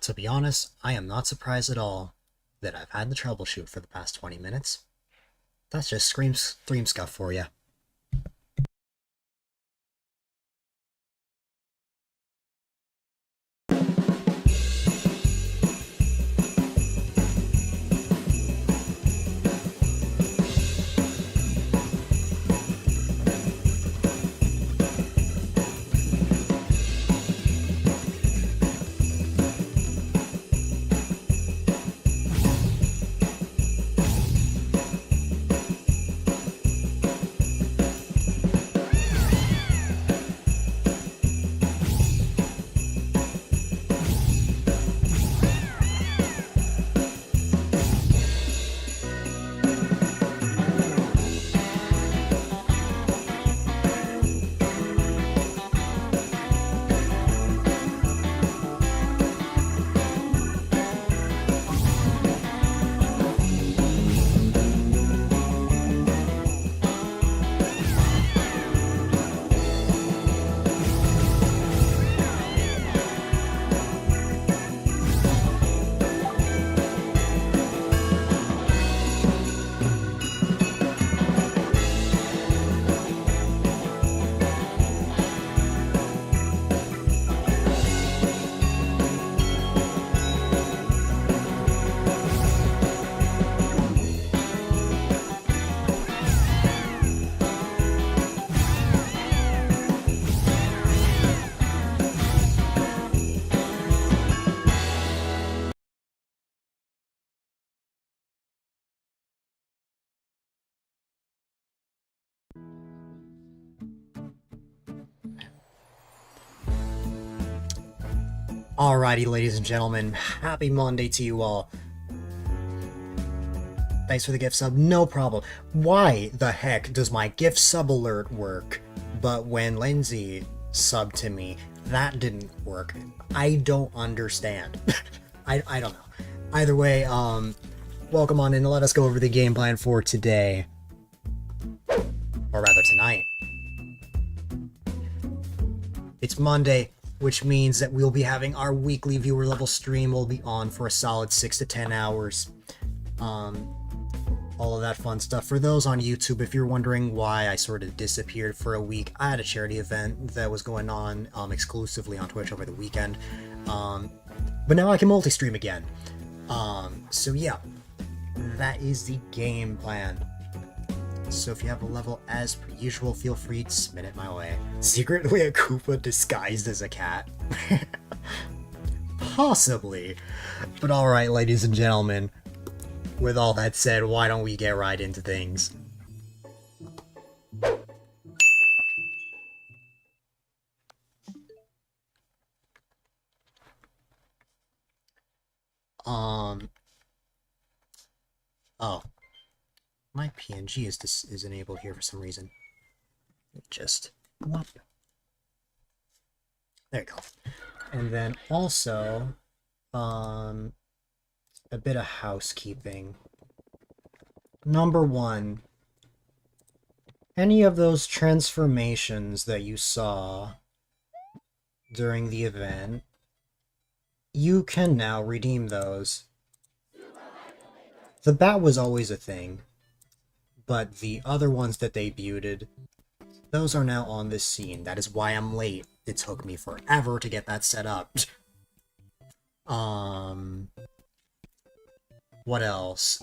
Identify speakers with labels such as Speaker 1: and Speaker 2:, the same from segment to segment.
Speaker 1: To be honest, I am not surprised at all that I've had to troubleshoot for the past 20 minutes. That's just stream scuff for you. Alrighty, ladies and gentlemen, happy Monday to you all. Thanks for the gift sub, no problem. Why the heck does my gift sub alert work, but when Lindsay subbed to me, that didn't work? I don't understand. I don't know. Either way, welcome on in. Let us go over the game plan for today. Or rather, tonight. It's Monday, which means that we'll be having our weekly viewer level stream. Will be on for a solid 6 to 10 hours. All of that fun stuff. For those on YouTube, if you're wondering why I sort of disappeared for a week, I had a charity event that was going on exclusively on Twitch over the weekend. But now I can multi-stream again. So yeah, that is the game plan. So if you have a level as per usual, feel free to spin it my way. Secretly a Koopa disguised as a cat? Possibly. But alright, ladies and gentlemen, with all that said, why don't we get right into things? Oh. My PNG is enabled here for some reason. Just whoop. There you go. And then also, a bit of housekeeping. Number one, any of those transformations that you saw during the event, you can now redeem those. The bat was always a thing, but the other ones that debuted, those are now on this scene. That is why I'm late. It took me forever to get that set up. What else?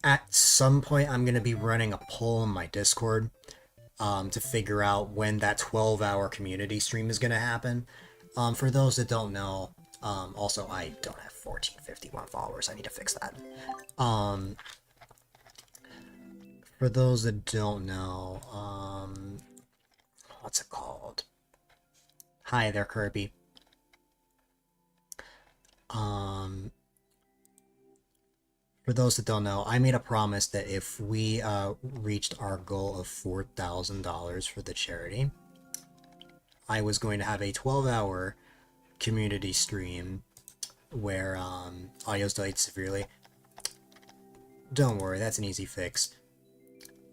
Speaker 1: At some point I'm gonna be running a poll in my Discord, to figure out when that 12-hour community stream is gonna happen. For those that don't know, also I don't have 1451 followers, I need to fix that. For those that don't know, what's it called? Hi there, Kirby. For those that don't know, I made a promise that if we reached our goal of $4,000 for the charity, I was going to have a 12-hour community stream where audio's delayed severely. Don't worry, that's an easy fix.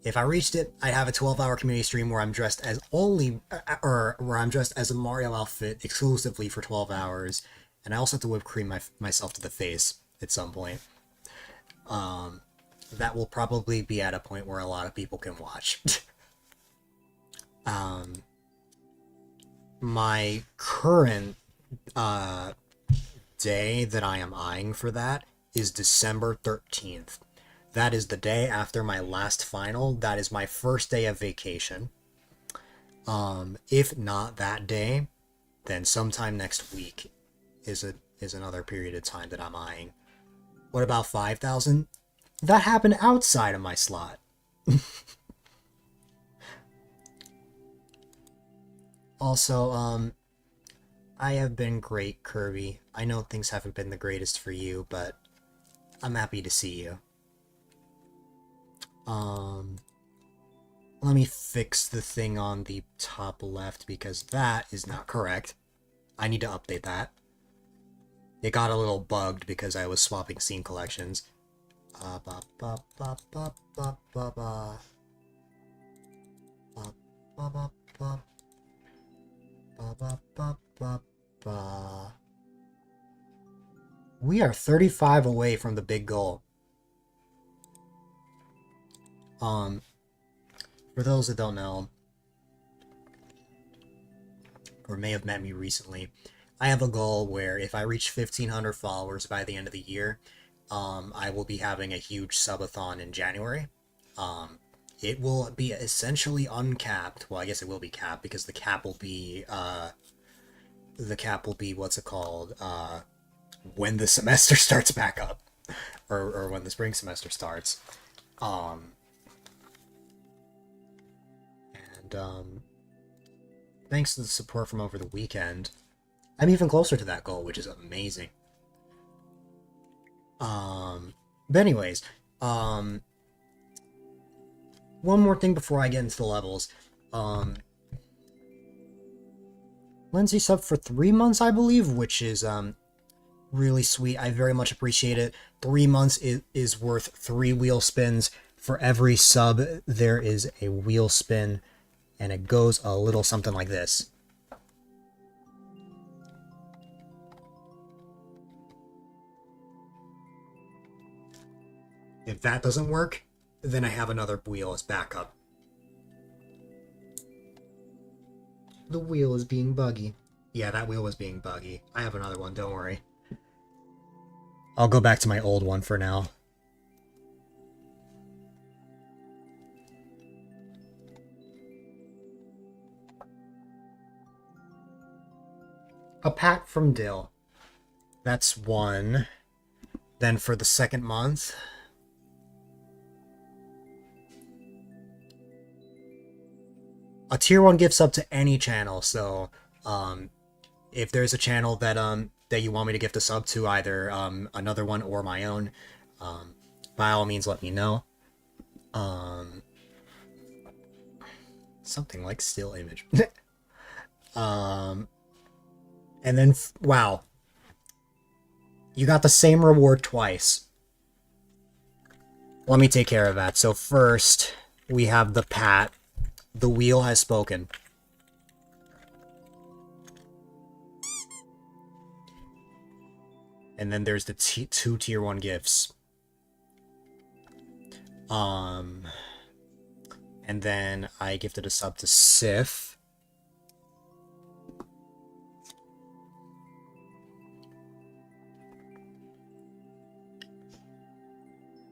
Speaker 1: If I reached it, I'd have a 12-hour community stream where I'm dressed as or where I'm dressed as a Mario outfit exclusively for 12 hours, and I also have to whip cream myself to the face at some point. That will probably be at a point where a lot of people can watch. My current day that I am eyeing for that is December 13th. That is the day after my last final. That is my first day of vacation. If not that day, then sometime next week is another period of time that I'm eyeing. What about 5,000? That happened outside of my slot. Also, I have been great, Kirby. I know things haven't been the greatest for you, but I'm happy to see you. Let me fix the thing on the top left because that is not correct. I need to update that. It got a little bugged because I was swapping scene collections. We are 35 away from the big goal. For those that don't know, or may have met me recently, I have a goal where if I reach 1,500 followers by the end of the year, I will be having a huge subathon in January. It will be essentially uncapped. Well, I guess it will be capped because the cap will be what's it called? When the semester starts back up, or when the spring semester starts. Thanks to the support from over the weekend, I'm even closer to that goal, which is amazing. But anyways, one more thing before I get into the levels. Lindsay subbed for 3 months, I believe, which is really sweet. I very much appreciate it. 3 months is worth 3 wheel spins. For every sub, there is a wheel spin, and it goes a little something like this. If that doesn't work, then I have another wheel as backup. The wheel is being buggy. Yeah, that wheel was being buggy. I have another one, don't worry. I'll go back to my old one for now. A pat from Dill. That's one. Then for the second month, a tier 1 gift sub to any channel. So if there's a channel that that you want me to gift a sub to, either another one or my own, by all means let me know. Something like still image. And then, wow. You got the same reward twice. Let me take care of that. So first, we have the pat. The wheel has spoken. And then there's the 2 tier 1 gifts. And then I gifted a sub to Sif.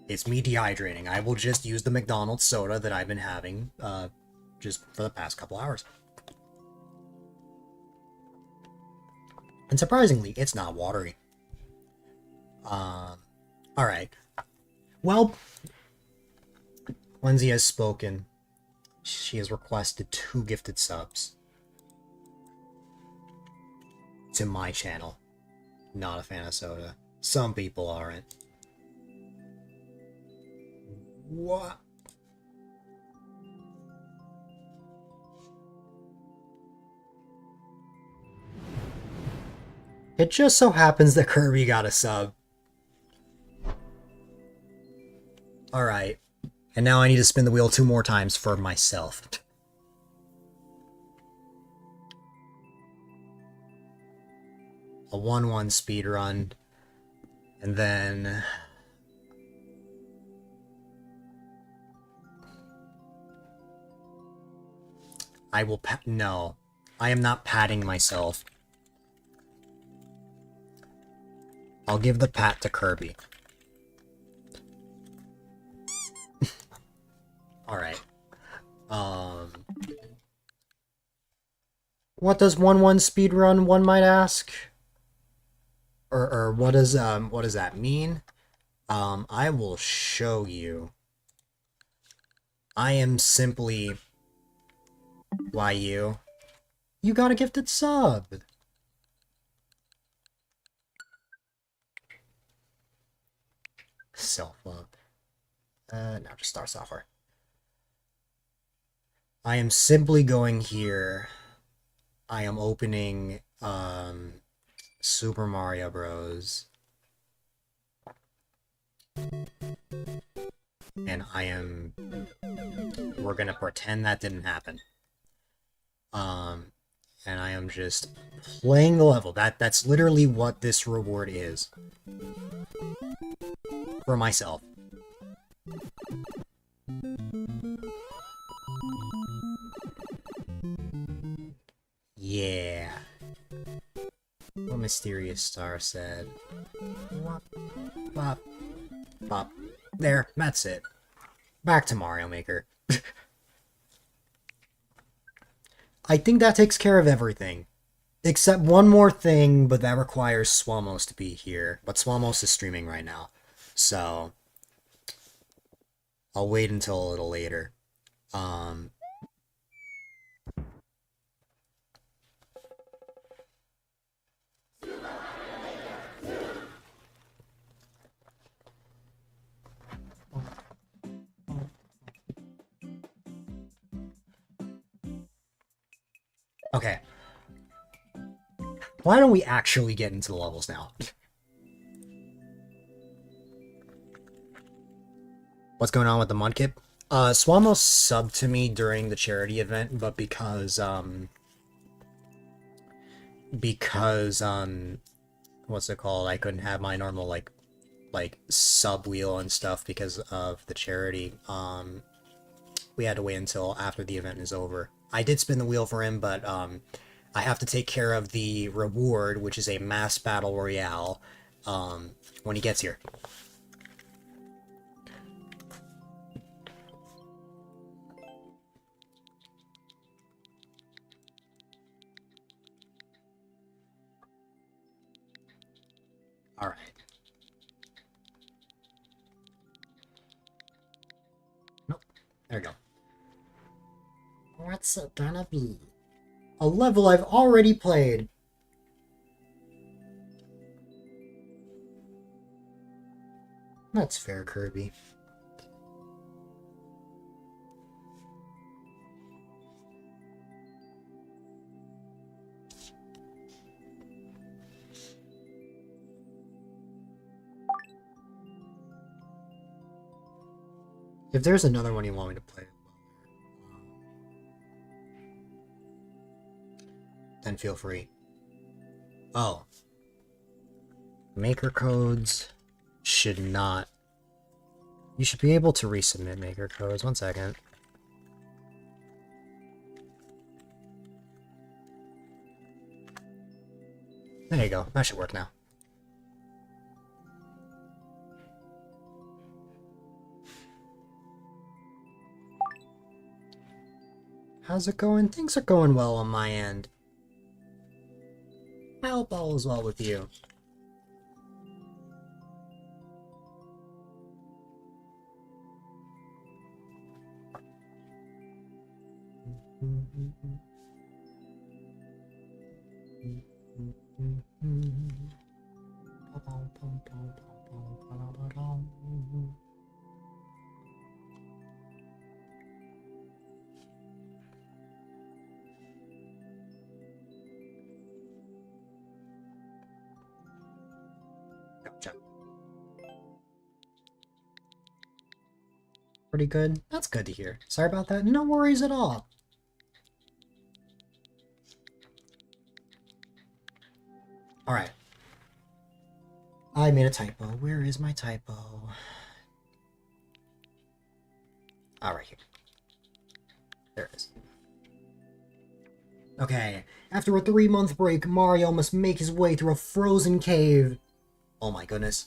Speaker 1: It's me dehydrating. I will just use the McDonald's soda that I've been having just for the past couple hours. And surprisingly, it's not watery. Alright. Well, Lindsay has spoken. She has requested 2 gifted subs to my channel. Not a fan of soda. Some people aren't. What? It just so happens that Kirby got a sub. Alright. And now I need to spin the wheel 2 more times for myself. A 1-1 speed run. And then... I will no. I am not patting myself. I'll give the pat to Kirby. Alright. What does 1-1 speedrun, one might ask? Or what does that mean? I will show you. I am simply... Why you? You got a gifted sub! Self-love. No, just Star Software. I am simply going here. I am opening, Super Mario Bros. And we're gonna pretend that didn't happen. And I am just playing the level. That's literally what this reward is. For myself. Yeah. What Mysterious Star said. Wop, bop, bop. There, that's it. Back to Mario Maker. I think that takes care of everything. Except one more thing, but that requires Swamos to be here. But Swamos is streaming right now. So... I'll wait until a little later. Okay. Why don't we actually get into the levels now? What's going on with the Mudkip? Swamos subbed to me during the charity event, but because, what's it called? I couldn't have my normal, like, sub wheel and stuff because of the charity. We had to wait until after the event is over. I did spin the wheel for him, but, I have to take care of the reward, which is a mass battle royale, when he gets here. Alright. Nope. There we go. What's it gonna be? A level I've already played. That's fair, Kirby. If there's another one you want me to play, then feel free. Oh. Maker codes should not... You should be able to resubmit maker codes. 1 second. There you go. That should work now. How's it going? Things are going well on my end. I hope all is well with you. Gotcha. pretty good. That's good to hear. Sorry about that. No worries at all. Alright. I made a typo. Where is my typo? Right here. There it is. Okay. After a 3-month break, Mario must make his way through a frozen cave. Oh my goodness.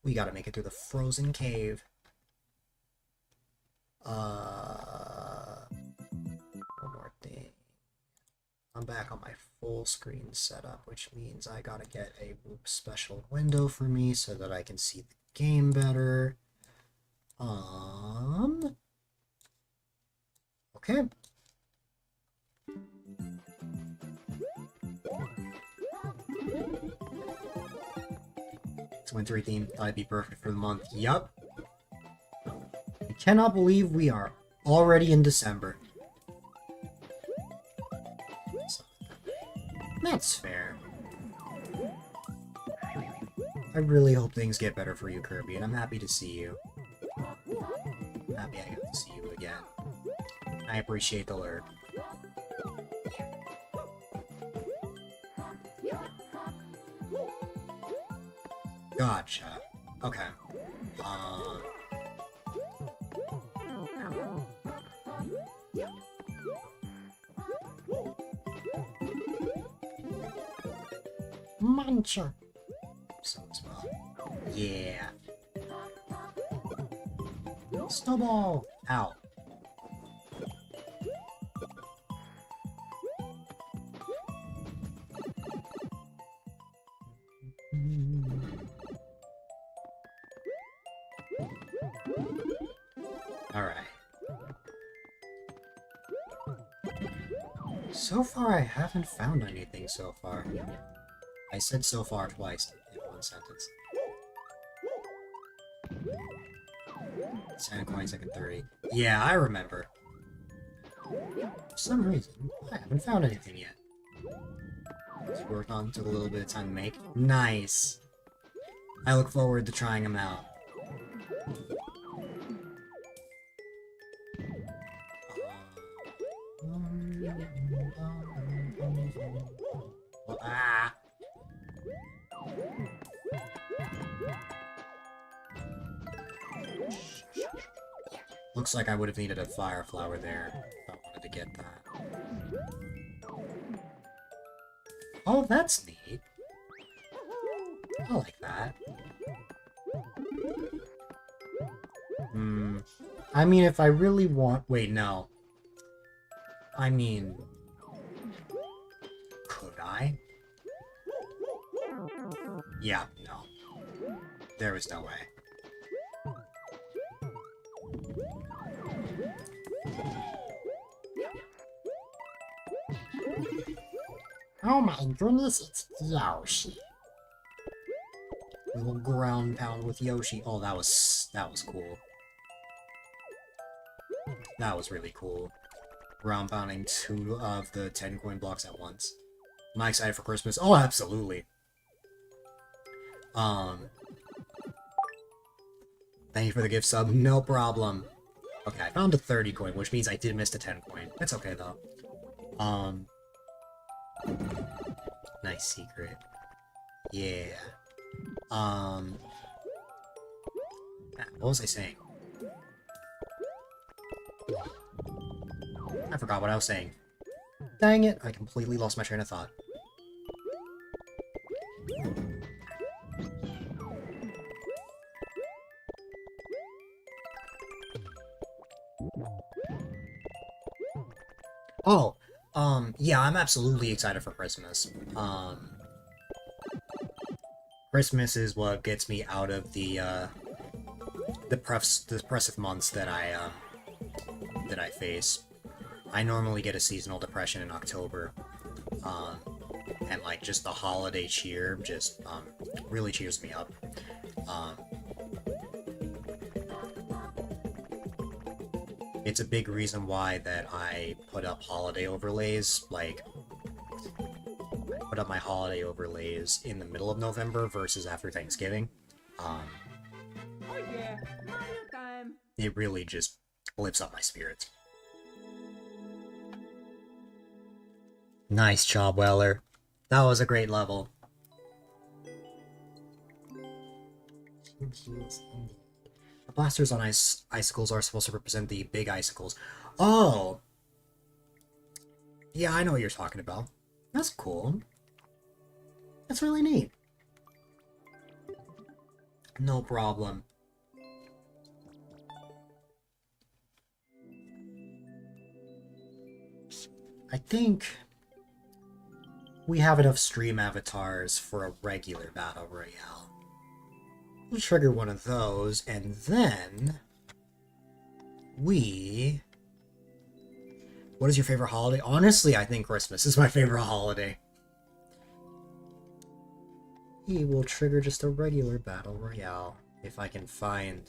Speaker 1: We gotta make it through the frozen cave. One more thing. I'm back on my full screen setup, which means I gotta get a special window for me so that I can see the game better. Okay. It's winter theme. Thought it'd be perfect for the month. Yup. I cannot believe we are already in December. That's fair. I really hope things get better for you, Kirby, and I'm happy to see you. I'm happy I get to see you again. I appreciate the lurk. Gotcha. Okay. Muncher. So as well. Yeah. Snowball. Ow. Alright. So far, I haven't found anything so far. I said so far twice in one sentence. 10 coins, second 30. Yeah, I remember. For some reason, I haven't found anything yet. Just worked on, took a little bit of time to make. Nice! I look forward to trying them out. Ah! Looks like I would have needed a fire flower there if I wanted to get that. Oh, that's neat. I like that. I mean, if I really want... Wait, no. I mean... Could I? Yeah, no. There was no way. Oh my goodness, it's Yoshi. A little ground pound with Yoshi. Oh, that was cool. That was really cool. Ground pounding 2 of the 10 coin blocks at once. Am I excited for Christmas? Oh, absolutely. Thank you for the gift sub. No problem. Okay, I found a 30 coin, which means I did miss a 10 coin. That's okay, though. Nice secret. Yeah. What was I saying? I forgot what I was saying. Dang it, I completely lost my train of thought. Oh, yeah, I'm absolutely excited for Christmas. Christmas is what gets me out of the depressive months that I face. I normally get a seasonal depression in October, and like just the holiday cheer just really cheers me up. It's a big reason why that I put up holiday overlays, like, I put up my holiday overlays in the middle of November versus after Thanksgiving.
Speaker 2: Oh yeah, Mario time!
Speaker 1: It really just lifts up my spirits. Nice job, Weller. That was a great level. The blasters on icicles are supposed to represent the big icicles. Oh! Yeah, I know what you're talking about. That's cool. That's really neat. No problem. I think we have enough stream avatars for a regular battle royale. We'll trigger one of those, and then we... What is your favorite holiday? Honestly, I think Christmas is my favorite holiday. We will trigger just a regular battle royale, if I can find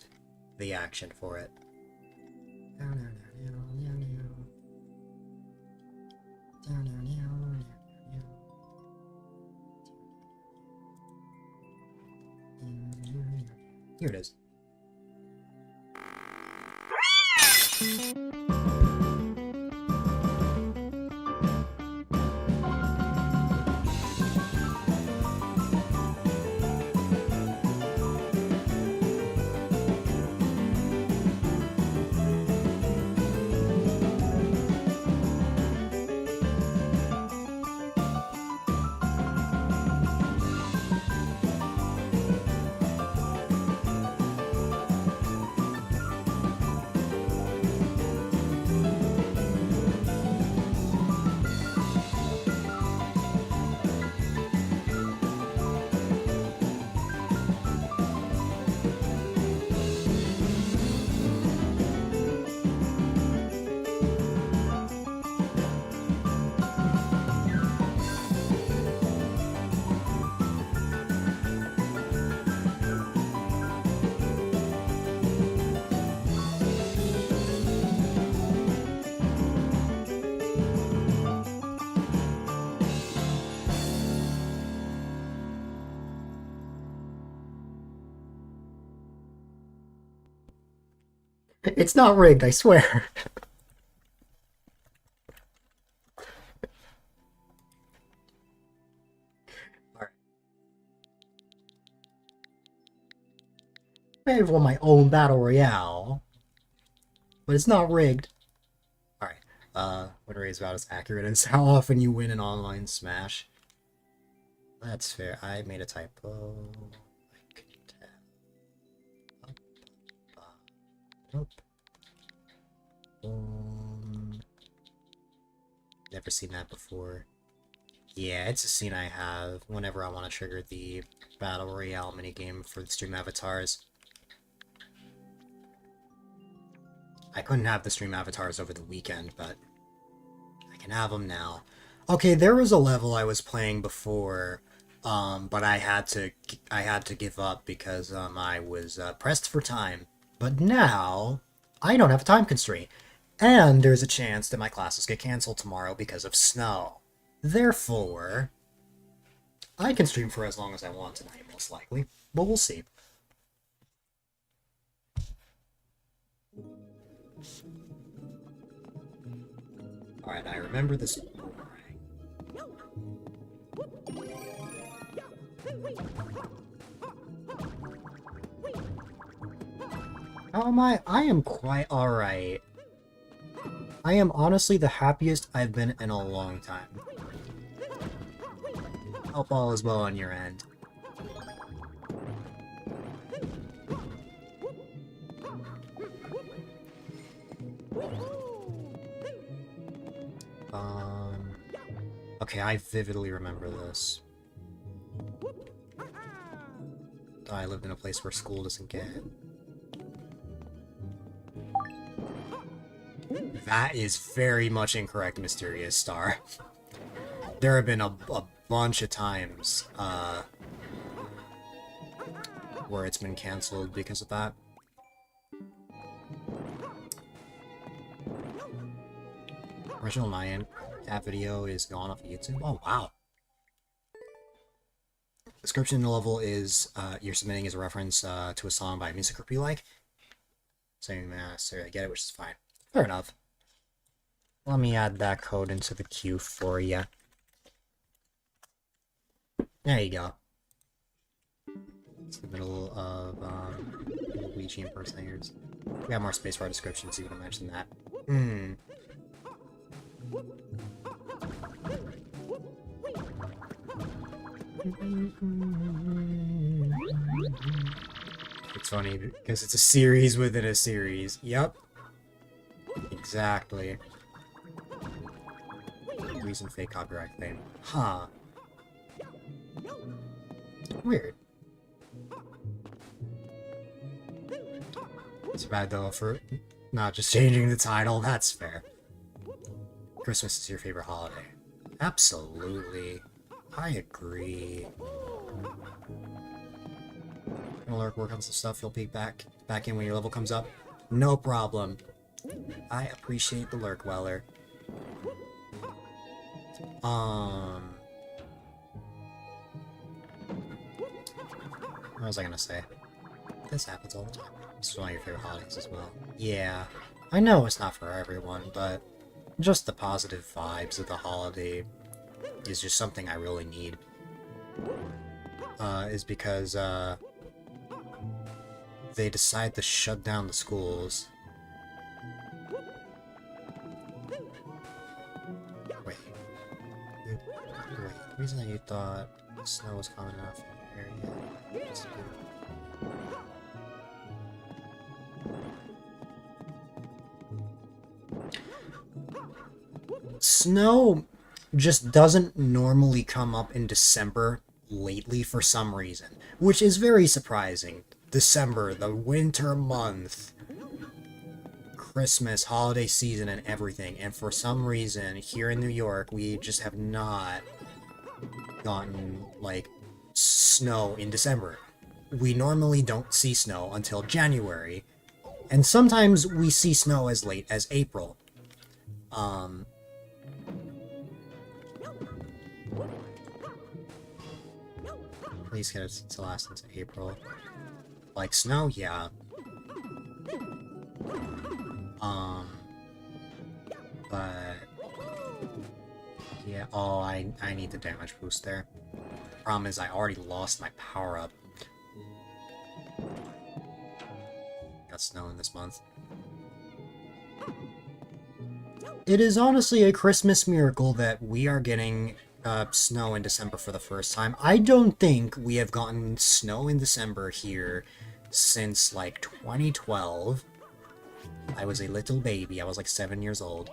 Speaker 1: the action for it. Here it is. It's not rigged, I swear. Alright. I have won my own battle royale, but it's not rigged. Alright, what is about as accurate as how often you win an online Smash. That's fair. I made a typo. I can tell. Nope. Never seen that before. Yeah, it's a scene I have whenever I want to trigger the Battle Royale minigame for the stream avatars. I couldn't have the stream avatars over the weekend, but I can have them now. Okay, there was a level I was playing before, but I had to give up because I was pressed for time. But now I don't have a time constraint, and there's a chance that my classes get canceled tomorrow because of snow. Therefore, I can stream for as long as I want tonight, most likely, but we'll see. Alright, I remember this boomerang. How am I? I am quite alright. I am honestly the happiest I've been in a long time. Hope all is well on your end. Okay, I vividly remember this. I lived in a place where school doesn't get. That is very much incorrect, Mysterious Star. There have been a bunch of times, where it's been cancelled because of that. Original Mayan cat video is gone off of YouTube. Oh, wow. Description in the level is, you're submitting as a reference, to a song by a music group you like. So you may not necessarily get it, which is fine. Fair enough. Let me add that code into the queue for you. There you go. It's the middle of Luigi impersonators. We have more space for our description, so you can mention that. It's funny because it's a series within a series. Yep. Exactly. Reason fake copyright claim. Huh. Weird. It's bad though for not just changing the title. That's fair. Christmas is your favorite holiday. Absolutely. I agree. Gonna work on some stuff. You'll peek back in when your level comes up. No problem. I appreciate the lurk, Weller. What was I gonna say? This happens all the time. It's one of your favorite holidays as well. Yeah, I know it's not for everyone, but just the positive vibes of the holiday is just something I really need. Is because, they decide to shut down the schools. Wait, the reason that you thought snow was common enough in your area. Snow just doesn't normally come up in December lately for some reason, which is very surprising. December, the winter month, Christmas, holiday season, and everything, and for some reason, here in New York, we just have not gotten, like, snow in December. We normally don't see snow until January, and sometimes we see snow as late as April. Please get it to last into April. Like snow, yeah. But yeah, oh, I need the damage boost there. Problem is I already lost my power up. Got snow in this month. It is honestly a Christmas miracle that we are getting snow in December for the first time. I don't think we have gotten snow in December here since like 2012. I was a little baby. I was like 7 years old.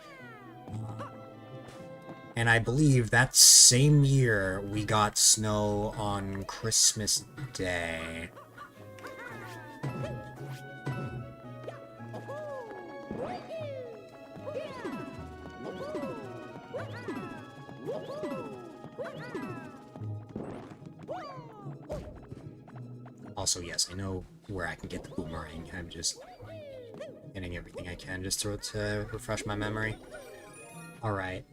Speaker 1: And I believe that same year we got snow on Christmas Day. Also, yes, I know where I can get the boomerang. I'm just getting everything I can just to refresh my memory. Alright.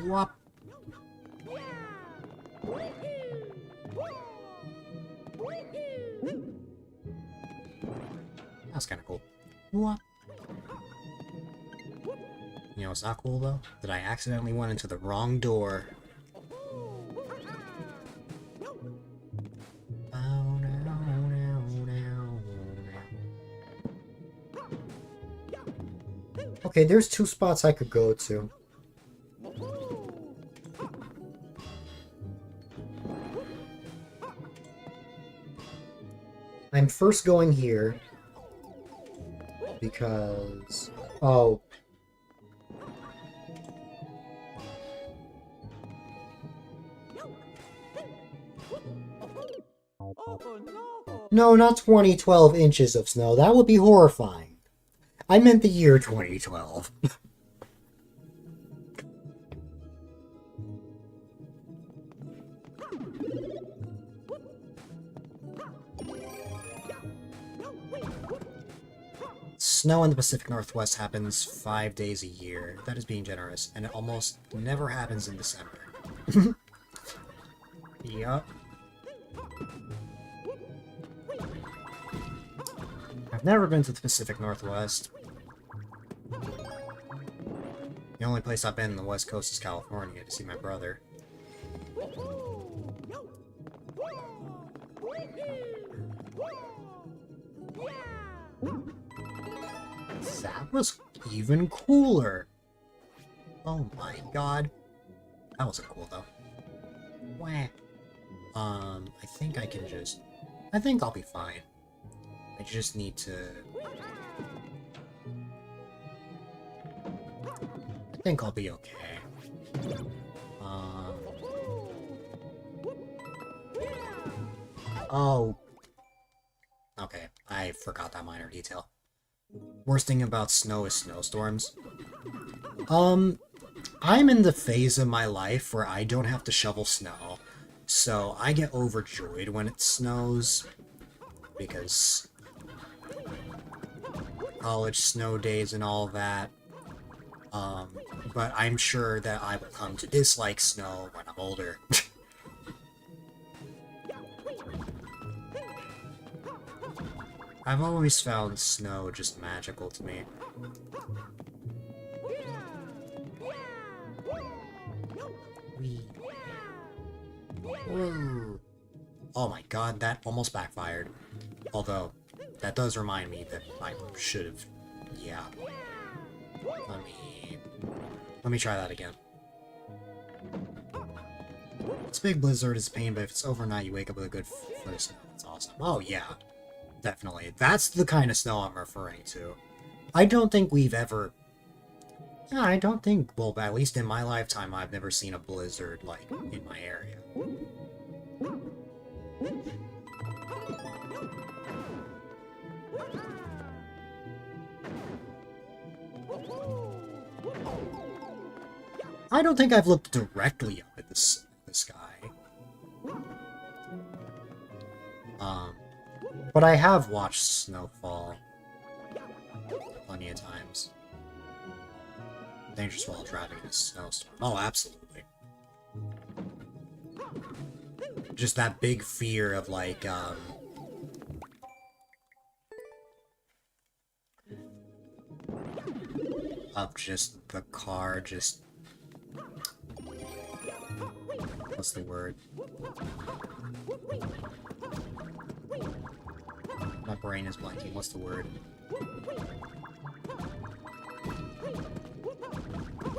Speaker 1: Whoop. That's kind of cool. Whoop. You know what's not cool, though? That I accidentally went into the wrong door. Okay, there's 2 spots I could go to. I'm first going here because... oh. No, not 2012 inches of snow. That would be horrifying. I meant the year 2012. Snow in the Pacific Northwest happens 5 days a year. That is being generous, and it almost never happens in December. Yup. I've never been to the Pacific Northwest. The only place I've been in the West Coast is California to see my brother. That was even cooler. Oh my god. That wasn't cool though. Wah. I think I can just... I think I'll be fine. I just need to... I think I'll be okay. Oh. Okay, I forgot that minor detail. Worst thing about snow is snowstorms. I'm in the phase of my life where I don't have to shovel snow, so I get overjoyed when it snows, because college snow days and all that. But I'm sure that I will come to dislike snow when I'm older. I've always found snow just magical to me. Whoa. Oh my god, that almost backfired. Although, that does remind me that I should have... Yeah. Let me try that again. It's big blizzard is pain, but if it's overnight, you wake up with a good foot of snow. That's awesome. Oh yeah. Definitely. That's the kind of snow I'm referring to. I don't think we've ever... Yeah, I don't think... Well, at least in my lifetime, I've never seen a blizzard, like, in my area. I don't think I've looked directly up at the sky. But I have watched snowfall plenty of times. Dangerous while driving in a snowstorm. Oh, absolutely. Just that big fear of, like, of just the car just... What's the word? My brain is blanking. What's the word?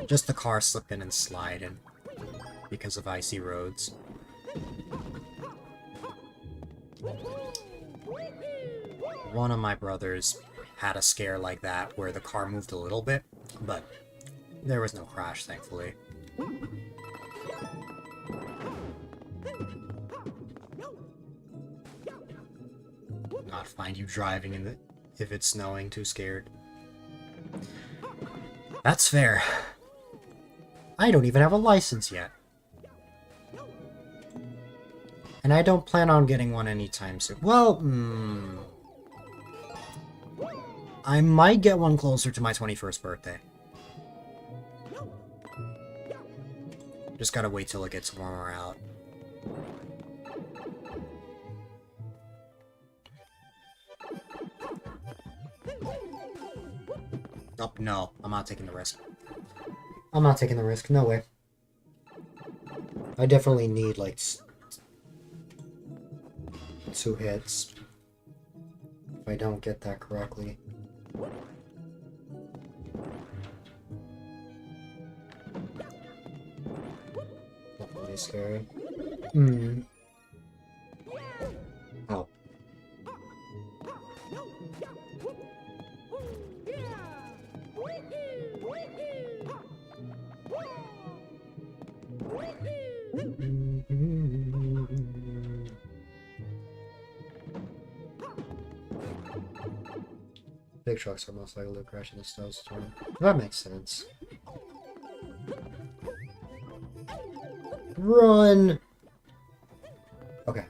Speaker 1: Just the car slipping and sliding because of icy roads. One of my brothers had a scare like that where the car moved a little bit, but there was no crash, thankfully. Not find you driving in the if it's snowing, too scared. That's fair. I don't even have a license yet. And I don't plan on getting one anytime soon. Well, I might get one closer to my 21st birthday. Just gotta wait till it gets warmer out. Oh, no. I'm not taking the risk. I'm not taking the risk. No way. I definitely need, like, 2 hits. If I don't get that correctly. Not really scary. Oh. Big trucks are most likely to crash in a snowstorm. That makes sense. Run! Okay.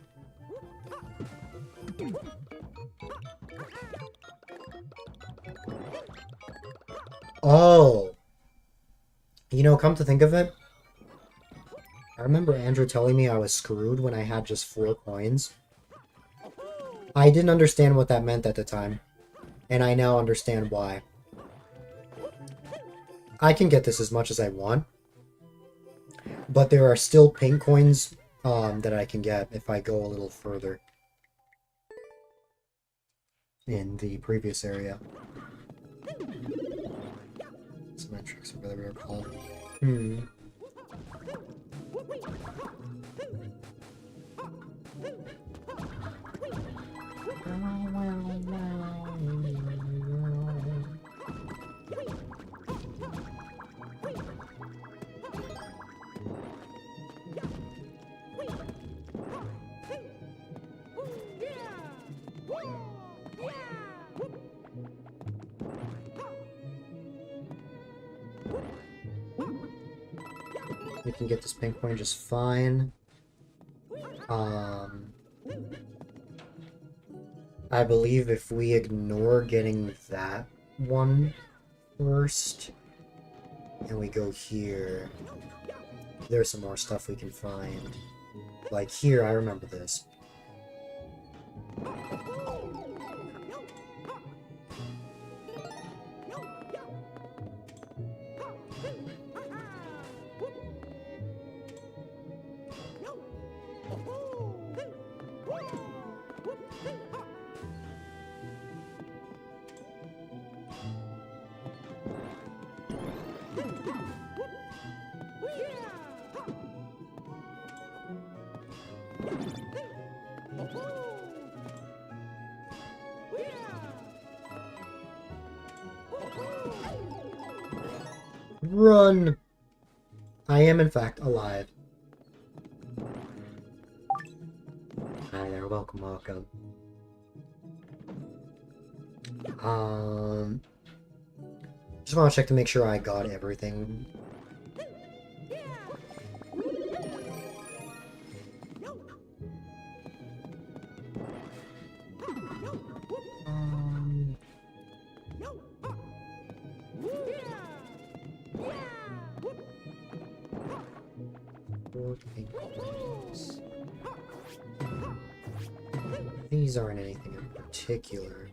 Speaker 1: Oh! You know, come to think of it, I remember Andrew telling me I was screwed when I had just 4 coins. I didn't understand what that meant at the time. And I now understand why. I can get this as much as I want, but there are still pink coins that I can get if I go a little further in the previous area. Symmetrics, or whatever they're called. We can get this pink coin just fine. I believe if we ignore getting that one first, and we go here, there's some more stuff we can find. Like here, I remember this. Run! I am, in fact, alive. Hi there, welcome, welcome. Just want to check to make sure I got everything. These aren't anything in particular.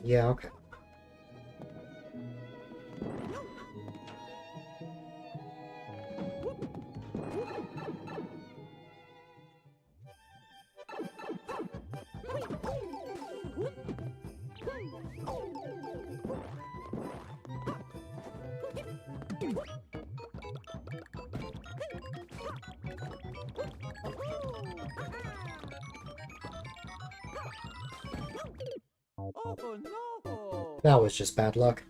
Speaker 1: Yeah, okay.
Speaker 2: Oh no!
Speaker 1: That was just bad luck.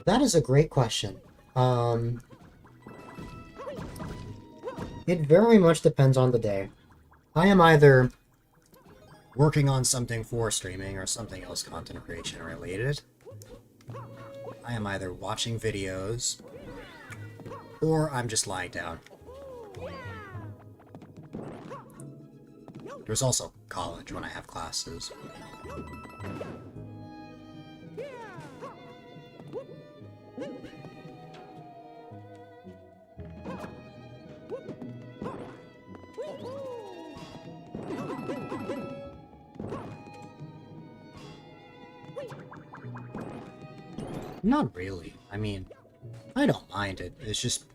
Speaker 1: That is a great question. It very much depends on the day. I am either working on something for streaming or something else content creation related. I am either watching videos or I'm just lying down. There's also college when I have classes. Not really. I mean, I don't mind it. It's just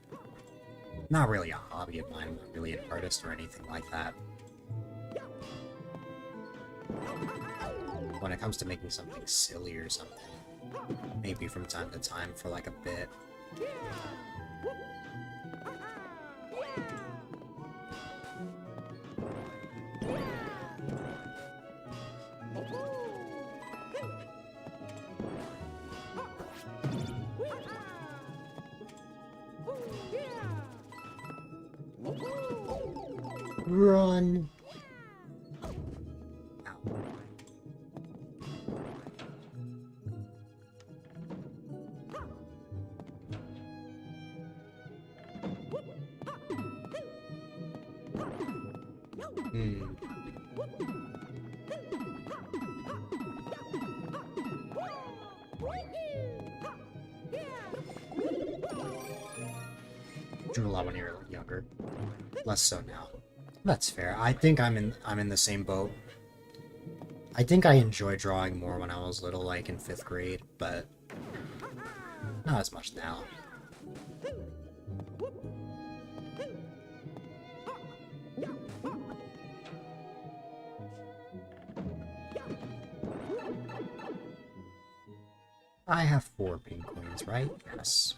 Speaker 1: not really a hobby of mine. I'm not really an artist or anything like that. When it comes to making something silly or something, maybe from time to time for like a bit. Run! Ow. Hmm. Drew a lot when you were younger. Less so now. That's fair. I think I'm in the same boat. I think I enjoyed drawing more when I was little, like in 5th grade, but not as much now. I have 4 pink coins, right? Yes.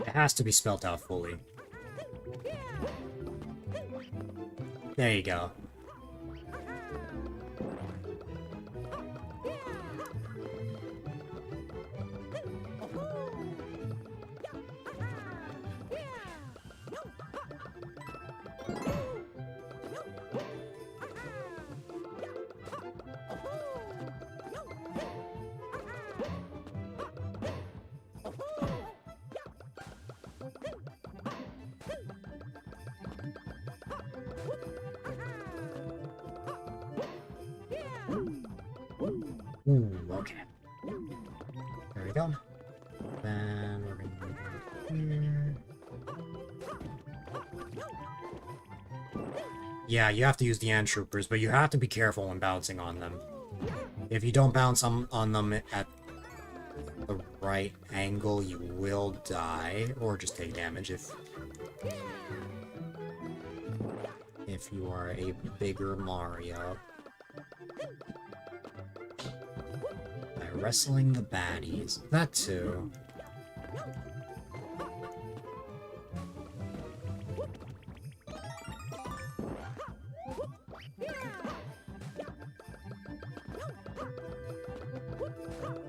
Speaker 1: It has to be spelt out fully. There you go. Ooh, okay. There we go. Then we're gonna move here. Yeah, you have to use the Ant Troopers, but you have to be careful when bouncing on them. If you don't bounce on them at the right angle, you will die, or just take damage if you are a bigger Mario. By wrestling the baddies. That too.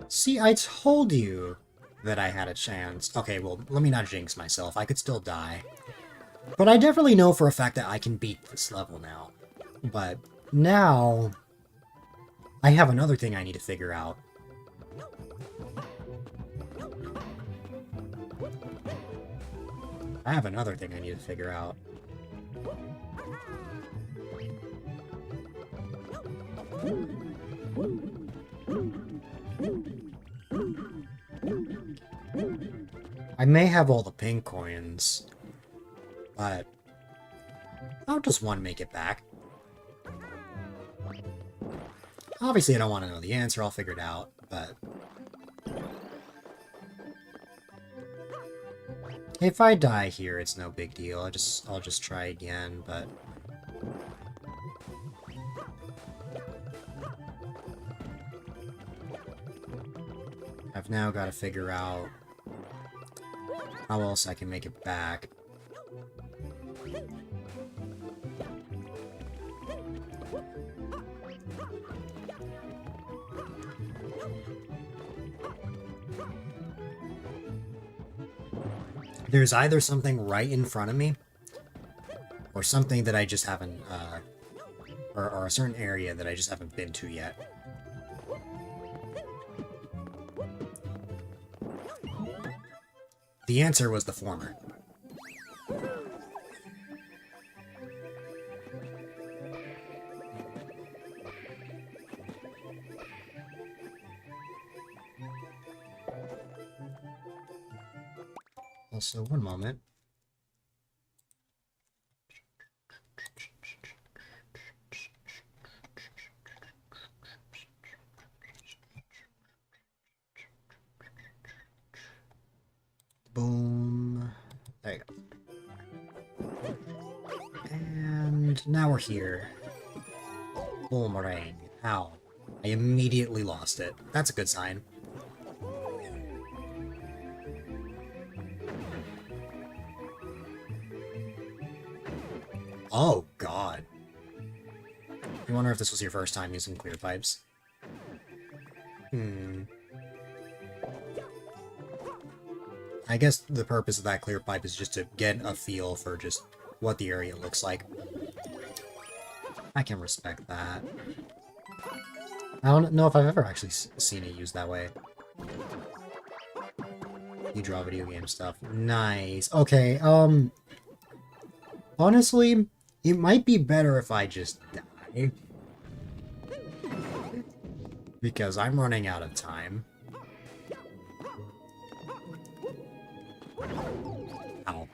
Speaker 1: See, I told you that I had a chance. Okay, well, let me not jinx myself. I could still die. But I definitely know for a fact that I can beat this level now. But now, I have another thing I need to figure out. I have another thing I need to figure out. I may have all the pink coins, but how does one make it back? Obviously, I don't want to know the answer. I'll figure it out, but if I die here, it's no big deal. I'll just try again, but I've now got to figure out how else I can make it back. There's either something right in front of me, or something that I just haven't, or a certain area that I just haven't been to yet. The answer was the former. Also, one moment. Boom. There you go. And now we're here. Boomerang. Ow. I immediately lost it. That's a good sign. Oh, God. I wonder if this was your first time using clear pipes. I guess the purpose of that clear pipe is just to get a feel for just what the area looks like. I can respect that. I don't know if I've ever actually seen it used that way. You draw video game stuff. Nice. Okay, honestly, it might be better if I just die. Because I'm running out of time. Ow.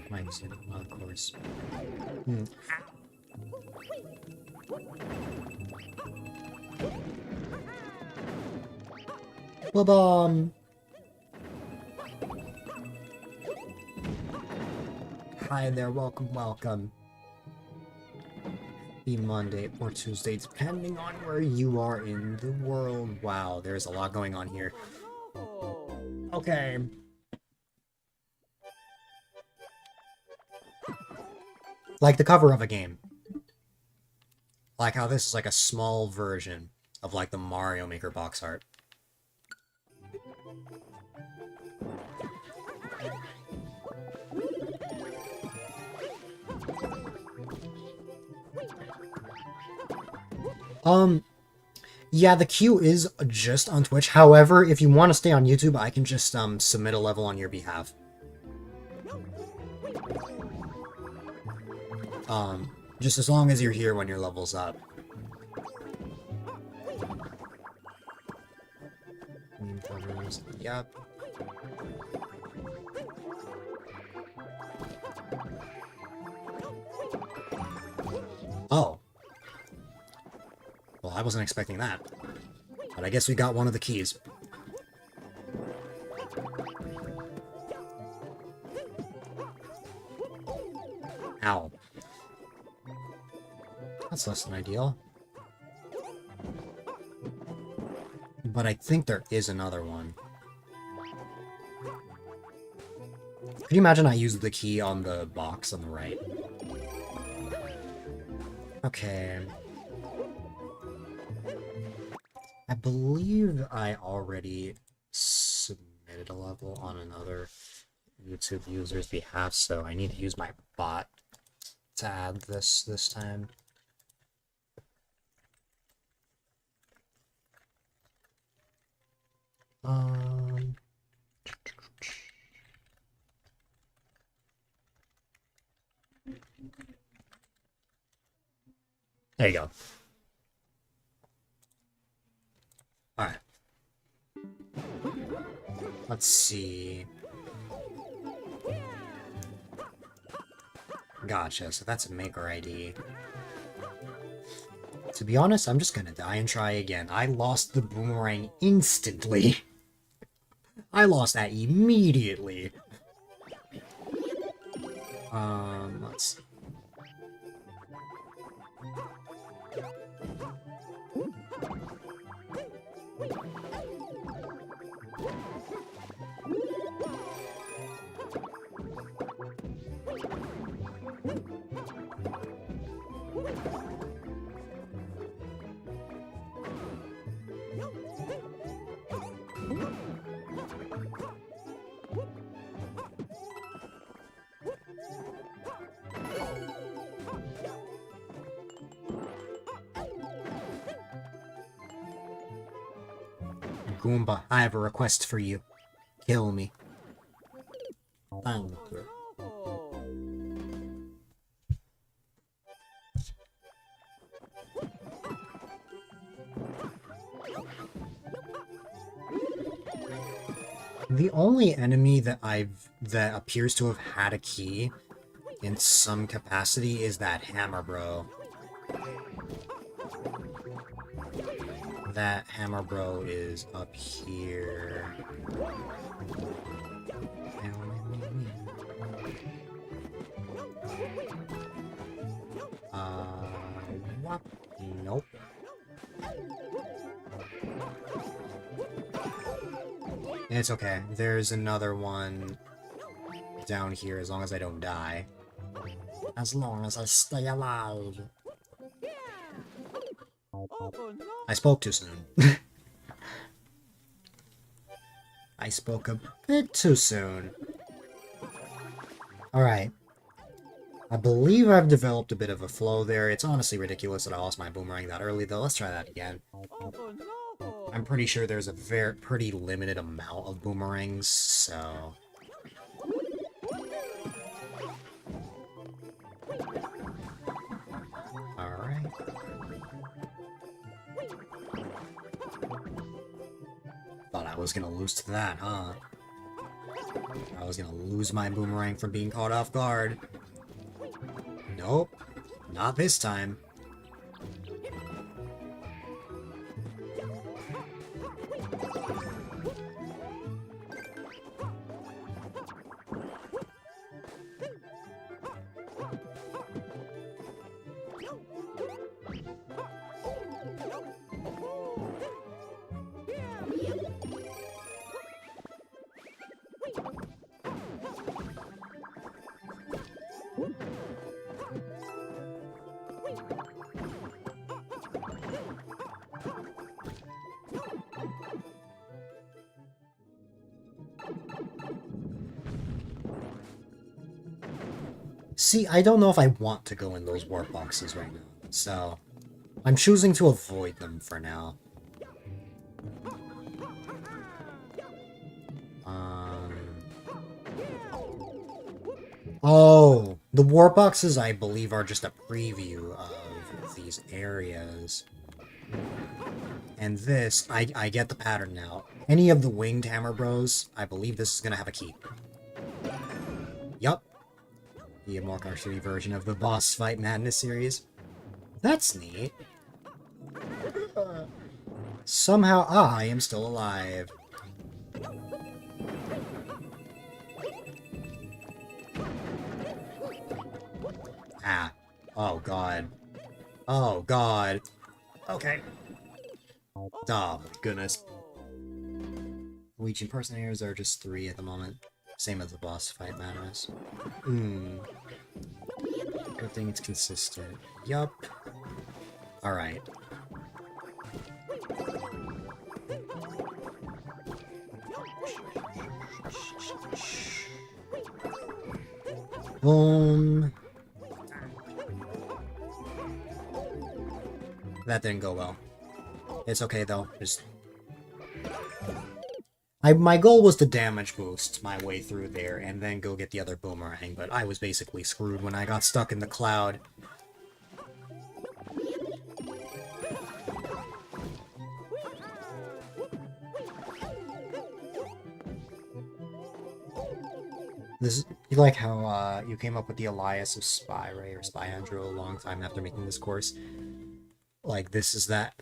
Speaker 1: Mine's of course. Ba-bomb! Hi there, welcome, welcome. Be Monday or Tuesday, depending on where you are in the world. Wow, there's a lot going on here. Okay. Like the cover of a game. Like how this is like a small version of like the Mario Maker box art. Yeah, the queue is just on Twitch. However, if you want to stay on YouTube, I can just submit a level on your behalf. Just as long as you're here when your level's up. Yep. Oh. Well, I wasn't expecting that. But I guess we got one of the keys. Ow. That's less than ideal. But I think there is another one. Could you imagine I used the key on the box on the right? Okay. I believe I already submitted a level on another YouTube user's behalf, so I need to use my bot to add this time. There you go. Alright. Let's see. Gotcha, so that's a maker ID. To be honest, I'm just gonna die and try again. I lost the boomerang instantly. I lost that immediately. Let's see. Goomba, I have a request for you. Kill me. Thank you. The only enemy that that appears to have had a key in some capacity is that Hammer Bro. That Hammer Bro is up here. What? Nope. It's okay. There's another one down here as long as I don't die. As long as I stay alive.
Speaker 2: Oh no!
Speaker 1: I spoke too soon. I spoke a bit too soon. Alright. I believe I've developed a bit of a flow there. It's honestly ridiculous that I lost my boomerang that early, though. Let's try that again.
Speaker 2: Oh no!
Speaker 1: I'm pretty sure there's a pretty limited amount of boomerangs, so... Alright. Thought I was gonna lose to that, huh? I was gonna lose my boomerang from being caught off guard. Nope. Not this time. See, I don't know if I want to go in those warp boxes right now, so I'm choosing to avoid them for now. Oh, the warp boxes, I believe, are just a preview of these areas. And this, I get the pattern now. Any of the winged hammer bros, I believe this is gonna have a key. Yup. The more cartoony version of the Boss Fight Madness series. That's neat. Somehow I am still alive. Ah. Oh god. Oh god. Okay. Oh my goodness. Luigi impersonators are just 3 at the moment. Same as the Boss Fight Madness. Good thing it's consistent. Yup. Alright. Boom. That didn't go well. It's okay though. Just my goal was to damage boost my way through there and then go get the other boomerang, but I was basically screwed when I got stuck in the cloud. This is, you like how you came up with the alias of Spy Ray or Spy Andrew a long time after making this course? Like, this is that.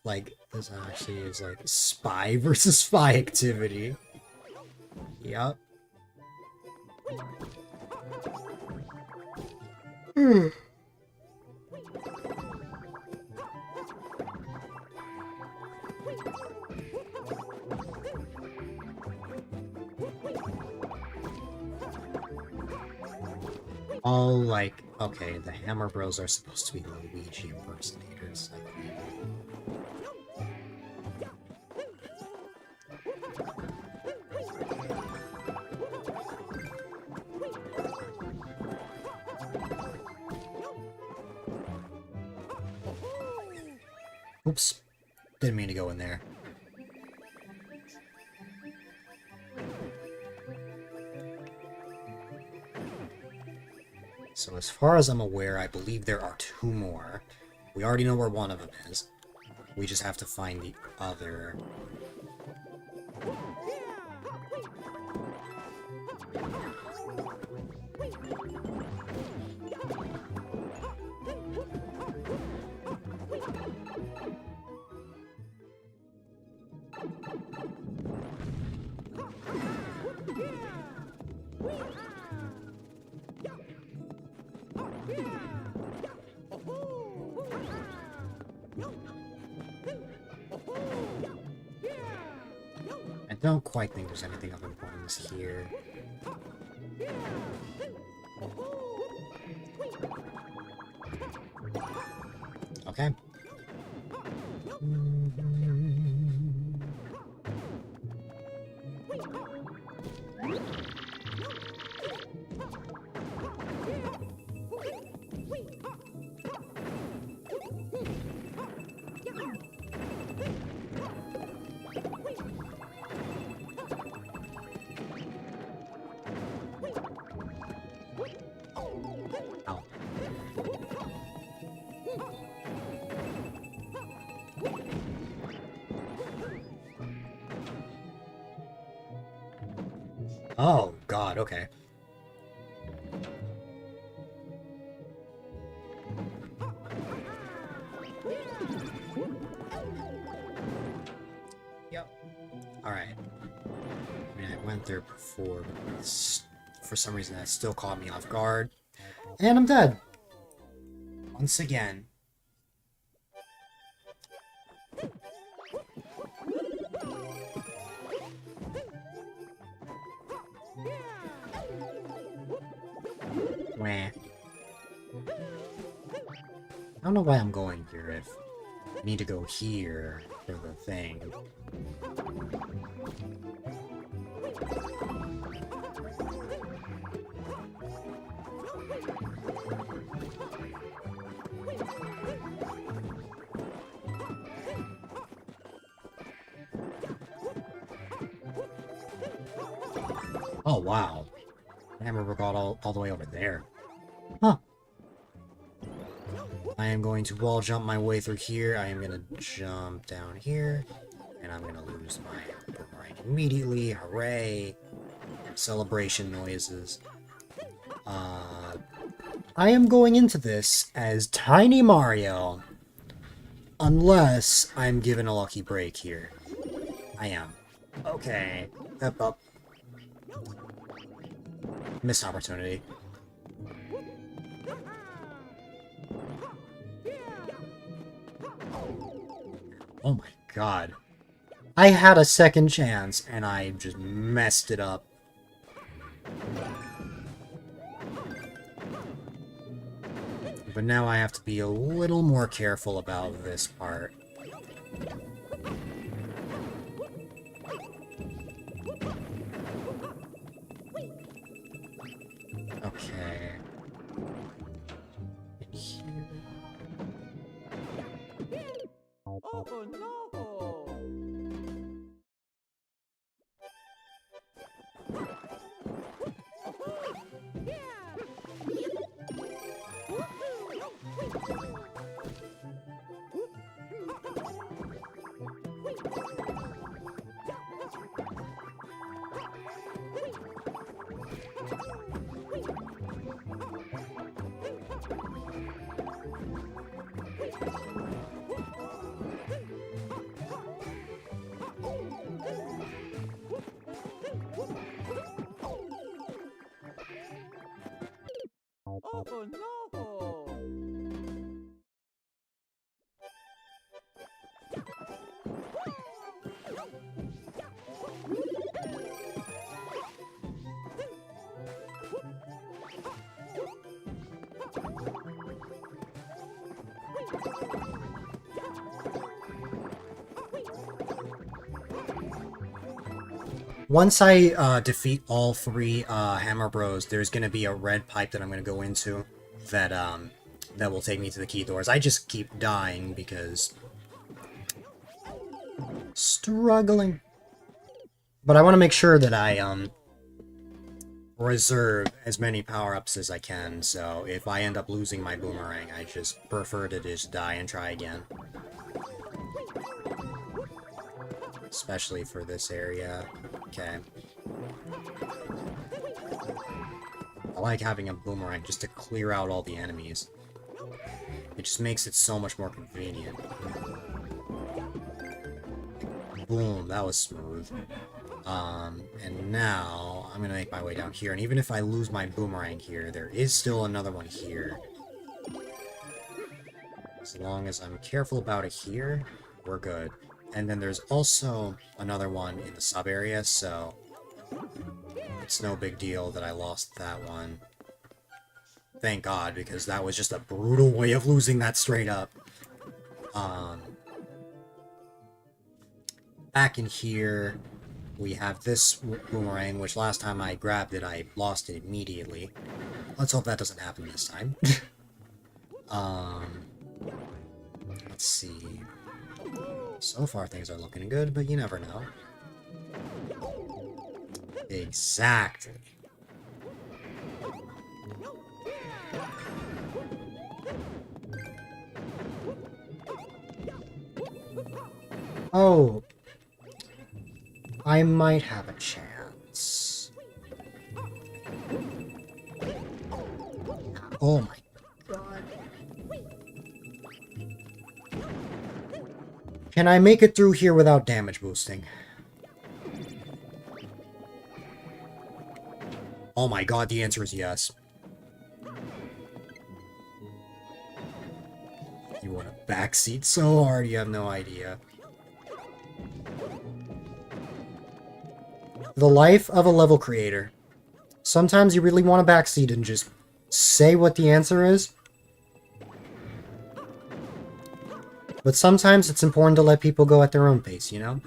Speaker 1: Like, this actually is like spy versus spy activity. Yup. Oh, like, okay, the Hammer Bros are supposed to be Luigi impersonators, I think. Oops. Didn't mean to go in there. So as far as I'm aware, I believe there are 2 more. We already know where one of them is. We just have to find the other. don't quite think there's anything of importance here. Okay. Ow. Oh, God, okay. Yep. Alright. I mean, I went there before, but for some reason that still caught me off guard. And I'm dead. Once again. Wah. I don't know why I'm going here if I need to go here for the thing. Oh, wow. Hammer got all the way over there. Huh. I am going to wall jump my way through here. I am going to jump down here. And I'm going to lose my boomerang immediately. Hooray. Celebration noises. I am going into this as Tiny Mario. Unless I'm given a lucky break here. I am. Okay. Up. Missed opportunity. Oh my god. I had a second chance and I just messed it up. But now I have to be a little more careful about this part. Okay. In here.
Speaker 2: Oh no! Oh no!
Speaker 1: Once I defeat all three Hammer Bros, there's gonna be a red pipe that I'm gonna go into that that will take me to the key doors. I just keep dying because struggling. But I want to make sure that I reserve as many power-ups as I can, so if I end up losing my boomerang, I just prefer to just die and try again. Especially for this area. Okay. I like having a boomerang just to clear out all the enemies. It just makes it so much more convenient. Boom, that was smooth. And now I'm gonna make my way down here, and even if I lose my boomerang here, there is still another one here. As long as I'm careful about it here, we're good. And then there's also another one in the sub area, so it's no big deal that I lost that one. Thank God, because that was just a brutal way of losing that straight up. Back in here, we have this boomerang, which last time I grabbed it, I lost it immediately. Let's hope that doesn't happen this time. Let's see. So far, things are looking good, but you never know. Exactly. Oh. I might have a chance. Oh my god. Can I make it through here without damage boosting? Oh my god, the answer is yes. You want a backseat so hard you have no idea. The life of a level creator. Sometimes you really want a backseat and just say what the answer is. But sometimes it's important to let people go at their own pace, you know?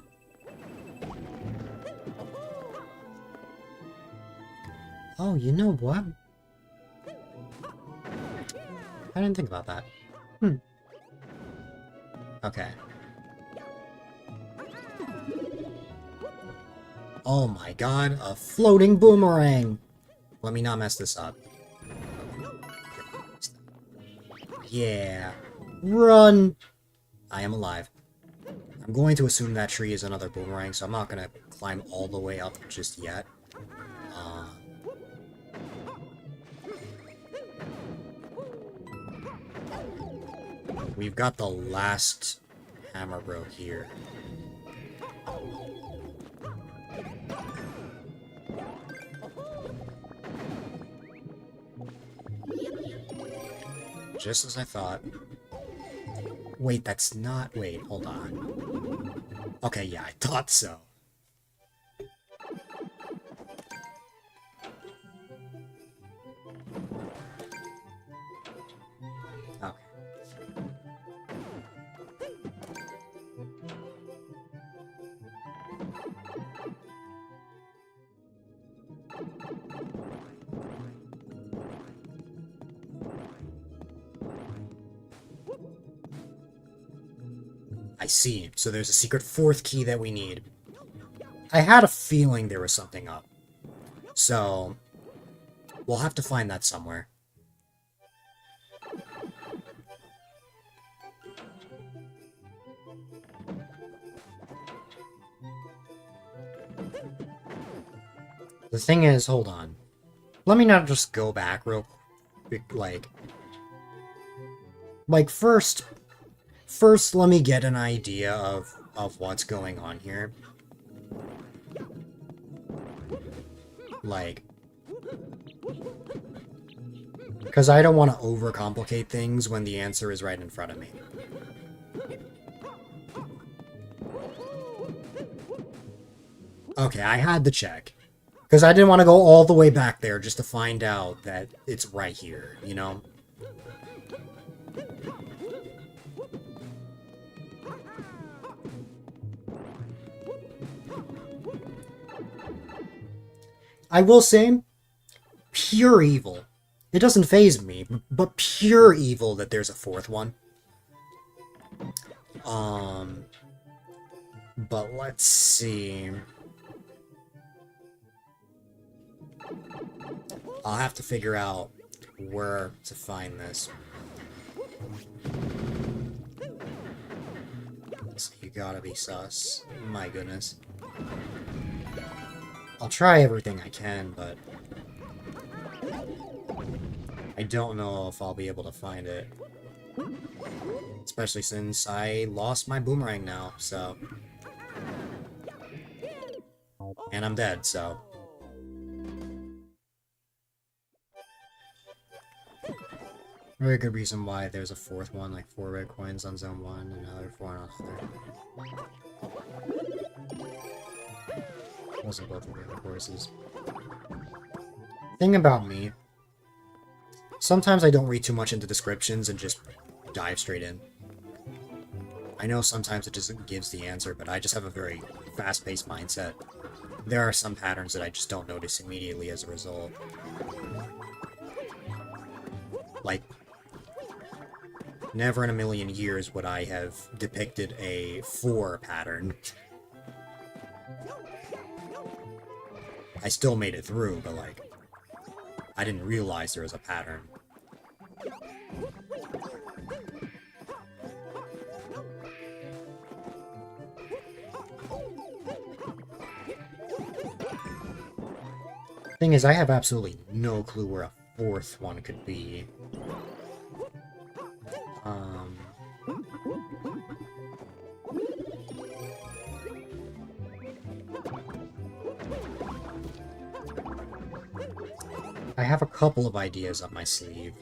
Speaker 1: Oh, you know what? I didn't think about that. Okay. Oh my god, a floating boomerang! Let me not mess this up. Yeah. Run! I am alive. I'm going to assume that tree is another boomerang, so I'm not going to climb all the way up just yet. We've got the last hammer bro here. Just as I thought. Wait, that's not... Wait, hold on. Okay, yeah, I thought so. Okay. I see. So there's a secret fourth key that we need. I had a feeling there was something up. So, we'll have to find that somewhere. The thing is, hold on. Let me not just go back real quick, like first let me get an idea of what's going on here. Like, because I don't want to overcomplicate things when the answer is right in front of me. Okay, I had to check. Because I didn't want to go all the way back there just to find out that it's right here, you know? I will say, pure evil. It doesn't faze me, but pure evil that there's a fourth one. But let's see. I'll have to figure out where to find this. So you gotta be sus. My goodness. I'll try everything I can, but I don't know if I'll be able to find it. Especially since I lost my boomerang now, so... And I'm dead, so... Very good reason why there's a fourth one, like 4 red coins on zone 1 and another 4 on third. Wasn't both of the other courses. Thing about me, sometimes I don't read too much into descriptions and just dive straight in. I know sometimes it just gives the answer, but I just have a very fast-paced mindset. There are some patterns that I just don't notice immediately as a result. Like, never in a million years would I have depicted a 4 pattern. I still made it through, but like, I didn't realize there was a pattern. Thing is, I have absolutely no clue where a 4th one could be. I have a couple of ideas up my sleeve.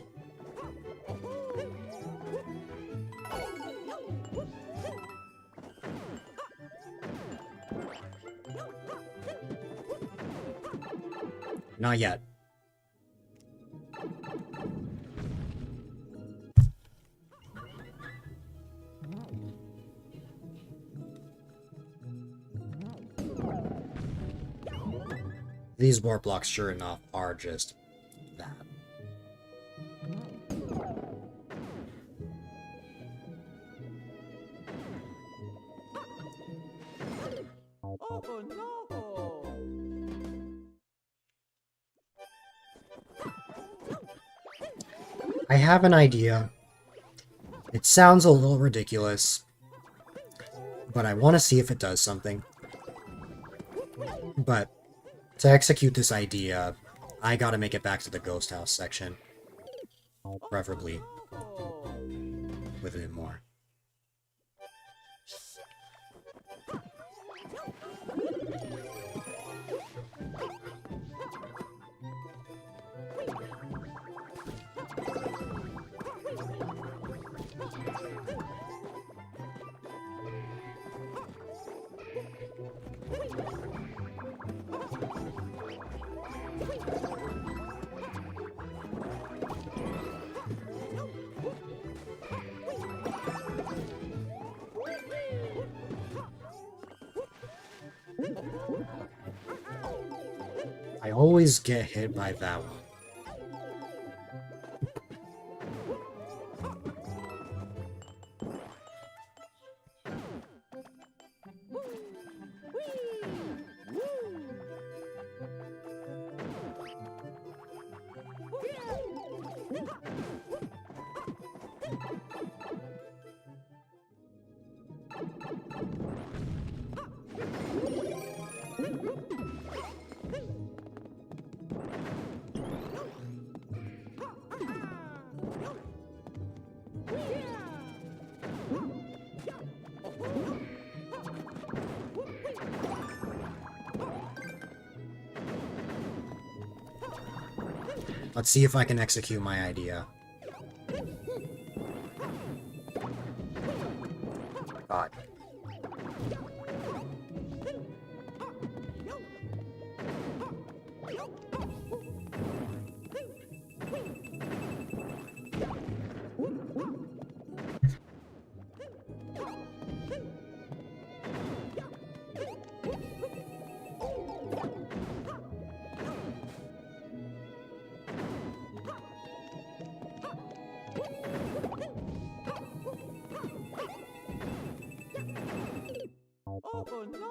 Speaker 1: Not yet. These warp blocks, sure enough, are just that.
Speaker 2: Oh no!
Speaker 1: I have an idea. It sounds a little ridiculous, but I want to see if it does something. But to execute this idea, I gotta make it back to the ghost house section. Preferably with a bit more. I always get hit by that one. Let's see if I can execute my idea. God.
Speaker 2: Oh no!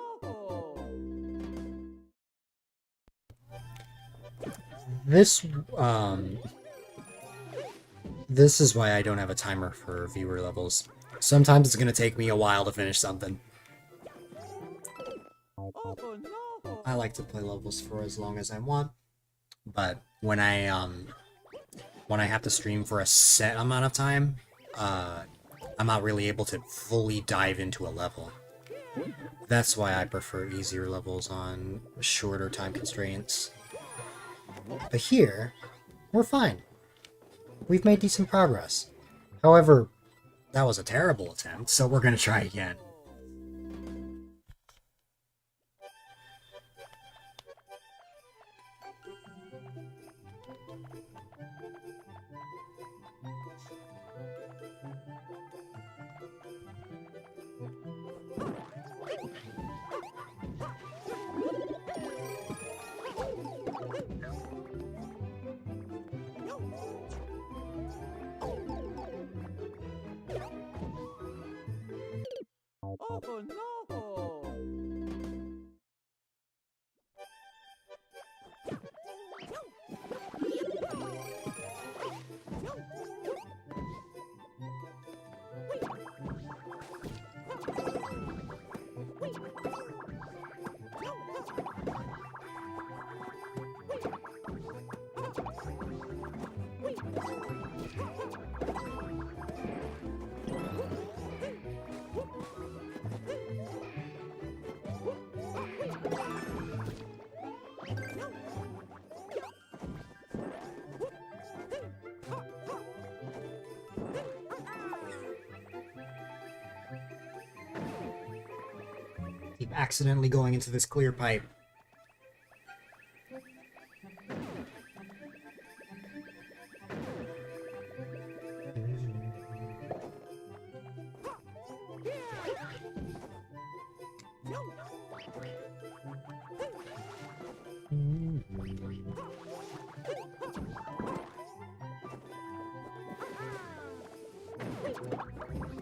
Speaker 1: This is why I don't have a timer for viewer levels. Sometimes it's gonna take me a while to finish something.
Speaker 2: Oh no!
Speaker 1: I like to play levels for as long as I want, but when I have to stream for a set amount of time, I'm not really able to fully dive into a level. That's why I prefer easier levels on shorter time constraints. But here, we're fine. we've made decent progress. However, that was a terrible attempt, so we're gonna try again.
Speaker 2: Oh no!
Speaker 1: Keep accidentally going into this clear pipe.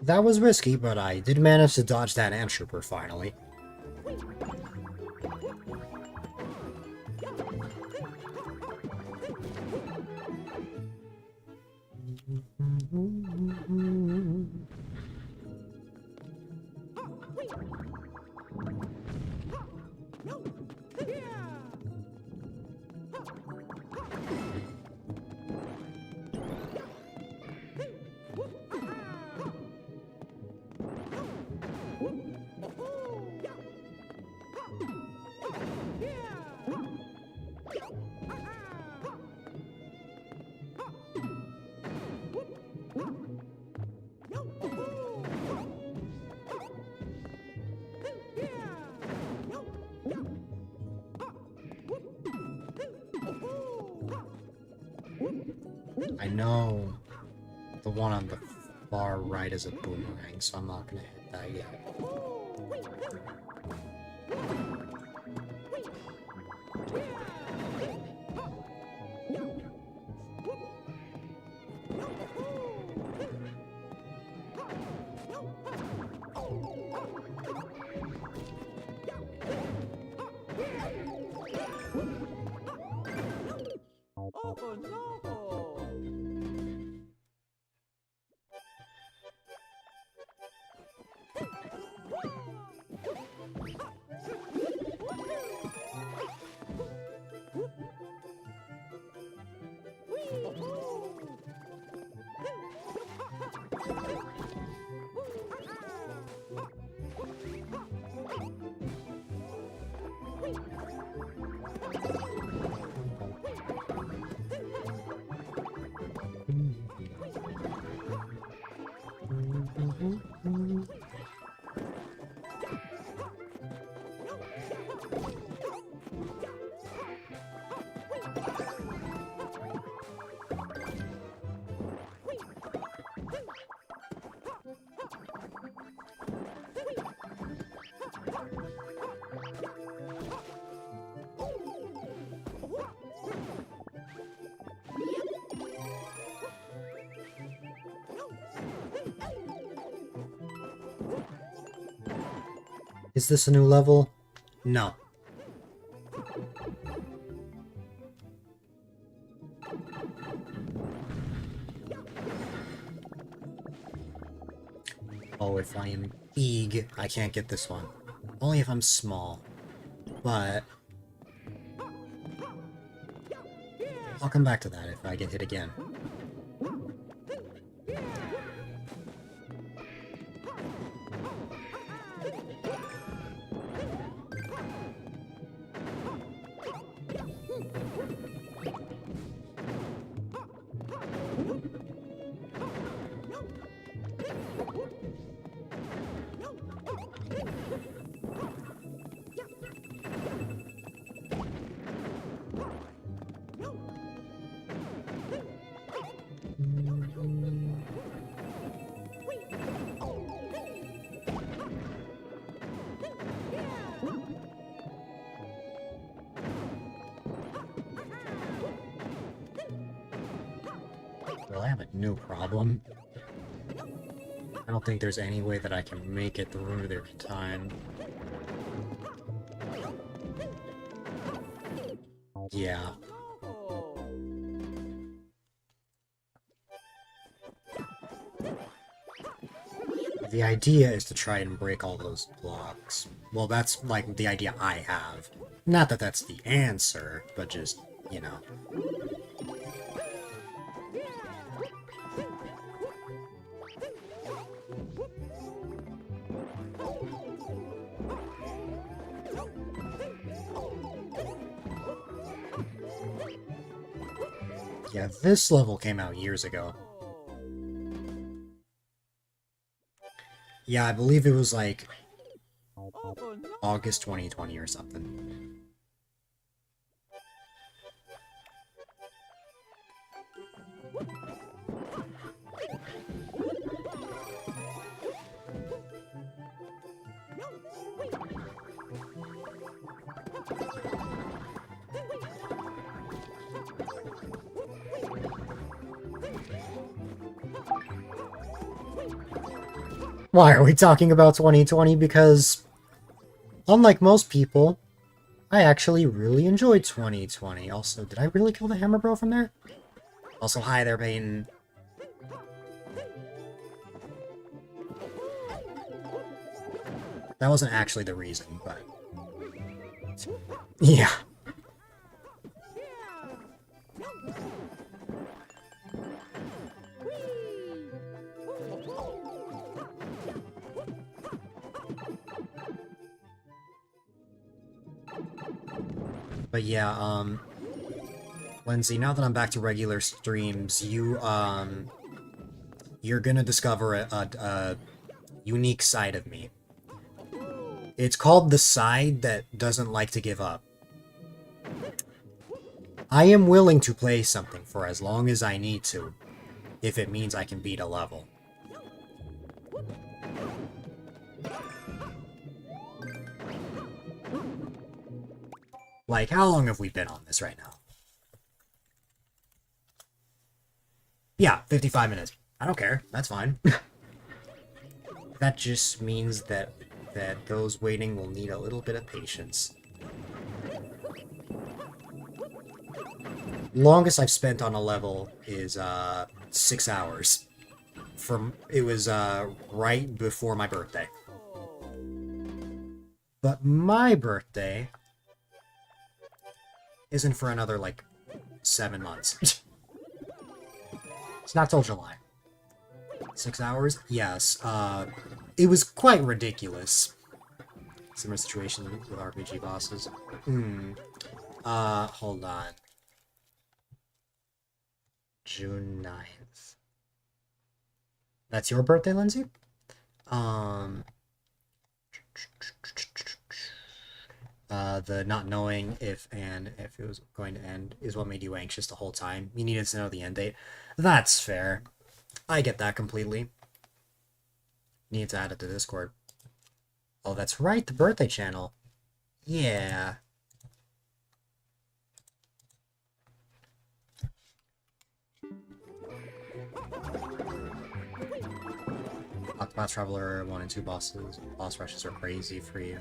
Speaker 1: That was risky, but I did manage to dodge that ant trooper finally. I know the one on the far right is a boomerang, so I'm not gonna hit that yet.
Speaker 2: Oh no!
Speaker 1: Is this a new level? No. Oh, if I am big, I can't get this one. Only if I'm small. But I'll come back to that if I get hit again. Well, I have a new problem. I don't think there's any way that I can make it through there in time. Yeah. The idea is to try and break all those blocks. Well, that's, like, the idea I have. Not that that's the answer, but just, you know. Yeah, this level came out years ago. Yeah, I believe it was like August 2020 or something. Why are we talking about 2020? Because, unlike most people, I actually really enjoyed 2020. Also, did I really kill the Hammer Bro from there? Also, hi there, Peyton. That wasn't actually the reason, but... yeah. But yeah, Lindsay, now that I'm back to regular streams, you're gonna discover a unique side of me. It's called the side that doesn't like to give up. I am willing to play something for as long as I need to, if it means I can beat a level. Like, how long have we been on this right now? Yeah, 55 minutes. I don't care. That's fine. That just means that those waiting will need a little bit of patience. Longest I've spent on a level is 6 hours. It was right before my birthday. But my birthday isn't for another, like, 7 months. It's not till July. 6 hours? Yes. It was quite ridiculous. Similar situation with RPG bosses. Hold on. June 9th. That's your birthday, Lindsay? The not knowing if it was going to end is what made you anxious the whole time. You needed to know the end date. That's fair. I get that completely. Need to add it to Discord. Oh, that's right, the birthday channel. Yeah. Octopath Traveler 1 and 2 boss rushes are crazy for you.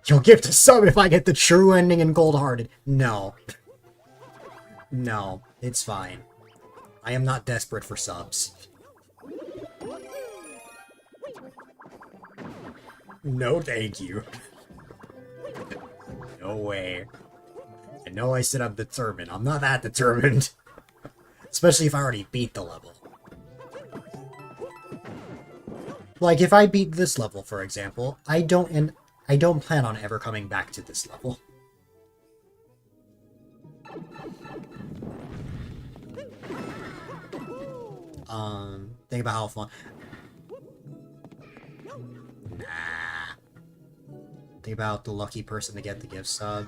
Speaker 1: You'll give to sub if I get the true ending in Cold Hearted. No. No, it's fine. I am not desperate for subs. No, thank you. No way. I know I said I'm determined. I'm not that determined. Especially if I already beat the level. Like, if I beat this level, for example, I don't plan on ever coming back to this level. Think about how fun... Nah. Think about the lucky person to get the gift sub.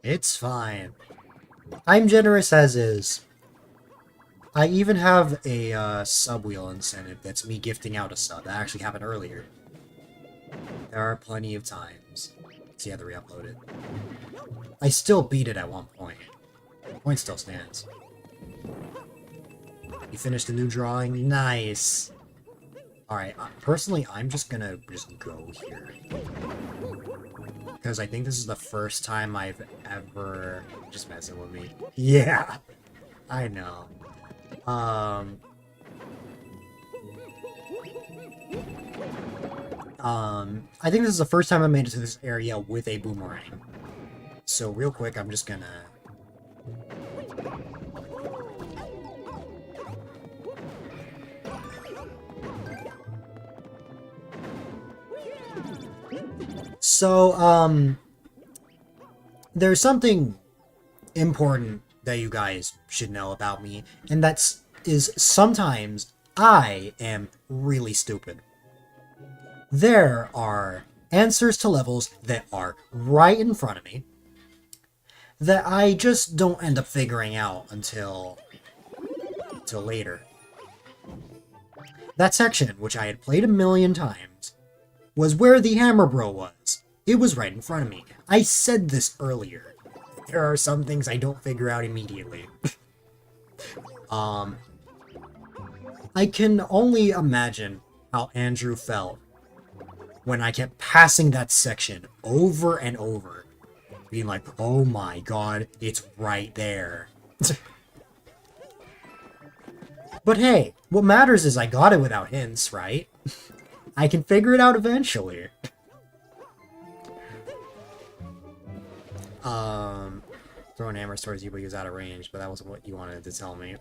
Speaker 1: It's fine. I'm generous as is. I even have a sub wheel incentive that's me gifting out a sub. That actually happened earlier. There are plenty of times. See how to re-upload it. I still beat it at one point. The point still stands. You finished the new drawing? Nice! Alright, personally, I'm just gonna go here. Because I think this is the first time I've ever... Just messing with me. Yeah! I know. I think this is the first time I made it to this area with a boomerang. So real quick, I'm just gonna... So, there's something important that you guys should know about me, and is sometimes I am really stupid. There are answers to levels that are right in front of me that I just don't end up figuring out until later. That section, which I had played a million times, was where the Hammer Bro was. It was right in front of me. I said this earlier. There are some things I don't figure out immediately. I can only imagine how Andrew felt when I kept passing that section over and over, being like, oh my god, it's right there. But hey, what matters is I got it without hints, right? I can figure it out eventually. Throwing hammers towards you, but he was out of range, but that wasn't what you wanted to tell me.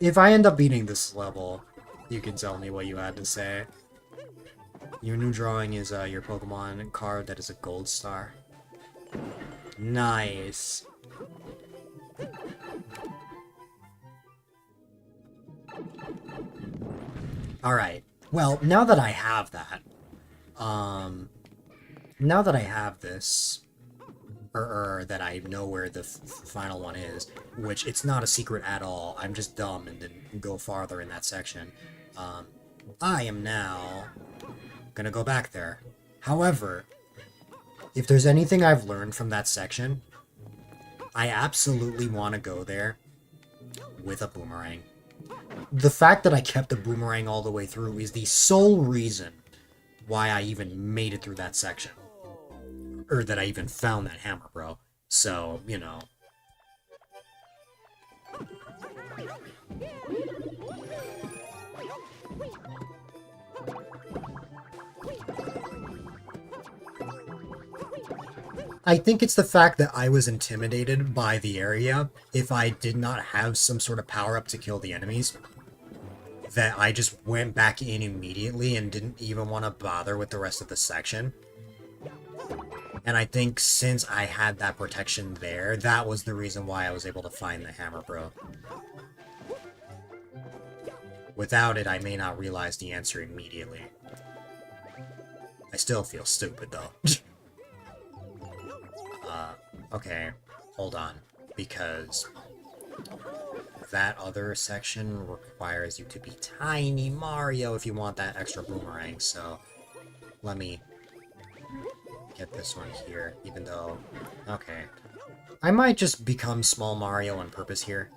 Speaker 1: If I end up beating this level, you can tell me what you had to say. Your new drawing is your Pokemon card that is a gold star. Nice. Alright, well, now that I have that, now that I have this, or that I know where the final one is, which it's not a secret at all, I'm just dumb and didn't go farther in that section, I am now gonna go back there. However, if there's anything I've learned from that section, I absolutely want to go there with a boomerang. The fact that I kept the boomerang all the way through is the sole reason why I even made it through that section. Or that I even found that Hammer Bro. So, you know. I think it's the fact that I was intimidated by the area if I did not have some sort of power-up to kill the enemies. That I just went back in immediately and didn't even want to bother with the rest of the section. And I think since I had that protection there, that was the reason why I was able to find the Hammer Bro. Without it, I may not realize the answer immediately. I still feel stupid, though. Okay, hold on, because that other section requires you to be Tiny Mario if you want that extra boomerang, so let me get this one here, even though... Okay. I might just become Small Mario on purpose here.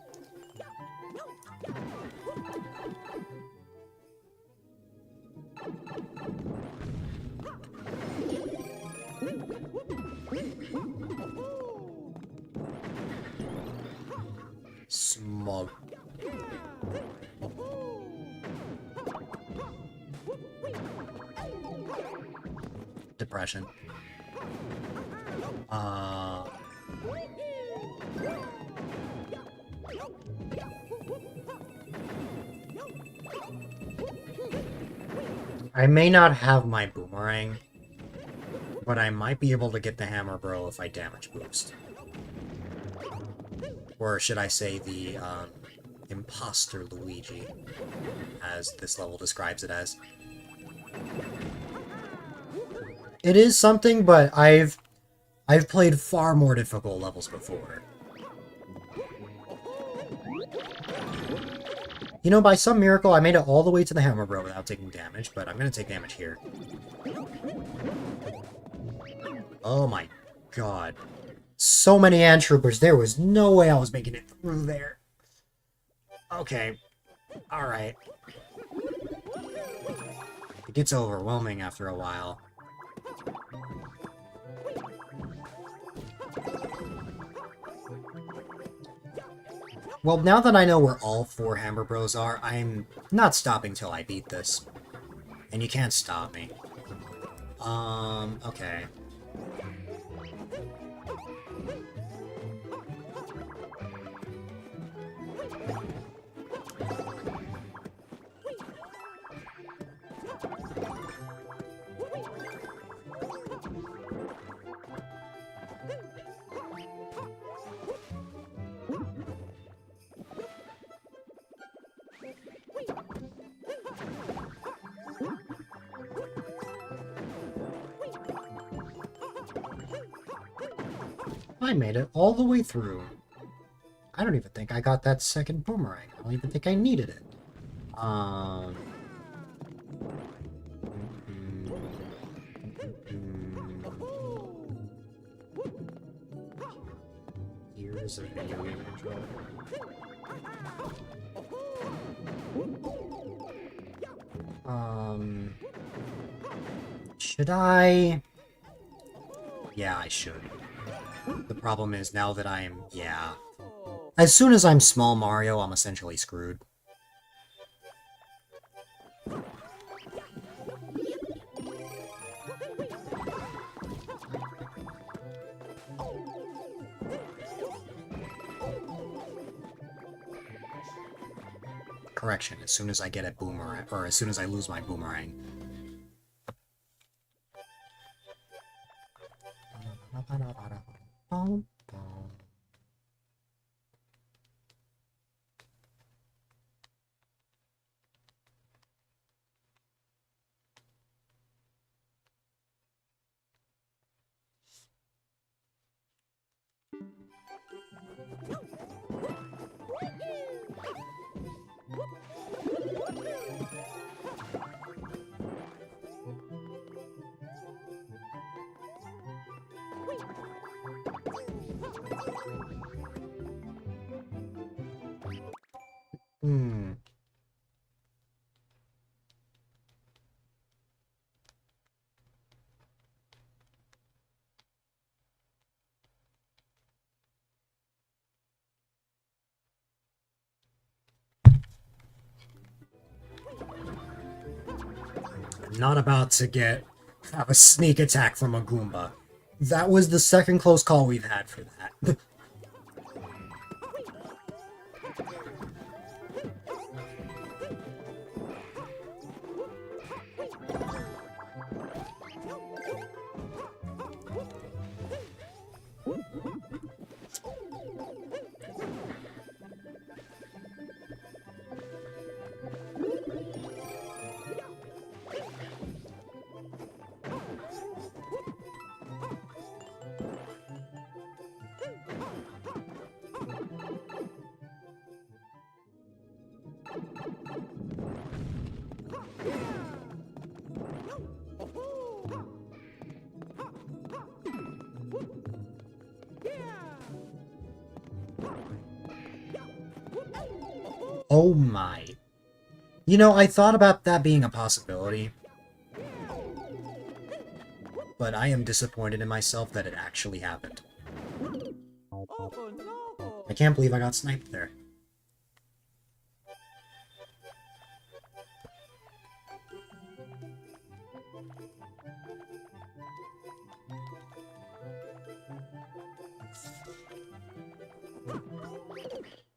Speaker 1: Small... Depression. I may not have my boomerang, but I might be able to get the Hammer Bro if I damage boost. Or should I say the, Imposter Luigi, as this level describes it as. It is something, but I've played far more difficult levels before. You know, by some miracle, I made it all the way to the hammer bro without taking damage, but I'm gonna take damage here. Oh my god. So many ant troopers, there was no way I was making it through there. Okay. Alright. It gets overwhelming after a while. Well, now that I know where all 4 Hammer Bros are, I'm not stopping till I beat this. And you can't stop me. Okay. I made it all the way through. I don't even think I got that second boomerang. I don't even think I needed it. Here's a video game controller. Should I? Yeah, I should. The problem is, now that I'm... yeah. As soon as I'm small Mario, I'm essentially screwed. Correction, as soon as I get a boomerang, or as soon as I lose my boomerang. I'm not about to have a sneak attack from a Goomba. That was the second close call we've had for that. Oh my. You know, I thought about that being a possibility. But I am disappointed in myself that it actually happened.
Speaker 2: Oh no!
Speaker 1: I can't believe I got sniped there.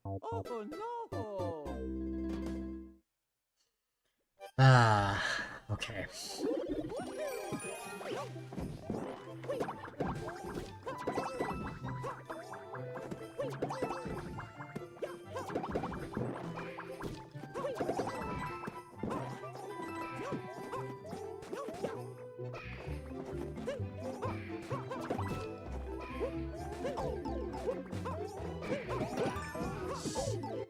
Speaker 2: Oh no!
Speaker 1: Ah, okay.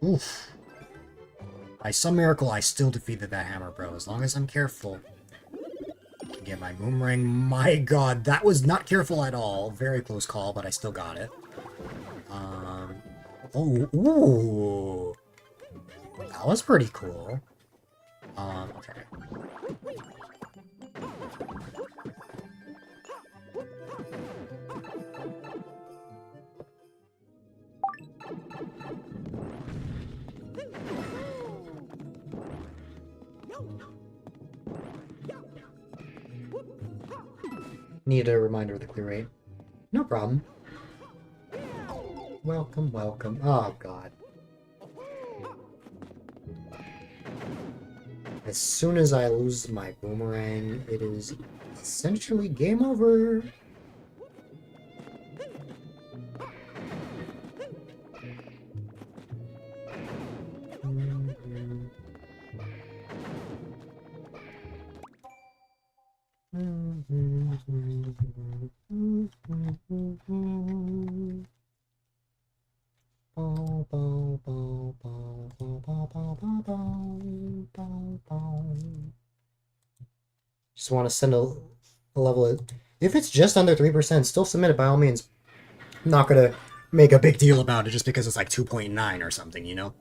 Speaker 1: Oof. By some miracle, I still defeated that hammer, bro. As long as I'm careful. Can get my boomerang. My god, that was not careful at all. Very close call, but I still got it. Oh, ooh. That was pretty cool. Okay. Need a reminder of the clear rate. No problem. Welcome, welcome. Oh, God. As soon as I lose my boomerang, it is essentially game over. Just want to send a level. If it's just under 3%, still submit it by all means. I'm not gonna make a big deal about it just because it's like 2.9 or something, you know?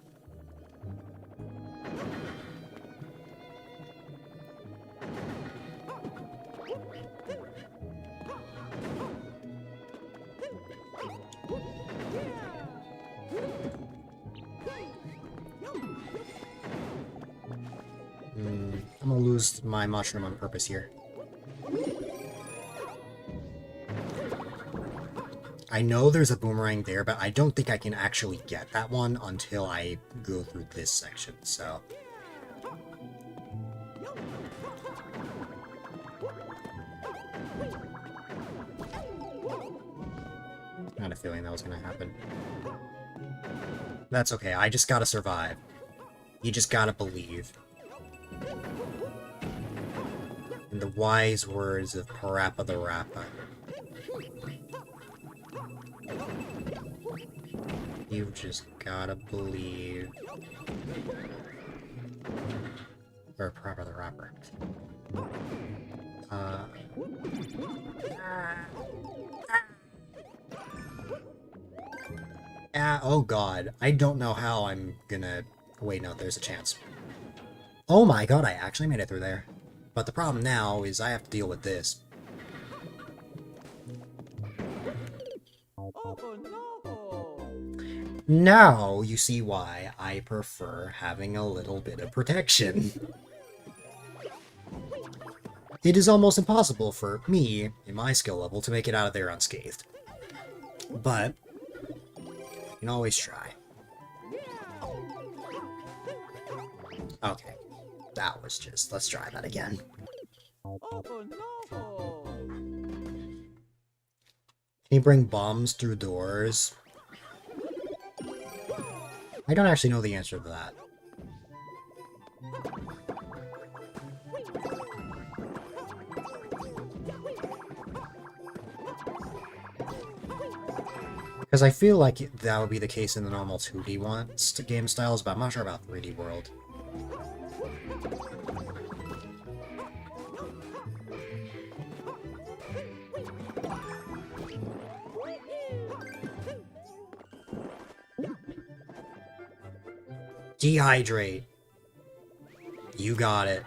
Speaker 1: I'm gonna lose my mushroom on purpose here. I know there's a boomerang there, but I don't think I can actually get that one until I go through this section, so... I had a feeling that was gonna happen. That's okay, I just gotta survive. You just gotta believe. In the wise words of Parappa the Rappa. You just gotta believe. Or Parappa the Rapper. Oh god. I don't know how I'm gonna... Wait, no, there's a chance. Oh my god, I actually made it through there. But the problem now is I have to deal with this.
Speaker 2: Oh no!
Speaker 1: Now you see why I prefer having a little bit of protection. It is almost impossible for me, in my skill level, to make it out of there unscathed. But, you can always try. Okay. That was just... Let's try that again.
Speaker 2: Oh no!
Speaker 1: Can you bring bombs through doors? I don't actually know the answer to that. Because I feel like that would be the case in the normal 2D game styles, but I'm not sure about 3D World. Dehydrate. You got it.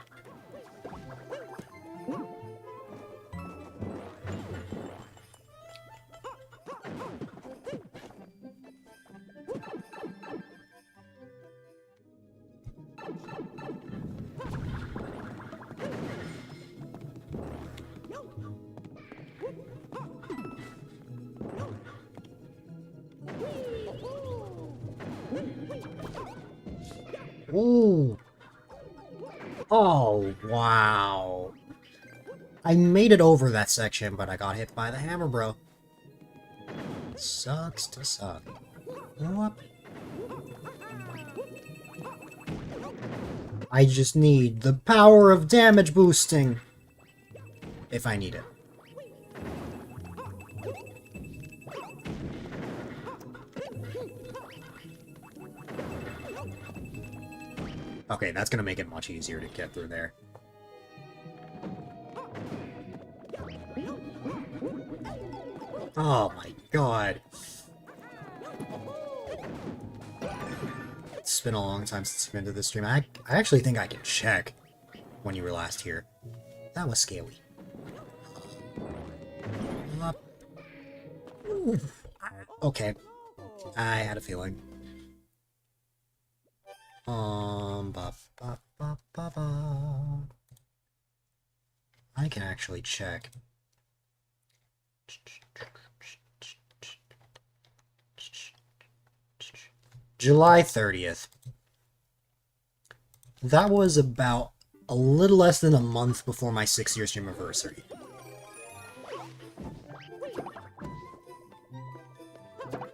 Speaker 1: Ooh. Oh, wow. I made it over that section, but I got hit by the hammer, bro. Sucks to suck. Whoop. I just need the power of damage boosting. If I need it. Okay, that's gonna make it much easier to get through there. Oh my god. It's been a long time since I've been to this stream. I actually think I can check when you were last here. That was scaly. Okay. I had a feeling. Ba, ba, ba, ba, ba. I can actually check. July 30th. That was about a little less than a month before my 6-year stream anniversary.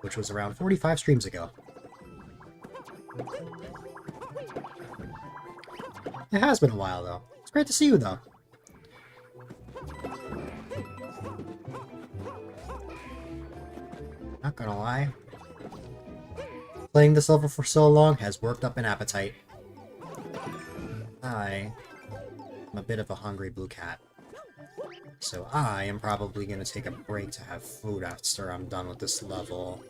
Speaker 1: Which was around 45 streams ago. It has been a while, though. It's great to see you, though. Not gonna lie. Playing this level for so long has worked up an appetite. I am a bit of a hungry blue cat. So I am probably gonna take a break to have food after I'm done with this level.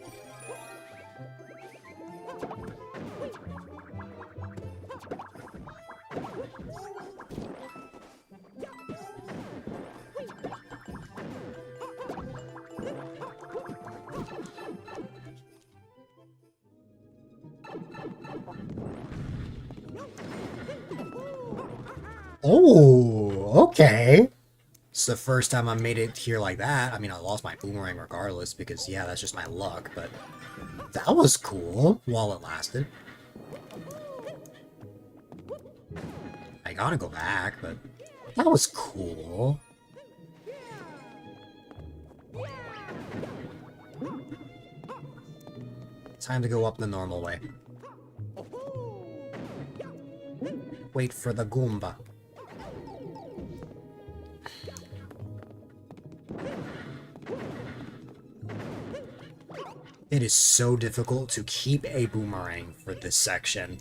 Speaker 1: Oh, okay. It's the first time I made it here like that. I mean, I lost my boomerang regardless because, yeah, that's just my luck, but that was cool while it lasted. I gotta go back, but that was cool. Time to go up the normal way. Wait for the Goomba. It is so difficult to keep a boomerang for this section.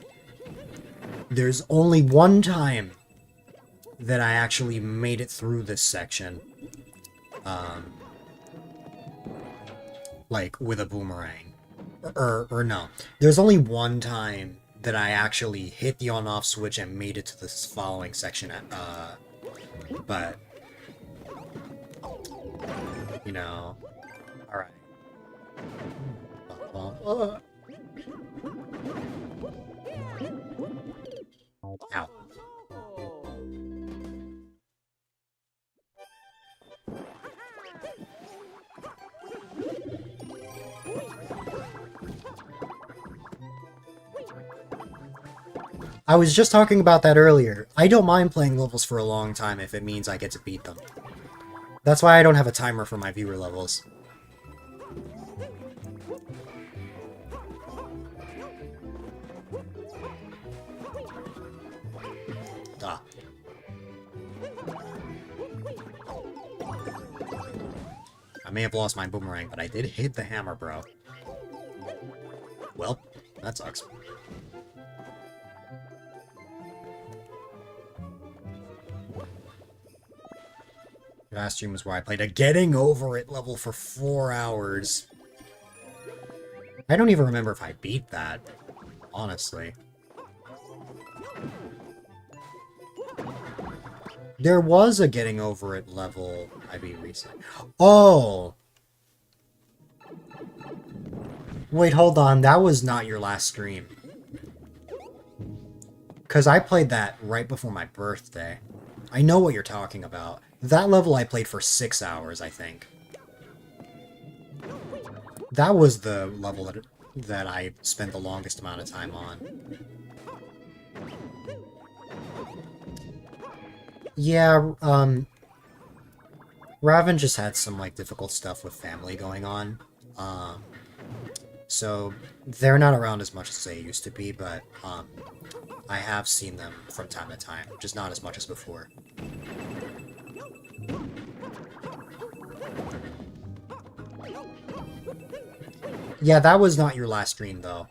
Speaker 1: There's only one time that I actually made it through this section. Like, with a boomerang. Or no. There's only one time that I actually hit the on-off switch and made it to this following section. But... you know... Alright. Ow. I was just talking about that earlier. I don't mind playing levels for a long time if it means I get to beat them. That's why I don't have a timer for my viewer levels. Ah. I may have lost my boomerang, but I did hit the hammer, bro. Well, that sucks. Last stream was where I played a Getting Over It level for 4 hours. I don't even remember if I beat that, honestly. There was a Getting Over It level I beat recently. Oh! Wait, hold on. That was not your last stream. Because I played that right before my birthday. I know what you're talking about. That level I played for 6 hours, I think. That was the level that I spent the longest amount of time on. Yeah, Raven just had some, like, difficult stuff with family going on. So they're not around as much as they used to be, but, I have seen them from time to time, just not as much as before. Yeah, that was not your last stream, though.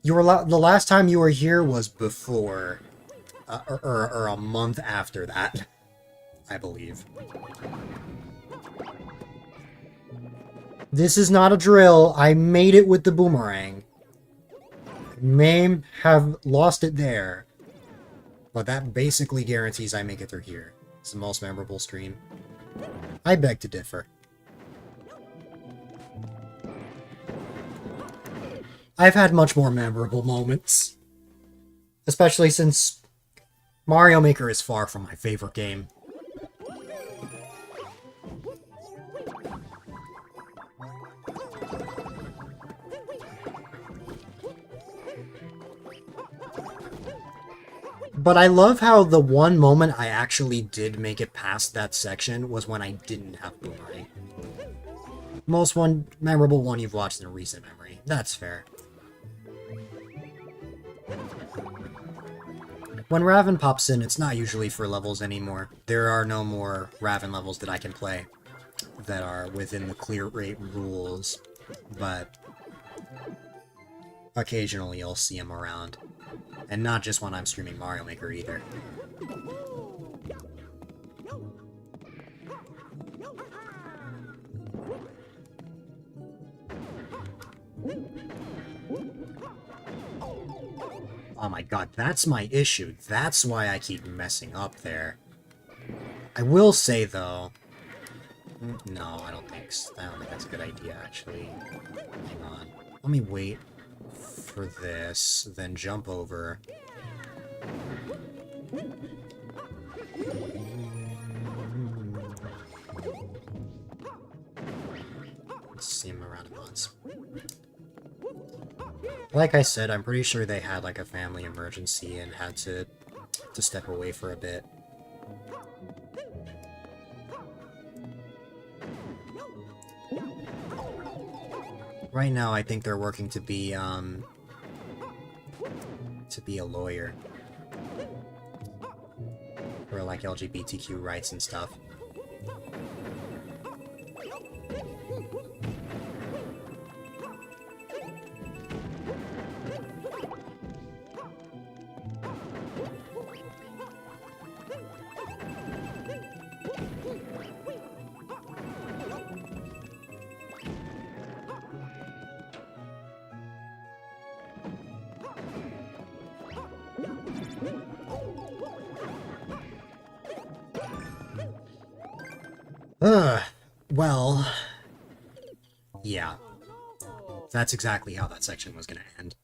Speaker 1: You were the last time you were here was before, or a month after that, I believe. This is not a drill. I made it with the boomerang. May have lost it there, but that basically guarantees I make it through here. It's the most memorable stream. I beg to differ. I've had much more memorable moments. Especially since Mario Maker is far from my favorite game. But I love how the one moment I actually did make it past that section was when I didn't have boomerang. Most memorable one you've watched in a recent memory. That's fair. When Raven pops in, it's not usually for levels anymore. There are no more Raven levels that I can play that are within the clear rate rules, but occasionally you'll see him around. And not just when I'm streaming Mario Maker either. Oh my god, that's my issue. That's why I keep messing up there. I will say, though... No, I don't think so. I don't think that's a good idea, actually. Hang on. Let me wait for this, then jump over. Let's see him around once. Like I said, I'm pretty sure they had like a family emergency and had to step away for a bit. Right now, I think they're working to be a lawyer. For like LGBTQ rights and stuff. Well... Yeah. That's exactly how that section was gonna end.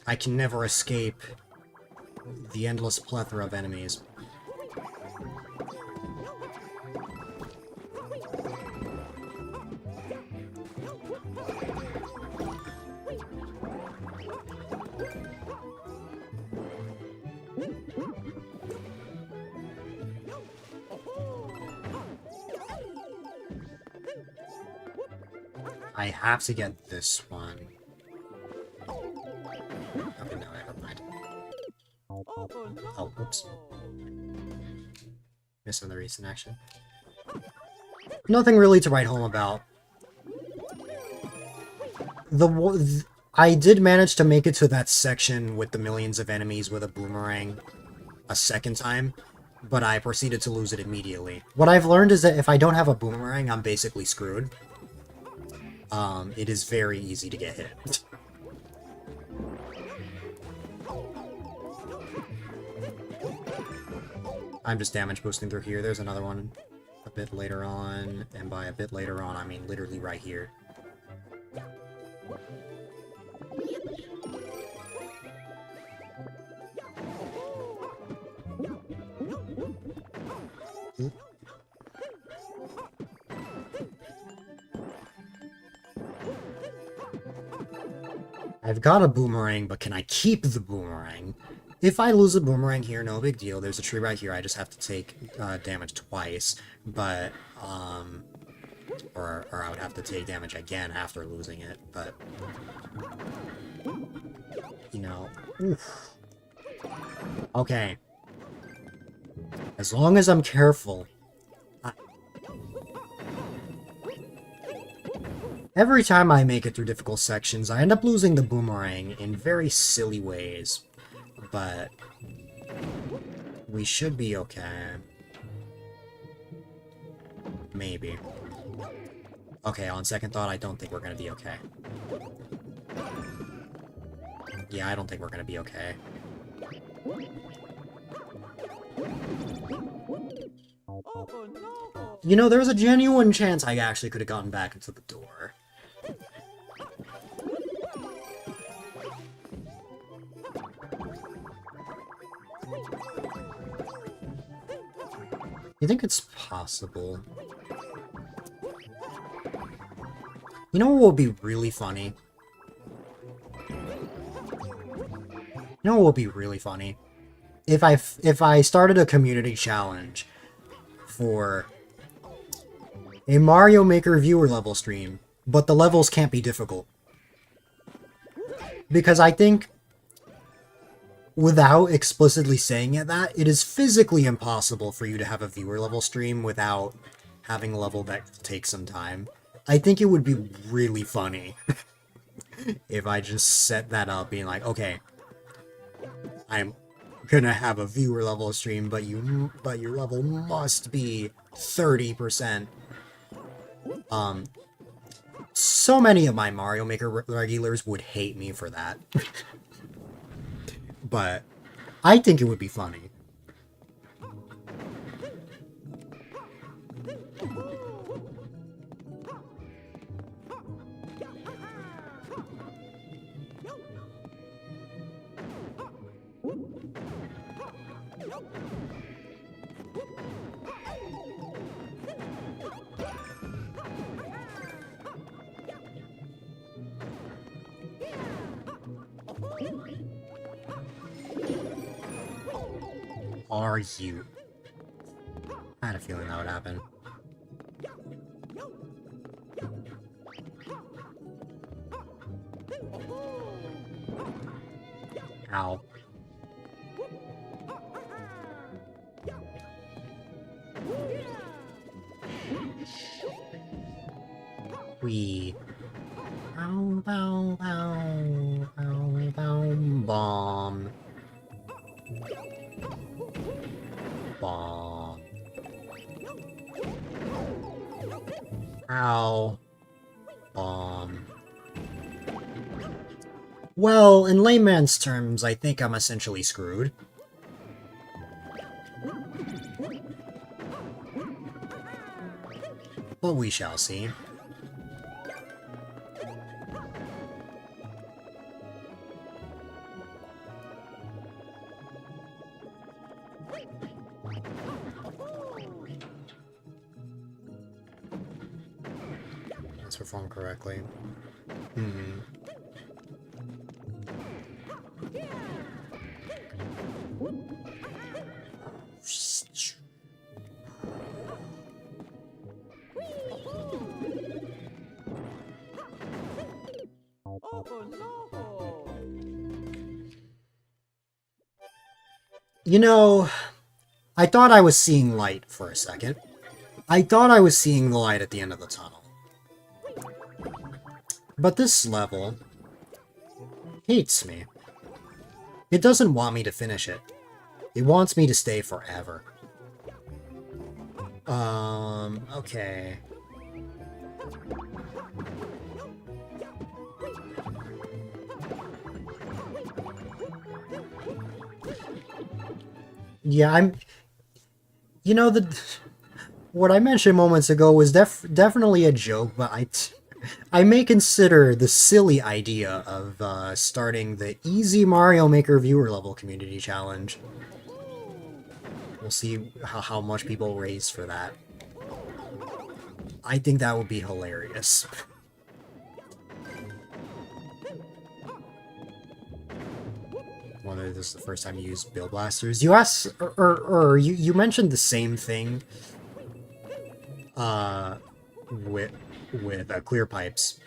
Speaker 1: I can never escape the endless plethora of enemies. I have to get this one. Okay, no, never mind. Oh, oops. Missed another recent action. Nothing really to write home about. I did manage to make it to that section with the millions of enemies with a boomerang a second time, but I proceeded to lose it immediately. What I've learned is that if I don't have a boomerang, I'm basically screwed. It is very easy to get hit. I'm just damage boosting through here. There's another one a bit later on, and by a bit later on, I mean literally right here. Oop. I've got a boomerang, but can I keep the boomerang? If I lose a boomerang here, no big deal. There's a tree right here. I just have to take damage twice, but, or I would have to take damage again after losing it, but, you know, oof. Okay. As long as I'm careful. Every time I make it through difficult sections, I end up losing the boomerang in very silly ways. But we should be okay. Maybe. Okay, on second thought, I don't think we're gonna be okay. Yeah, I don't think we're gonna be okay.
Speaker 2: Oh no!
Speaker 1: You know, there's a genuine chance I actually could have gotten back into the door. You think it's possible? You know what would be really funny? You know what would be really funny? If I started a community challenge for a Mario Maker viewer level stream, but the levels can't be difficult. Because I think, without explicitly saying that, it is physically impossible for you to have a viewer level stream without having a level that takes some time. I think it would be really funny if I just set that up, being like, okay, I'm gonna have a viewer level stream, but your level must be 30%. So many of my Mario Maker regulars would hate me for that. But I think it would be funny. Are you? I had a feeling that would happen. Ow. We. Bow, bow, bow, bow, bow, bomb. Bomb. Ow. Bomb. Well, in layman's terms, I think I'm essentially screwed. But we shall see. Let's perform correctly.
Speaker 2: Oh no!
Speaker 1: You know, I thought I was seeing light for a second. I thought I was seeing the light at the end of the tunnel. But this level hates me. It doesn't want me to finish it. It wants me to stay forever. Okay. Yeah, you know, what I mentioned moments ago was definitely a joke, but I may consider the silly idea of starting the Easy Mario Maker viewer level community challenge. We'll see how much people raise for that. I think that would be hilarious. Whether this is the first time you use Bill Blasters. You asked, or you mentioned the same thing with clear pipes.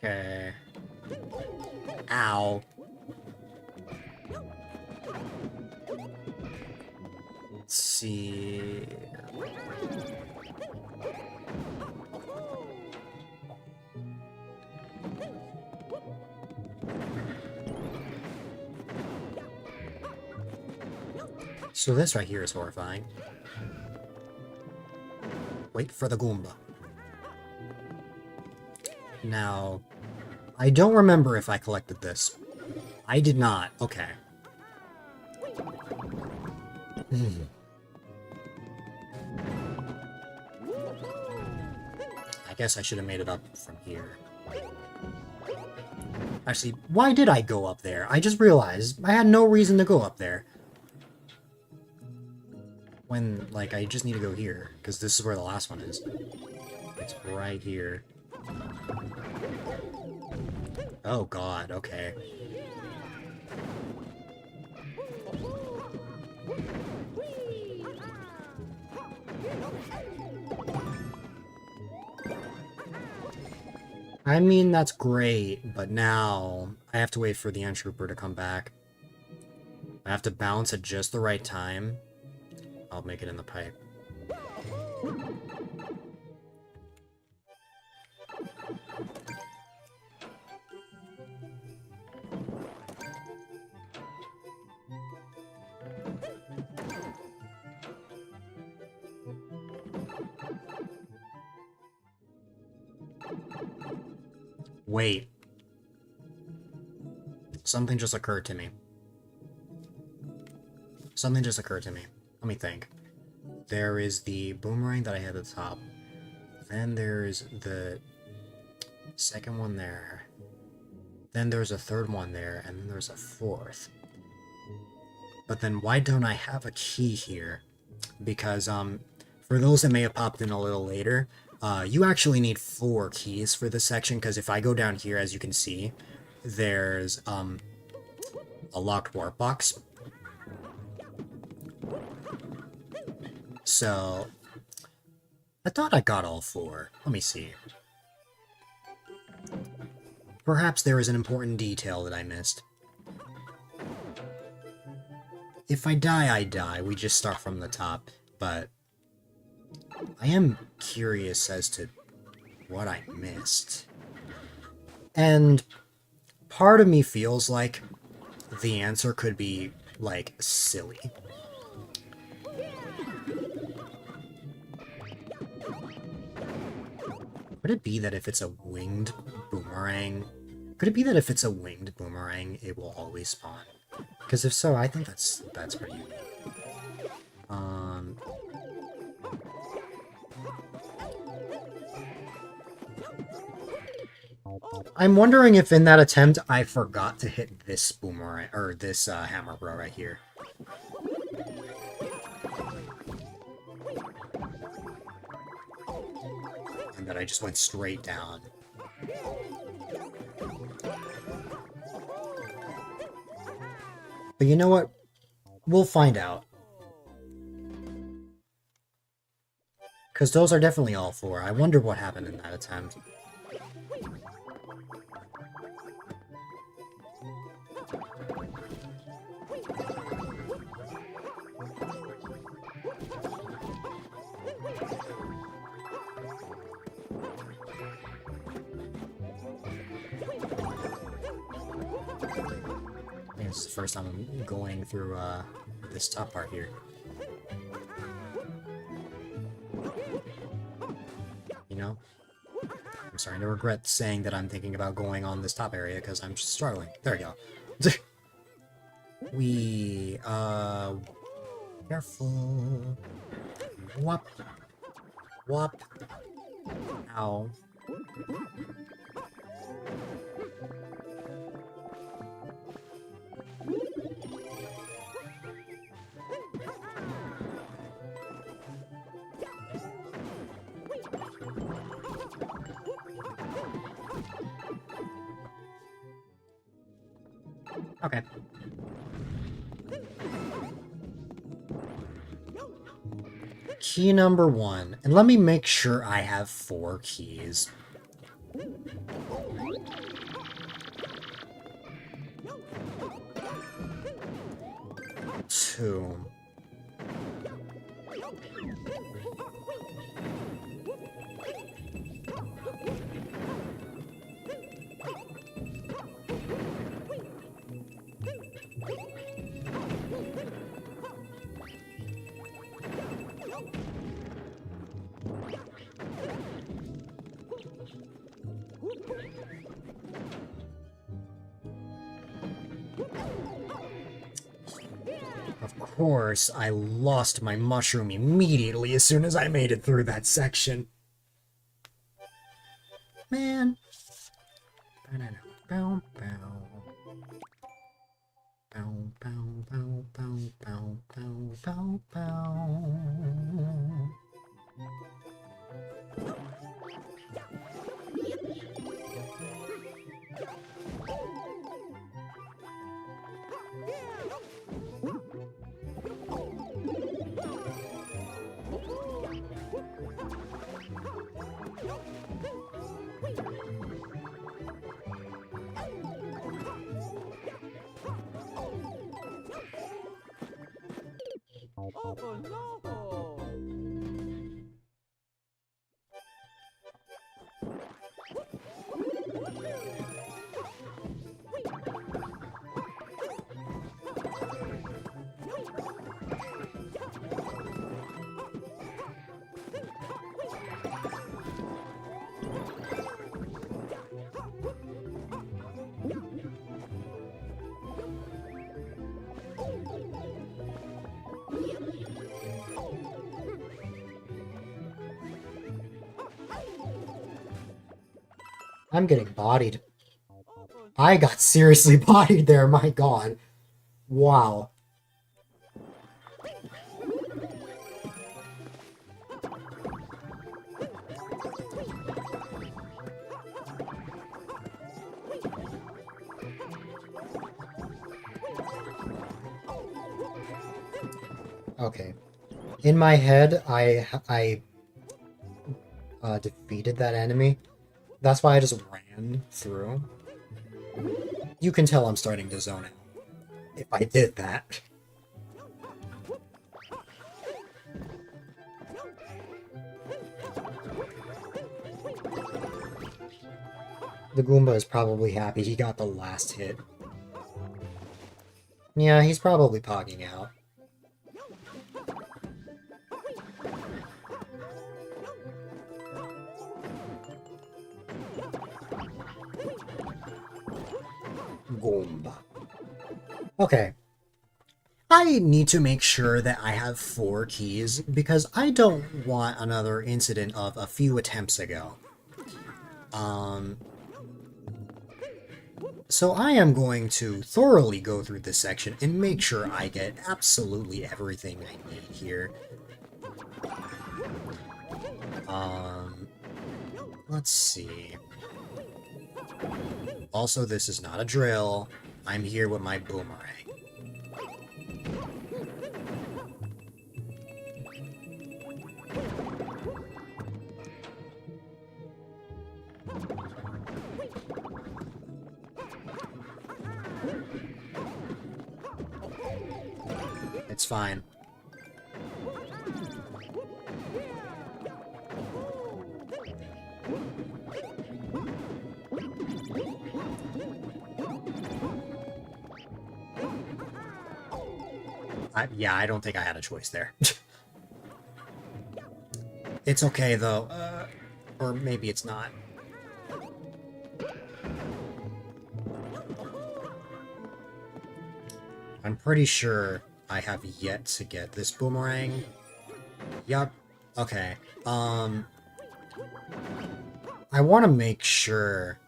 Speaker 1: Okay. Ow. Let's see. So this right here is horrifying. Wait for the Goomba. Now, I don't remember if I collected this. I did not. Okay. I guess I should have made it up from here. Actually, why did I go up there? I just realized I had no reason to go up there. When, like, I just need to go here, because this is where the last one is. It's right here. Oh god, okay. I mean, that's great, but now I have to wait for the end trooper to come back. I have to bounce at just the right time. I'll make it in the pipe. Wait. Something just occurred to me. Something just occurred to me. Let me think. There is the boomerang that I had at the top. Then there's the second one there. Then there's a third one there, and then there's a fourth. But then why don't I have a key here? Because, for those that may have popped in a little later, you actually need 4 keys for this section, because if I go down here, as you can see, there's, a locked warp box. So, I thought I got all 4. Let me see. Perhaps there is an important detail that I missed. If I die, I die. We just start from the top. But I am curious as to what I missed. And part of me feels like the answer could be, like, silly. Could it be that if it's a winged boomerang... Could it be that if it's a winged boomerang, it will always spawn? Because if so, I think that's pretty unique. I'm wondering if in that attempt I forgot to hit this boomerang, or this hammer bro right here. And that I just went straight down. But you know what? We'll find out. Because those are definitely all 4. I wonder what happened in that attempt. This is the first time I'm going through this top part here. You know? I'm starting to regret saying that I'm thinking about going on this top area because I'm just struggling. There we go. Careful. Whop. Whop. Ow. Okay. Key number 1. And let me make sure I have 4 keys. Two. Of course, I lost my mushroom immediately as soon as I made it through that section. Man. Bow, bow. Bow, bow, bow, bow, bow, bow, bow, bow.
Speaker 2: Oh no!
Speaker 1: I'm getting bodied. I got seriously bodied there, my god. Wow. Okay. In my head, I defeated that enemy. That's why I just ran through. You can tell I'm starting to zone out if I did that. The Goomba is probably happy he got the last hit. Yeah, he's probably pogging out. Goomba. Okay. I need to make sure that I have 4 keys, because I don't want another incident of a few attempts ago. So I am going to thoroughly go through this section and make sure I get absolutely everything I need here. Let's see. Also, this is not a drill. I'm here with my boomerang. It's fine. Yeah, I don't think I had a choice there. It's okay, though. Or maybe it's not. I'm pretty sure I have yet to get this boomerang. Yup. Okay. I want to make sure,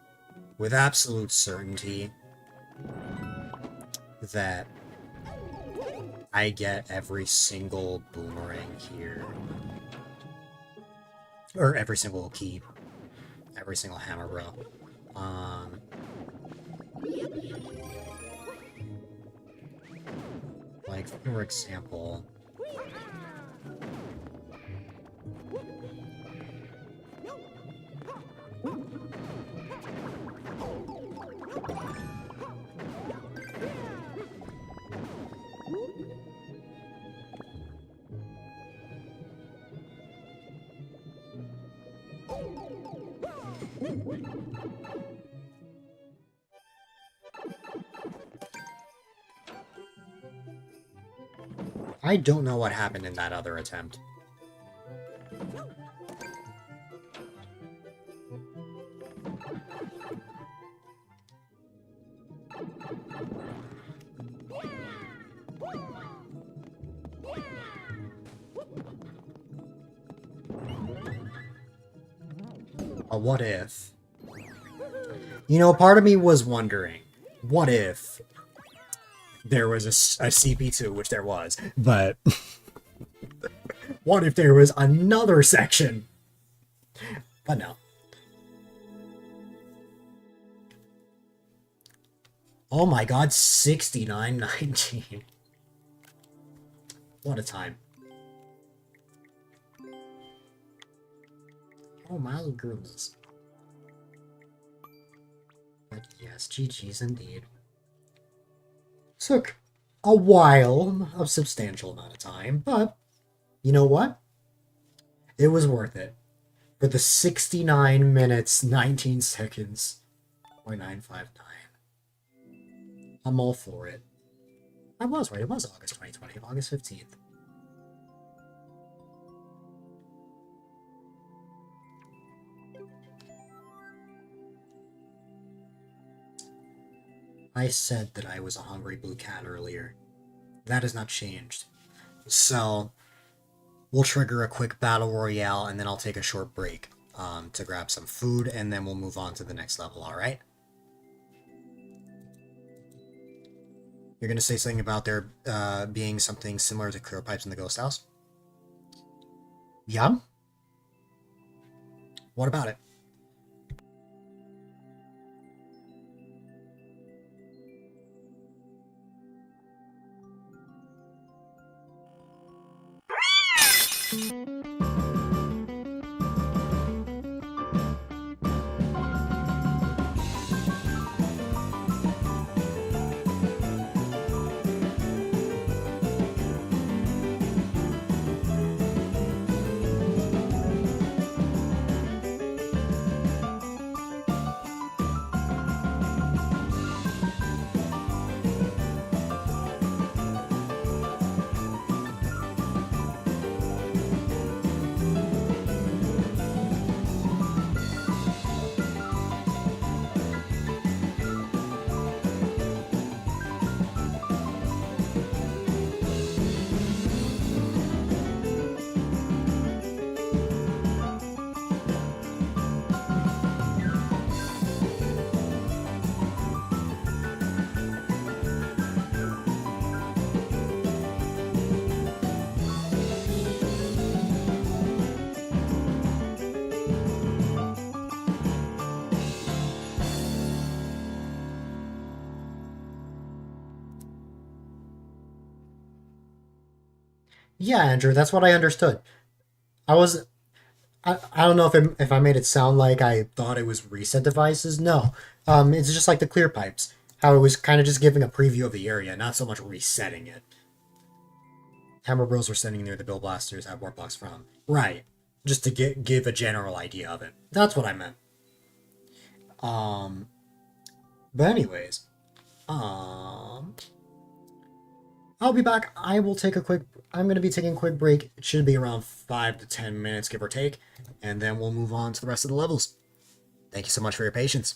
Speaker 1: with absolute certainty, that I get every single boomerang here. Or every single key. Every single hammer bro. Like, for example... I don't know what happened in that other attempt. What if? You know, part of me was wondering, what if there was a CP2, which there was, but what if there was another section? But no. Oh my god, 69.19. What a time. Oh my goodness. But yes, GG's indeed. Took a while, a substantial amount of time, but you know what? It was worth it. For the 69 minutes, 19 seconds, 0.959. I'm all for it. I was right, it was August 2020, August 15th. I said that I was a hungry blue cat earlier. That has not changed. So, we'll trigger a quick battle royale, and then I'll take a short break to grab some food, and then we'll move on to the next level, alright? You're gonna say something about there being something similar to clear pipes in the ghost house? Yeah? What about it? Yeah, Andrew, that's what I understood. I was I don't know if I made it sound like I thought it was reset devices. No, it's just like the clear pipes. How it was kind of just giving a preview of the area, not so much resetting it. Hammer Bros were standing near the Bill Blasters at Warp Box from. Right, just to give a general idea of it. That's what I meant. But anyways, I'll be back. I will take a quick. I'm going to be taking a quick break. It should be around 5 to 10 minutes, give or take, and then we'll move on to the rest of the levels. Thank you so much for your patience.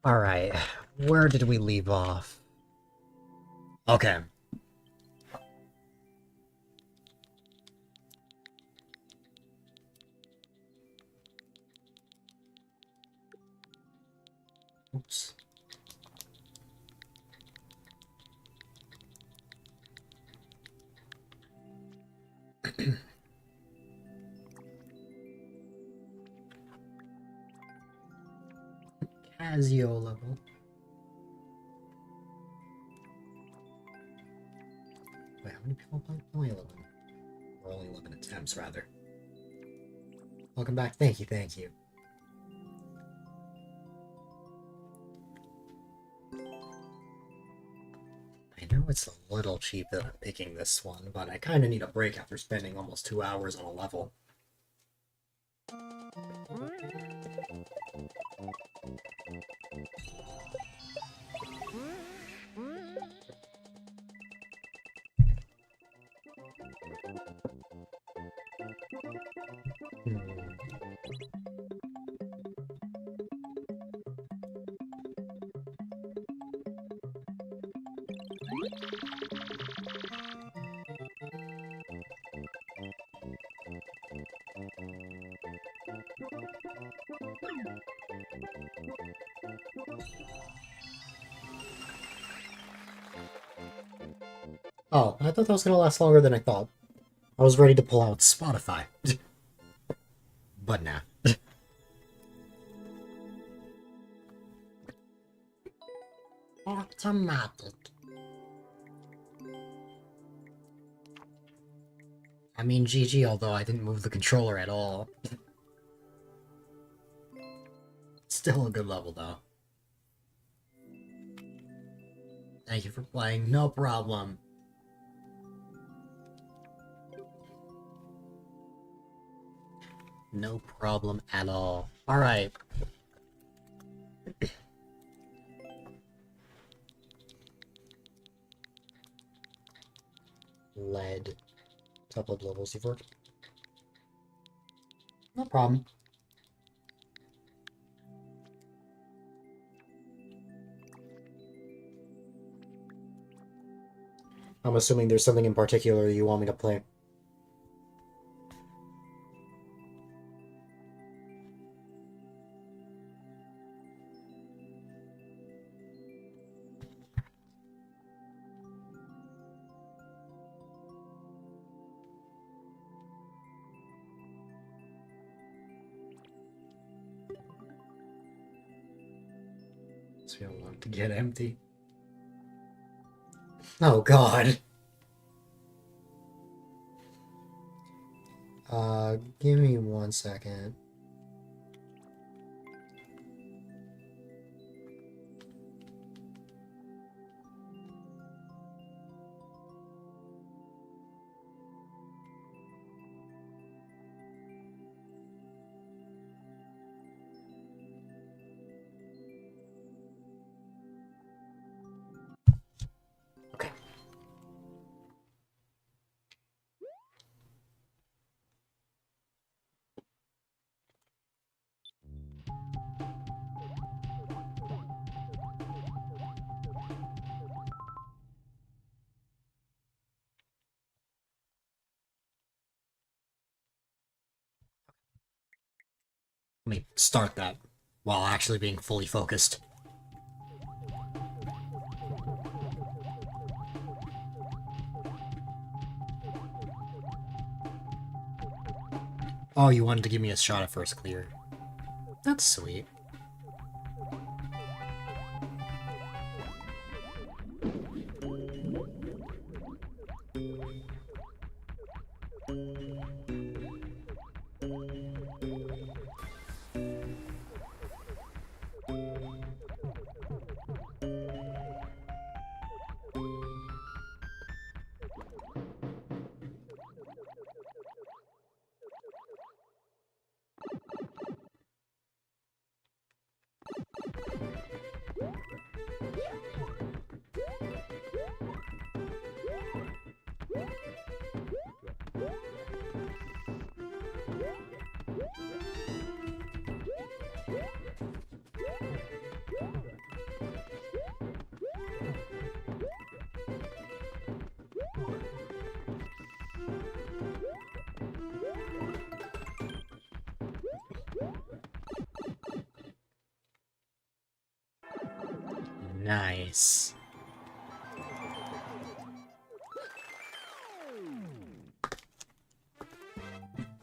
Speaker 1: Alright, where did we leave off? Okay. Oops. Casio level. Wait, how many people played? Only 11. Or only 11 attempts, rather. Welcome back. Thank you, thank you. I know it's a little cheap that I'm picking this one, but I kind of need a break after spending almost 2 hours on a level. Oh, I thought that was going to last longer than I thought. I was ready to pull out Spotify. But nah. Automatic. I mean, GG, although I didn't move the controller at all. Still a good level, though. Thank you for playing, no problem. No problem at all. Alright. Lead. Top lead levels you've worked. No problem. I'm assuming there's something in particular you want me to play. So we don't want to get empty. Oh god. Give me 1 second. Okay. Let me start that while actually being fully focused. Oh, you wanted to give me a shot at first clear. That's sweet. Nice.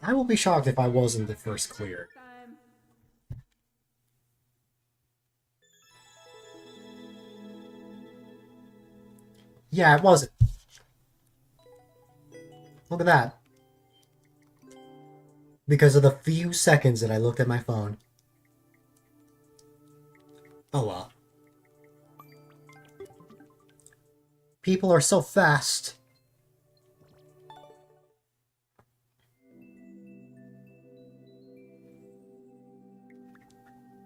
Speaker 1: I will be shocked if I wasn't the first clear.
Speaker 2: Time.
Speaker 1: Yeah, it wasn't. Look at that. Because of the few seconds that I looked at my phone. Oh well. People are so fast.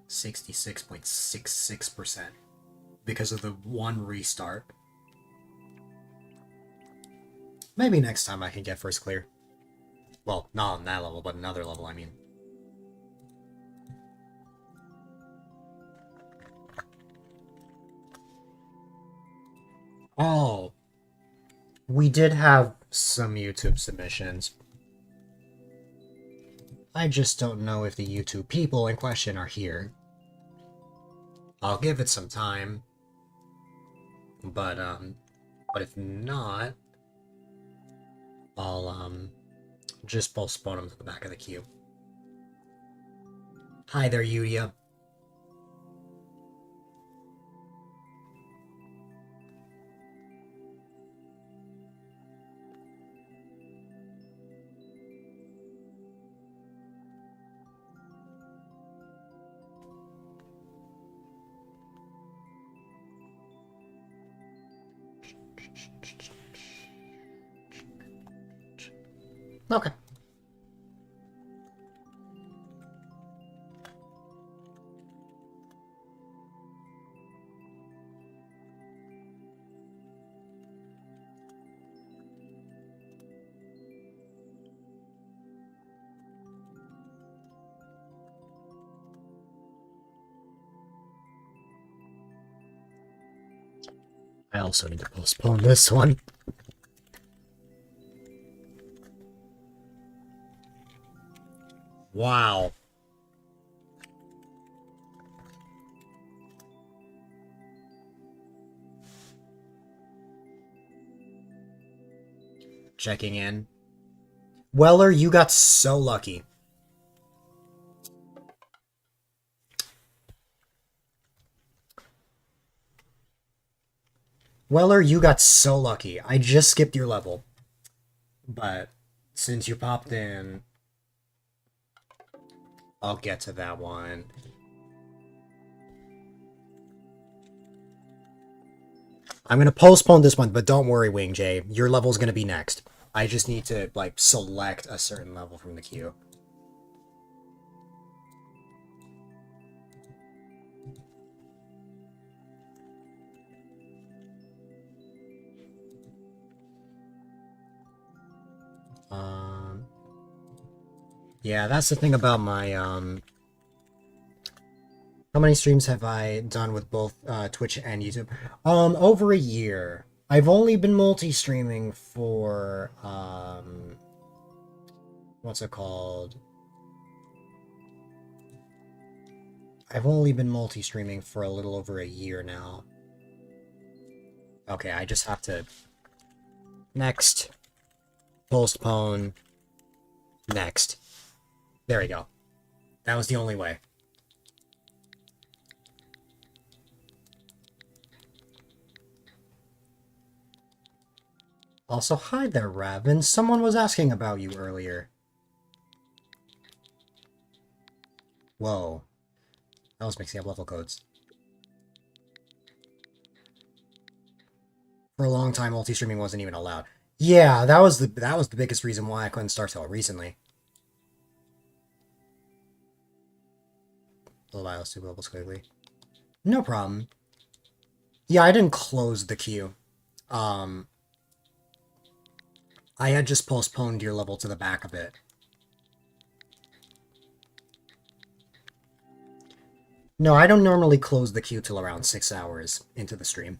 Speaker 1: .66% because of the one restart. Maybe next time I can get first clear. Well, not on that level, but another level, I mean. Oh. We did have some YouTube submissions. I just don't know if the YouTube people in question are here. I'll give it some time. But if not, I'll, just postpone them to the back of the queue. Hi there, Yudia. Okay. I also need to postpone this one. Wow. Checking in. Weller, you got so lucky. Weller, you got so lucky. I just skipped your level. But since you popped in, I'll get to that one. I'm gonna postpone this one, but don't worry, Wing J. Your level's gonna be next. I just need to, like, select a certain level from the queue. Yeah, that's the thing about my, how many streams have I done with both Twitch and YouTube? Over a year. I've only been multi-streaming for, what's it called? I've only been multi-streaming for a little over a year now. Okay, I just have to... Next. Postpone. Next. There we go. That was the only way. Also, hi there, Raven. Someone was asking about you earlier. Whoa. I was mixing up level codes. For a long time, multi-streaming wasn't even allowed. Yeah, that was the biggest reason why I couldn't start till recently. Allow us 2 levels quickly. No problem. Yeah, I didn't close the queue. I had just postponed your level to the back a bit. No, I don't normally close the queue till around 6 hours into the stream.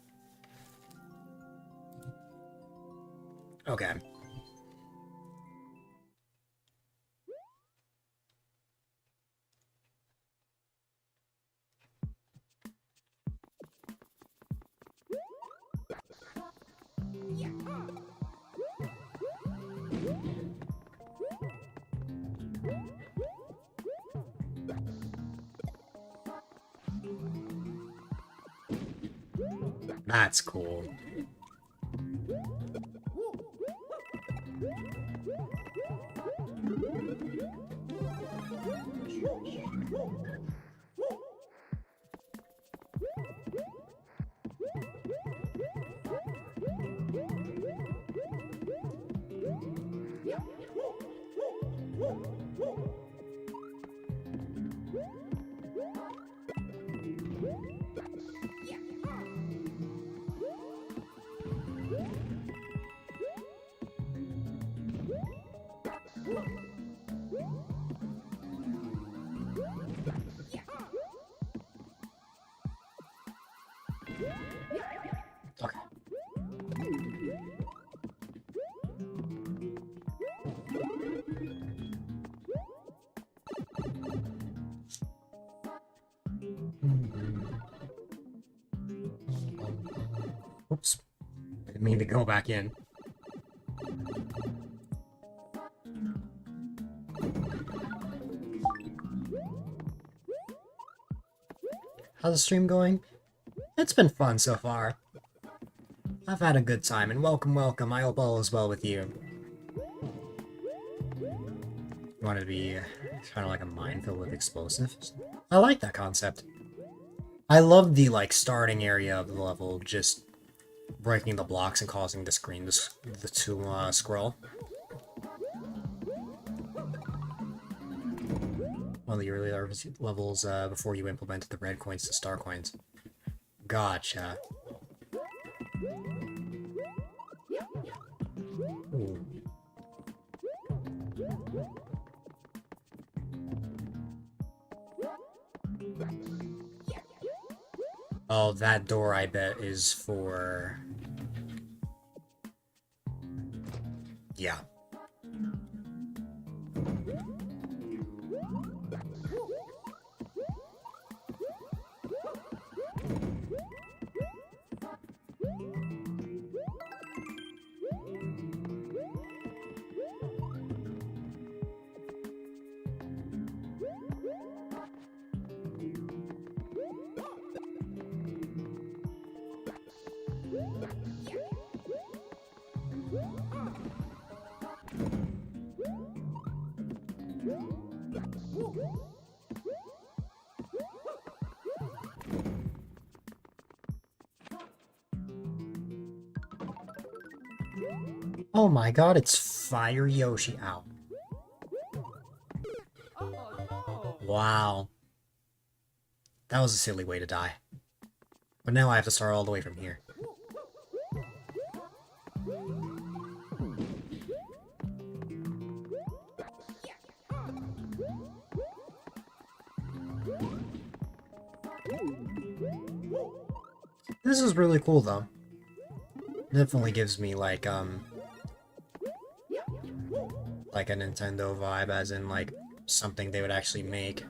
Speaker 1: Okay. That's cool. Okay. Oops. I didn't mean to go back in. How's the stream going? It's been fun so far. I've had a good time, and welcome, welcome. I hope all is well with you. You want it to be kind of like a minefield with explosives? I like that concept. I love the, like, starting area of the level, just breaking the blocks and causing the screen to scroll. One of the earlier levels before you implemented the red coins to star coins. Gotcha. Ooh. Oh, that door, I bet, is for... Yeah. Oh my god, it's Fire Yoshi. Ow.
Speaker 2: Oh no!
Speaker 1: Wow. That was a silly way to die. But now I have to start all the way from here. This is really cool, though. Definitely gives me, like a Nintendo vibe, as in, like, something they would actually make.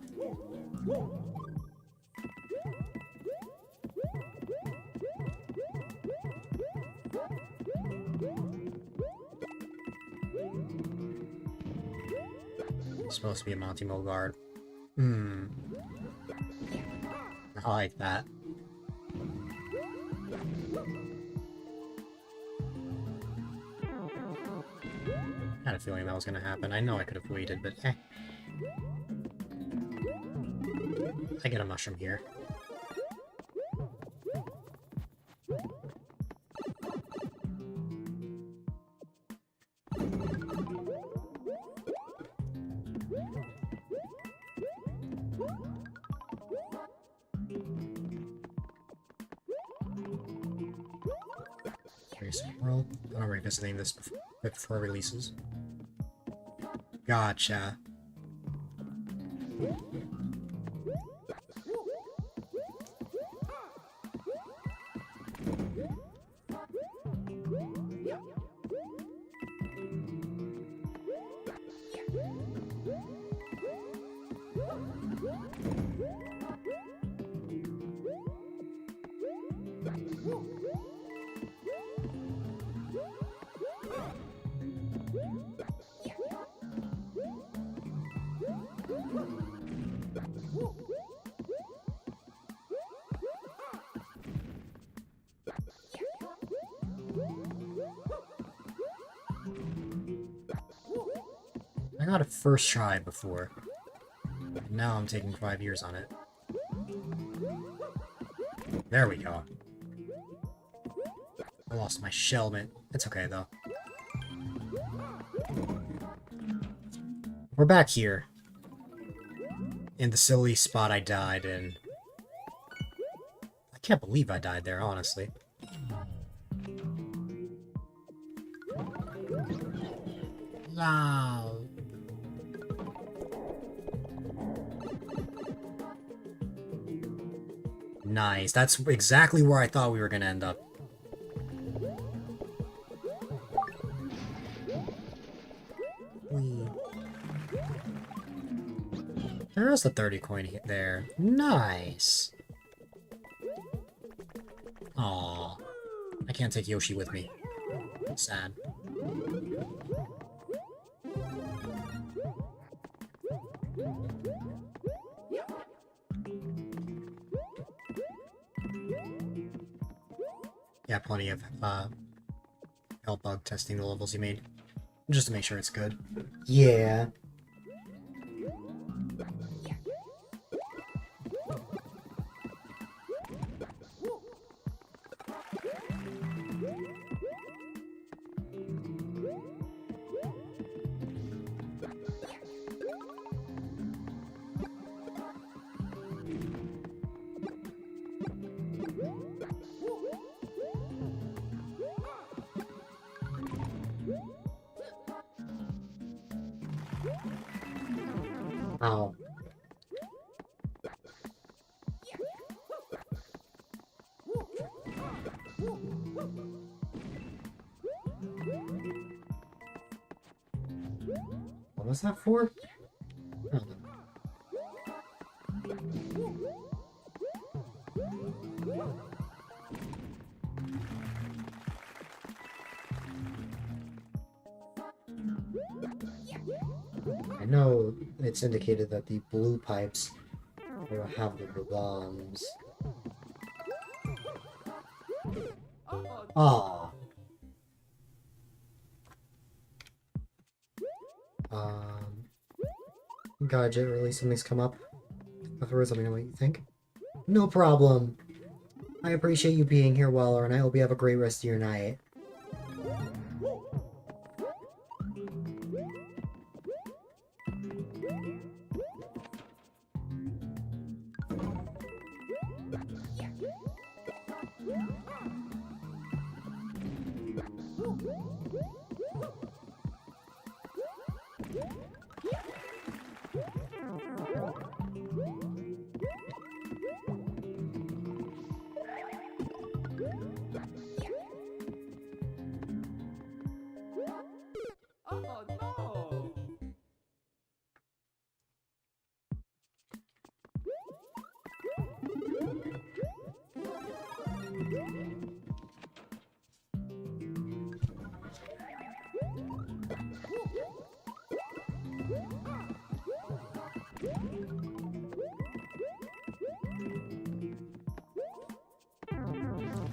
Speaker 1: It's supposed to be a Monty Guard. Hmm. I like that. I had a feeling that was gonna happen. I know I could have waited, but eh. I get a mushroom here. World. I'm revisiting this before it releases. Gotcha. got it first try before. Now I'm taking 5 years on it. There we go. I lost my shell, man. It's okay, though. We're back here. In the silly spot I died in. I can't believe I died there, honestly. Wow. Nice. That's exactly where I thought we were gonna end up. Whee. There is a 30 coin there. Nice. Aw. I can't take Yoshi with me. Sad. Yeah, plenty of help bug testing the levels you made. Just to make sure it's good. Yeah. Ow. What was that for? Oh. I know it's indicated that the blue pipes will have the bombs. Ah. Gadget, really something's come up. Afterwards, let me know what you think. No problem. I appreciate you being here, Weller, and I hope you have a great rest of your night.
Speaker 2: Oh no!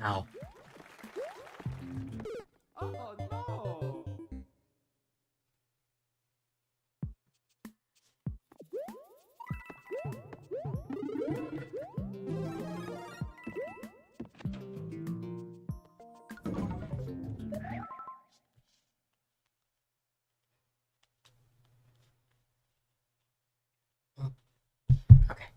Speaker 1: Ow.
Speaker 2: Oh no!
Speaker 1: Okay.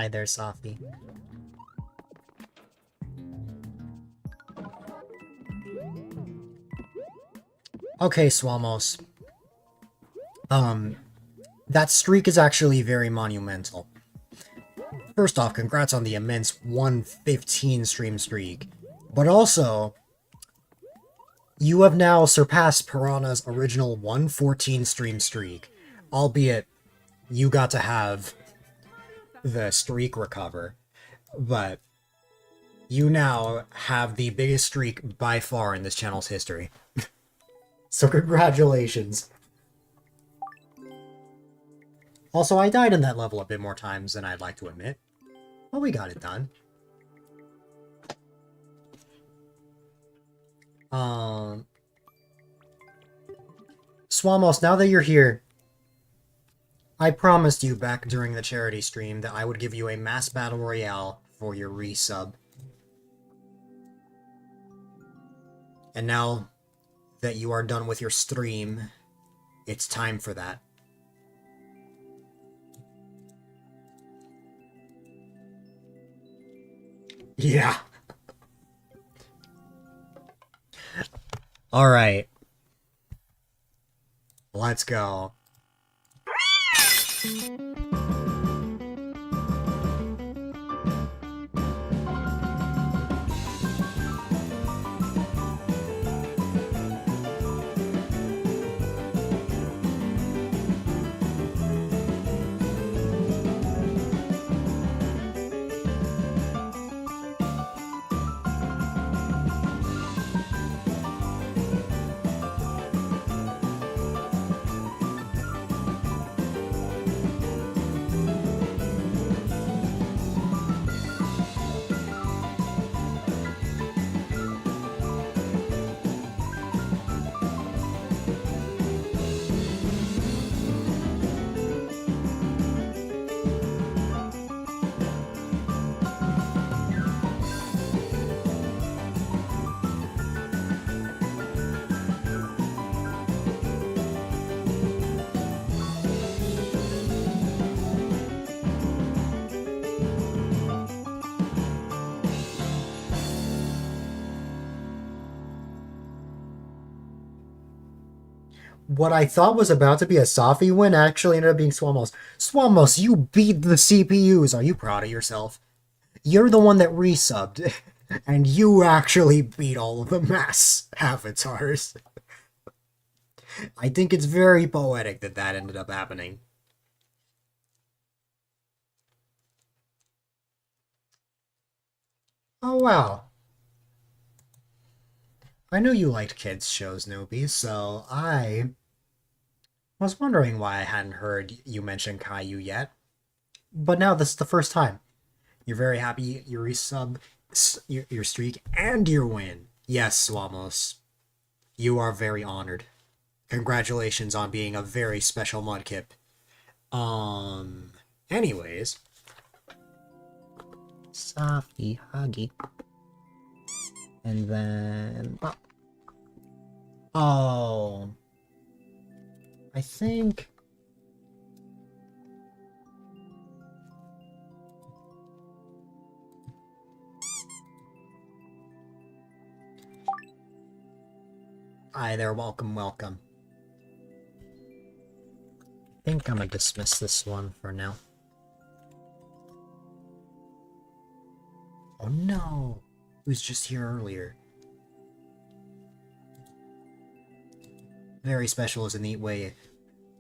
Speaker 1: Hi there, Safi. Okay, Swamos. That streak is actually very monumental. First off, congrats on the immense 115 stream streak. But also, you have now surpassed Piranha's original 114 stream streak. Albeit, you got to have the streak recover. But you now have the biggest streak by far in this channel's history. So congratulations. Also, I died in that level a bit more times than I'd like to admit. But we got it done. Swamos, now that you're here, I promised you back during the charity stream that I would give you a mass battle royale for your resub. And now that you are done with your stream, it's time for that. Yeah. Alright. Let's go. What I thought was about to be a Safi win actually ended up being Swamos. Swamos, you beat the CPUs. Are you proud of yourself? You're the one that resubbed, and you actually beat all of the mass avatars. I think it's very poetic that that ended up happening. Oh wow. I knew you liked kids shows, Nobi, so I was wondering why I hadn't heard you mention Caillou yet. But now this is the first time. You're very happy you resub your streak and your win. Yes, Swamos. You are very honored. Congratulations on being a very special Mudkip. Anyways. Safi Huggy. And then... Oh. I think... Hi there, welcome, welcome. I think I'm gonna dismiss this one for now. Oh no! He was just here earlier. Very special is a neat way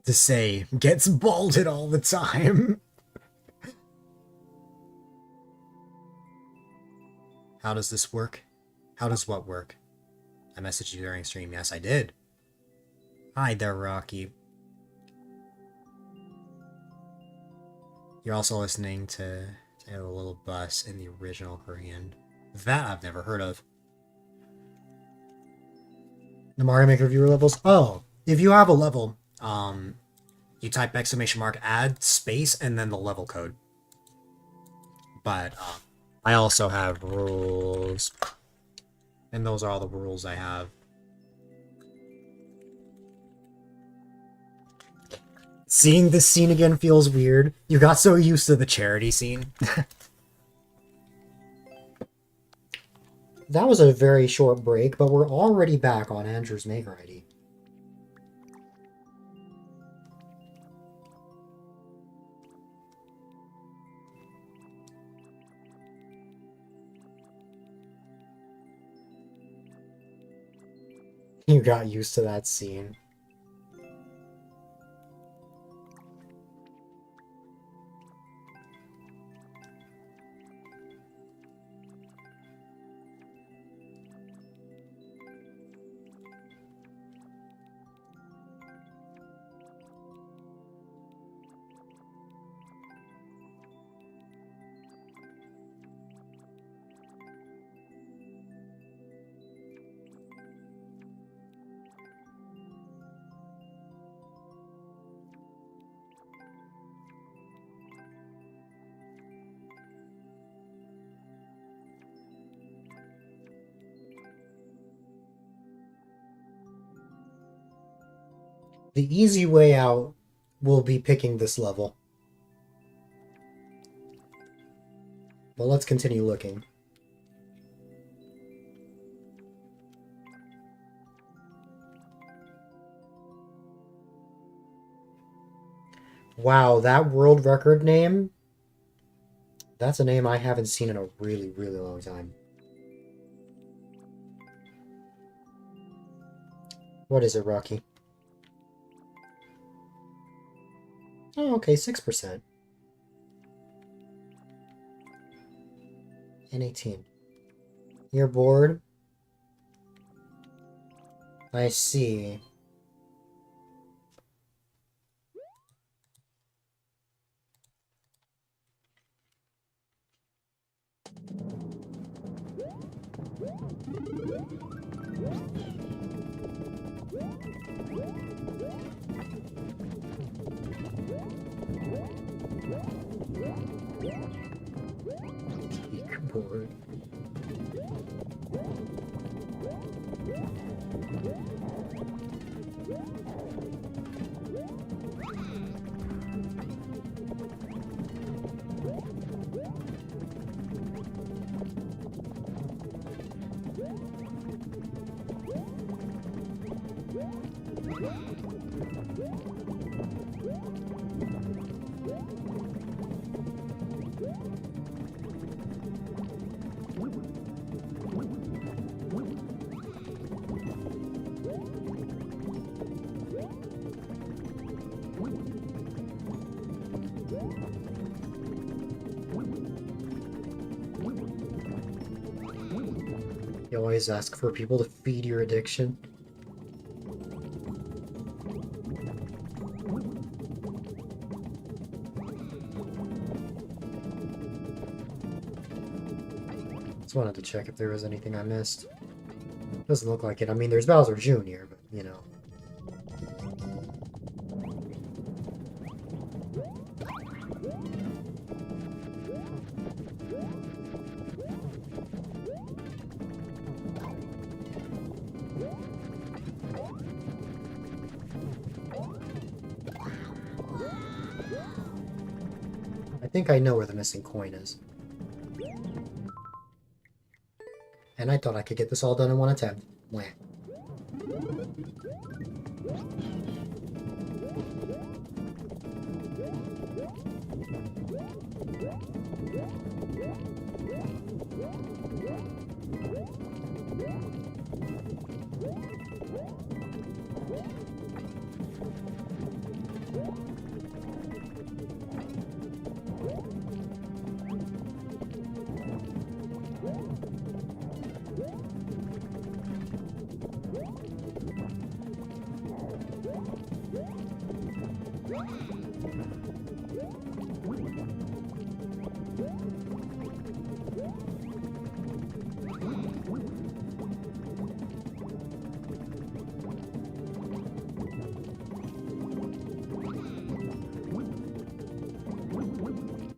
Speaker 1: to say gets balded all the time. How does this work? How does what work? I messaged you during stream. Yes, I did. Hi there, Rocky. You're also listening to a little bus in the original Korean. That I've never heard of. The Mario Maker viewer levels? Oh, if you have a level, you type !add space and then the level code. But I also have rules. And those are all the rules I have. Seeing this scene again feels weird. You got so used to the charity scene. That was a very short break, but we're already back on Andrew's Maker ID. You got used to that scene. The easy way out will be picking this level. But let's continue looking. Wow, that world record name? That's a name I haven't seen in a really, really long time. What is it, Rocky? Oh, okay, 6%. And 18. You're bored? I see. You're bored. You always ask for people to feed your addiction. Just wanted to check if there was anything I missed. Doesn't look like it. I mean, there's Bowser Jr., but, you know. I think I know where the missing coin is. And I thought I could get this all done in one attempt. Wah.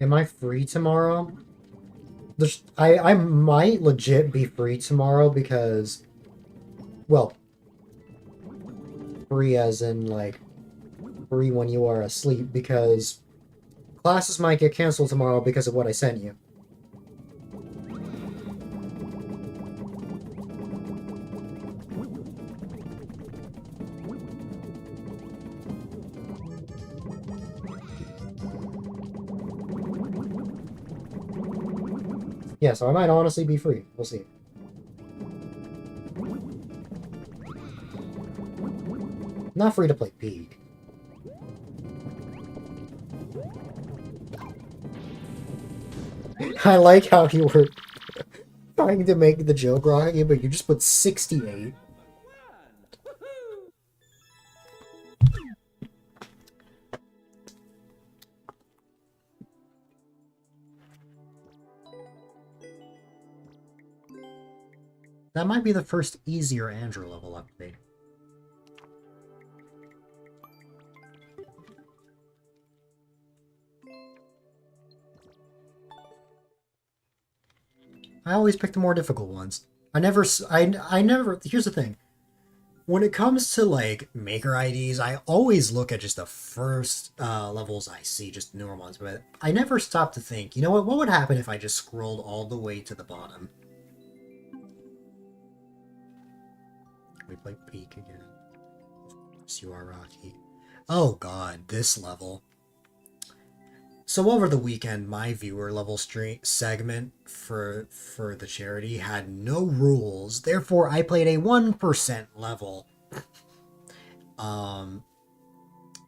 Speaker 1: Am I free tomorrow? I might legit be free tomorrow because, well, free as in, like, free when you are asleep because classes might get canceled tomorrow because of what I sent you. Yeah, so I might honestly be free. We'll see. Not free to play Peak. I like how you were trying to make the joke, Rocky, but you just put 68. That might be the first easier Andrew level update. I always pick the more difficult ones. I never, here's the thing. When it comes to, like, maker IDs, I always look at just the first levels I see, just newer ones, but I never stop to think, you know what would happen if I just scrolled all the way to the bottom? We play Peak again. Of course you are, Rocky. Oh god, this level. So over the weekend, my viewer level stream segment for the charity had no rules. Therefore, I played a 1% level.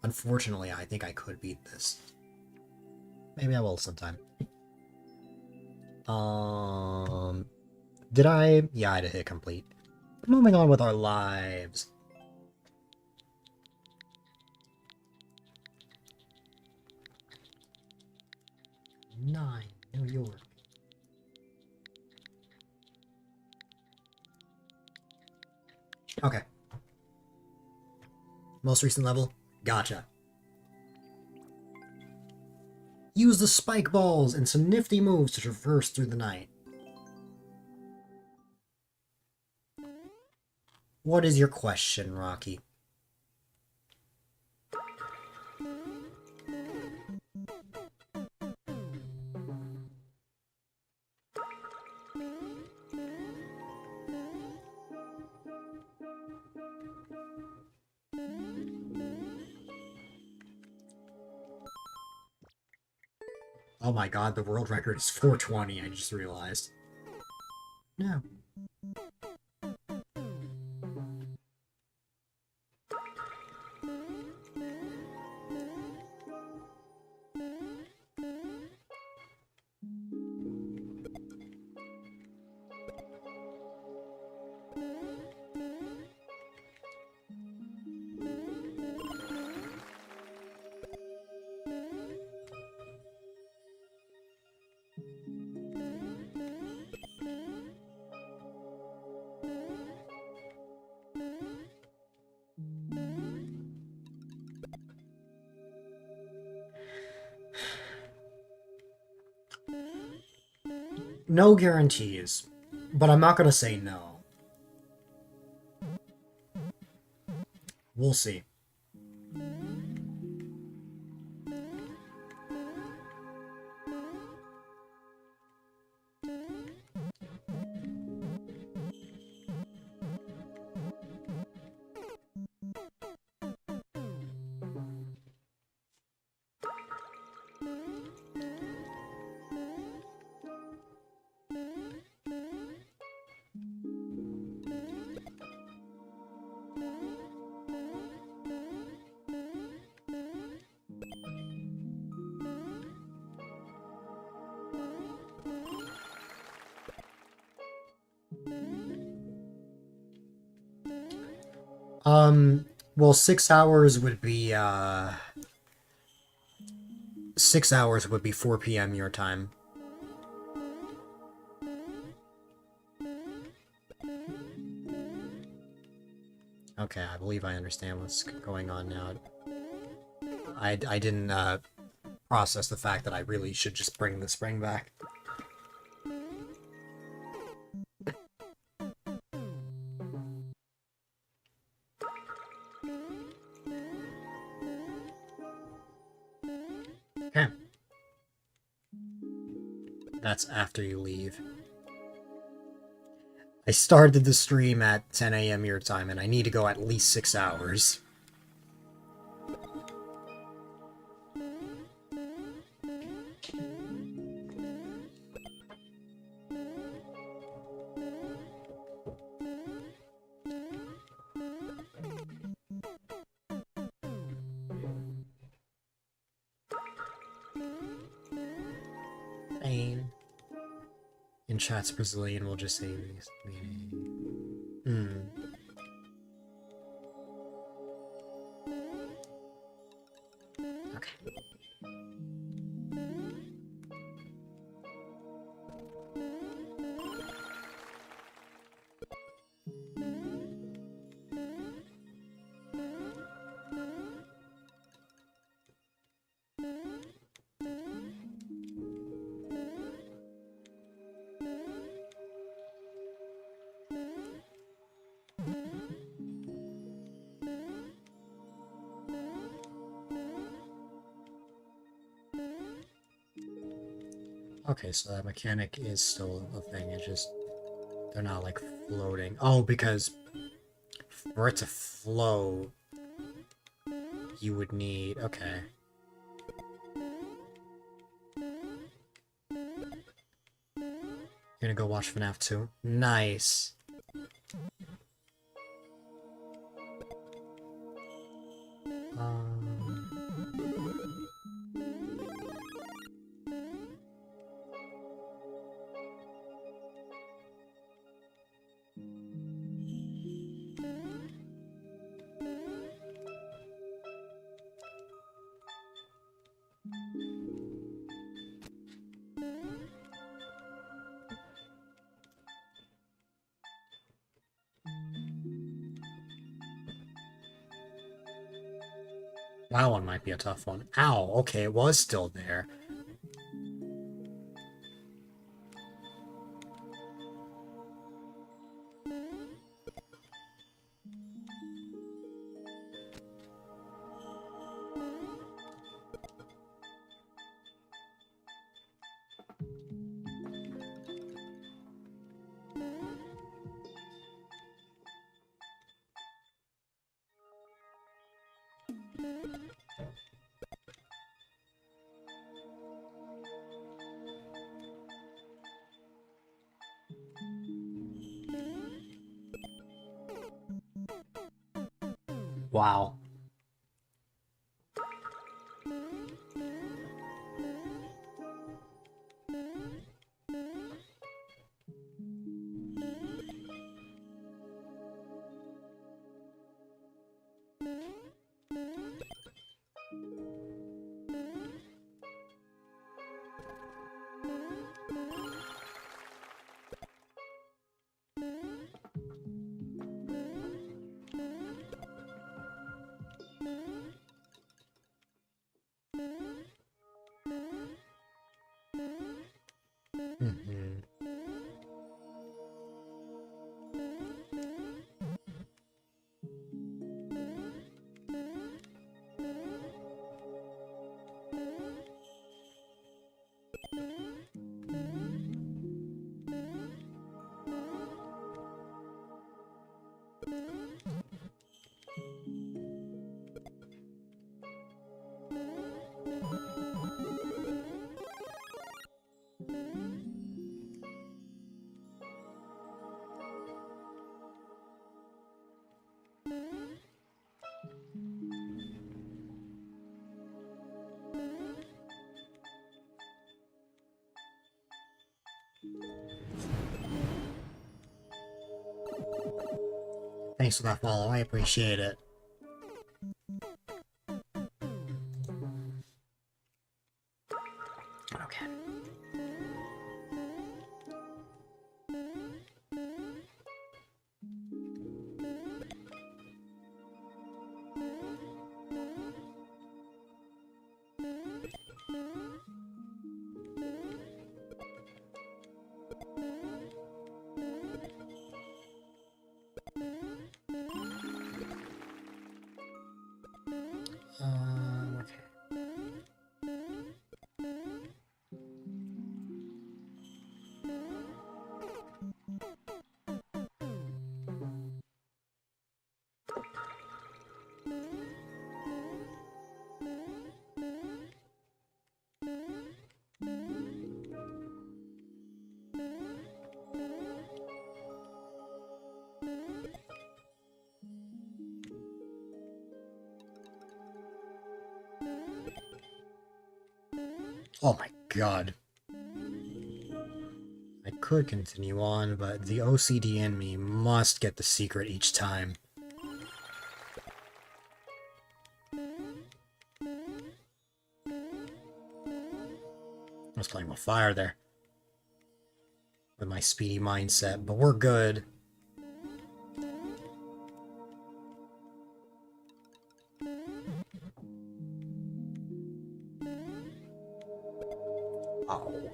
Speaker 1: Unfortunately, I think I could beat this. Maybe I will sometime. Did I? Yeah, I hit complete. Moving on with our lives. 9, New York. Okay. Most recent level? Gotcha. Use the spike balls and some nifty moves to traverse through the night. What is your question, Rocky? Oh my god, the world record is 420, I just realized. No. No guarantees, but I'm not gonna say no. We'll see. Well, 6 hours would be, 6 hours would be 4 p.m. your time. Okay, I believe I understand what's going on now. I didn't, process the fact that I really should just bring the spring back. That's after you leave. I started the stream at 10 a.m. your time, and I need to go at least 6 hours. Pain. In chat's Brazilian, we'll just say Okay. Okay, so that mechanic is still a thing, it's just they're not like floating. Oh, because for it to flow, you would need... Okay. You're gonna go watch FNAF 2? Nice! That one might be a tough one. Ow, okay, it was still there. Wow. Mm-hmm. Thanks for that follow, I appreciate it. Okay. Okay. Oh my god. I could continue on, but the OCD in me must get the secret each time. I was playing with fire there. With my speedy mindset, but we're good. Oh.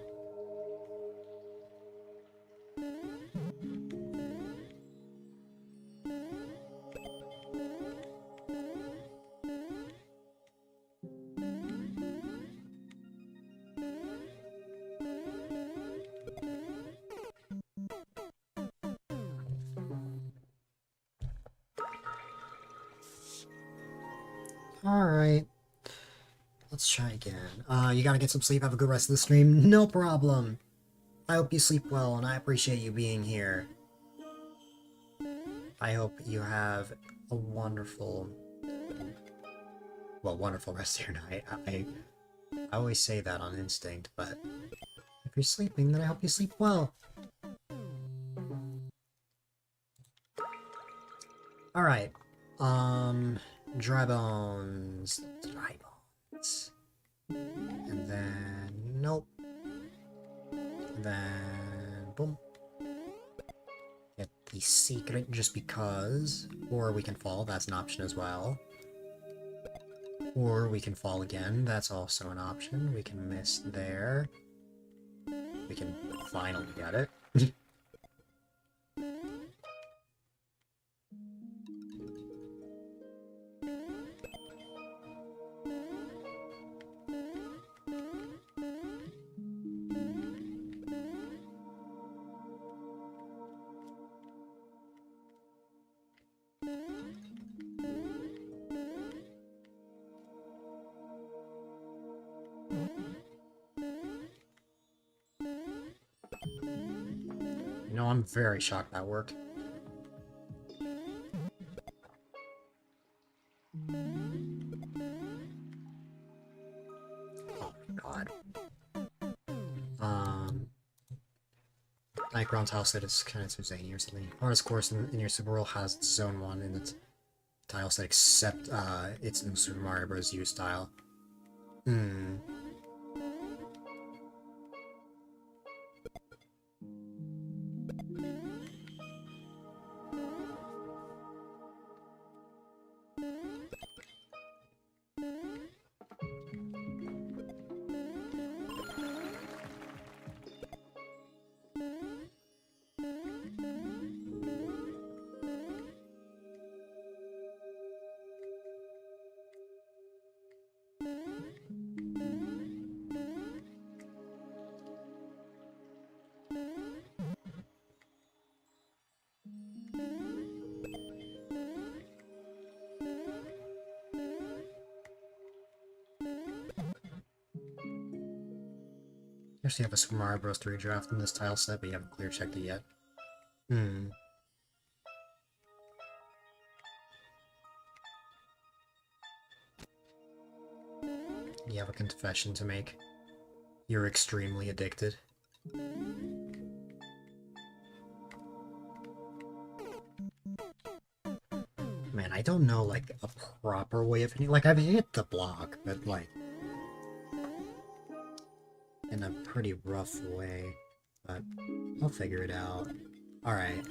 Speaker 1: Alright. Let's try again. You gotta get some sleep, have a good rest of the stream. No problem! I hope you sleep well, and I appreciate you being here. I hope you have a wonderful... well, wonderful rest of your night. I always say that on instinct, but if you're sleeping, then I hope you sleep well. Alright. Dry bones. Dry bones. And then... nope. Then... boom. Get the secret just because. Or we can fall, that's an option as well. Or we can fall again, that's also an option. We can miss there. We can finally get it. You know, I'm very shocked that worked. Oh my god. Nightground's house that is kind of too zany or something. Hardest course in your Super World has Zone 1 in its tile set except its new Super Mario Bros. U style. Hmm. Actually have a Super Mario Bros. 3 draft in this tile set, but you haven't clear checked it yet. Hmm. You have a confession to make. You're extremely addicted. Man, I don't know, like, a proper way of hitting... like, I've hit the block, but, like... in a pretty rough way. But I'll figure it out. Alright.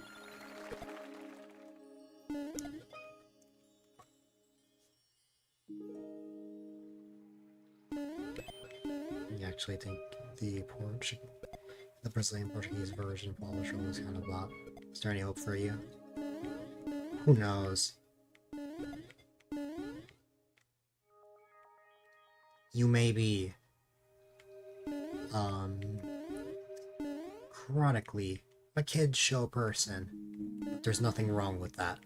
Speaker 1: I actually think the Brazilian Portuguese version of Polish roll is kind of bop. Is there any hope for you? Who knows? You may be chronically a kid show person, but there's nothing wrong with that.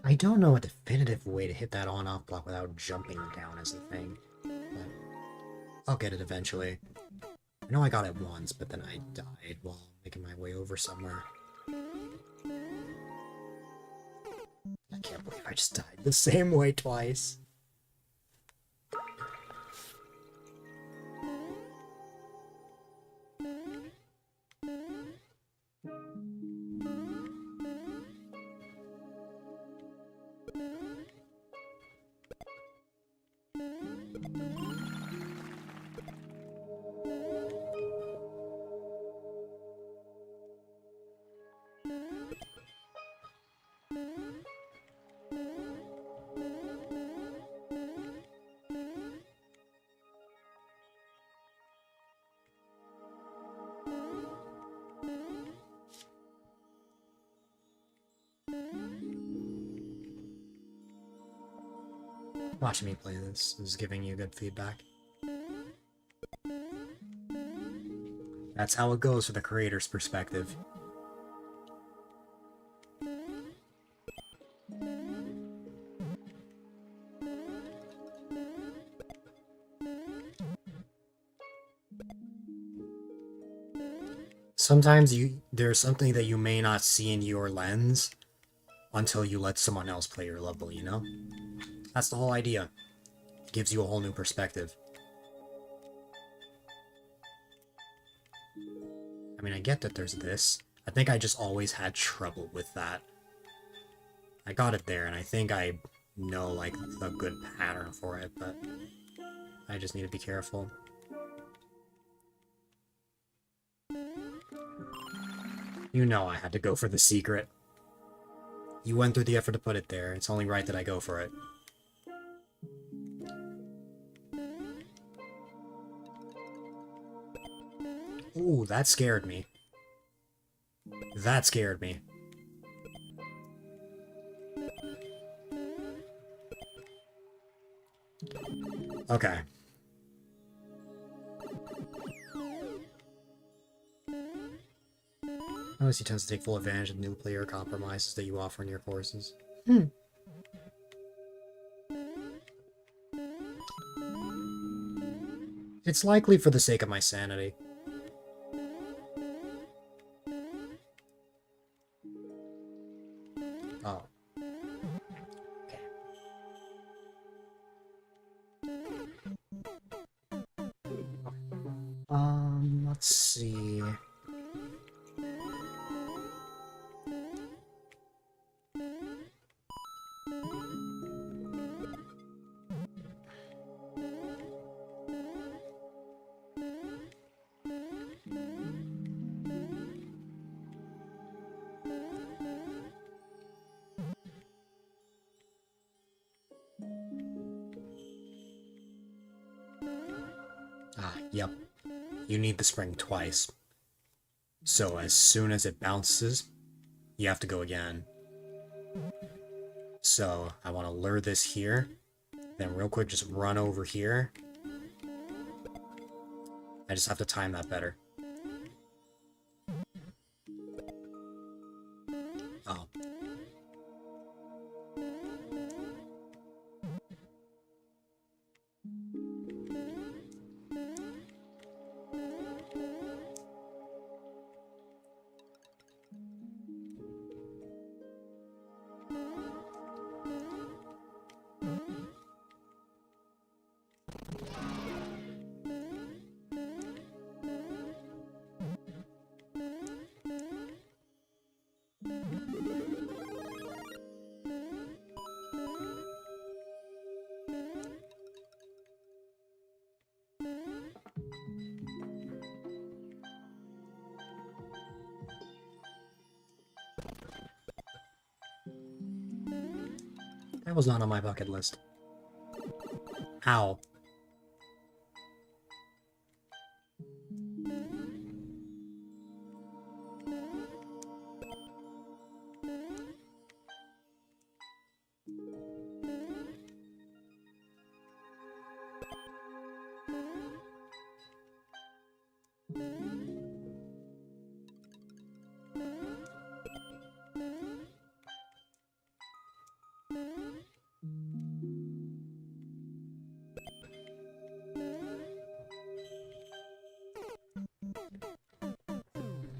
Speaker 1: I don't know a definitive way to hit that on-off block without jumping down as a thing, but I'll get it eventually. I know I got it once, but then I died while making my way over somewhere. I can't believe I just died the same way twice. Watching me play this is giving you good feedback. That's how it goes from the creator's perspective. Sometimes there's something that you may not see in your lens until you let someone else play your level, you know? That's the whole idea. It gives you a whole new perspective. I mean, I get that there's this. I think I just always had trouble with that. I got it there, and I think I know, like, a good pattern for it, but I just need to be careful. You know I had to go for the secret. You went through the effort to put it there. It's only right that I go for it. Ooh, that scared me. That scared me. Okay. Notice he tends to take full advantage of new player compromises that you offer in your courses. It's likely for the sake of my sanity. Oh. Okay. Let's see. Ah, yep. You need the spring twice. So as soon as it bounces, you have to go again. So I want to lure this here, then real quick just run over here. I just have to time that better. Oh. That was not on my bucket list. Ow.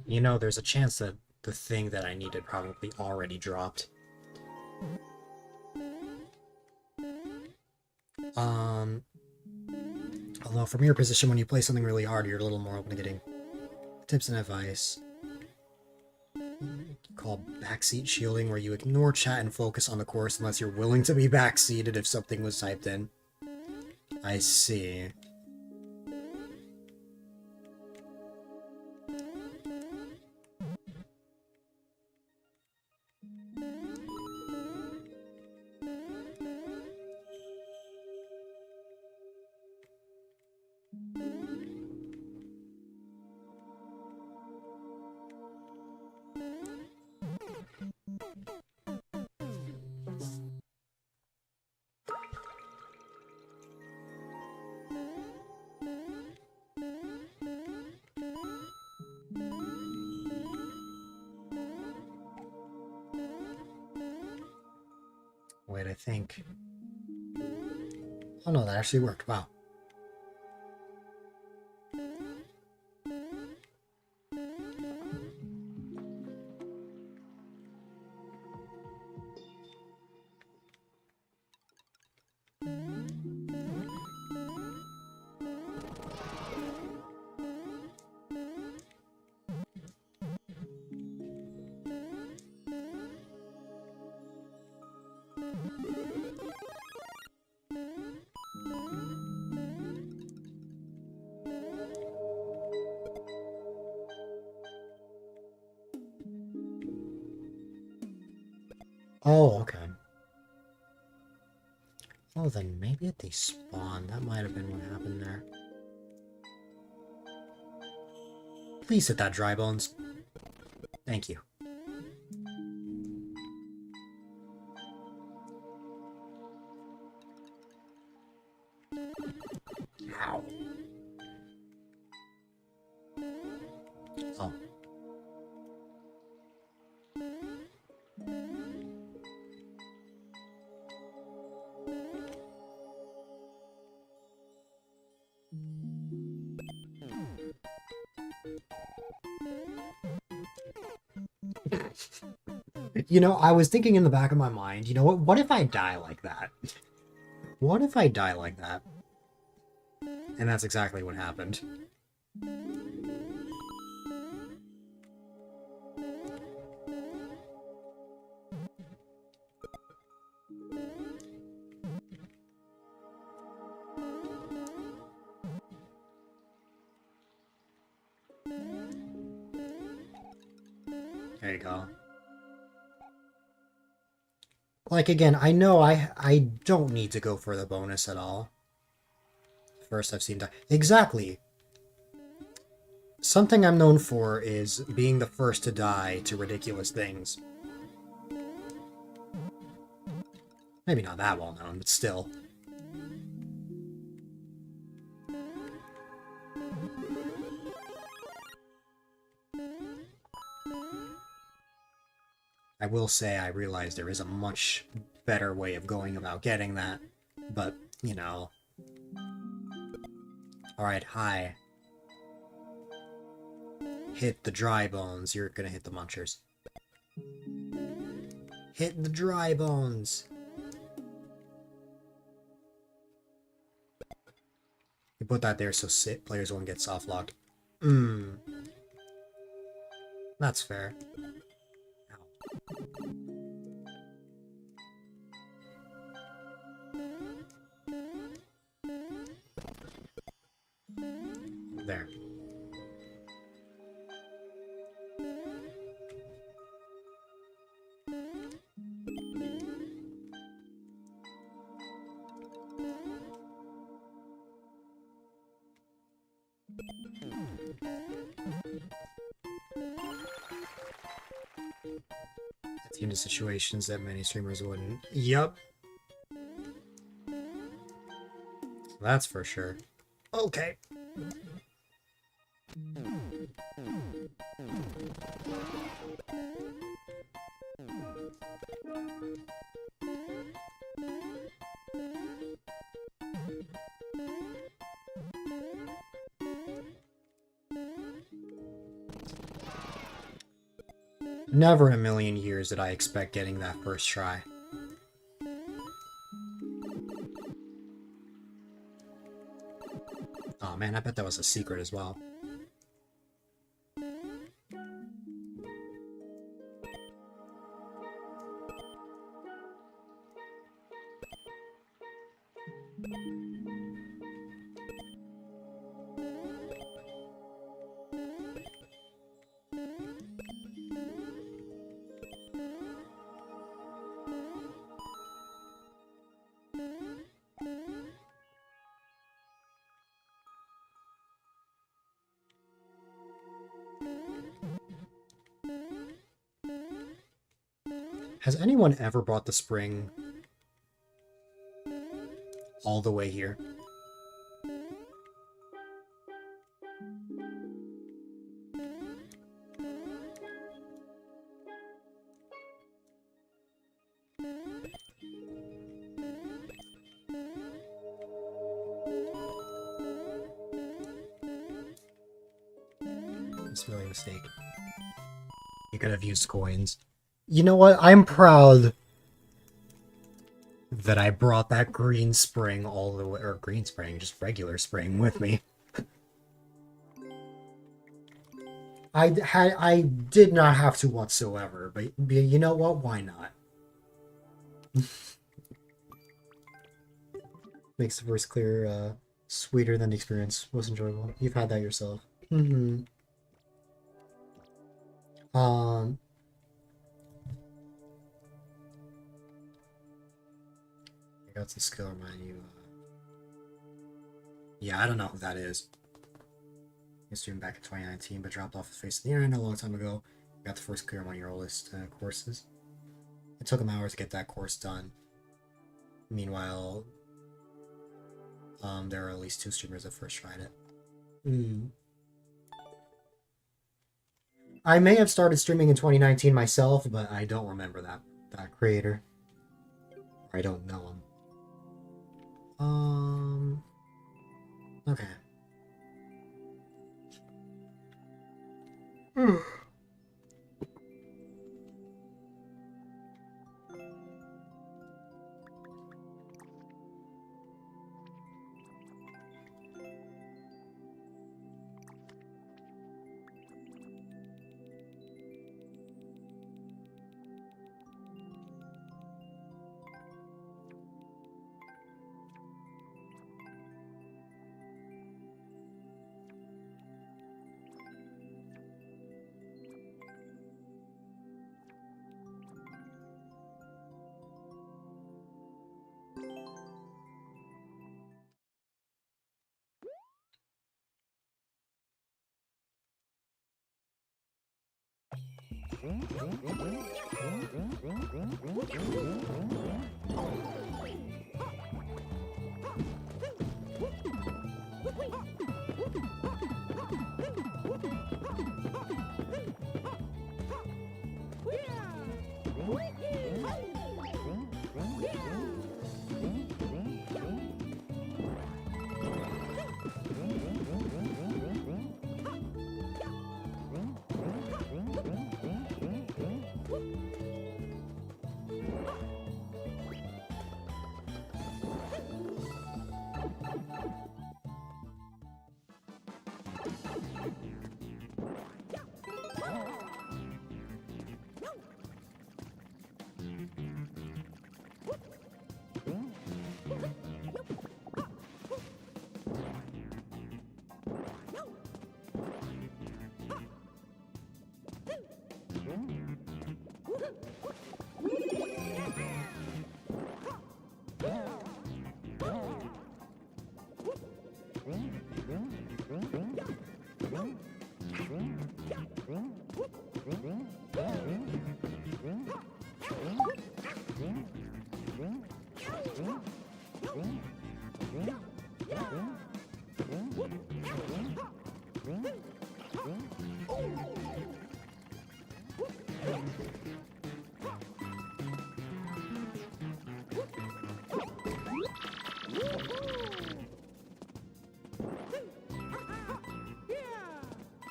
Speaker 1: You know, there's a chance that the thing that I needed probably already dropped. Um, Although from your position, when you play something really hard, you're a little more open to getting tips and advice. Called backseat shielding, where you ignore chat and focus on the course unless you're willing to be backseated if something was typed in. I see. Wait, I think... Oh no, that actually worked. Wow. Oh, okay. Oh, then maybe they spawned. That might have been what happened there. Please hit that dry bones. Thank you. Ow. Oh. You know, I was thinking in the back of my mind, you know what if I die like that? What if I die like that? And that's exactly what happened. There you go. Like, again, I know I don't need to go for the bonus at all. First I've seen die. Exactly. Something I'm known for is being the first to die to ridiculous things. Maybe not that well known, but still. I will say I realize there is a much better way of going about getting that, but, you know. Alright, hi. Hit the dry bones, you're gonna hit the munchers. Hit the dry bones! You put that there so players won't get soft locked. That's fair. Ow. There. It's into situations that many streamers wouldn't. Yup. That's for sure. Okay. Never in a million years did I expect getting that first try. Oh man, I bet that was a secret as well. Has anyone ever brought the spring all the way here? It's really a mistake. You could have used coins. You know what? I'm proud that I brought that green spring all the way, or green spring, just regular spring with me. I did not have to whatsoever, but you know what? Why not? Makes the first clear sweeter than the experience. Most enjoyable. You've had that yourself. Mm-hmm. I got the skill remind you. Yeah, I don't know who that is. Used to back in 2019, but dropped off the face of the internet a long time ago. Got the first clear on your list courses. It took him hours to get that course done. Meanwhile, there are at least 2 streamers that first tried it. I may have started streaming in 2019 myself, but I don't remember that creator. I don't know him. Okay.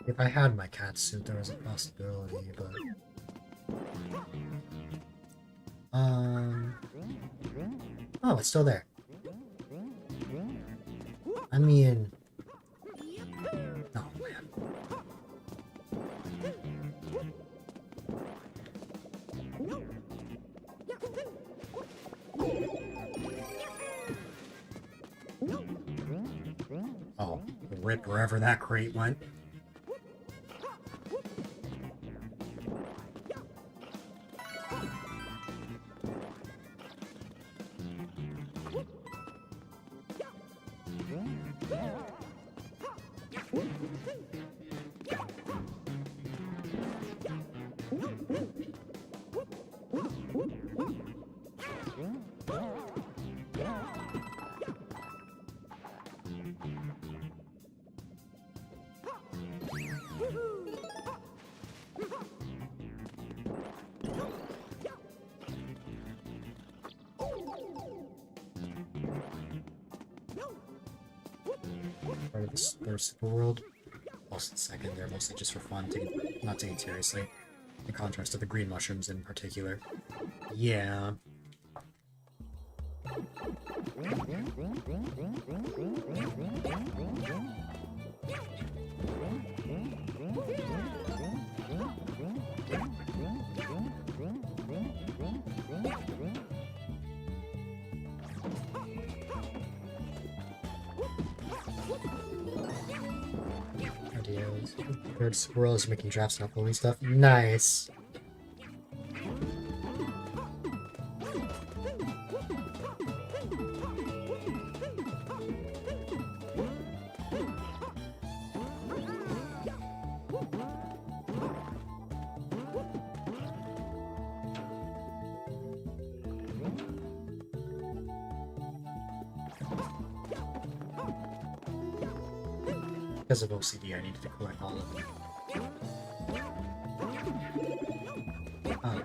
Speaker 1: If I had my cat suit, there was a possibility, but Oh, it's still there. I mean... Oh, man. Oh, rip wherever that crate went. Part of this third super world. Most in second, they're mostly just for fun, not taken seriously. In contrast to the green mushrooms in particular. Yeah. Ideas. Third super world is making drafts and uploading stuff. Nice. Because of OCD, I needed to collect all of them. Oh.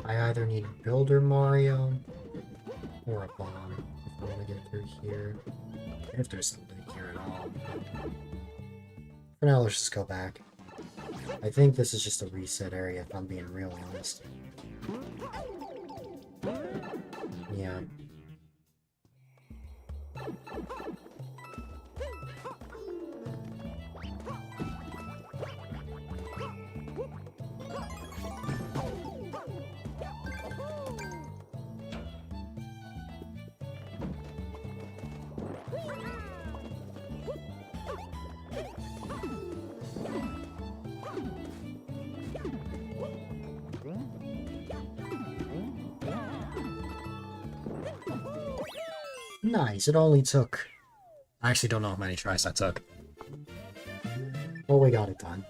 Speaker 1: I either need Builder Mario or a bomb if I want to get through here. If there's something here at all. For now, let's just go back. I think this is just a reset area, if I'm being real honest. Yeah. Nice, it only took... I actually don't know how many tries that took. Well, we got it done.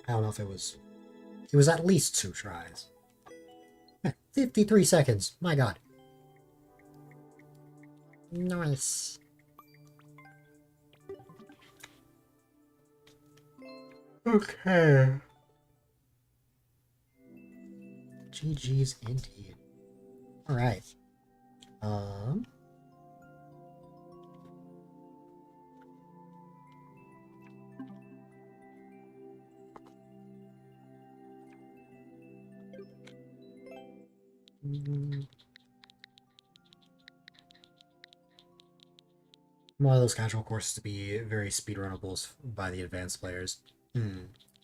Speaker 1: I don't know if it was... It was at least 2 tries. 53 seconds, my god. Nice. Okay. GG's indeed. Alright. One of those casual courses to be very speedrunnables by the advanced players.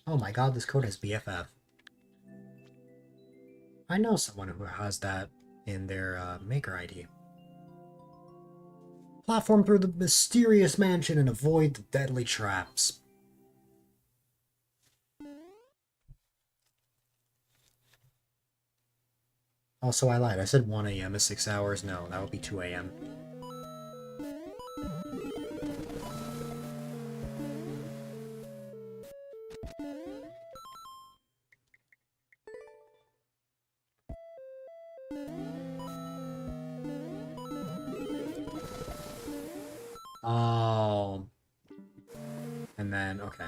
Speaker 1: Oh my god, this code has BFF. I know someone who has that. in their maker ID. Platform through the mysterious mansion and avoid the deadly traps. Also, I lied. I said 1 a.m. is 6 hours. No, that would be 2 a.m. Oh. And then, okay.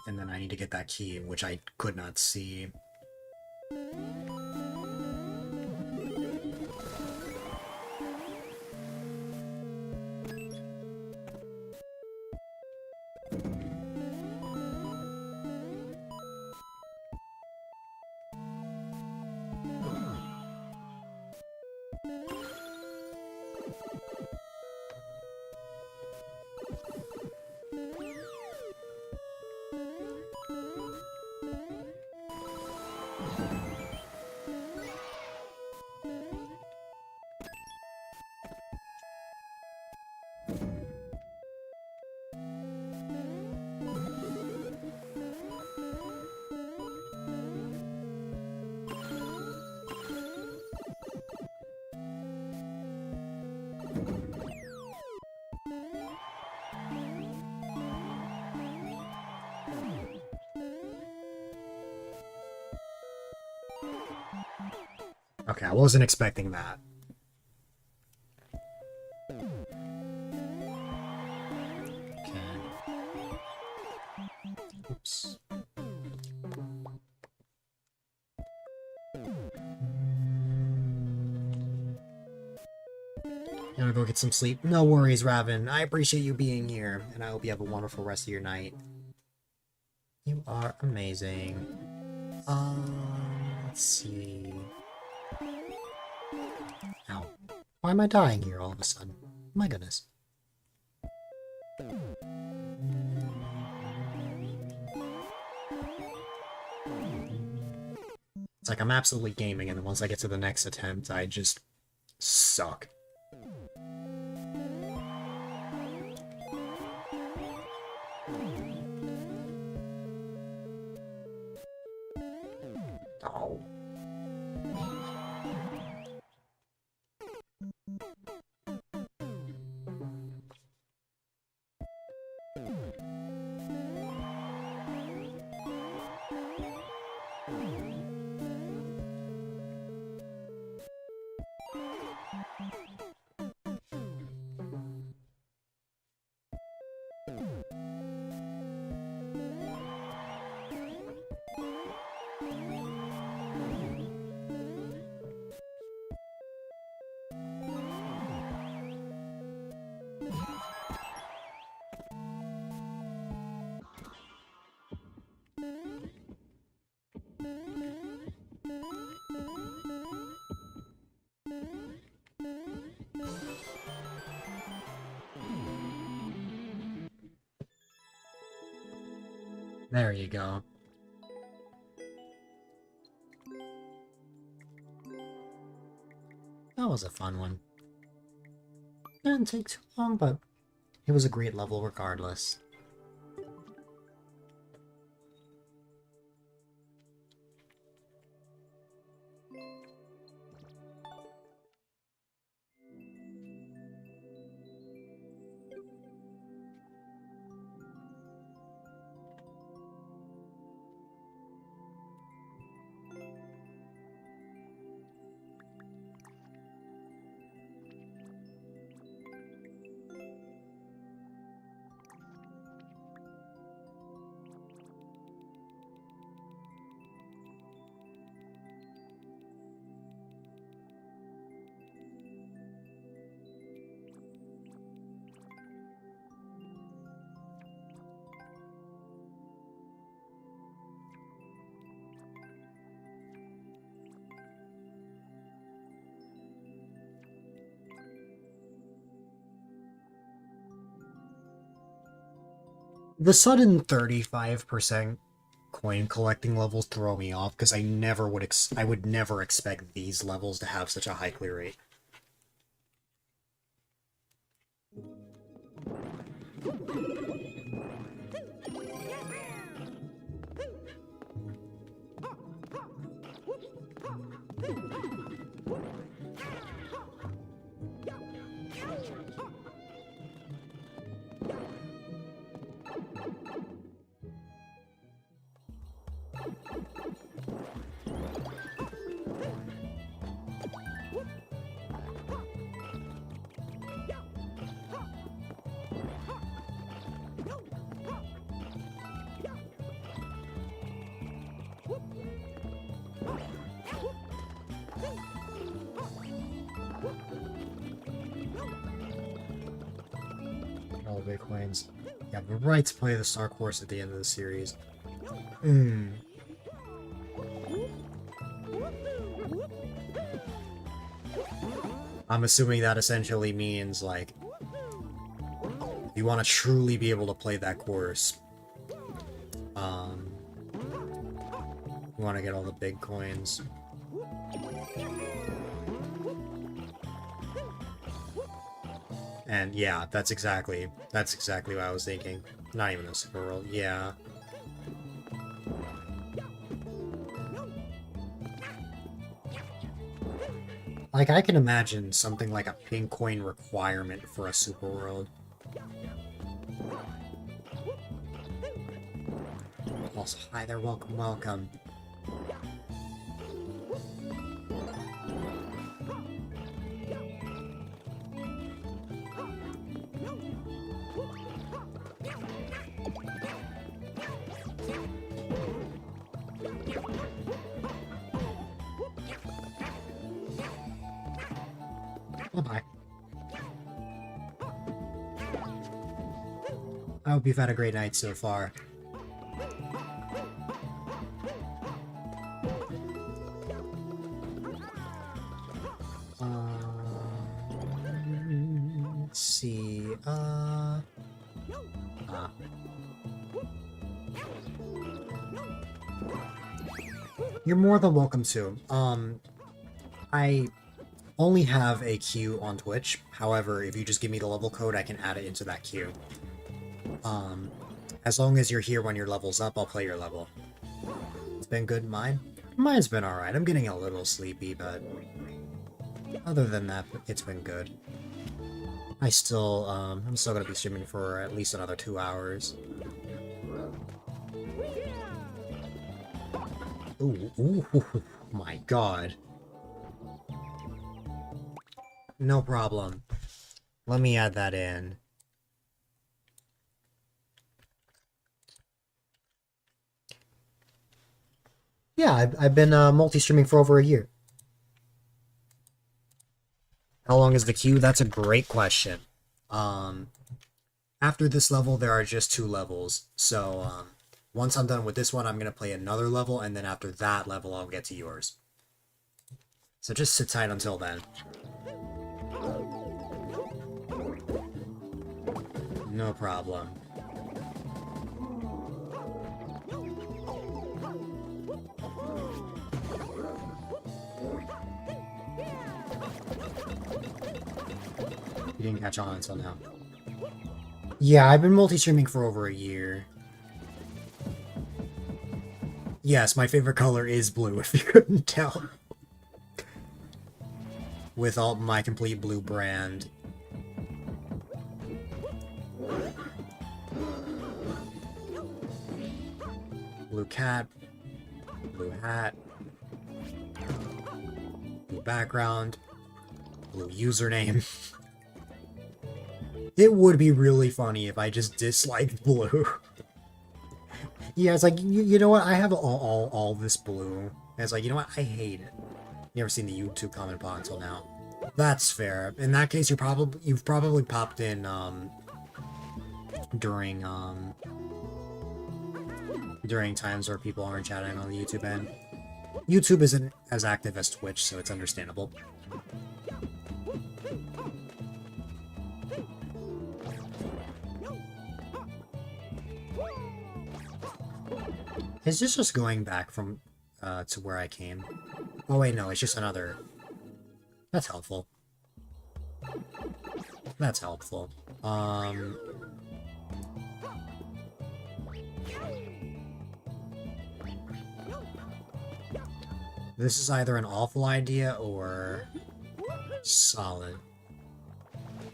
Speaker 1: And then I need to get that key, which I could not see. Okay, I wasn't expecting that. Okay. Oops. You wanna go get some sleep? No worries, Raven. I appreciate you being here, and I hope you have a wonderful rest of your night. You are amazing. Let's see. Ow. Why am I dying here all of a sudden? My goodness. It's like I'm absolutely gaming, and then once I get to the next attempt, I just suck. Oh. There you go. That was a fun one. Didn't take too long, but it was a great level regardless. The sudden 35% coin collecting levels throw me off because I would never expect these levels to have such a high clear rate. All the big coins. You have the right to play the Star Course at the end of the series. I'm assuming that essentially means, like, you want to truly be able to play that course. You want to get all the big coins. And yeah, that's exactly what I was thinking. Not even a super world, yeah. Like, I can imagine something like a pink coin requirement for a super world. Also, hi there, welcome, welcome. Bye-bye. I hope you've had a great night so far. Let's see, You're more than welcome to. I only have a queue on Twitch. However, if you just give me the level code, I can add it into that queue. As long as you're here when your level's up, I'll play your level. It's been good, mine? Mine's been alright. I'm getting a little sleepy, but other than that, it's been good. I'm still gonna be streaming for at least another 2 hours. Ooh, my god. No problem. Let me add that in. Yeah, I've been multi-streaming for over a year. How long is the queue? That's a great question. After this level, there are just 2 levels. So, once I'm done with this one, I'm going to play another level, and then after that level, I'll get to yours. So just sit tight until then. No problem. You didn't catch on until now. Yeah, I've been multi-streaming for over a year. Yes, my favorite color is blue, if you couldn't tell. With all my complete blue brand. Blue cat. Blue hat. Blue background. Blue username. It would be really funny if I just disliked blue. Yeah, it's like, you know what, I have all this blue. And it's like, you know what, I hate it. Never seen the YouTube comment pod until now. That's fair. In that case, you've probably popped in, during times where people aren't chatting on the YouTube end. YouTube isn't as active as Twitch, so it's understandable. Is this just going back from to where I came? Oh wait, no, it's just another. That's helpful. That's helpful. This is either an awful idea or solid.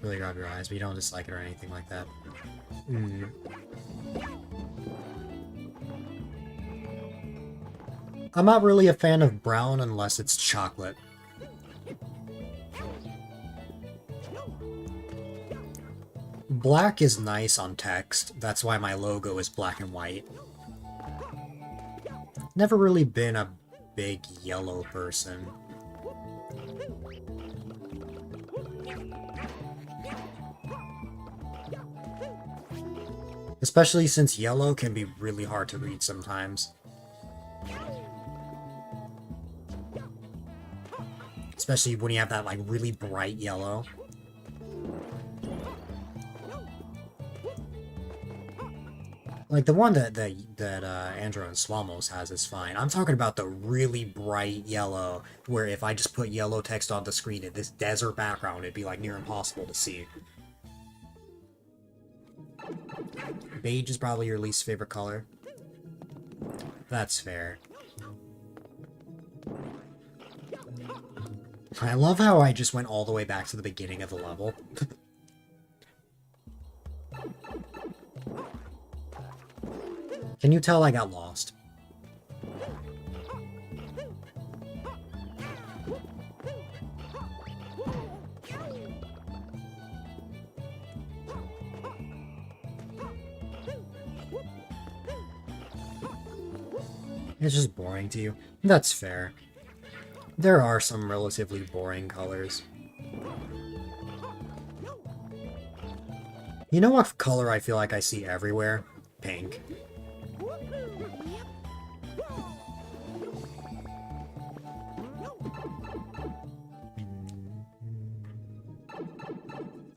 Speaker 1: Really grab your eyes, but you don't dislike it or anything like that. Hmm. I'm not really a fan of brown unless it's chocolate. Black is nice on text. That's why my logo is black and white. Never really been a big yellow person. Especially since yellow can be really hard to read sometimes. Especially when you have that, like, really bright yellow. Like, the one that Andrew and Swamos has is fine. I'm talking about the really bright yellow, where if I just put yellow text on the screen in this desert background, it'd be, like, near impossible to see. Beige is probably your least favorite color. That's fair. I love how I just went all the way back to the beginning of the level. Can you tell I got lost? It's just boring to you. That's fair. There are some relatively boring colors. You know what color I feel like I see everywhere? Pink.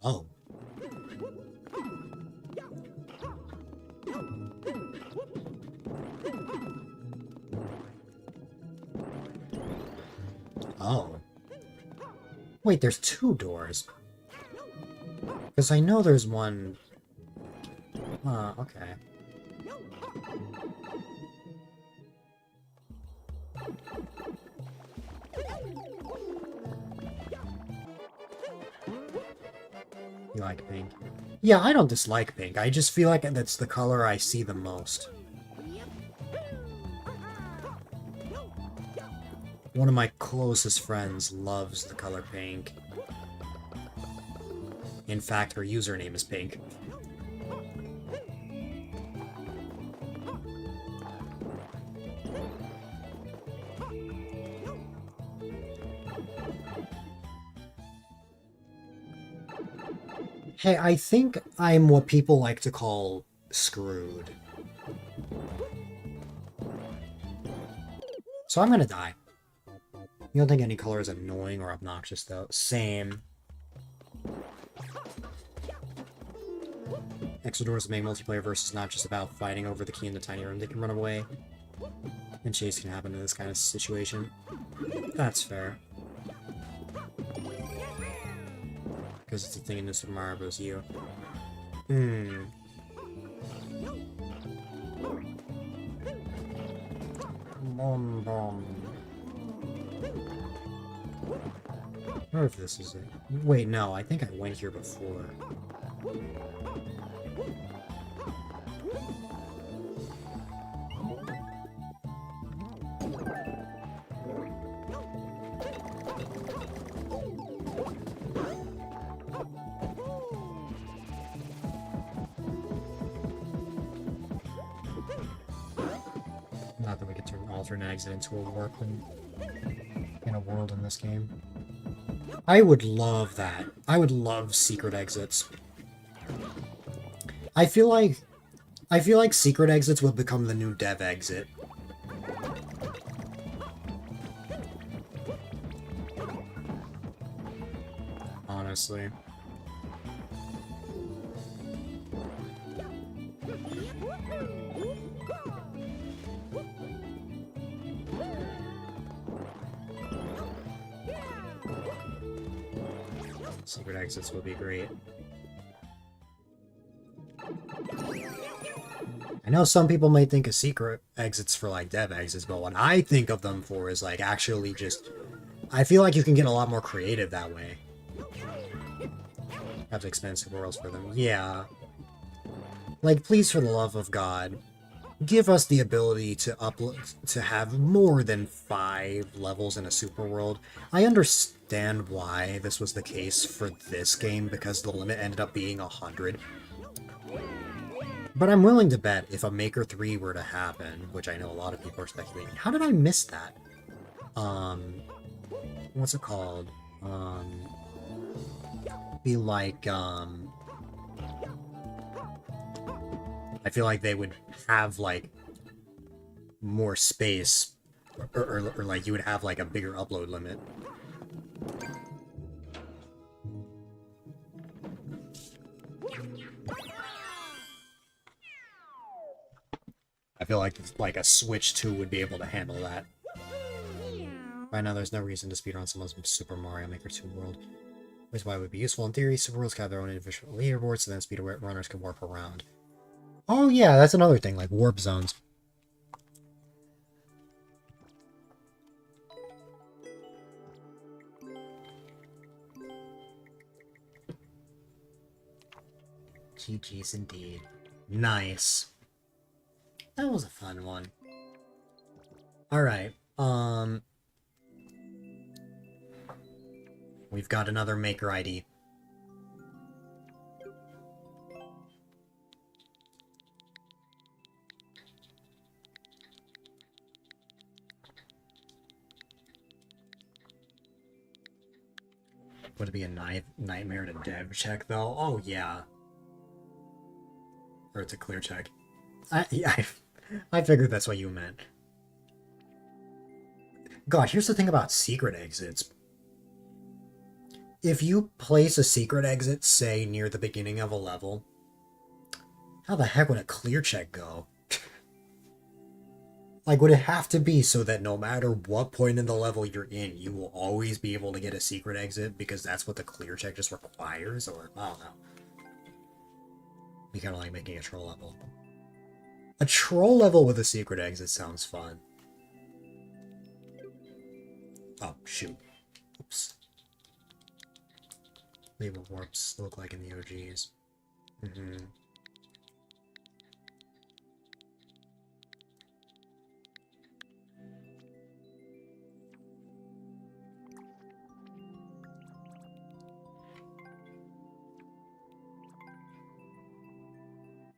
Speaker 1: Oh. Oh. Wait, there's two doors. Because I know there's one... okay. You like pink? Yeah, I don't dislike pink. I just feel like that's the color I see the most. One of my closest friends loves the color pink. In fact, her username is pink. Hey, I think I'm what people like to call screwed. So I'm gonna die. You don't think any color is annoying or obnoxious, though? Same. Extra doors make multiplayer versus not just about fighting over the key in the tiny room. They can run away. And chase can happen in this kind of situation. That's fair. Because it's a thing in the Super Mario Bros. U. Bom bom. I wonder if this is it. Wait, no, I think I went here before. Not that we could turn an alternate exit into a warp in a world in this game. I would love that. I would love secret exits. I feel like secret exits would become the new dev exit. Honestly. Secret exits would be great. I know some people might think of secret exits for like dev exits, but what I think of them for is like actually just... I feel like you can get a lot more creative that way. Have to expand super worlds for them. Yeah. Like, please, for the love of God, give us the ability to upload, to have more than 5 levels in a super world. I understand why this was the case for this game, because the limit ended up being 100. But I'm willing to bet if a Maker 3 were to happen, which I know a lot of people are speculating. How did I miss that? What's it called? Be like, I feel like they would have, like, more space, or like, you would have, like, a bigger upload limit. I feel like a Switch 2 would be able to handle that. Right now, there's no reason to speedrun someone's Super Mario Maker 2 world. Which is why it would be useful in theory. Super worlds can have their own individual leaderboards, so then speedrunners can warp around. Oh yeah, that's another thing, like warp zones. GG's indeed. Nice. That was a fun one. Alright, we've got another Maker ID. Would it be a nightmare to dev check, though? Oh, yeah. Or it's a clear check. I figured that's what you meant. Gosh, here's the thing about secret exits. If you place a secret exit, say, near the beginning of a level, how the heck would a clear check go? Like, would it have to be so that no matter what point in the level you're in, you will always be able to get a secret exit because that's what the clear check just requires? Or, I don't know. Be kind of like making a troll level. A troll level with a secret exit sounds fun. Oh, shoot. Oops. Leave what warps look like in the OGs.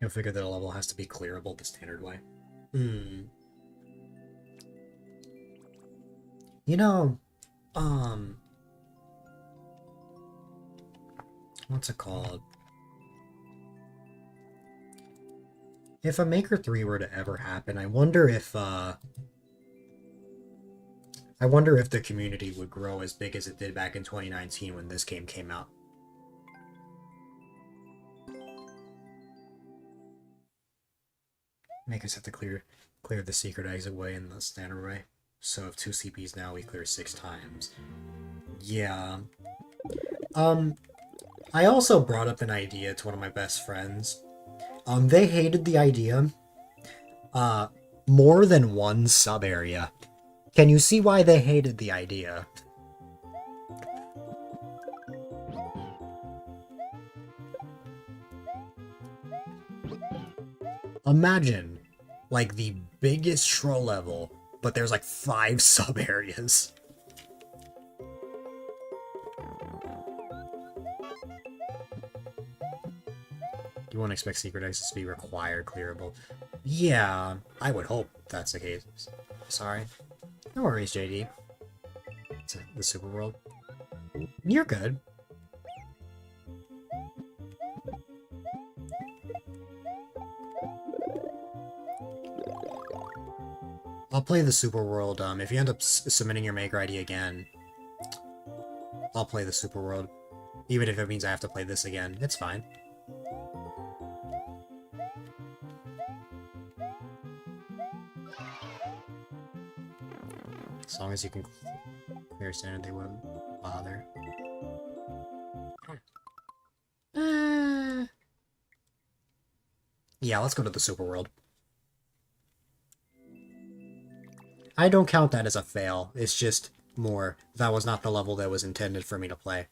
Speaker 1: You'll figure that a level has to be clearable the standard way. You know, what's it called? If a Maker 3 were to ever happen, I wonder if the community would grow as big as it did back in 2019 when this game came out. Make us have to clear the secret exit way in the standard way. So if 2 CPs now, we clear 6 times. Yeah. I also brought up an idea to one of my best friends. They hated the idea. More than one sub-area. Can you see why they hated the idea? Imagine, like, the biggest troll level, but there's like 5 sub-areas. You won't expect secret exits to be required clearable. Yeah, I would hope that's the case. Sorry. No worries, JD. It's the super world. You're good. I'll play the super world. If you end up submitting your Maker ID again, I'll play the super world. Even if it means I have to play this again, it's fine. As long as you can clear standard, they wouldn't bother. Yeah, let's go to the super world. I don't count that as a fail. It's just more, that was not the level that was intended for me to play.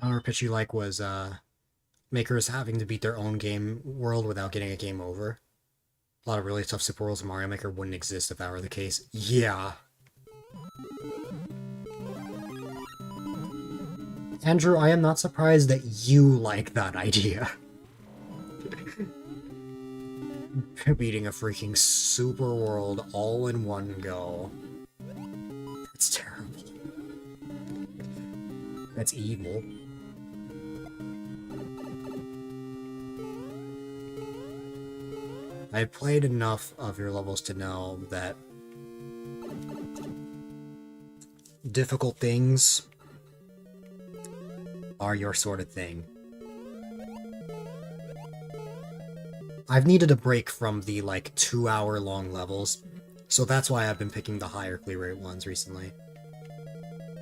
Speaker 1: Another pitch you like was makers having to beat their own game world without getting a game over. A lot of really tough super worlds in Mario Maker wouldn't exist if that were the case. Yeah. Andrew, I am not surprised that you like that idea. Beating a freaking super world all in one go. That's terrible. That's evil. I've played enough of your levels to know that difficult things are your sort of thing. I've needed a break from the, like, 2-hour long levels, so that's why I've been picking the higher clear rate ones recently.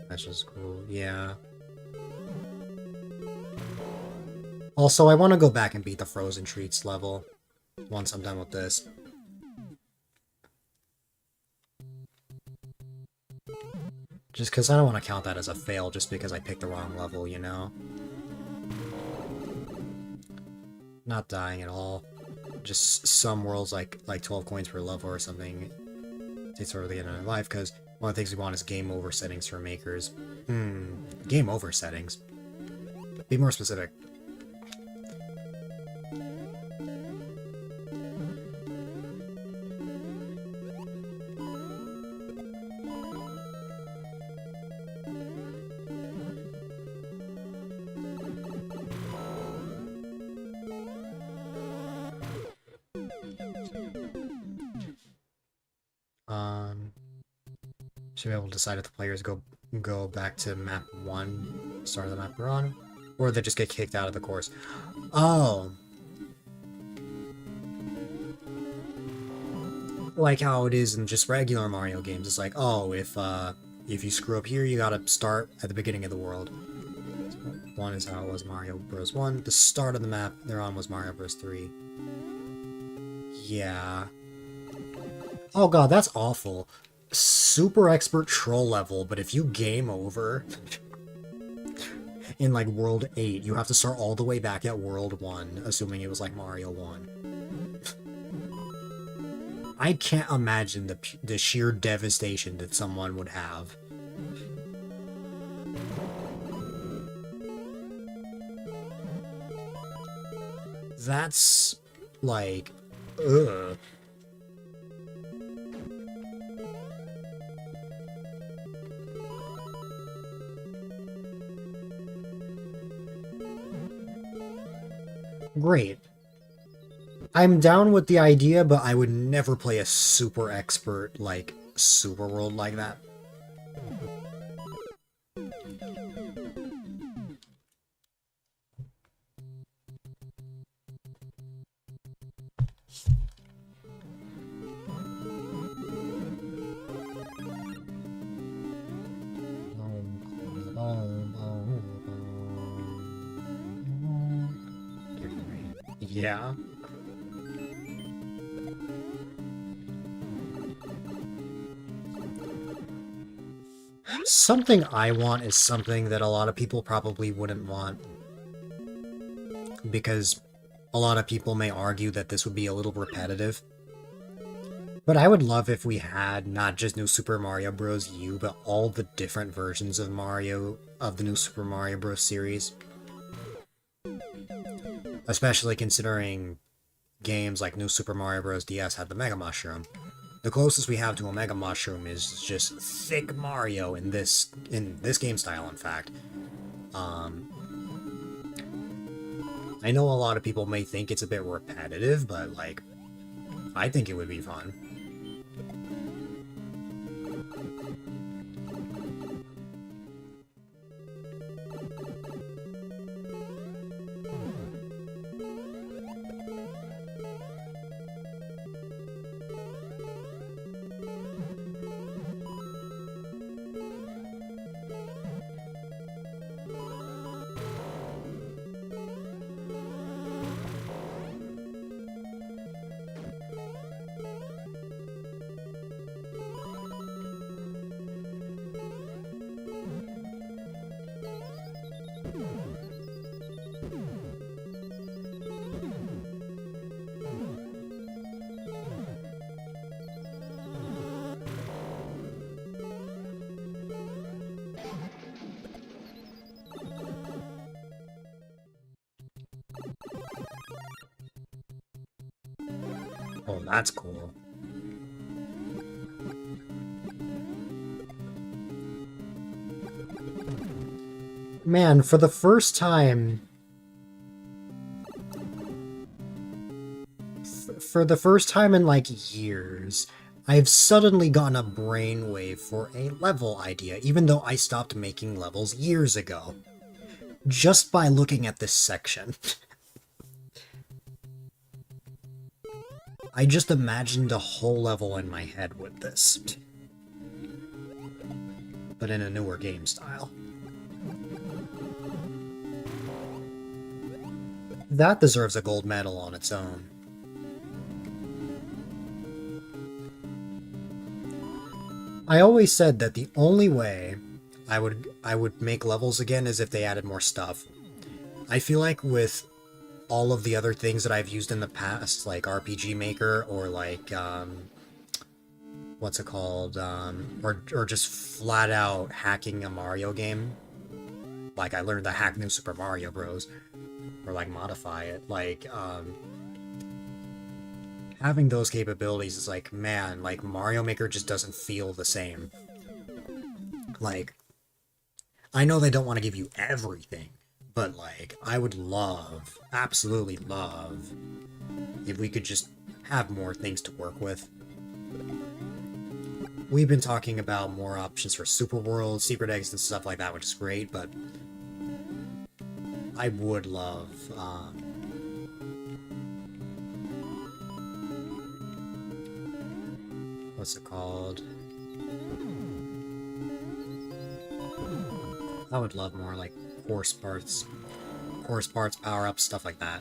Speaker 1: That's just cool, yeah. Also, I want to go back and beat the Frozen Treats level once I'm done with this. Just because I don't want to count that as a fail just because I picked the wrong level, you know? Not dying at all. Just some worlds like 12 coins per level or something. It's sort of the end of life, because one of the things we want is game over settings for makers. Game over settings? Be more specific. Should be able to decide if the players go back to map 1, start of the map we're on, or they just get kicked out of the course. Oh. Like how it is in just regular Mario games. It's like, oh, if you screw up here, you gotta start at the beginning of the world. So 1 is how it was Mario Bros. 1. The start of the map they're on was Mario Bros. 3. Yeah. Oh god, that's awful. Super expert troll level, but if you game over in like World 8, you have to start all the way back at World 1, assuming it was like Mario 1. I can't imagine the sheer devastation that someone would have. That's like, ugh. Great. I'm down with the idea, but I would never play a super expert, like, super world like that. Yeah. Something I want is something that a lot of people probably wouldn't want. Because a lot of people may argue that this would be a little repetitive. But I would love if we had not just New Super Mario Bros. U, but all the different versions of Mario, of the New Super Mario Bros. Series. Especially considering games like New Super Mario Bros. DS had the Mega Mushroom. The closest we have to a Mega Mushroom is just thick Mario in this game style, in fact. I know a lot of people may think it's a bit repetitive, but, like, I think it would be fun. Oh, that's cool. Man, for the first time... For the first time in, like, years, I've suddenly gotten a brainwave for a level idea, even though I stopped making levels years ago. Just by looking at this section. I just imagined a whole level in my head with this. But in a newer game style. That deserves a gold medal on its own. I always said that the only way I would make levels again is if they added more stuff. I feel like with all of the other things that I've used in the past, like RPG Maker or like what's it called, or just flat out hacking a Mario game. Like I learned to hack New Super Mario Bros. Or like modify it. Like having those capabilities is like, man, like Mario Maker just doesn't feel the same. Like, I know they don't want to give you everything, but like, I would love, absolutely love, if we could just have more things to work with. We've been talking about more options for Super World, Secret Eggs, and stuff like that, which is great, but I would love, what's it called? I would love more, like, horse parts, power-ups, stuff like that.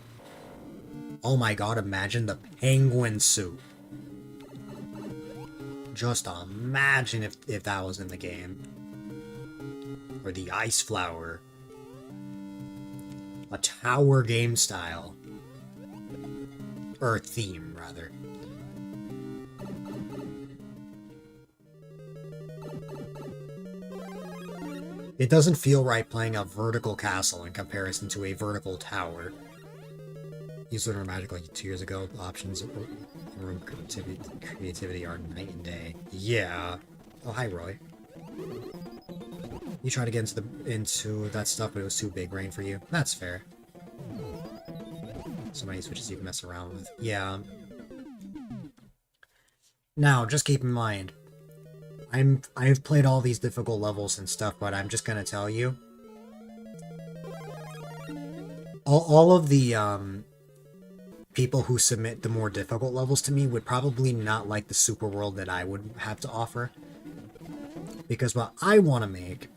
Speaker 1: Oh my god, imagine the penguin suit. Just imagine if that was in the game. Or the ice flower. A tower game style. Or theme, rather. It doesn't feel right playing a vertical castle in comparison to a vertical tower. Used Lunar Magic like 2 years ago. The options in room creativity are night and day. Yeah. Oh, hi, Roy. You tried to get into that stuff, but it was too big brain for you. That's fair. So many switches you can mess around with. Yeah. Now, just keep in mind, I've played all these difficult levels and stuff, but I'm just gonna tell you, all of the people who submit the more difficult levels to me would probably not like the super world that I would have to offer, because what I want to make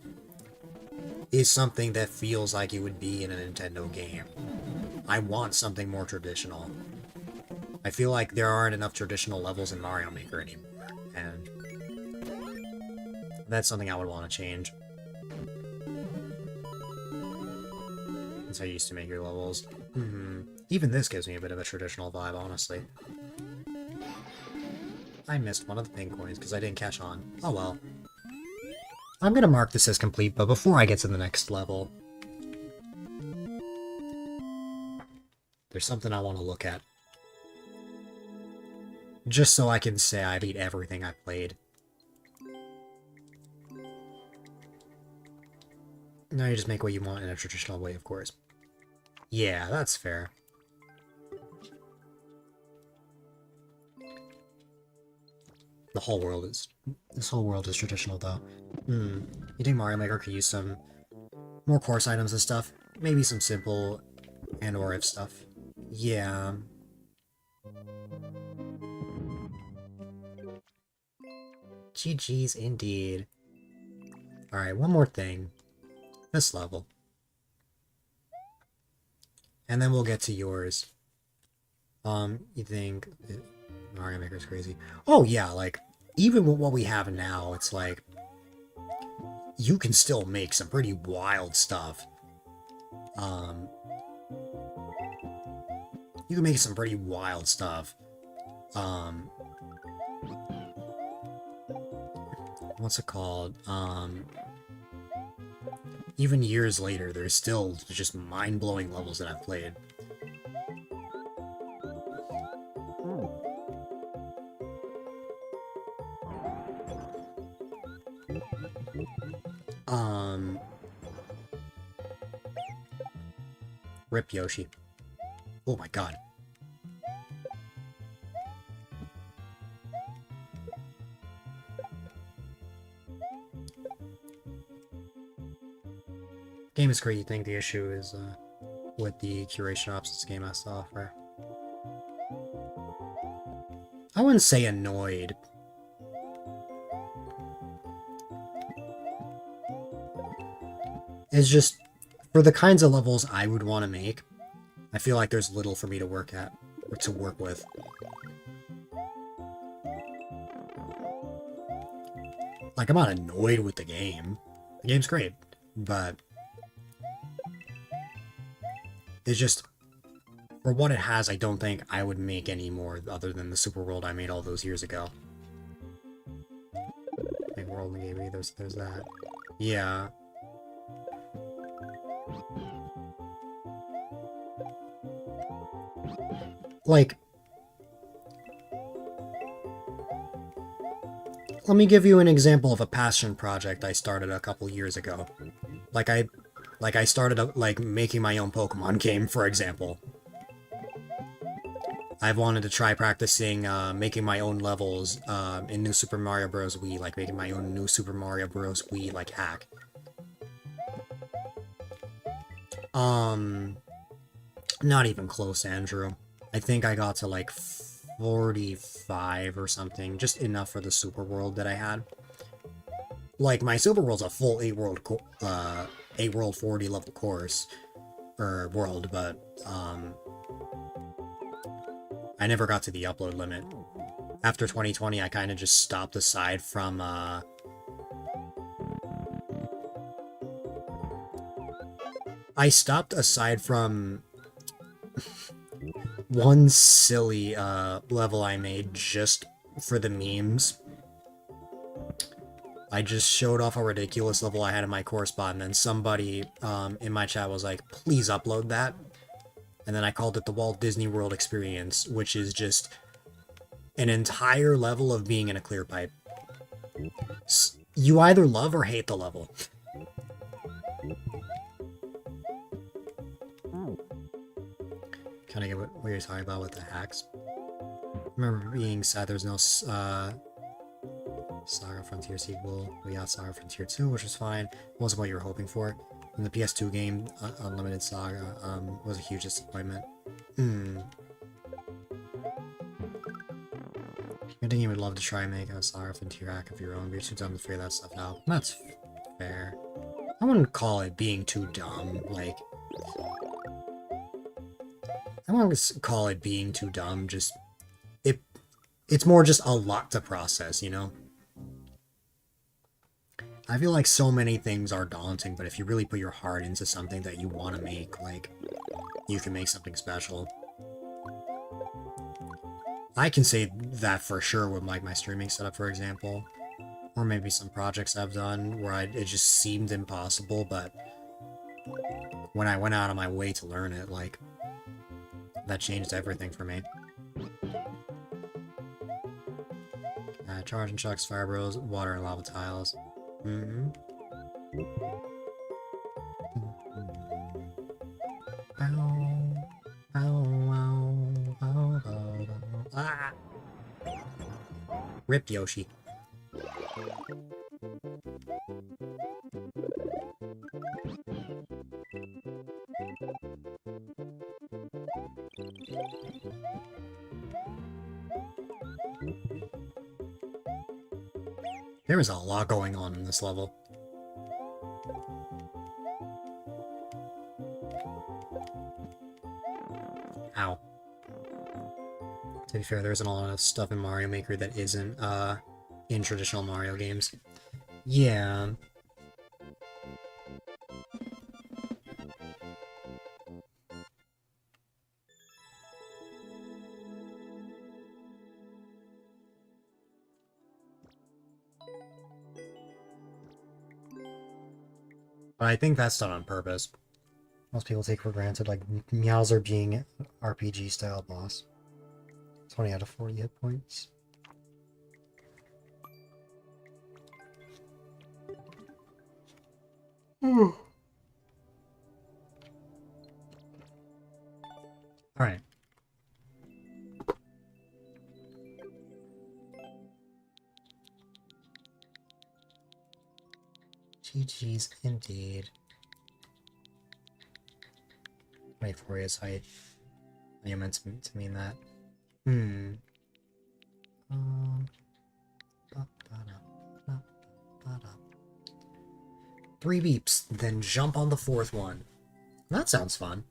Speaker 1: is something that feels like it would be in a Nintendo game. I want something more traditional. I feel like there aren't enough traditional levels in Mario Maker anymore, and that's something I would want to change. That's how you used to make your levels. Even this gives me a bit of a traditional vibe, honestly. I missed one of the pink coins because I didn't catch on. Oh well. I'm gonna mark this as complete, but before I get to the next level, there's something I want to look at. Just so I can say I beat everything I played. Now you just make what you want in a traditional way, of course. Yeah, that's fair. This whole world is traditional, though. You think Mario Maker could use some more course items and stuff? Maybe some simple and or if stuff. Yeah. GG's indeed. Alright, one more thing. This level. And then we'll get to yours. You think Mario Maker's crazy? Oh yeah, like, even with what we have now, it's like, you can still make some pretty wild stuff. You can make some pretty wild stuff. What's it called? Even years later, there's still just mind-blowing levels that I've played. Rip Yoshi. Oh my god. Game is great. You think the issue is with the curation options game has to offer? I wouldn't say annoyed. It's just, for the kinds of levels I would want to make, I feel like there's little for me to work at, or to work with. Like, I'm not annoyed with the game. The game's great, but it's just, for what it has, I don't think I would make any more other than the Super World I made all those years ago. Big World in the game, there's that. Yeah. Like, let me give you an example of a passion project I started a couple years ago. Like I started like making my own Pokemon game, for example. I've wanted to try practicing making my own levels in New Super Mario Bros. Wii, like making my own New Super Mario Bros. Wii like hack. Not even close, Andrew. I think I got to like 45 or something, just enough for the Super World that I had. Like, my Super World's a full 8-world 40 level course, or world, but I never got to the upload limit. After 2020, I kind of just stopped aside from one silly level I made just for the memes. I just showed off a ridiculous level I had in my course bot, and then somebody in my chat was like, please upload that. And then I called it the Walt Disney World Experience, which is just an entire level of being in a clear pipe. You either love or hate the level. Kind of get what you're talking about with the hacks. I remember being sad there's no Saga Frontier sequel. We got Saga Frontier 2, which was fine. It wasn't what you were hoping for. And the PS2 game, Unlimited Saga, was a huge disappointment. I think you would love to try and make a Saga Frontier hack of your own, but you're too dumb to figure that stuff out. That's fair. I wouldn't call it being too dumb, like... I wouldn't call it being too dumb, just... It's more just a lot to process, you know? I feel like so many things are daunting, but if you really put your heart into something that you want to make, like, you can make something special. I can say that for sure with, like, my streaming setup, for example. Or maybe some projects I've done where it just seemed impossible, but when I went out of my way to learn it, like, that changed everything for me. Charge and chucks, fire bros, water and lava tiles. Mm-hmm. Ow. Ow, ow, ow, ow, ow. Ah! Rip Yoshi. There is a lot going on in this level. Ow. To be fair, there isn't a lot of stuff in Mario Maker that isn't, in traditional Mario games. Yeah. But I think that's done on purpose. Most people take for granted, like, Meowser being an RPG-style boss. 20 out of 40 hit points. Alright. GG's indeed. 24 is height. I meant to mean that. Hmm. Ba-ba-da, 3 beeps, then jump on the 4th one. That sounds fun.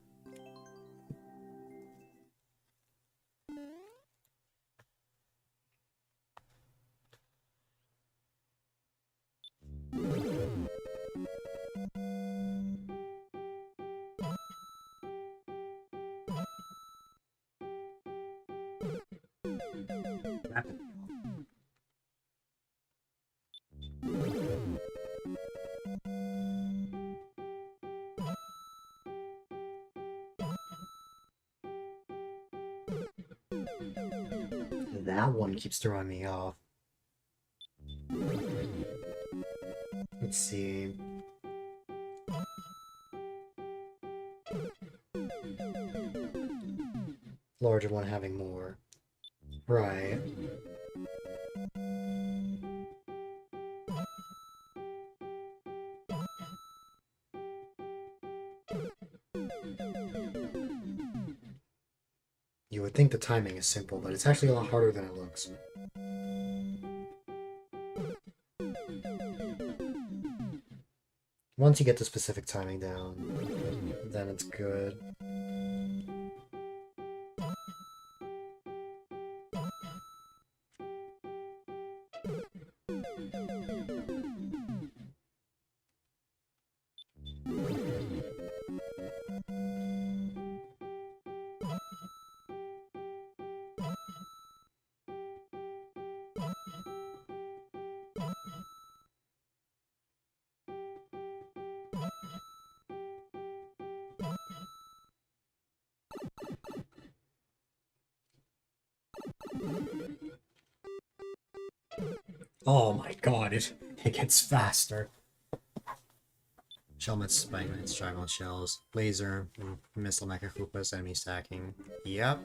Speaker 1: That one keeps throwing me off. Let's see. Larger one having more. Right. You would think the timing is simple, but it's actually a lot harder than it looks. Once you get the specific timing down, then it's good. Oh my god, it gets faster. Shellmets, spike knights, dragon shells, laser, missile mecha koopas, enemy stacking. Yep.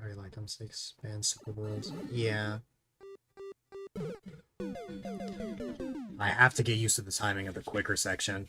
Speaker 1: A-Dylite on 6 expand super worlds. Yeah. I have to get used to the timing of the quicker section.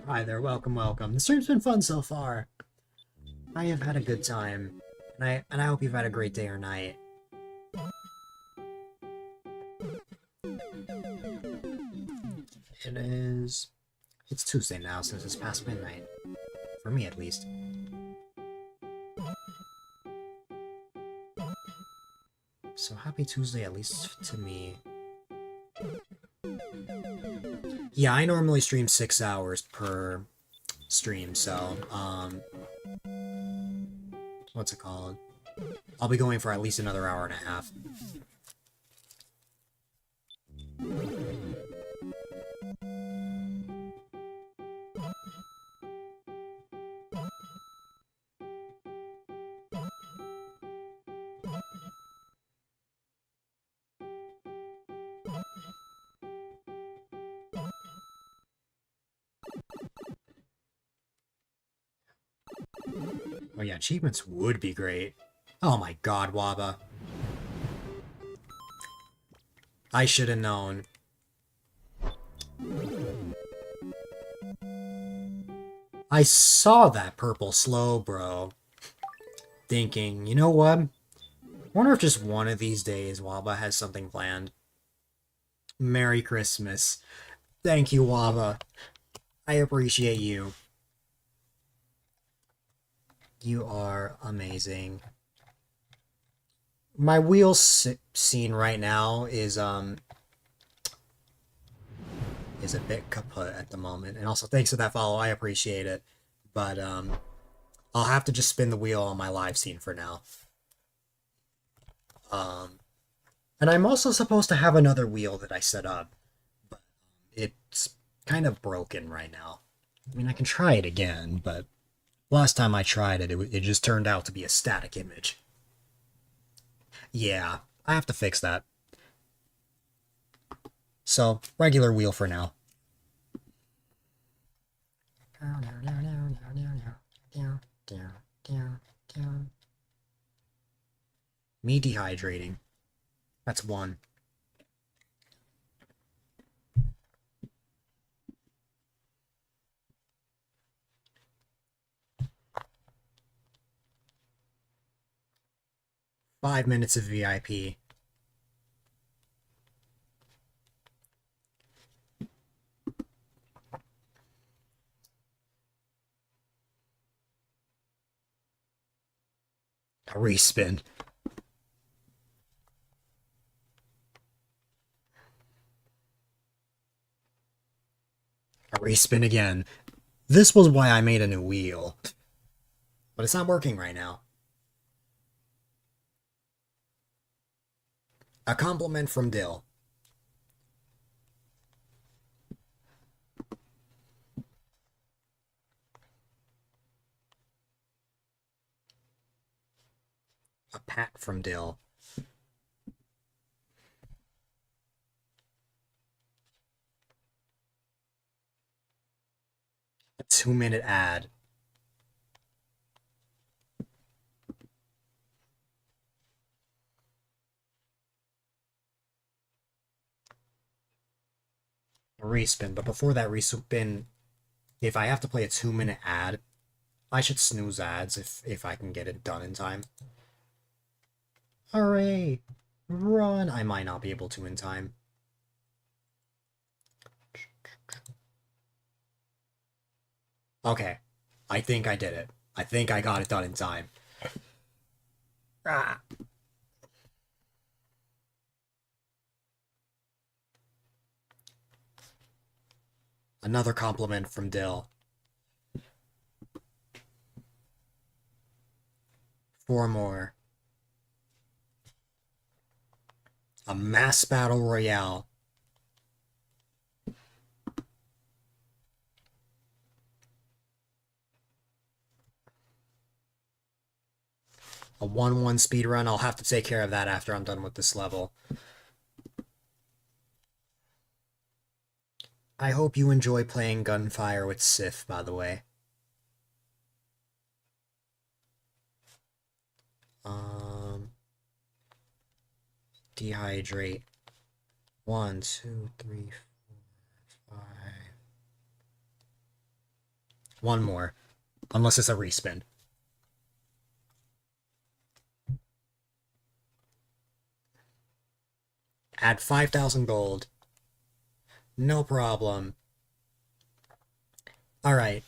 Speaker 1: Hi there, welcome, welcome. The stream's been fun so far. I have had a good time, and I hope you've had a great day or night. It's Tuesday now since it's past midnight. For me, at least. So happy Tuesday, at least to me. Yeah, I normally stream 6 hours per stream, so, what's it called? I'll be going for at least another hour and a half. Oh yeah, achievements would be great. Oh my god, Waba. I should have known. I saw that purple slow, bro. Thinking, you know what? Wonder if just one of these days Waba has something planned. Merry Christmas. Thank you, Waba. I appreciate you. You are amazing. My wheel scene right now is a bit kaput at the moment. And also thanks for that follow, I appreciate it. But I'll have to just spin the wheel on my live scene for now. And I'm also supposed to have another wheel that I set up, but it's kind of broken right now. I mean, I can try it again, but last time I tried it, it just turned out to be a static image. Yeah, I have to fix that. So, regular wheel for now. Me dehydrating. That's one. Five minutes of VIP. A respin. A respin again. This was why I made a new wheel. But it's not working right now. A compliment from Dill. A pat from Dill. A 2-minute ad. A respin, but before that respin, if I have to play a 2-minute ad, I should snooze ads if I can get it done in time. Hooray! Run! I might not be able to in time. Okay. I think I did it. I think I got it done in time. Ah. Another compliment from Dill. 4 more. A mass battle royale. A 1-1 speedrun. I'll have to take care of that after I'm done with this level. I hope you enjoy playing Gunfire with Sif, by the way. Um, dehydrate. 1, 2, 3, 4, 5. One more. Unless it's a respin. Add 5,000 gold. No problem. Alright,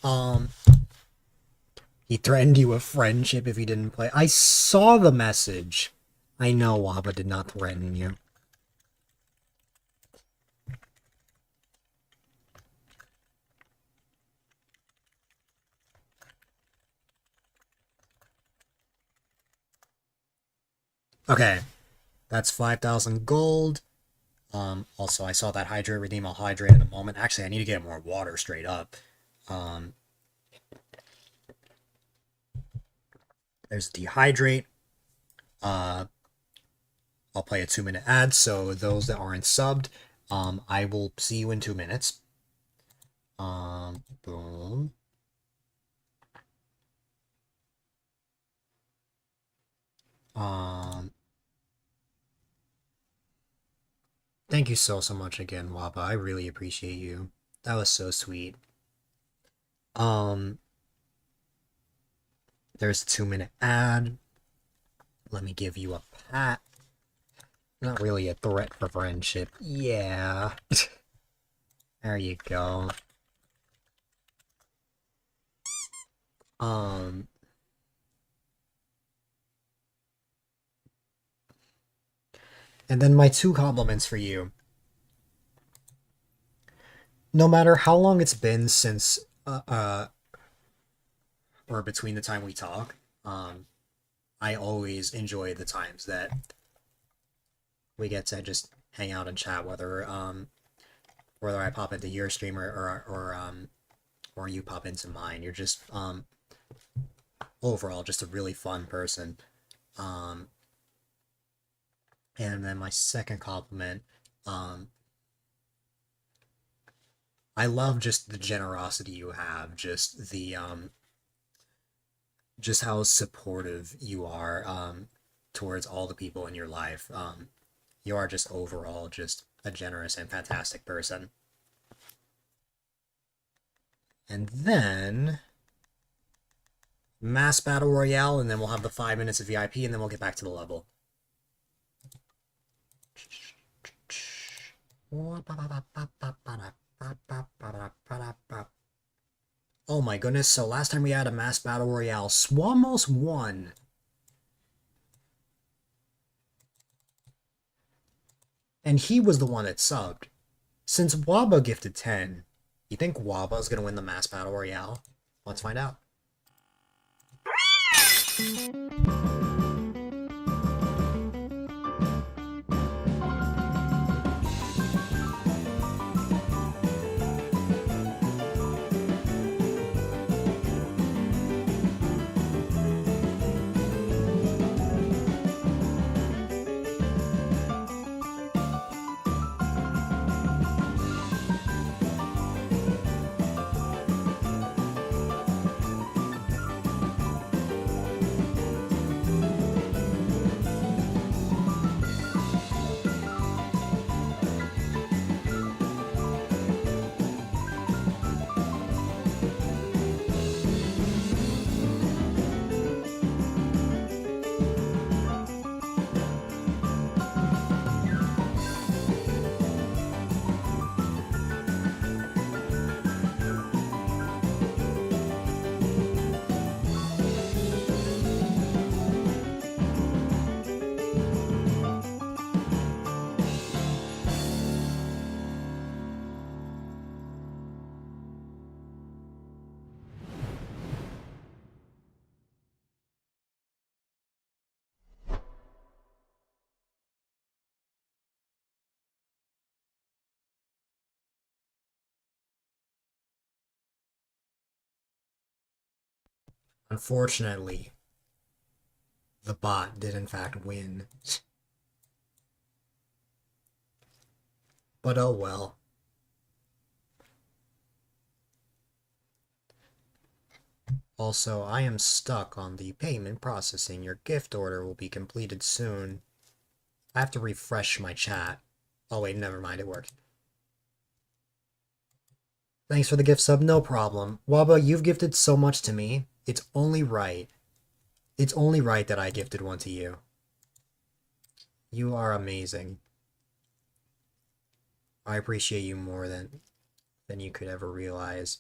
Speaker 1: he threatened you with friendship if you didn't play. I saw the message. I know Waba did not threaten you. Okay, that's 5,000 gold. Also, I saw that hydrate redeem. I'll hydrate in a moment. Actually, I need to get more water straight up. There's dehydrate. I'll play a 2-minute ad, so those that aren't subbed, I will see you in 2 minutes. Boom. Thank you so much again, Wapa. I really appreciate you. That was so sweet. There's a 2-minute ad. Let me give you a pat. Not really a threat for friendship. Yeah. There you go. And then my 2 compliments for you. No matter how long it's been since, or between the time we talk, I always enjoy the times that we get to just hang out and chat, whether I pop into your stream or you pop into mine. You're just overall just a really fun person. And then my second compliment, I love just the generosity you have, just the just how supportive you are towards all the people in your life. You are just overall just a generous and fantastic person. And then mass battle royale, and then we'll have the 5 minutes of VIP, and then we'll get back to the level. Oh my goodness, so last time we had a mass battle royale, Swamos won. And he was the one that subbed. Since Waba gifted 10, you think Waba's gonna win the mass battle royale? Let's find out. Unfortunately, the bot did in fact win. But oh well. Also, I am stuck on the payment processing. Your gift order will be completed soon. I have to refresh my chat. Oh wait, never mind, it worked. Thanks for the gift sub, no problem. Waba, you've gifted so much to me. It's only right. It's only right that I gifted one to you. You are amazing. I appreciate you more than you could ever realize.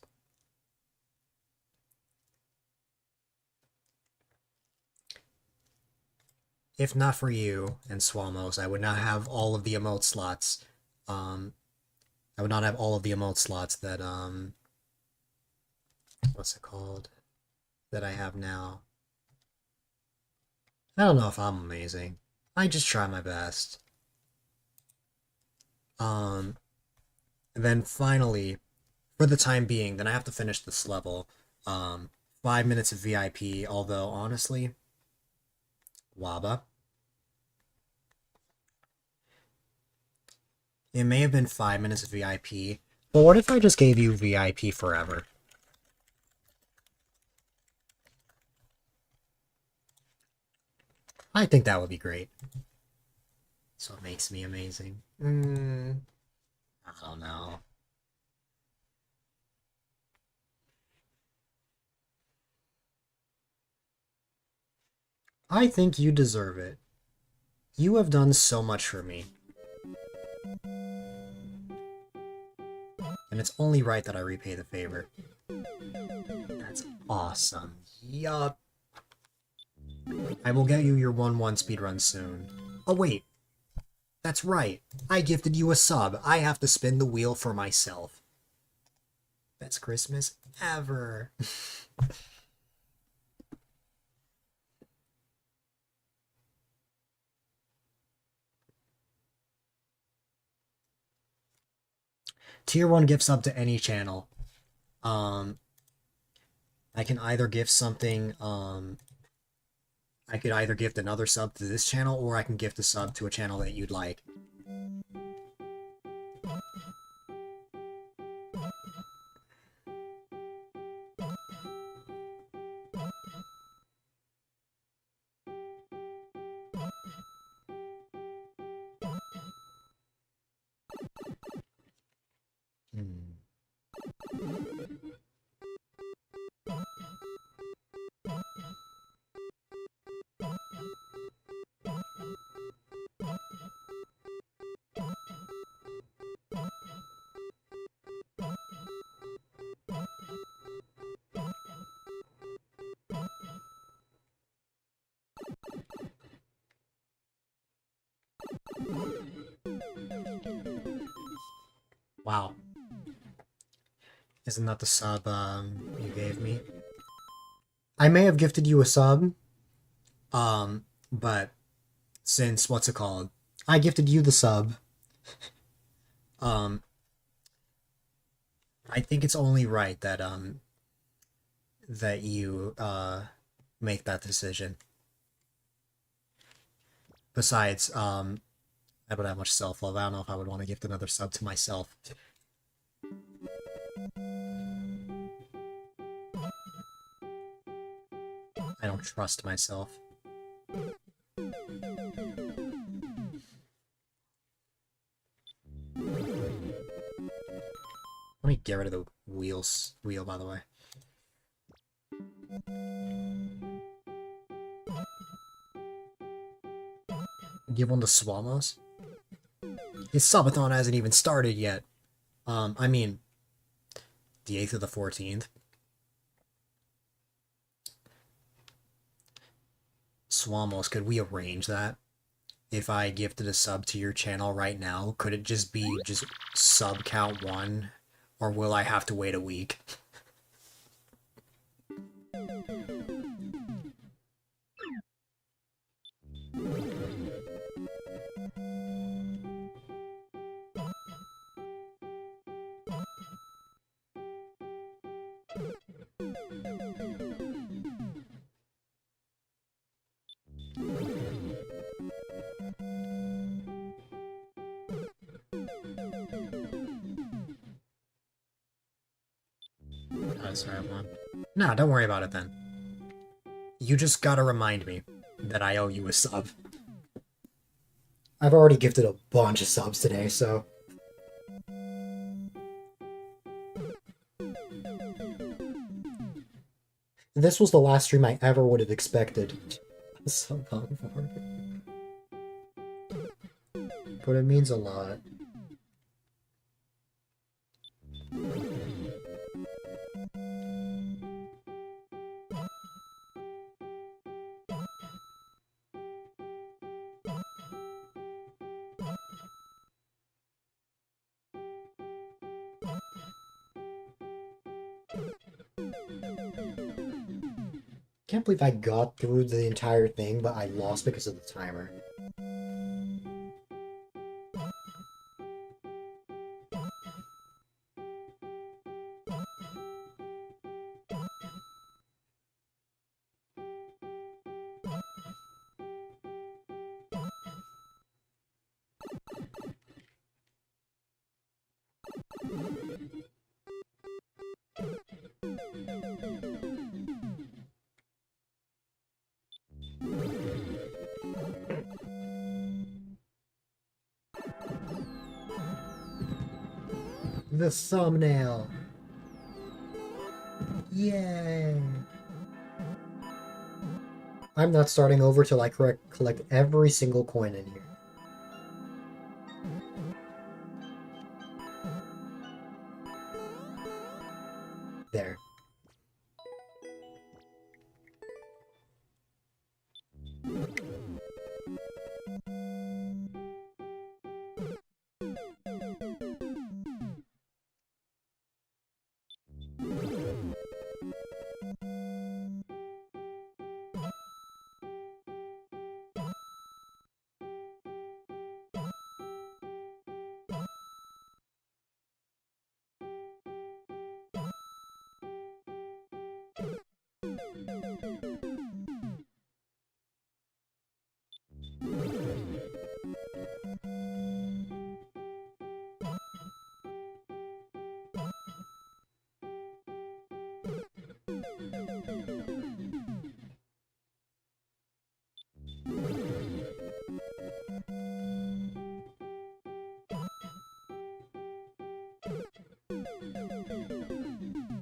Speaker 1: If not for you and Swamos, I would not have all of the emote slots. I would not have all of the emote slots that, what's it called? That I have now. I don't know if I'm amazing. I just try my best. And then finally, for the time being, then I have to finish this level. 5 minutes of VIP, although honestly, Waba. It may have been 5 minutes of VIP, but what if I just gave you VIP forever? I think that would be great. So it makes me amazing. I don't know. I think you deserve it. You have done so much for me. And it's only right that I repay the favor. That's awesome. Yup. I will get you your 1-1 speedrun soon. Oh wait. That's right. I gifted you a sub. I have to spin the wheel for myself. Best Christmas ever. Tier 1 gift sub to any channel. I can either gift something, I could either gift another sub to this channel, or I can gift a sub to a channel that you'd like. Hmm. Wow. Isn't that the sub you gave me? I may have gifted you a sub, but since what's it called? I gifted you the sub. Um, I think it's only right that that you make that decision. Besides, I don't have much self-love. I don't know if I would want to gift another sub to myself. I don't trust myself. Let me get rid of the wheel, by the way. Give one to Swamos? His subathon hasn't even started yet. I mean, the 8th or the 14th. Swamos, could we arrange that? If I gifted a sub to your channel right now, could it just be just sub count 1? Or will I have to wait a week? That's the right one. Nah, don't worry about it then. You just gotta remind me that I owe you a sub. I've already gifted a bunch of subs today, so... This was the last stream I ever would have expected. Sub on for. But it means a lot. Can't believe I got through the entire thing, but I lost because of the timer. The thumbnail. Yay! I'm not starting over till I collect every single coin in here. There.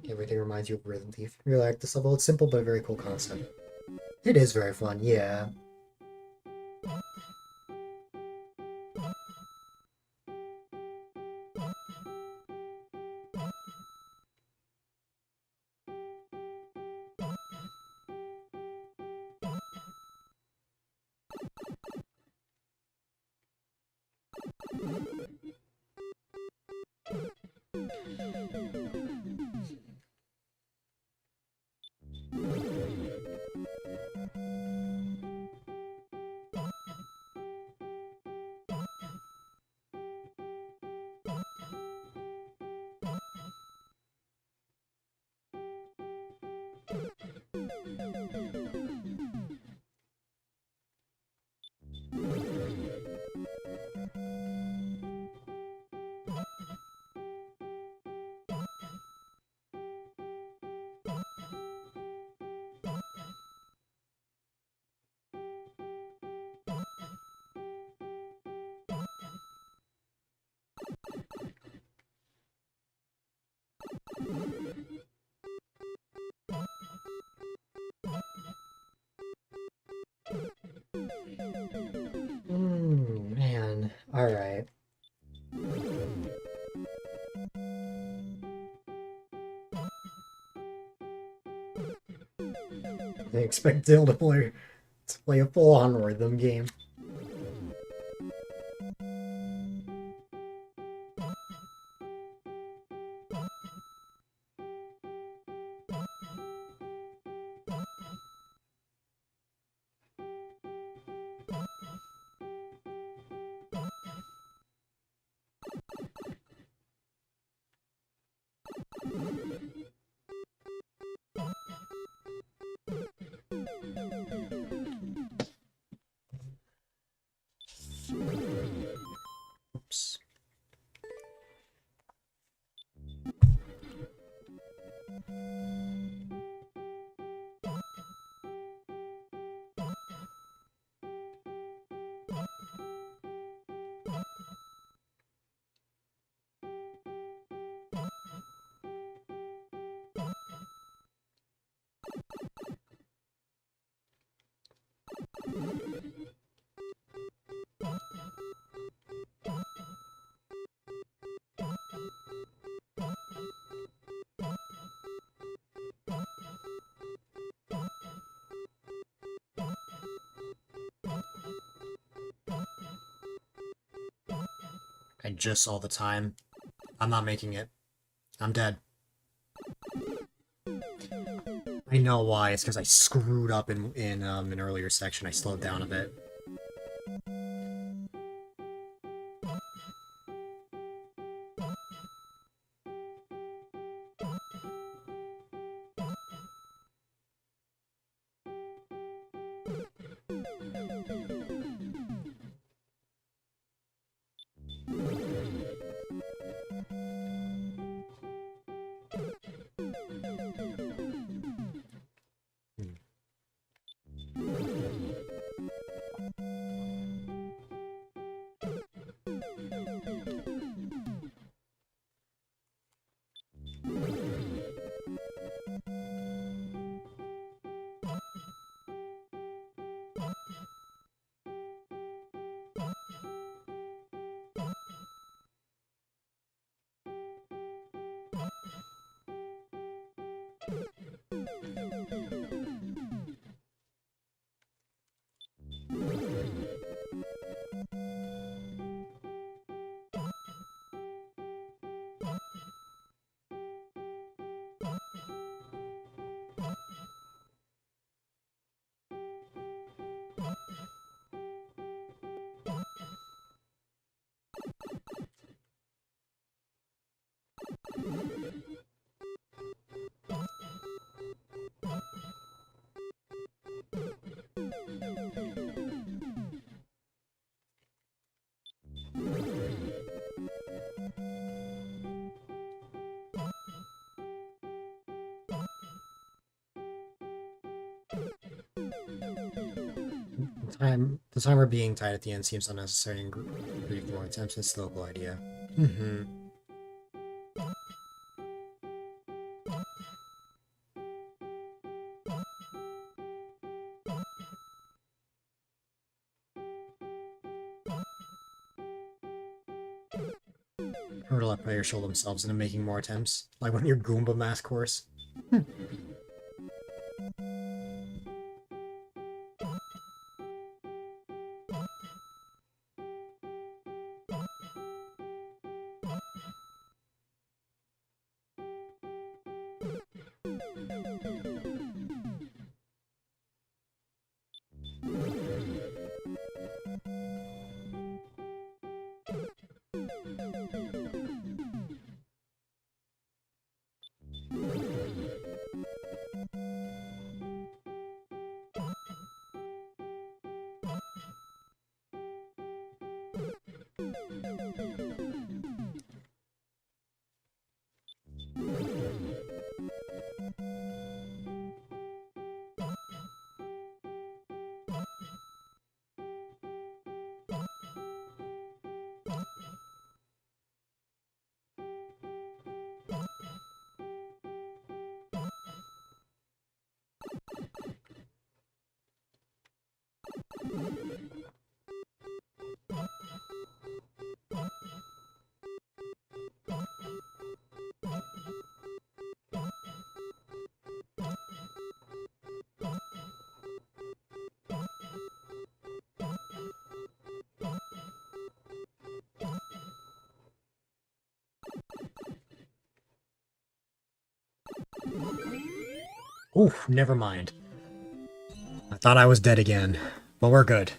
Speaker 1: Everything reminds you of Rhythm Thief. You really like this level? It's simple but a very cool concept. It is very fun, yeah. Man. Alright. I expect Dill to play a full-on rhythm game. I just saw the time. I'm not making it. I'm dead. I know why. It's because I screwed up in an earlier section. I slowed down a bit. The timer being tied at the end seems unnecessary and grieve more attempts. It's the local idea. Mm-hmm. Or to let players show themselves into making more attempts. Like when your Goomba mask course. Oof, never mind. I thought I was dead again, but we're good.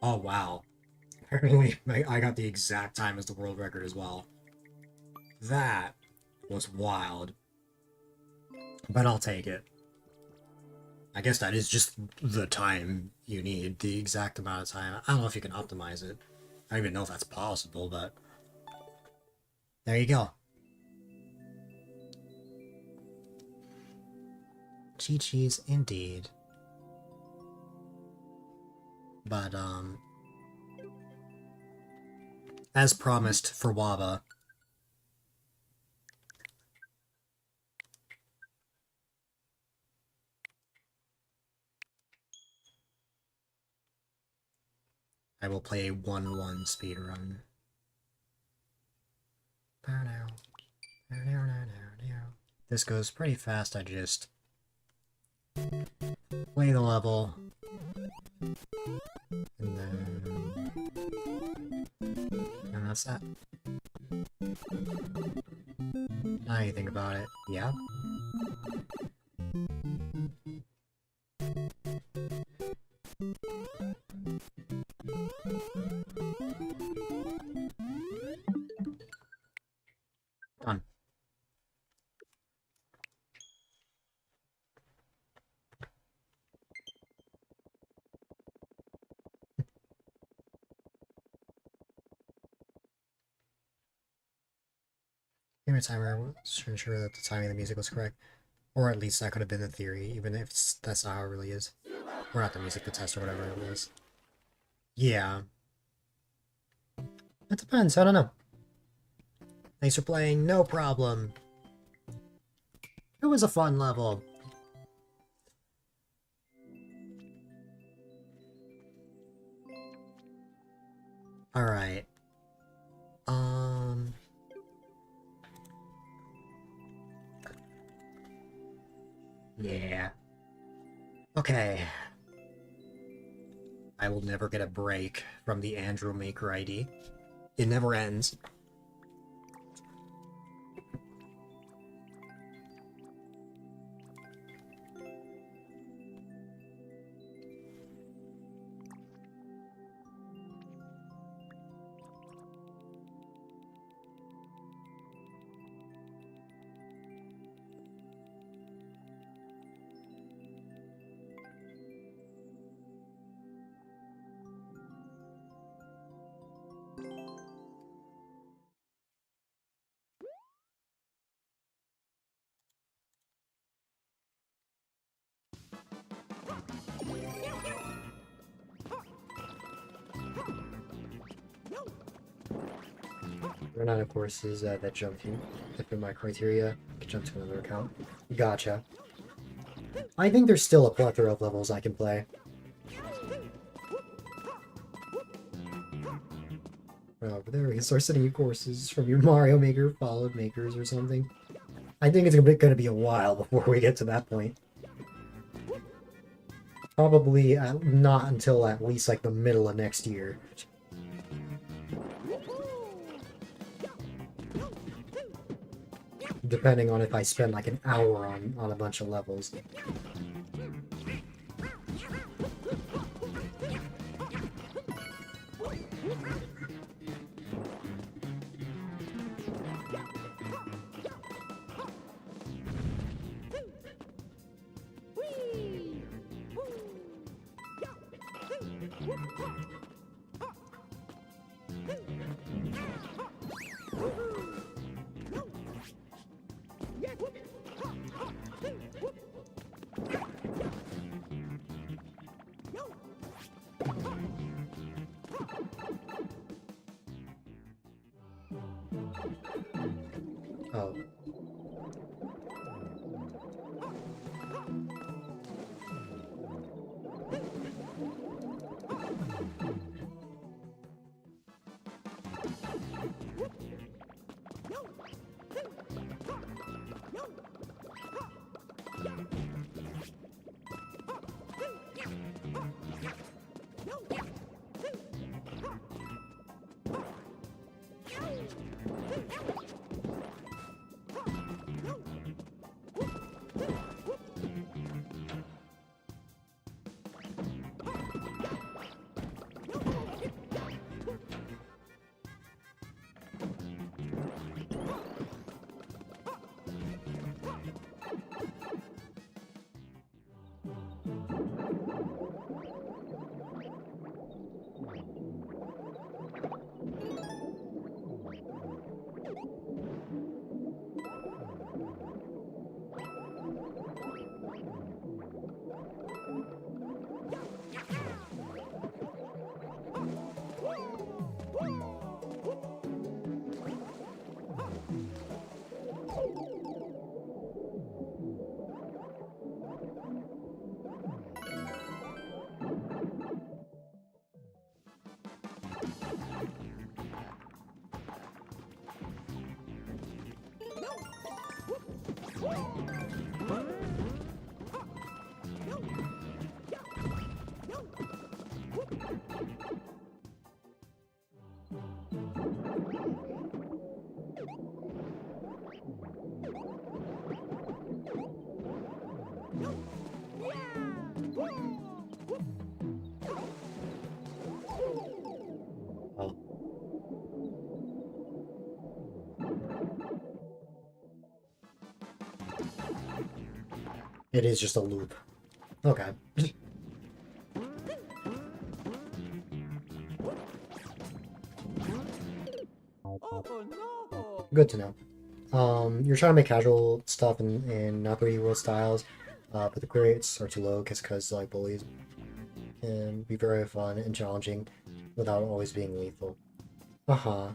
Speaker 1: Oh, wow. Apparently, I got the exact time as the world record as well. That was wild. But I'll take it. I guess that is just the time you need, the exact amount of time. I don't know if you can optimize it. I don't even know if that's possible, but... There you go. Chi-Chi's indeed. But, as promised for Waba, I will play a 1-1 speedrun. This goes pretty fast, I just play the level, and then... and that's that. Now you think about it, yeah? Done. Give me a timer to ensure that the timing of the music was correct. Or at least that could have been the theory, even if that's not how it really is. Or not the music, the test, or whatever it was. Yeah. It depends, I don't know. Thanks for playing, no problem. It was a fun level. Alright. Yeah. Okay. I will never get a break from the Andrew Maker ID. It never ends. Run out of courses that jump to fit my criteria. I can jump to another account. Gotcha. I think there's still a plethora of levels I can play. Over there, we can start setting new courses from your Mario Maker, Followed Makers, or something. I think it's going to be a while before we get to that point. Probably not until at least like the middle of next year. Depending on if I spend like an hour on a bunch of levels. Oh. It is just a loop. Okay.
Speaker 2: Oh no!
Speaker 1: Good to know. You're trying to make casual stuff in not 3D world styles, but the query rates are too low because like bullies can be very fun and challenging without always being lethal. Uh-huh.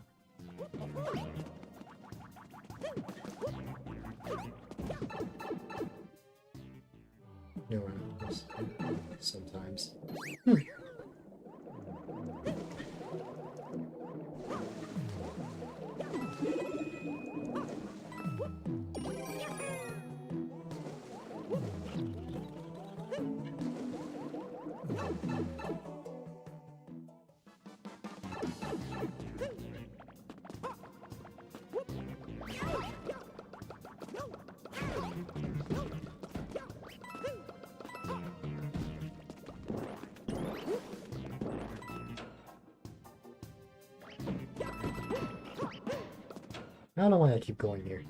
Speaker 1: No rounds. Sometimes. I don't know why I keep going here.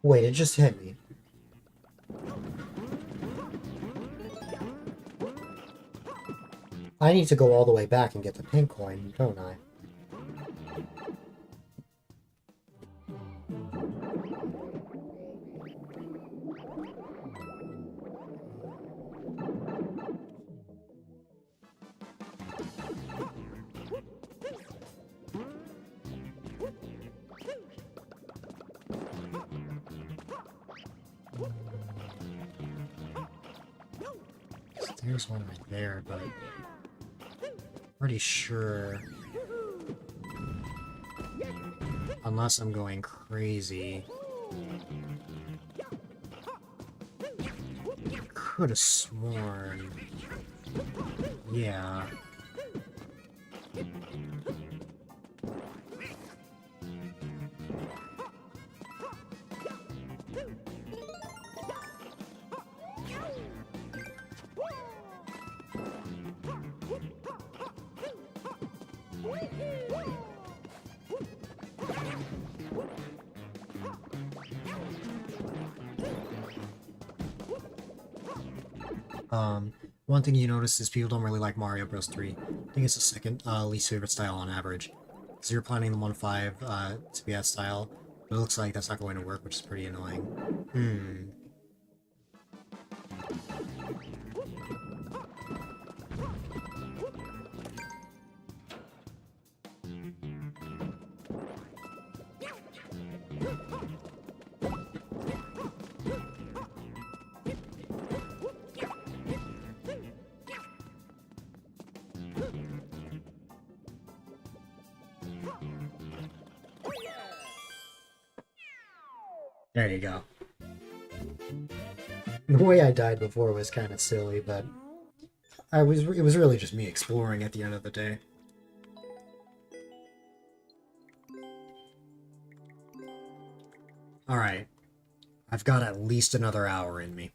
Speaker 1: Wait, it just hit me. I need to go all the way back and get the pink coin, don't I? There's one right there, but pretty sure, unless I'm going crazy, could have sworn, yeah. One thing you notice is people don't really like Mario Bros. 3. I think it's the second least favorite style on average. So you're planning the 1.5 to be that style, but it looks like that's not going to work, which is pretty annoying. There you go. The way I died before was kind of silly, but it was really just me exploring at the end of the day. Alright. I've got at least another hour in me.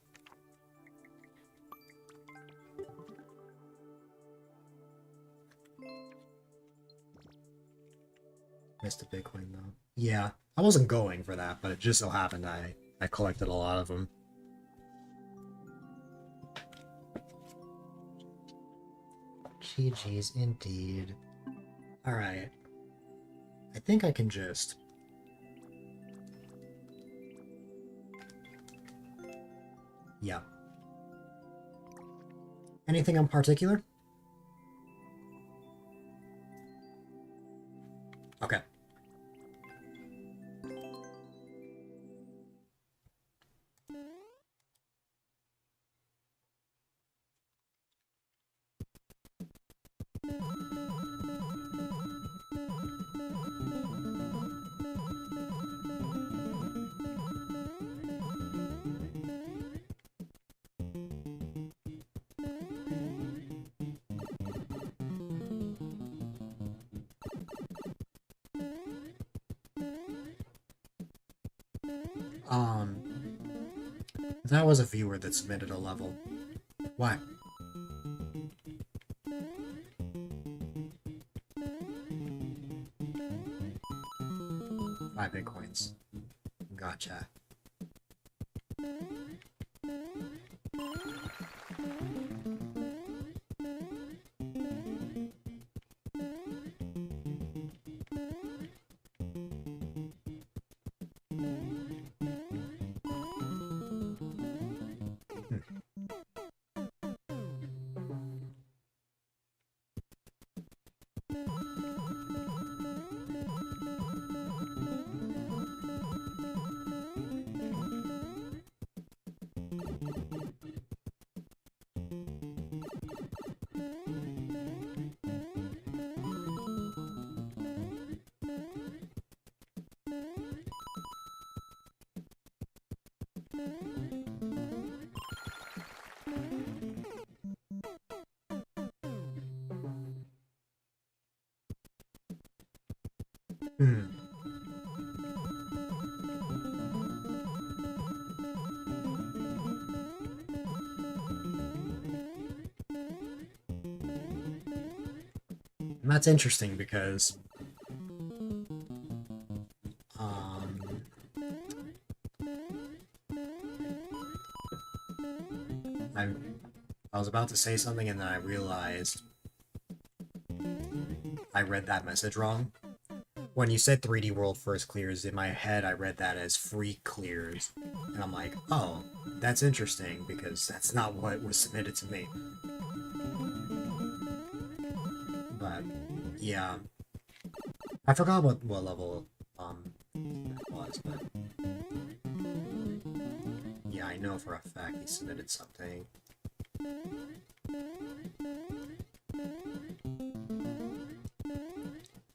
Speaker 1: Missed a Bitcoin though. Yeah, I wasn't going for that, but it just so happened I collected a lot of them. GG's indeed. Alright. I think I can just... Yeah. Anything in particular? Okay. Um, that was a viewer that submitted a level. Why? 5 bitcoins. Gotcha. Hmm. And that's interesting because um, I I was about to say something and then I realized I read that message wrong. When you said 3D World first clears, in my head I read that as free clears. And I'm like, oh, that's interesting because that's not what was submitted to me. But yeah. I forgot what level that was, but yeah, I know for a fact he submitted something.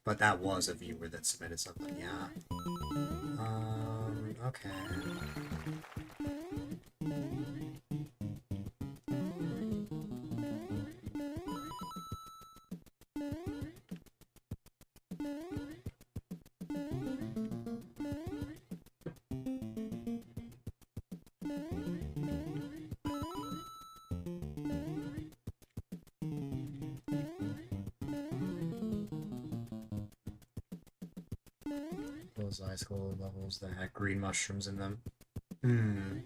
Speaker 1: But that was a viewer that submitted something, yeah. Okay. Those high school levels that had green mushrooms in them. Hmm.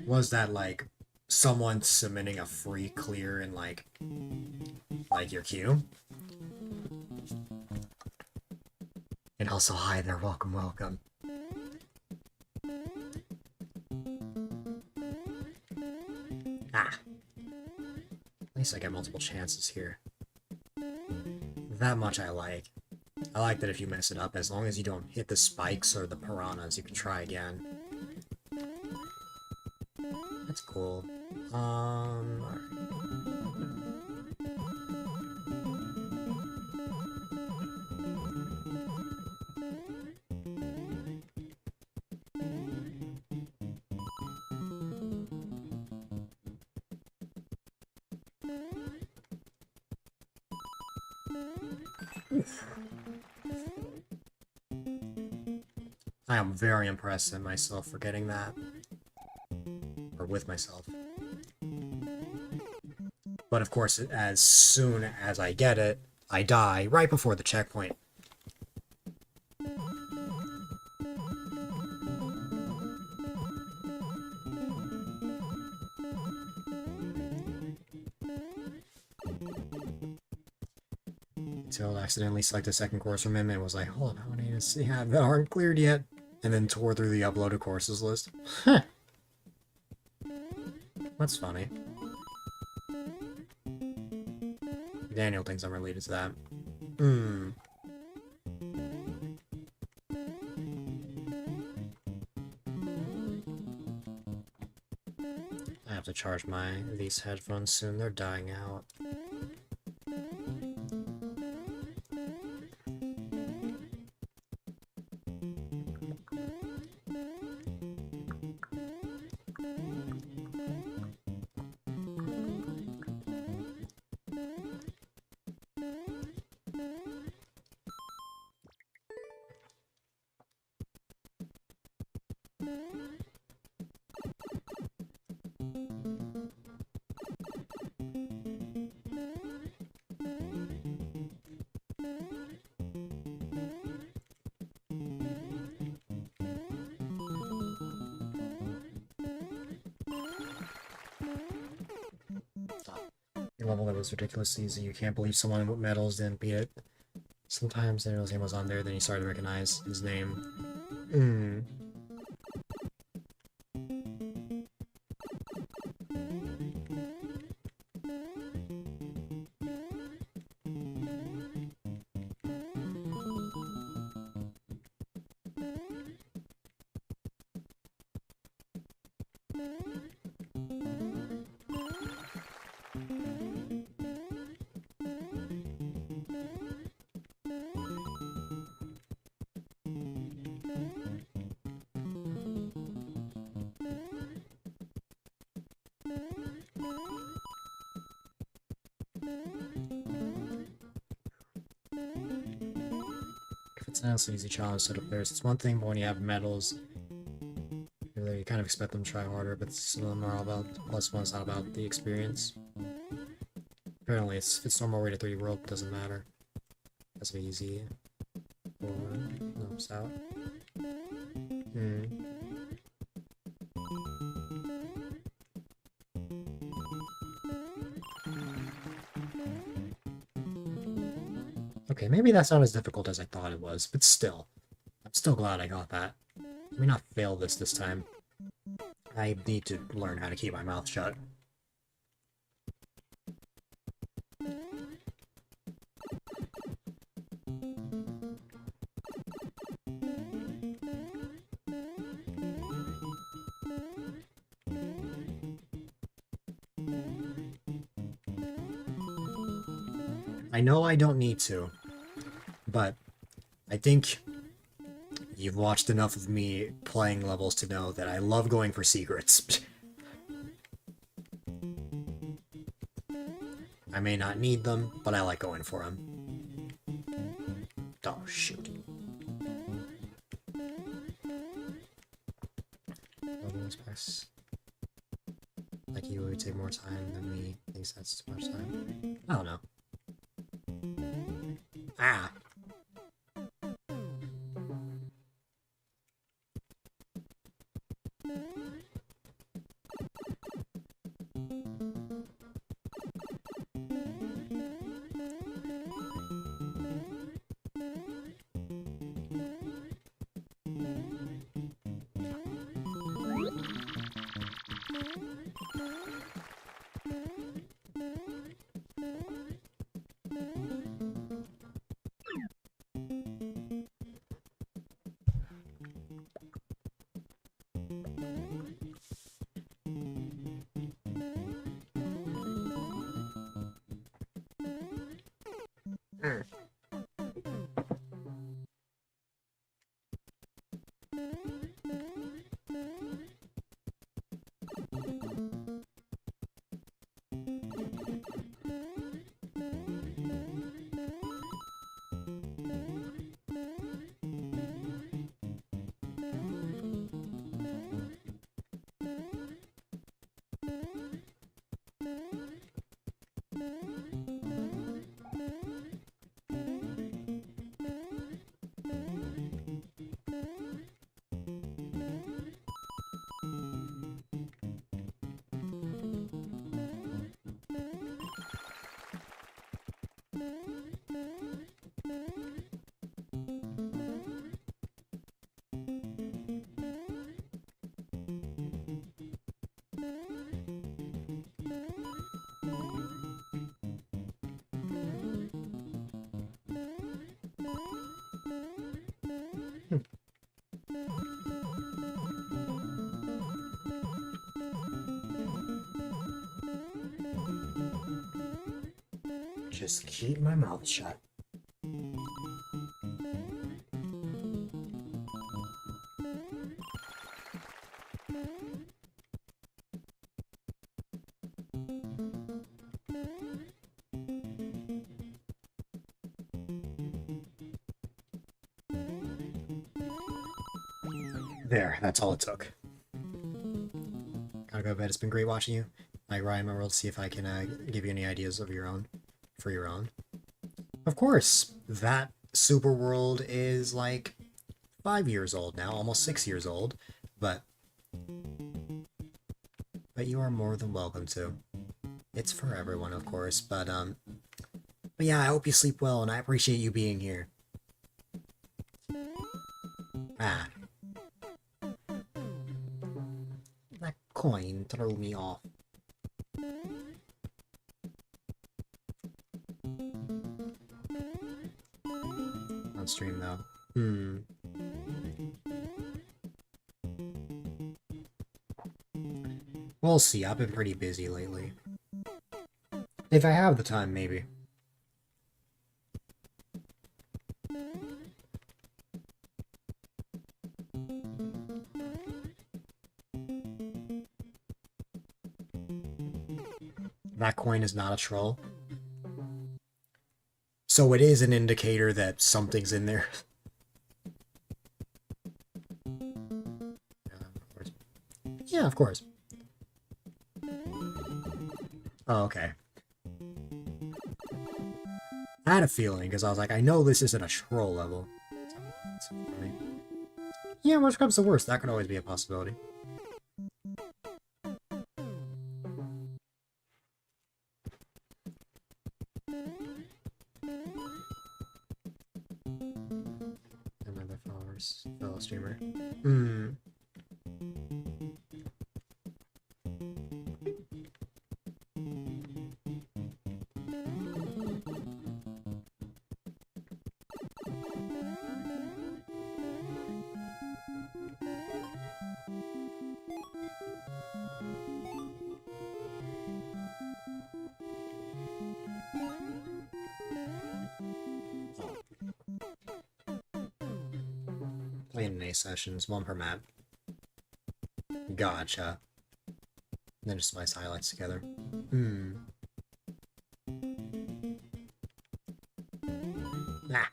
Speaker 1: Was that like someone submitting a free clear in like your queue? And also, hi there, welcome, welcome. Ah. At least I get multiple chances here. That much I like. I like that if you mess it up, as long as you don't hit the spikes or the piranhas, you can try again. That's cool. Alright. I am very impressed at myself for getting that. Or with myself. But of course, as soon as I get it, I die right before the checkpoint. Until I accidentally selected a second course from him and was like, hold on, how many does he have that aren't cleared yet? And then tore through the uploaded courses list. Huh. That's funny. Daniel thinks I'm related to that. I have to charge these headphones soon. They're dying out. level that was ridiculously easy. You can't believe someone with medals didn't beat it. Sometimes I know his name was on there, then you started to recognize his name. If it's an honestly easy challenge set up there, it's one thing, but when you have medals, you kind of expect them to try harder, but some of them are all about +1's not about the experience. Apparently, if it's normal way to 3D World, it doesn't matter. That's easy. Or nope's out. Okay, maybe that's not as difficult as I thought it was, but still. I'm still glad I got that. Let me not fail this time. I need to learn how to keep my mouth shut. I know I don't need to, but I think you've watched enough of me playing levels to know that I love going for secrets. I may not need them, but I like going for them. Oh, shoot. Levels pass. Like you would take more time than me. Thinks that's too much time. I don't know. Ah. Just keep my mouth shut. There, that's all it took. Gotta go to bed. It's been great watching you. I ride my world to see if I can give you any ideas of your own, for your own. Of course, that super world is like 5 years old now, almost 6 years old, but you are more than welcome to. It's for everyone, of course, but yeah, I hope you sleep well, and I appreciate you being here. Ah, that coin threw me off. On stream, though. Hmm. We'll see, I've been pretty busy lately. If I have the time, maybe. That coin is not a troll. So it is an indicator that something's in there. Yeah, of course. Oh, okay. I had a feeling, because I was like, I know this isn't a troll level. Yeah, worst comes to worst, that could always be a possibility. Another fellow streamer. Hmm. Playing in A sessions, one per map. Gotcha. Then just splice highlights together. Hmm. Ah.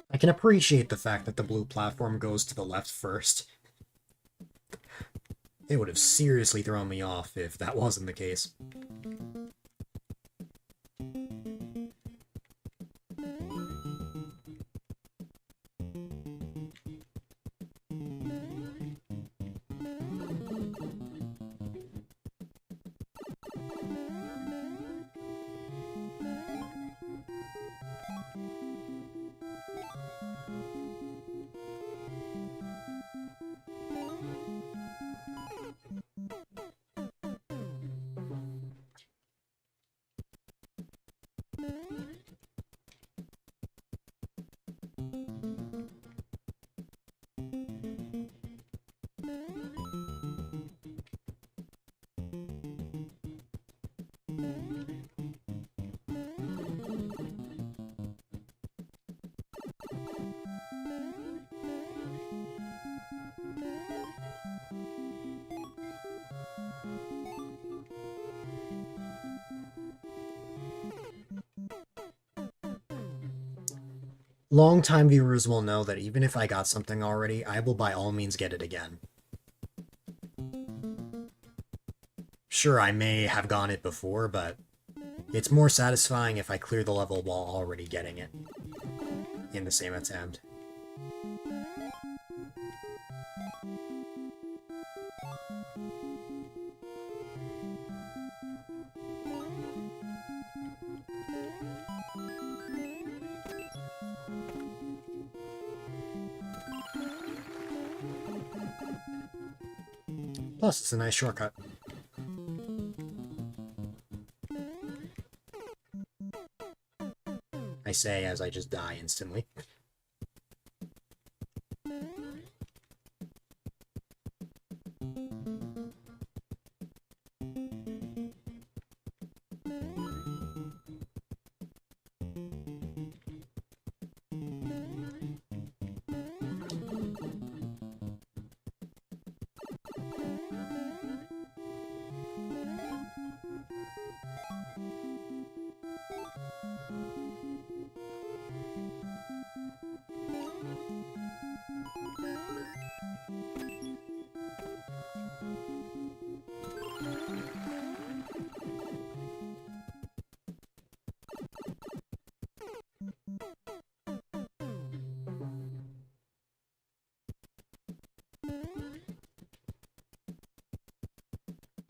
Speaker 1: I can appreciate the fact that the blue platform goes to the left first. It would have seriously thrown me off if that wasn't the case. Long-time viewers will know that even if I got something already, I will by all means get it again. Sure, I may have gotten it before, but It's more satisfying if I clear the level while already getting it in the same attempt. Plus, it's a nice shortcut. I say as I just die instantly.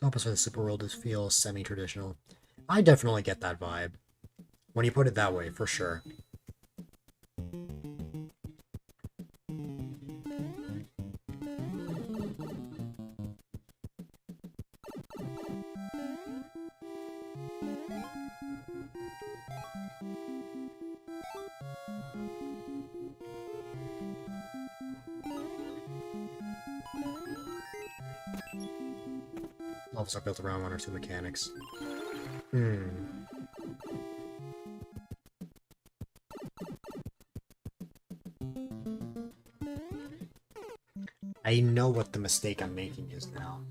Speaker 1: Opposite for the super world is feel semi-traditional. I definitely get that vibe. When you put it that way, for sure. Levels are built around one or two mechanics. I know what the mistake I'm making is now.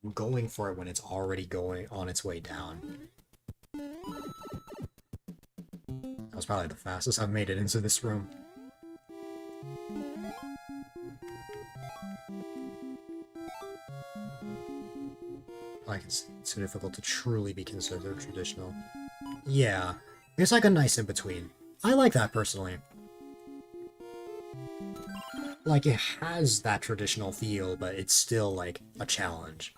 Speaker 1: I'm going for it when it's already going on its way down. That was probably the fastest I've made it into this room. Like, it's too difficult to truly be considered traditional. Yeah, it's like a nice in-between. I like that personally. Like, it has that traditional feel, but it's still, like, a challenge.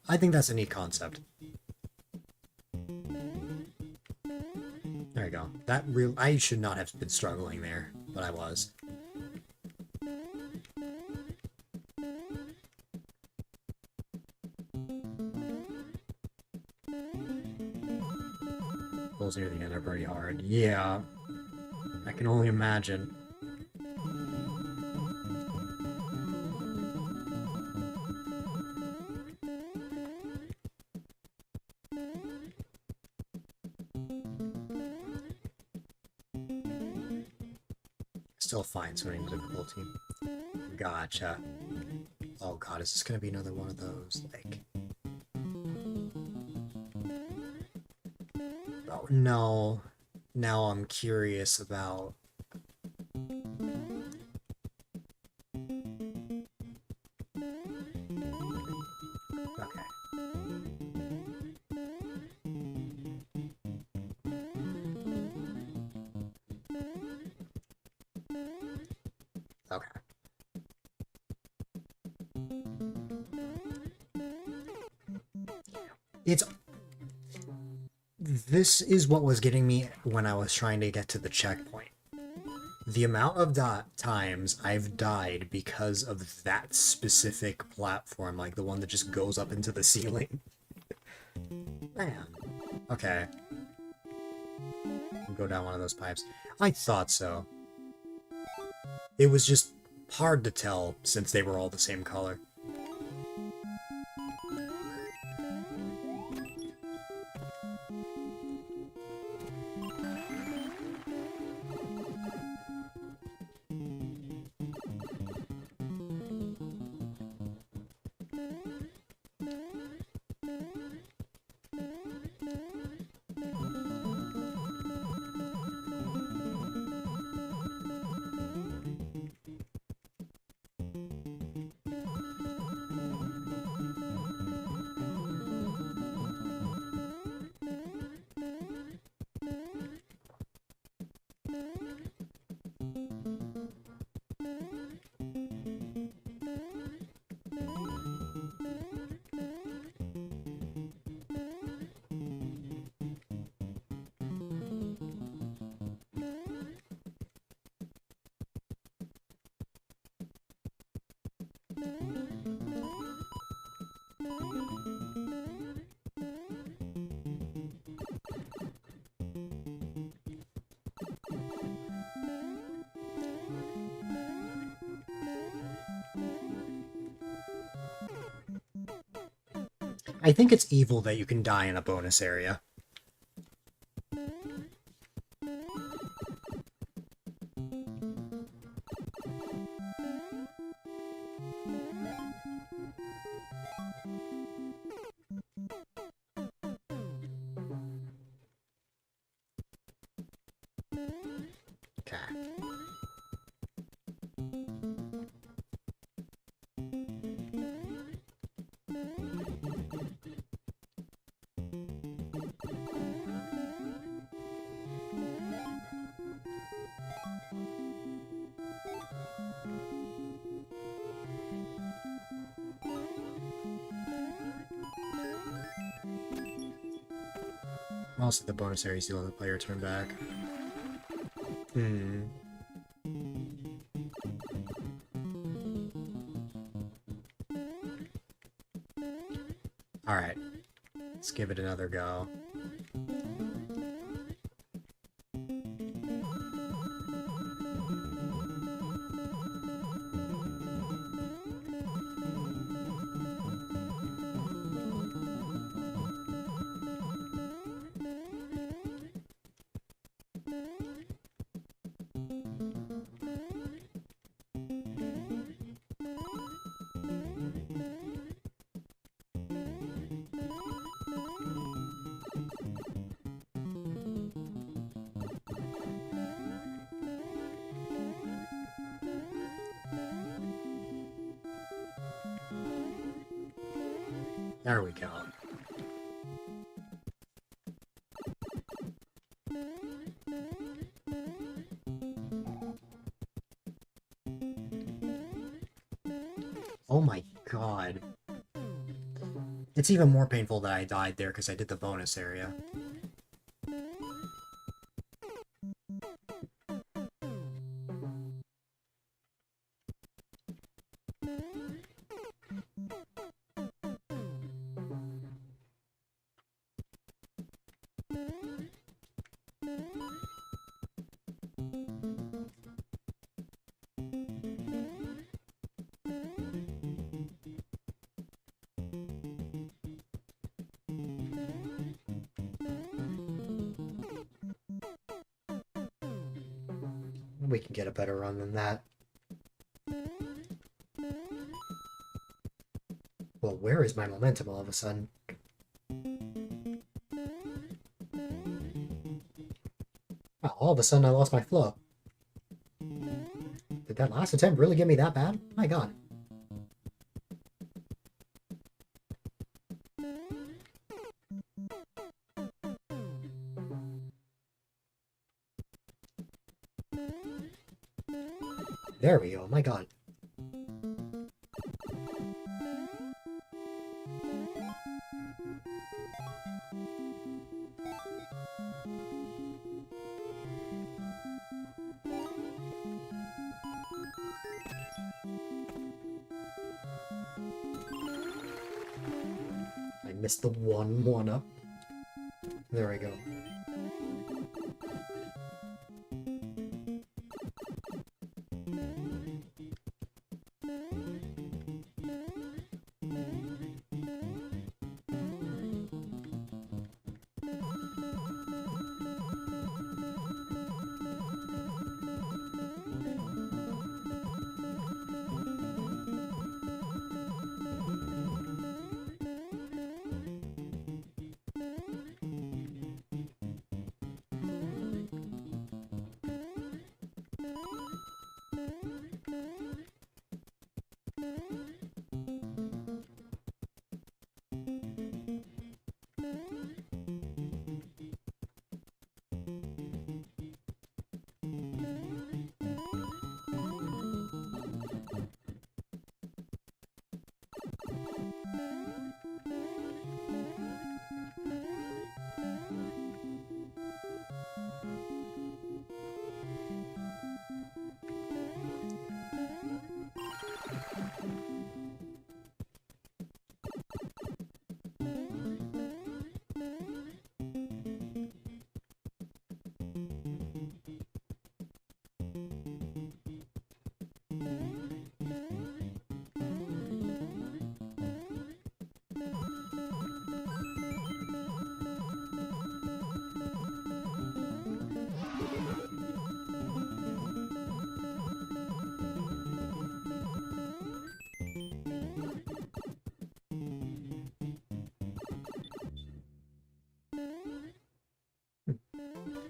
Speaker 1: I think that's a neat concept. There you go. I should not have been struggling there, but I was. Those near the end are pretty hard. Yeah. I can only imagine. Still fine swimming difficulty. Gotcha. Oh god, is this gonna be another one of those, like... Oh no. Now I'm curious about... Okay. Okay. This is what was getting me when I was trying to get to the checkpoint. The amount of times I've died because of that specific platform, like the one that just goes up into the ceiling. Man. Okay. Go down one of those pipes. I thought so. It was just hard to tell since they were all the same color. I think it's evil that you can die in a bonus area. Okay. Also, the bonus areas you'll let the player turn back. Hmm. Alright. Let's give it another go. There we go. Oh my god. It's even more painful that I died there because I did the bonus area. We can get a better run than that. Well, where is my momentum all of a sudden? Wow, all of a sudden I lost my flow. Did that last attempt really get me that bad? My god. There we go, my god. I missed the one up. There we go.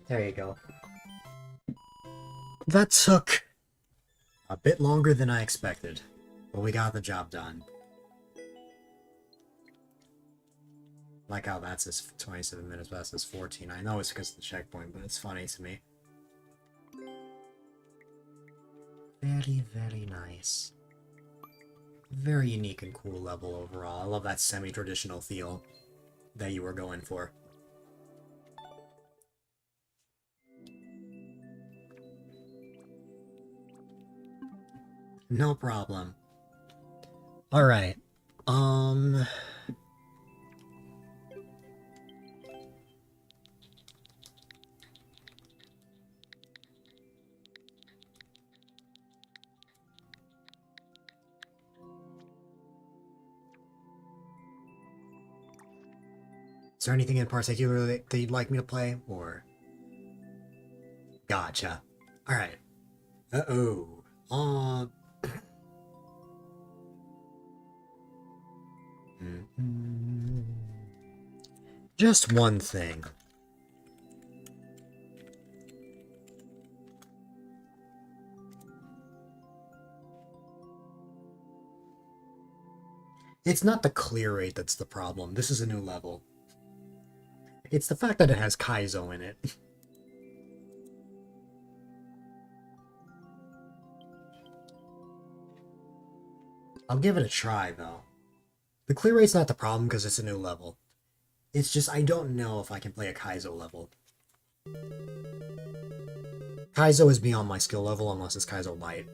Speaker 1: There you go. That took a bit longer than I expected, but we got the job done. Like how that says 27 minutes, but that says 14. I know it's because of the checkpoint, but it's funny to me. Very, very nice. Very unique and cool level overall. I love that semi-traditional feel that you were going for. No problem. Alright. Is there anything in particular that you'd like me to play, or... Gotcha. Alright. Uh-oh. Just one thing. It's not the clear rate that's the problem. This is a new level. It's the fact that it has Kaizo in it. I'll give it a try, though. The clear rate's not the problem because it's a new level. It's just I don't know if I can play a Kaizo level. Kaizo is beyond my skill level unless it's Kaizo Light.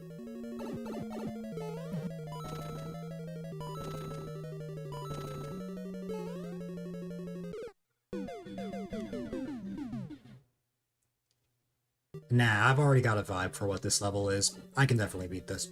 Speaker 1: Nah, I've already got a vibe for what this level is. I can definitely beat this.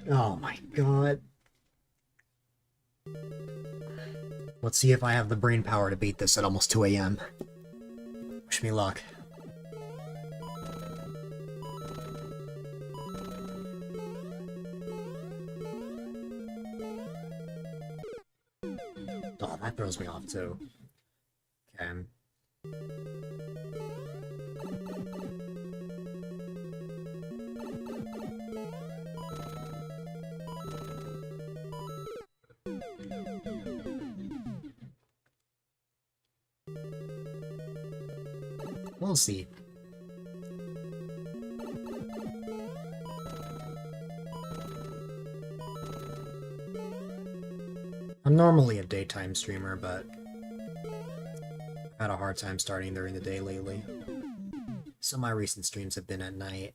Speaker 1: Oh my god. Let's see if I have the brain power to beat this at almost 2 AM. Wish me luck. Oh, that throws me off too. Okay. We'll see. I'm normally a daytime streamer, but I've had a hard time starting during the day lately. So my recent streams have been at night.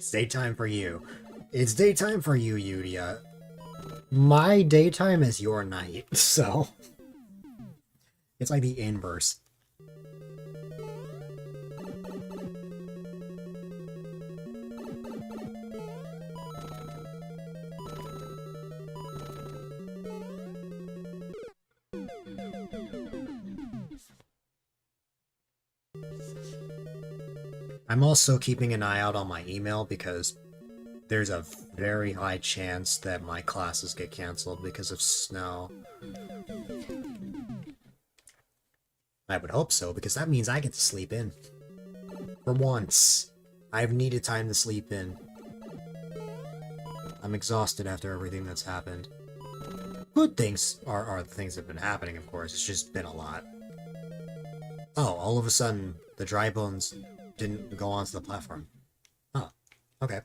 Speaker 1: It's daytime for you. It's daytime for you, Yudia. My daytime is your night, so... It's like the inverse. I'm also keeping an eye out on my email because there's a very high chance that my classes get canceled because of snow. I would hope so, because that means I get to sleep in. For once. I've needed time to sleep in. I'm exhausted after everything that's happened. Good things are the things that have been happening, of course. It's just been a lot. Oh, all of a sudden, the dry bones didn't go onto the platform. Oh, okay.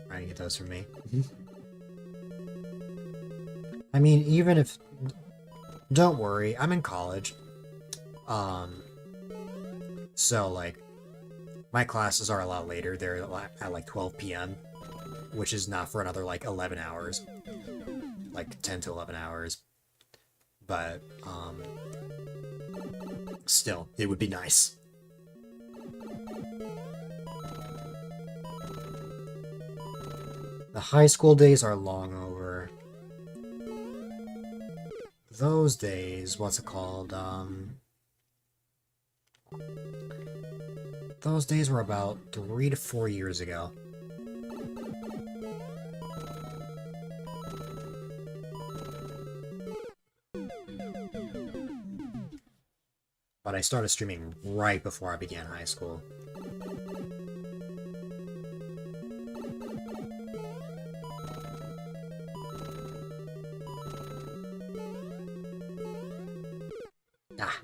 Speaker 1: Trying to get those from me. I mean, even if... Don't worry, I'm in college. So, like, my classes are a lot later. They're at, like, 12 p.m., which is not for another, like, 11 hours. Like, 10 to 11 hours. But, still, it would be nice. The high school days are long over. Those days, what's it called, Those days were about 3 to 4 years ago. But I started streaming right before I began high school. Ah.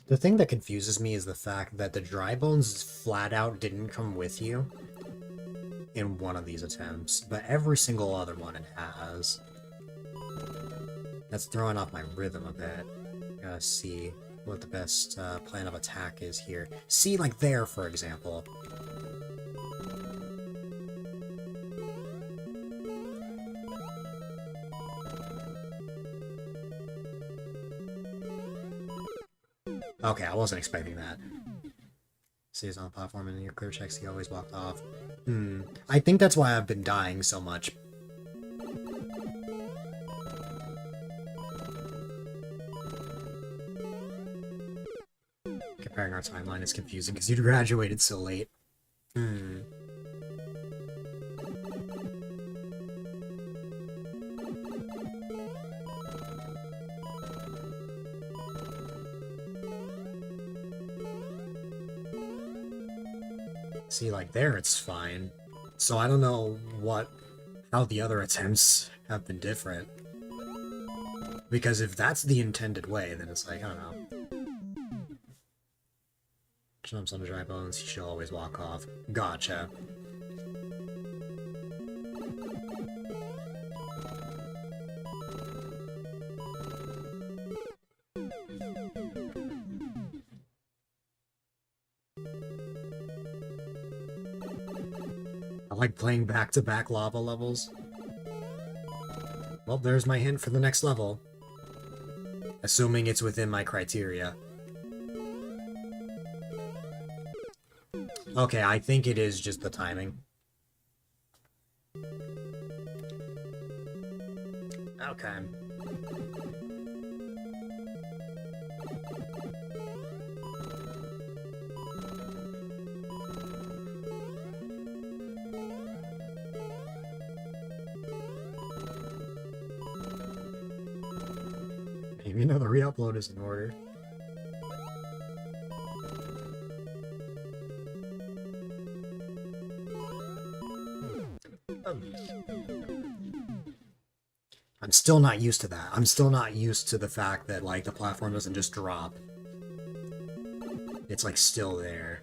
Speaker 1: The thing that confuses me is the fact that the dry bones flat out didn't come with you in one of these attempts, but every single other one it has. That's throwing off my rhythm a bit. Gotta see what the best plan of attack is here. See, like there, for example. Okay, I wasn't expecting that. Stays on the platform and your clear checks, he always walked off. I think that's why I've been dying so much. Comparing our timeline is confusing because you graduated so late. See, like there, it's fine. So I don't know how the other attempts have been different. Because if that's the intended way, then it's like, I don't know. Jumps on the dry bones, he should always walk off. Gotcha. I like playing back-to-back lava levels. Well, there's my hint for the next level. Assuming it's within my criteria. Okay, I think it is just the timing. Okay. Maybe another re-upload is in order. still not used to that. I'm still not used to the fact that, like, the platform doesn't just drop. It's, like, still there.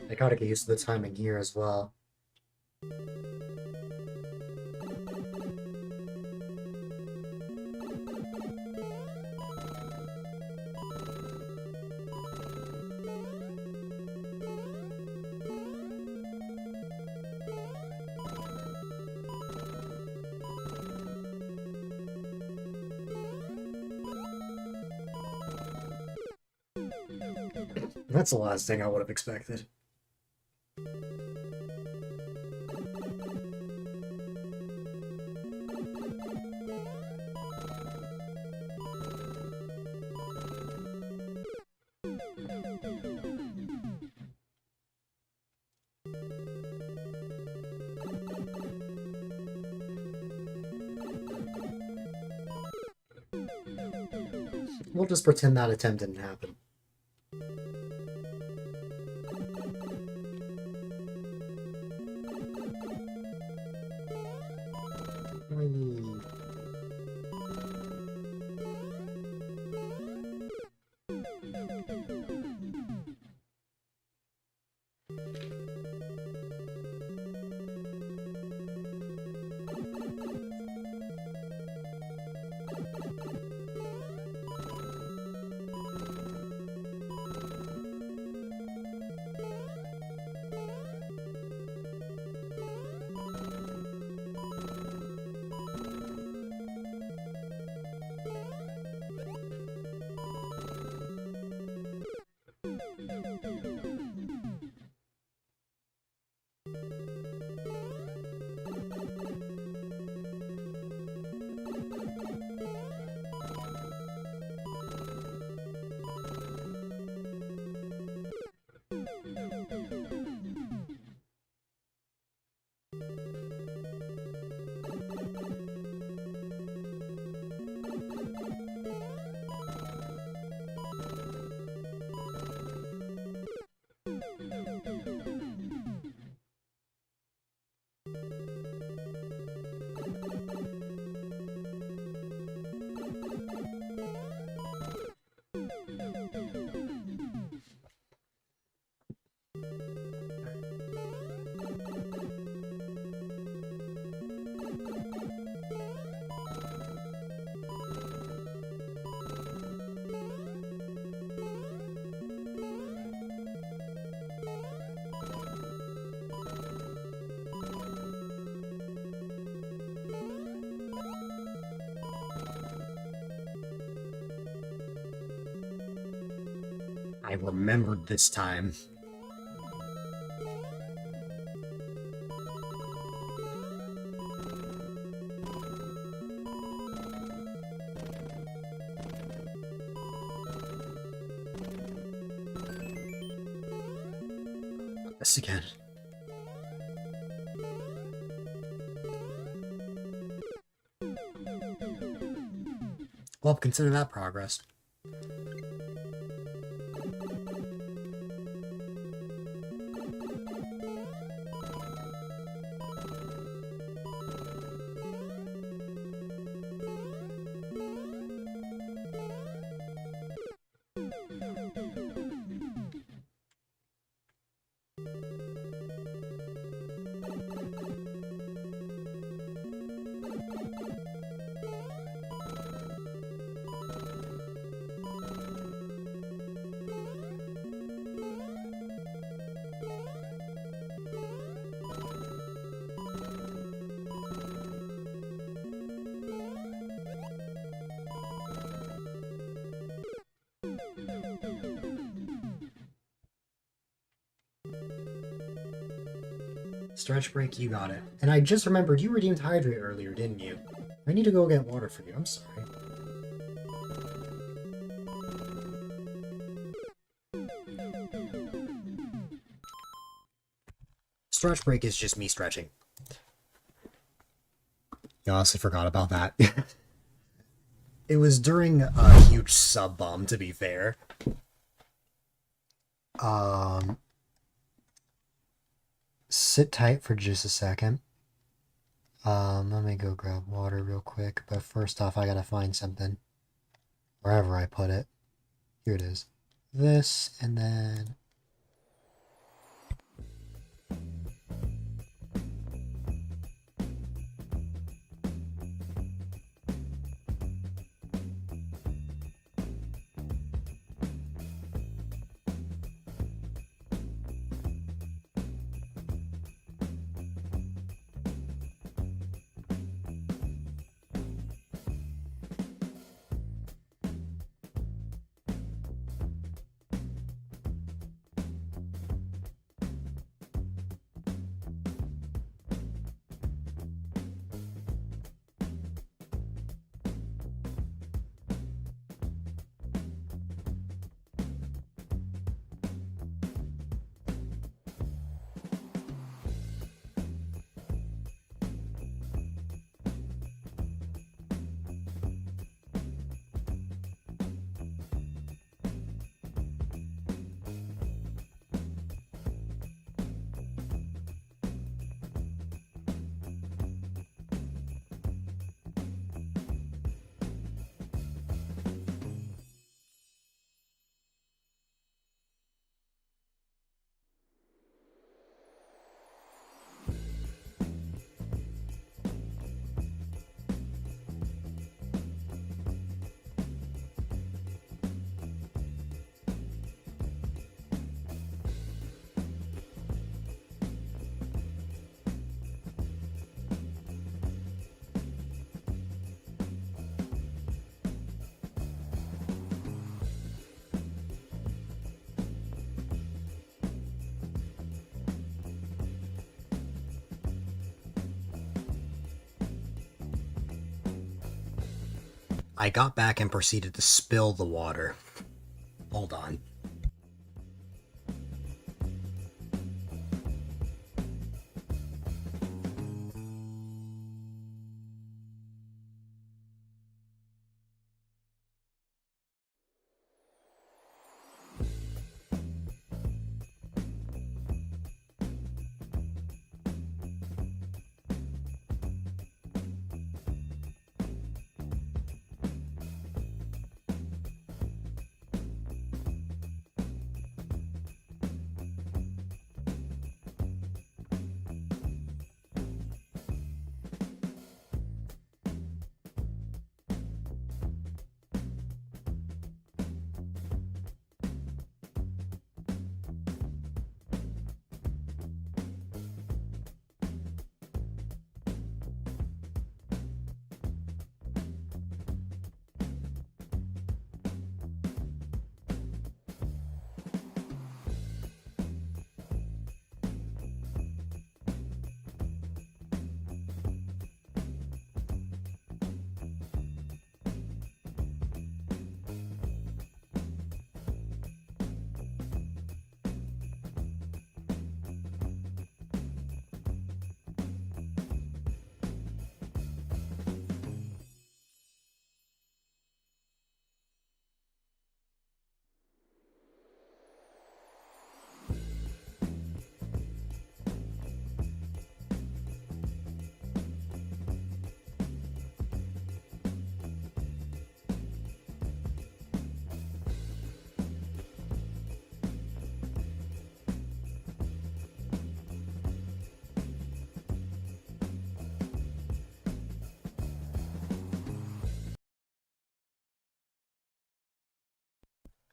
Speaker 1: I gotta get used to the timing here as well. That's the last thing I would have expected. We'll just pretend that attempt didn't happen. I remembered this time. this again. Well, consider that progress. Stretch break, you got it. And I just remembered you redeemed Hydrate earlier, didn't you? I need to go get water for you, I'm sorry. Stretch break is just me stretching. I honestly forgot about that. It was during a huge sub bomb, to be fair. Sit tight for just a second. Let me go grab water real quick, but first off, I gotta find something. Wherever I put it. Here it is. This, and then... I got back and proceeded to spill the water. Hold on.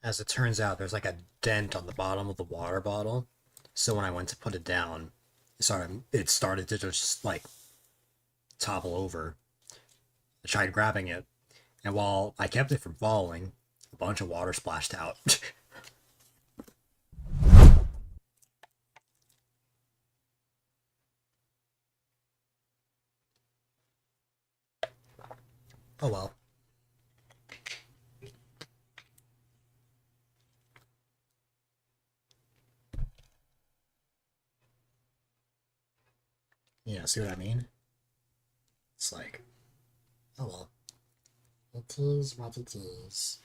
Speaker 1: As it turns out, there's like a dent on the bottom of the water bottle. So when I went to put it down, it started to just like topple over. I tried grabbing it, and while I kept it from falling, a bunch of water splashed out. Oh well. Yeah, see what I mean? It's like, oh well. It is what it is.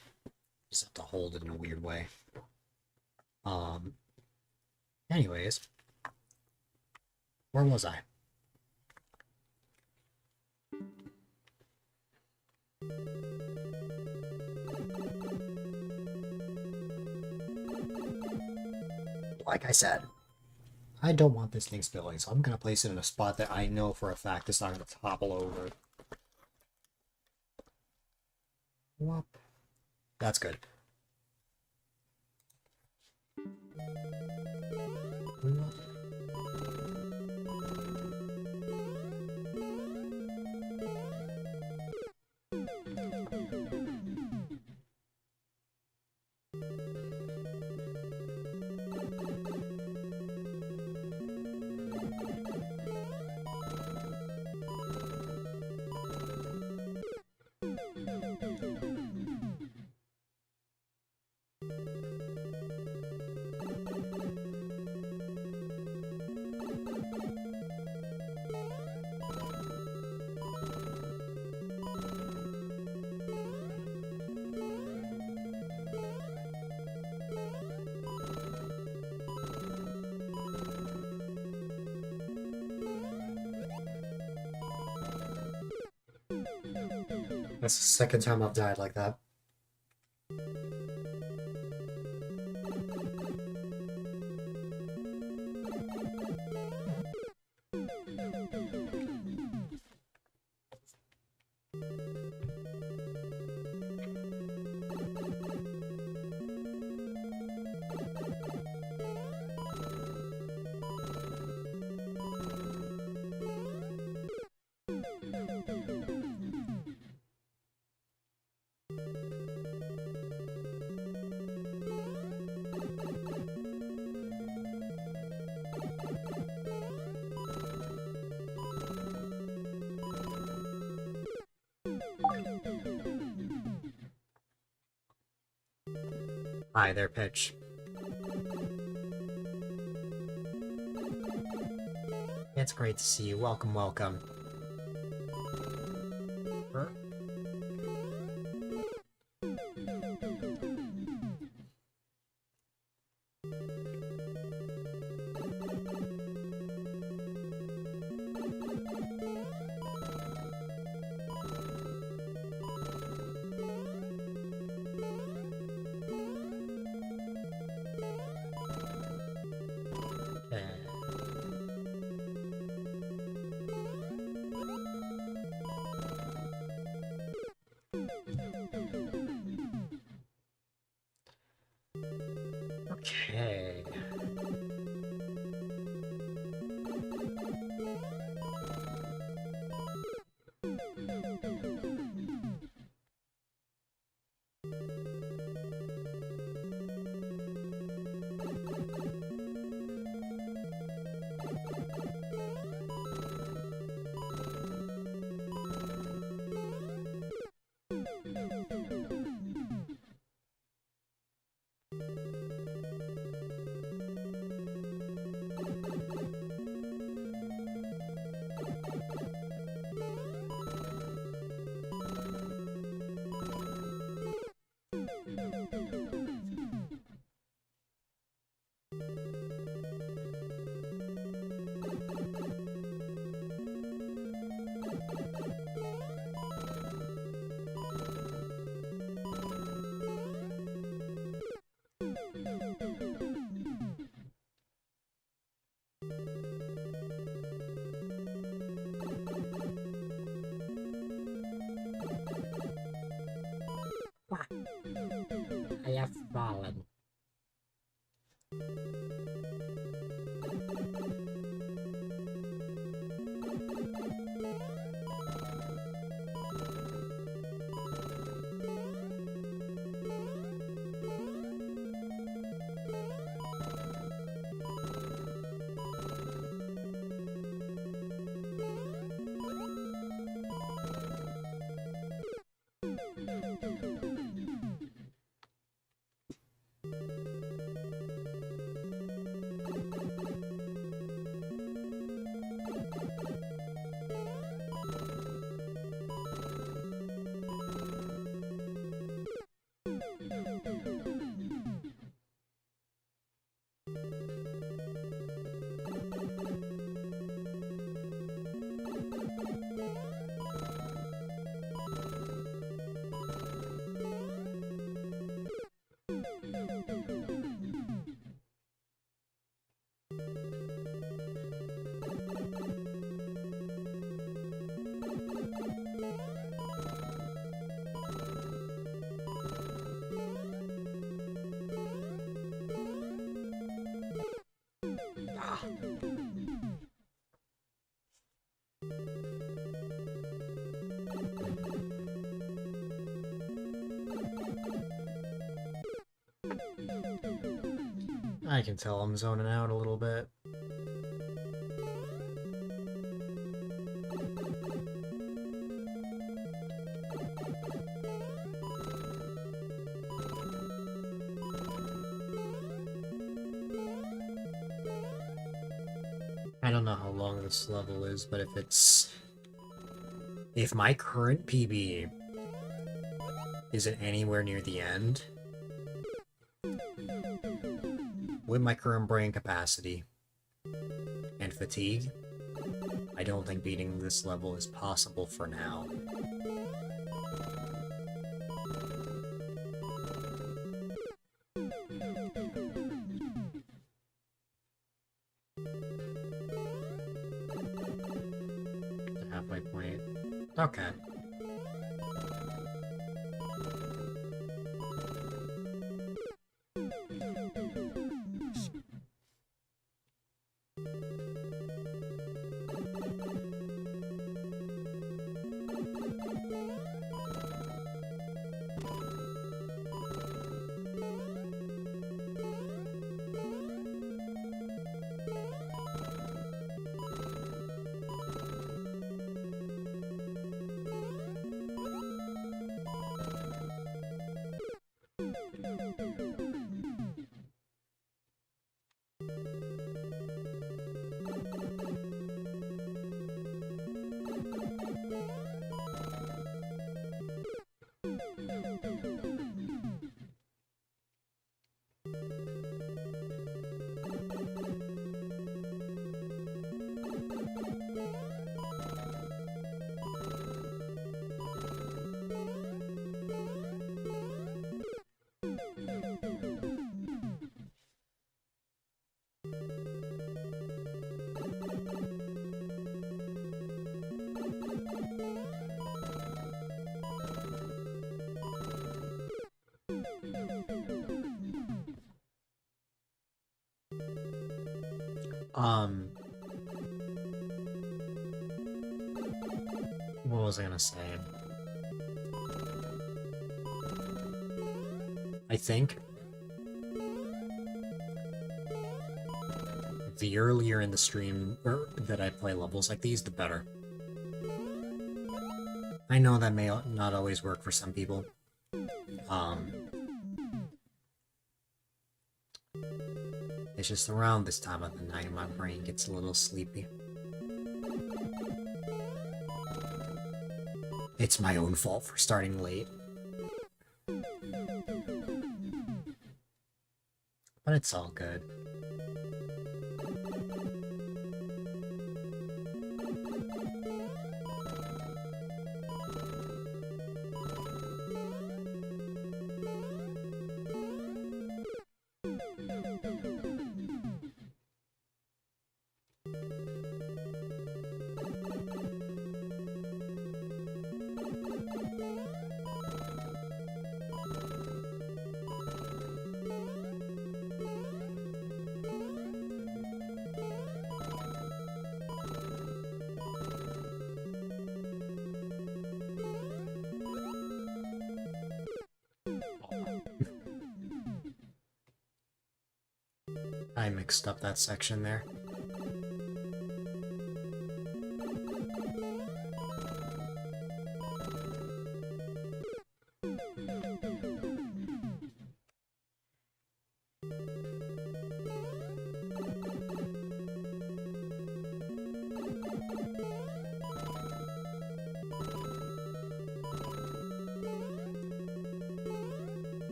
Speaker 1: Just have to hold it in a weird way. Um, anyways, where was I? Like I said, I don't want this thing spilling, so I'm gonna place it in a spot that I know for a fact it's not gonna topple over. Whoop. That's good. That's the second time I've died like that. Hi there, Pitch. It's great to see you. Welcome, welcome. Okay. I have fallen. I can tell I'm zoning out a little bit. I don't know how long this level is, but if my current PB isn't anywhere near the end, with my current brain capacity and fatigue, I don't think beating this level is possible for now. The halfway point. Okay. What was I gonna say? I think the earlier in the stream that I play levels like these, the better. I know that may not always work for some people. It's just around this time of the night my brain gets a little sleepy. It's my own fault for starting late. But it's all good. I mixed up that section there.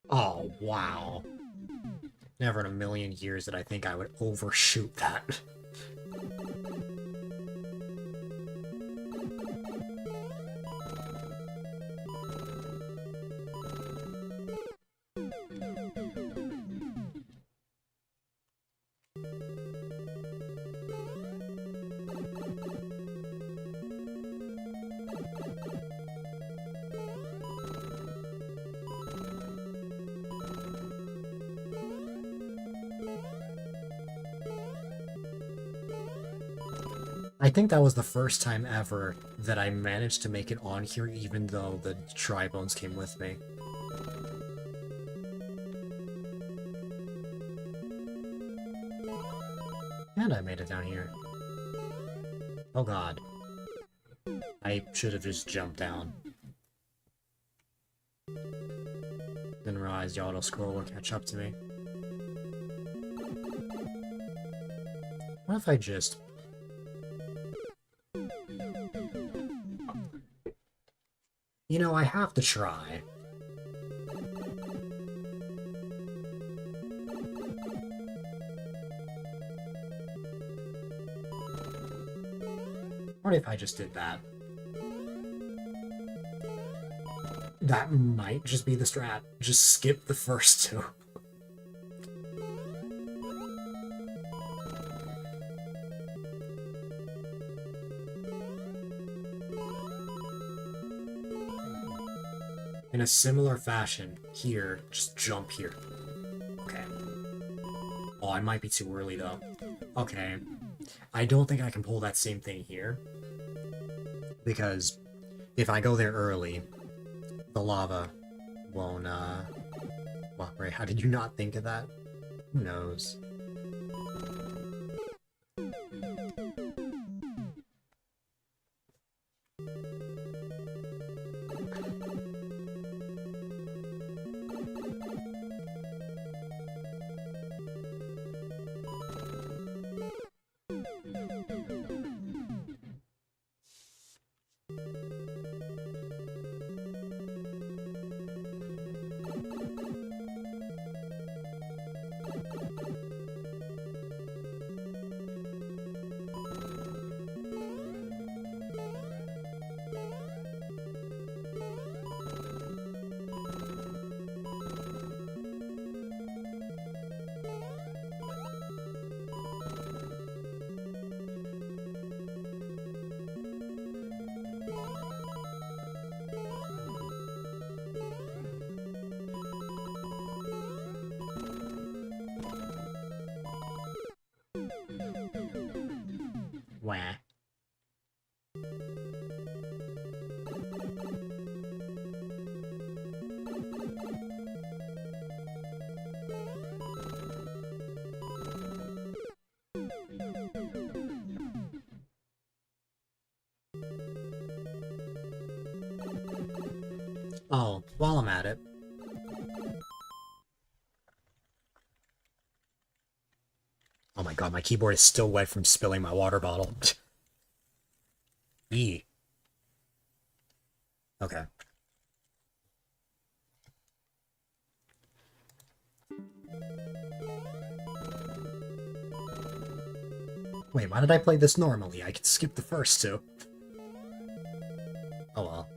Speaker 1: Oh, wow. Never in a million years did I think I would overshoot that. I think that was the first time ever that I managed to make it on here even though the dry bones came with me. And I made it down here. Oh god. I should have just jumped down. Didn't realize the auto-scroll would catch up to me. What if I just... You know, I have to try. What if I just did that? That might just be the strat. Just skip the first two. In a similar fashion, here, just jump here. Okay. Oh, I might be too early though. Okay. I don't think I can pull that same thing here. Because if I go there early, the lava won't, well, Ray, how did you not think of that? Who knows? Wah. Oh, while I'm at it. Oh my god, my keyboard is still wet from spilling my water bottle. E. Okay. Wait, why did I play this normally? I could skip the first two. Oh well.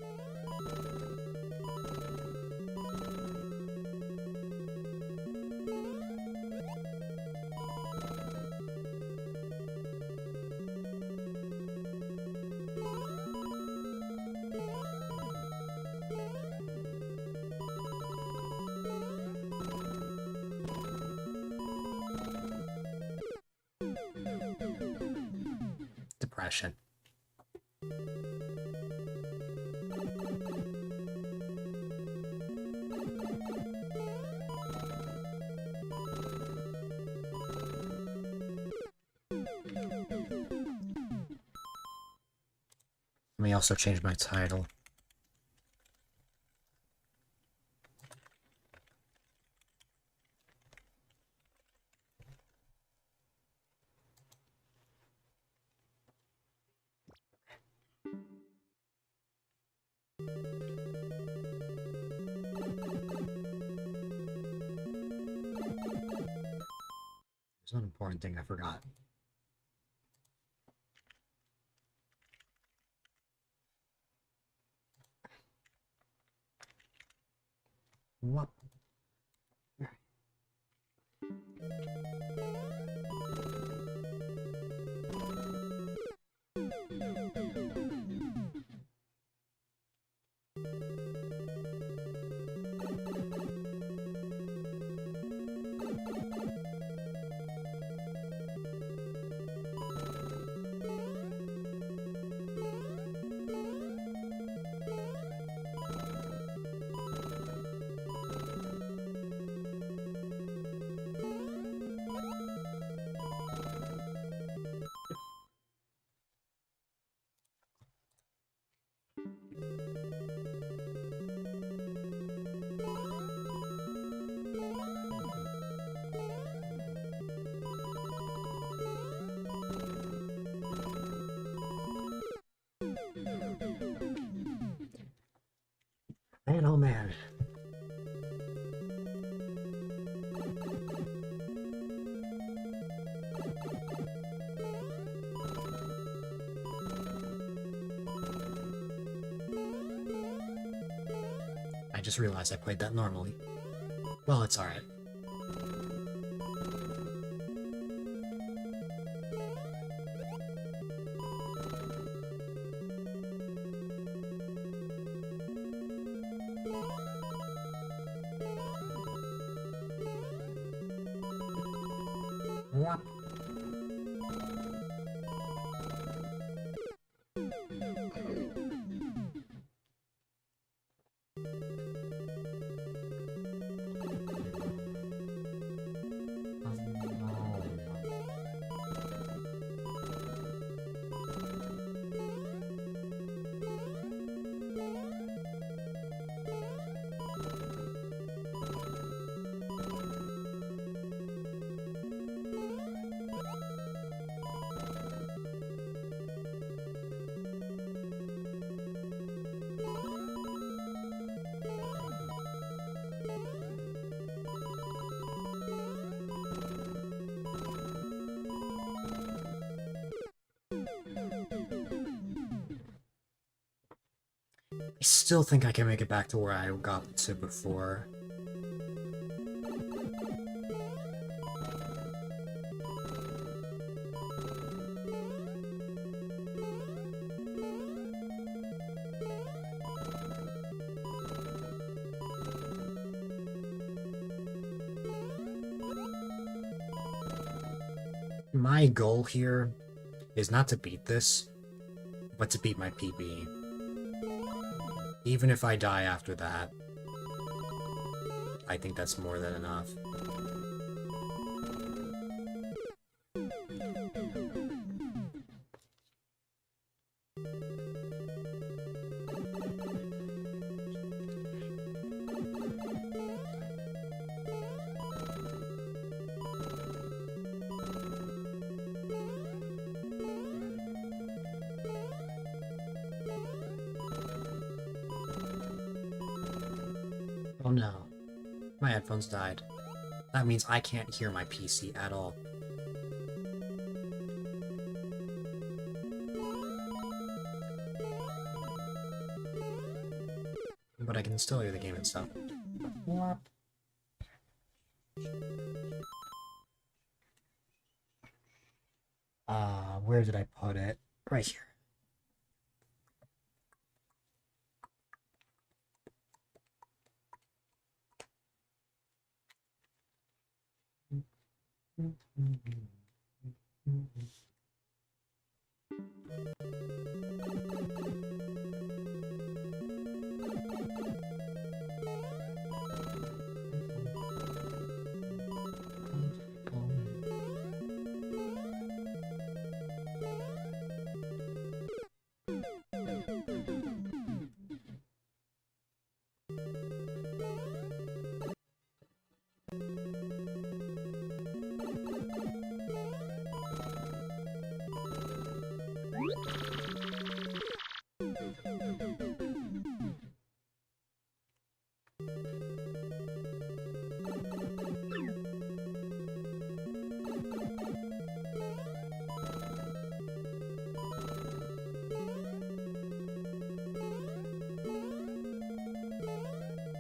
Speaker 1: Depression. Let me also change my title. There's an important thing I forgot. What? Man, oh man. I just realized I played that normally. Well, it's alright. Whop. I still think I can make it back to where I got to before. My goal here is not to beat this, but to beat my PB. Even if I die after that, I think that's more than enough. Oh no. My headphones died. That means I can't hear my PC at all. But I can still hear the game and stuff. Where did I put it? Right here.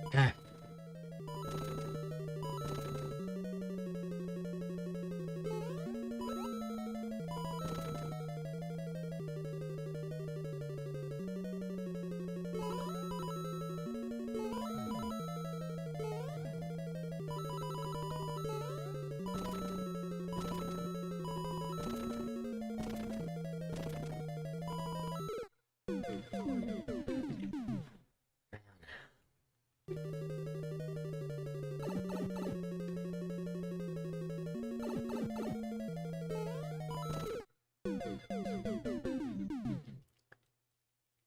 Speaker 1: Okay.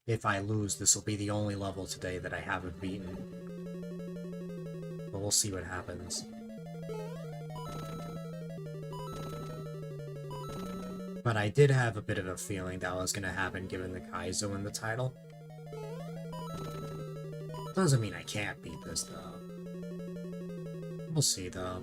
Speaker 1: If I lose, this will be the only level today that I haven't beaten. But we'll see what happens. But I did have a bit of a feeling that was going to happen given the Kaizo in the title. Doesn't mean I can't beat this, though. We'll see, though.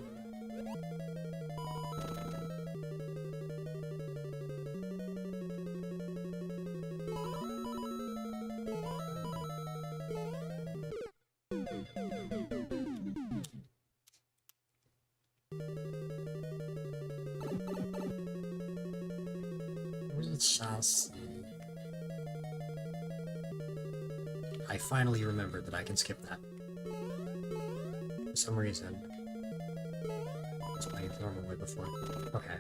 Speaker 1: I finally remembered that I can skip that. For some reason. I was playing the normal way before. Okay.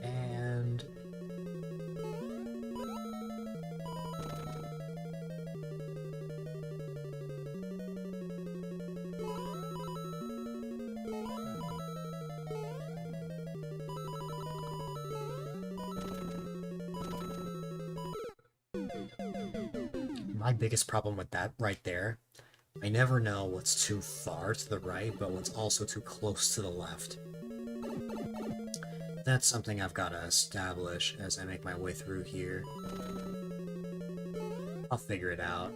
Speaker 1: And... my biggest problem with that right there, I never know what's too far to the right, but what's also too close to the left. That's something I've got to establish as I make my way through here. I'll figure it out.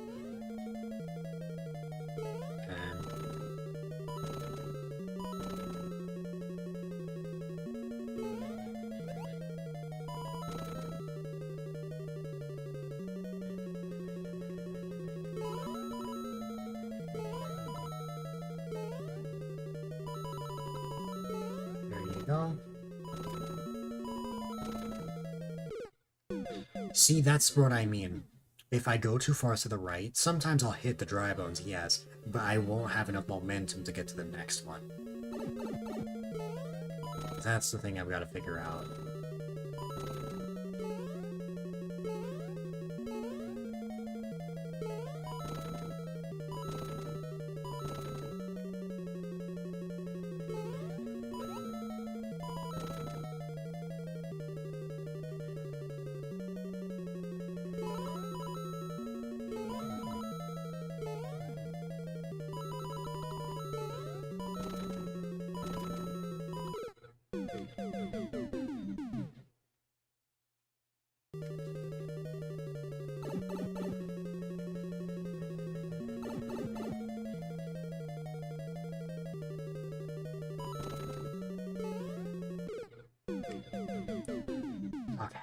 Speaker 1: See, that's what I mean. If I go too far to the right, sometimes I'll hit the dry bones, yes, but I won't have enough momentum to get to the next one. That's the thing I've got to figure out. Okay.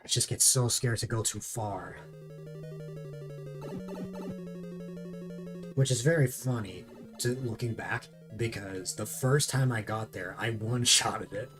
Speaker 1: I just get so scared to go too far. Which is very funny, looking back, because the first time I got there, I one-shotted it.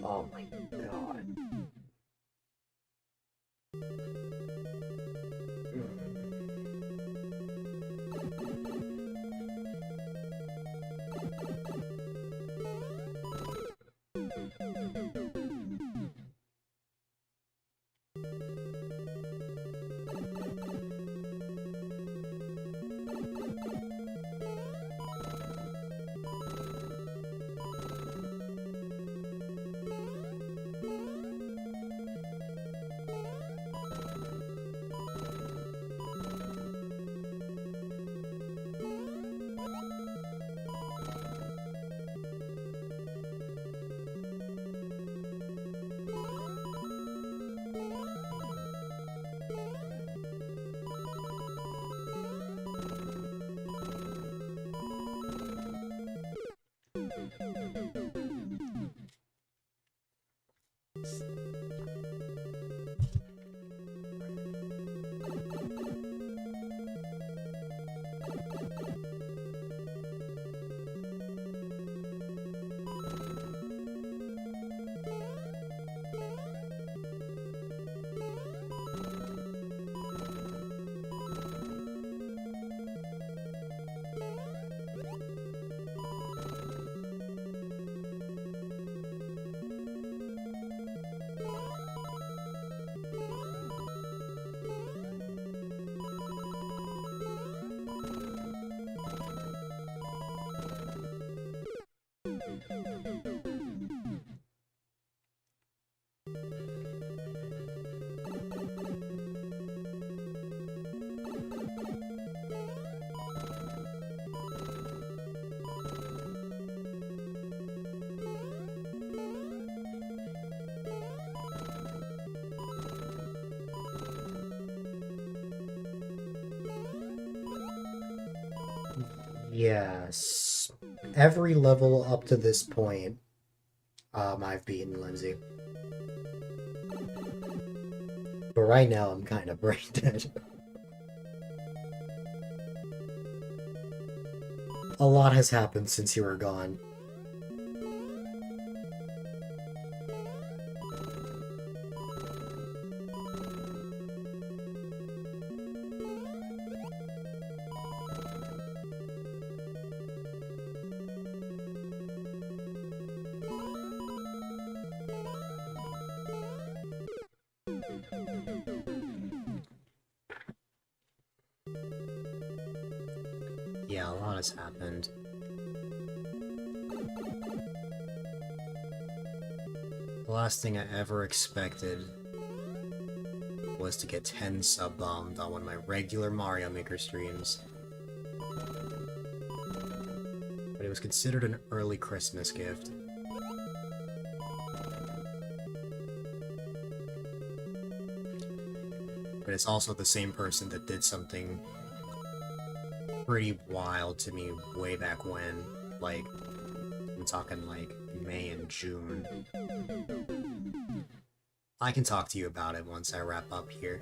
Speaker 1: Oh my god. Yes. Every level up to this point, I've beaten Lindsay. But right now, I'm kind of brain dead. A lot has happened since you were gone. Yeah, a lot has happened. The last thing I ever expected was to get 10 sub-bombed on one of my regular Mario Maker streams. But it was considered an early Christmas gift. But it's also the same person that did something pretty wild to me way back when. Like, I'm talking like May and June. I can talk to you about it once I wrap up here.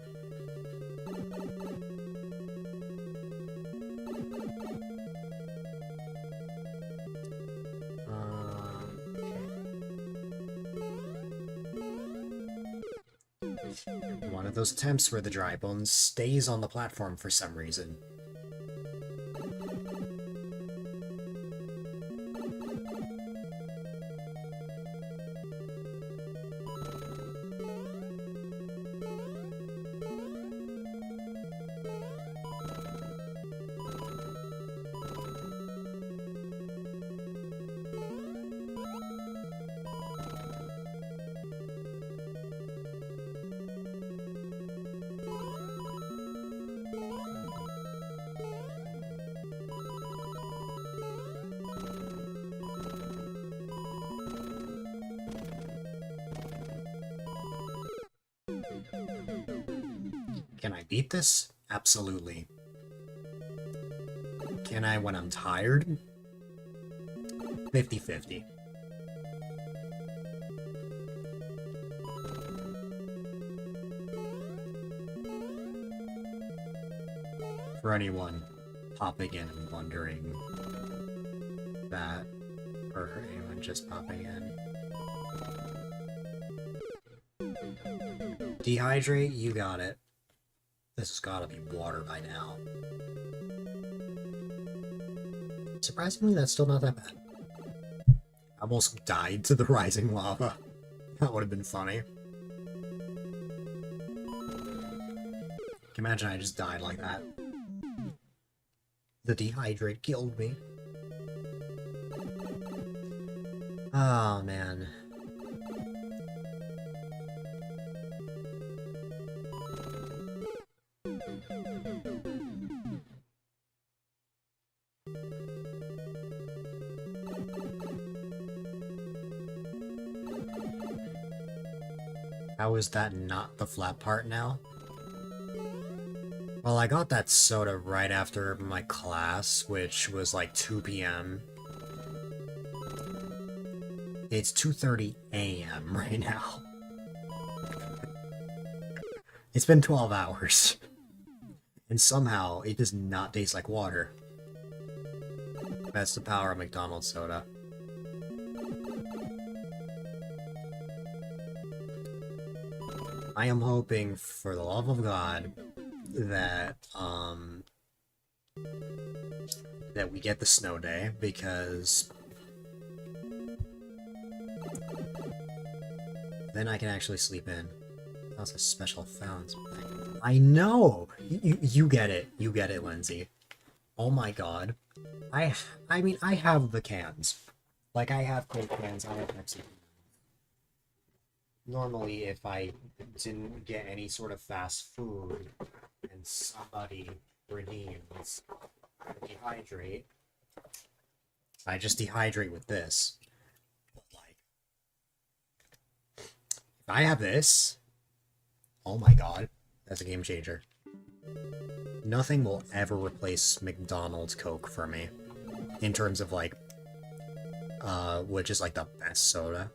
Speaker 1: One of those attempts where the dry bones stays on the platform for some reason. Can I beat this? Absolutely. Can I when I'm tired? 50-50. For anyone popping in and wondering that, or anyone just popping in. Dehydrate, you got it. This has gotta be water by now. Surprisingly, that's still not that bad. I almost died to the rising lava. That would have been funny. Can you imagine I just died like that? The dehydrate killed me. Oh, man. How is that not the flat part now? Well, I got that soda right after my class, which was like 2 p.m. It's 2:30 a.m. right now. It's been 12 hours. And somehow, it does not taste like water. That's the power of McDonald's soda. I am hoping, for the love of God, that that we get the snow day, because then I can actually sleep in. That's a special fountain. I know! You get it. You get it, Lindsay. Oh my god. I mean, I have the cans. Like, I have Coke cans, I have Pepsi. Normally, if I didn't get any sort of fast food and somebody redeems dehydrate, I just dehydrate with this. But like, if I have this, oh my god, that's a game changer. Nothing will ever replace McDonald's Coke for me. in terms of like, which is like the best soda.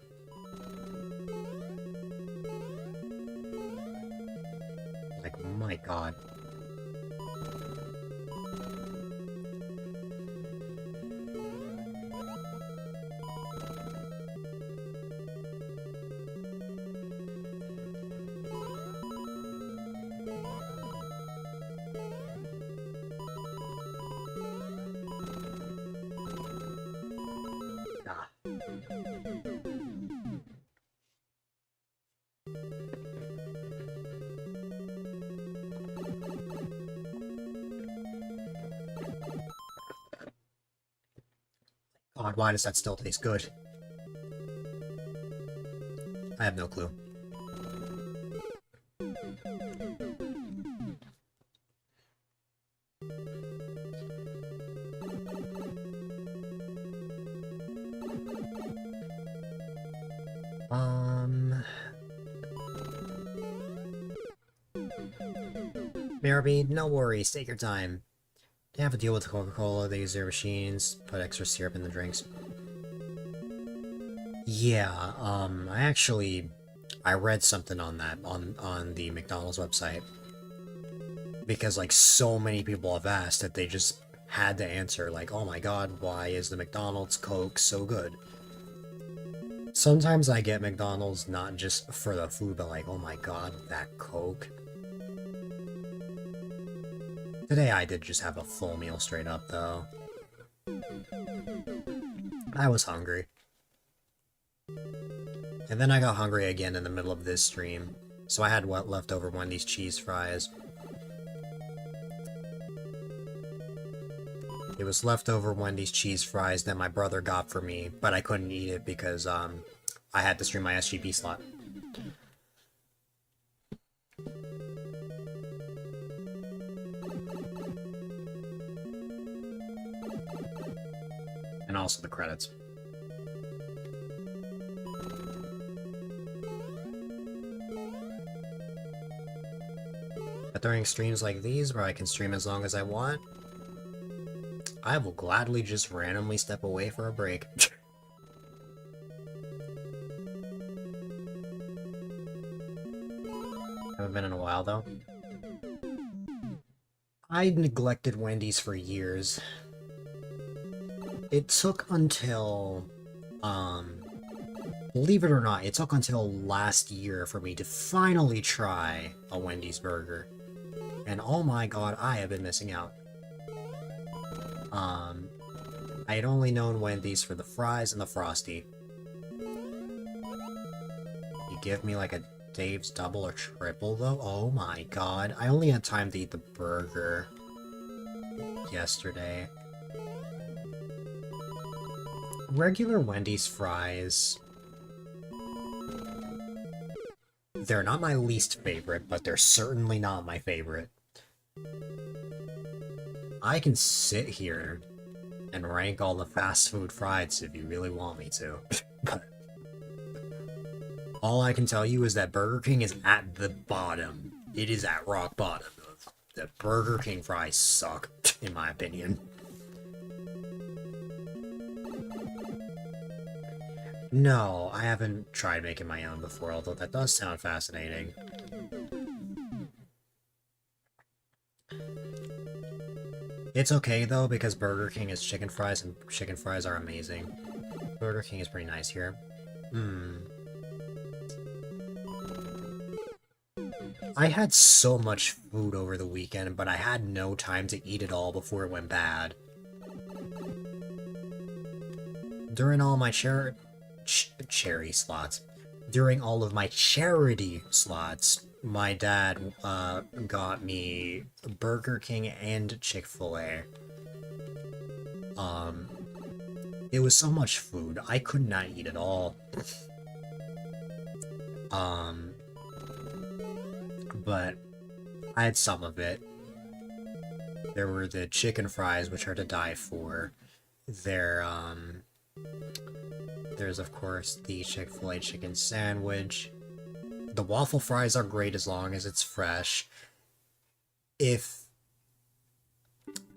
Speaker 1: Like, my god. Ah. God, why does that still taste good? I have no clue. BRB, no worries, take your time. They have to deal with Coca-Cola, they use their machines, put extra syrup in the drinks. Yeah, I read something on that, on the McDonald's website. Because, like, so many people have asked that they just had to answer, like, oh my god, why is the McDonald's Coke so good? Sometimes I get McDonald's not just for the food, but like, oh my god, that Coke. Today I did just have a full meal straight up, though. I was hungry. And then I got hungry again in the middle of this stream, so I had what leftover Wendy's cheese fries. It was leftover Wendy's cheese fries that my brother got for me, but I couldn't eat it because, I had to stream my SGP slot. And also the credits. But during streams like these, where I can stream as long as I want, I will gladly just randomly step away for a break. Haven't been in a while, though. I neglected Wendy's for years. It took until, believe it or not, it took until last year for me to finally try a Wendy's burger. And oh my god, I have been missing out. I had only known Wendy's for the fries and the Frosty. You give me like a Dave's double or triple though? Oh my god, I only had time to eat the burger yesterday. Regular Wendy's fries, they're not my least favorite, but they're certainly not my favorite. I can sit here and rank all the fast food fries if you really want me to, but all I can tell you is that Burger King is at the bottom. It is at rock bottom. The Burger King fries suck, in my opinion. No, I haven't tried making my own before, although that does sound fascinating. It's okay, though, because Burger King is chicken fries, and chicken fries are amazing. Burger King is pretty nice here. I had so much food over the weekend, but I had no time to eat it all before it went bad. During all my cherry slots. During all of my charity slots, my dad got me Burger King and Chick-fil-A. It was so much food, I could not eat it all. But I had some of it. There were the chicken fries, which are to die for. There's of course the Chick-fil-A chicken sandwich. The waffle fries are great as long as it's fresh.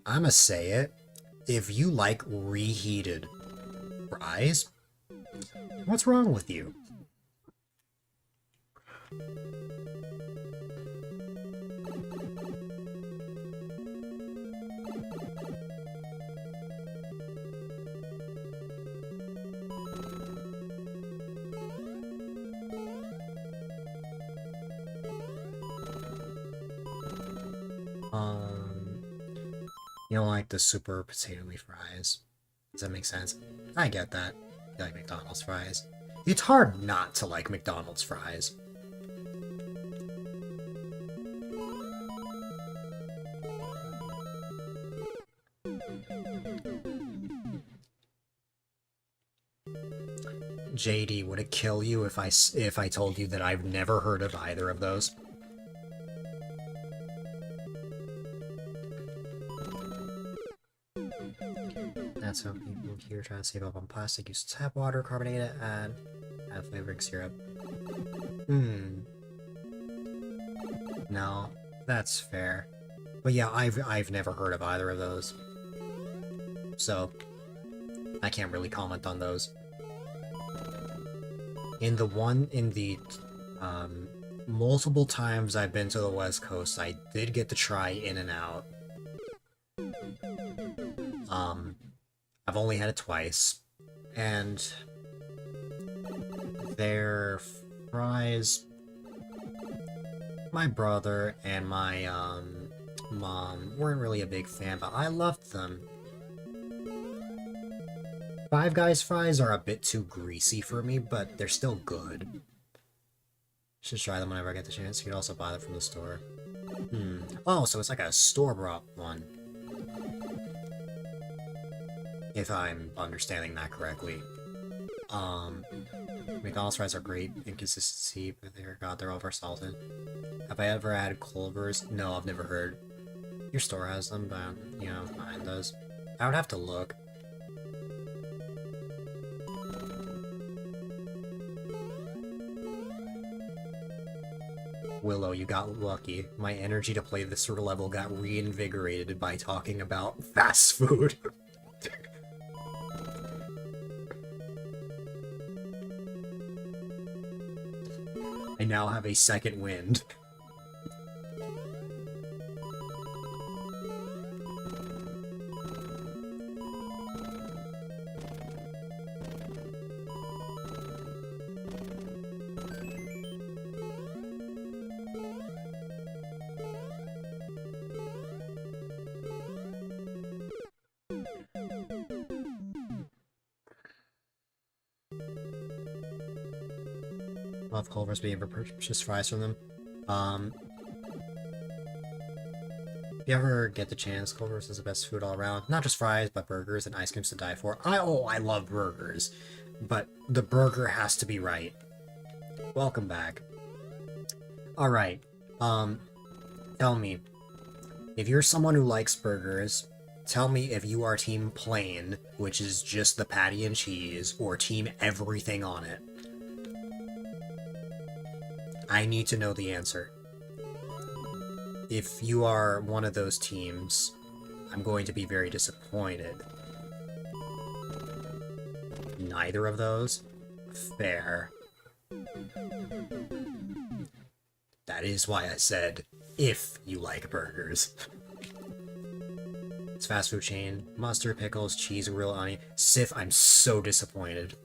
Speaker 1: I'ma say it, if you like reheated fries, what's wrong with you? You don't like the super potato-y fries. Does that make sense? I get that. You like McDonald's fries. It's hard not to like McDonald's fries. JD, would it kill you if I told you that I've never heard of either of those? That's how people here try to save up on plastic. Use tap water, carbonate it, and add flavoring syrup. No, that's fair. But yeah, I've never heard of either of those. So I can't really comment on those. In the multiple times I've been to the West Coast, I did get to try In-N-Out. I've only had it twice, and their fries, my brother and my mom weren't really a big fan, but I loved them. Five Guys fries are a bit too greasy for me, but they're still good. Should try them whenever I get the chance. You could also buy them from the store. Oh, so it's like a store-bought one. If I'm understanding that correctly. McDonald's fries are great in consistency, but they're over-salted. Have I ever had Culver's? No, I've never heard. Your store has them, but, you know, mine does. I would have to look. Willow, you got lucky. My energy to play this sort of level got reinvigorated by talking about fast food. I now have a second wind. Love Culver's, being able to purchase fries from them. If you ever get the chance, Culver's is the best food all around. Not just fries, but burgers and ice creams to die for. I love burgers, but the burger has to be right. Welcome back. Alright, tell me, if you're someone who likes burgers, tell me if you are team plain, which is just the patty and cheese, or team everything on it. I need to know the answer. If you are one of those teams, I'm going to be very disappointed. Neither of those? Fair. That is why I said, if you like burgers. It's fast food chain. Mustard, pickles, cheese, real onion. Sif, I'm so disappointed.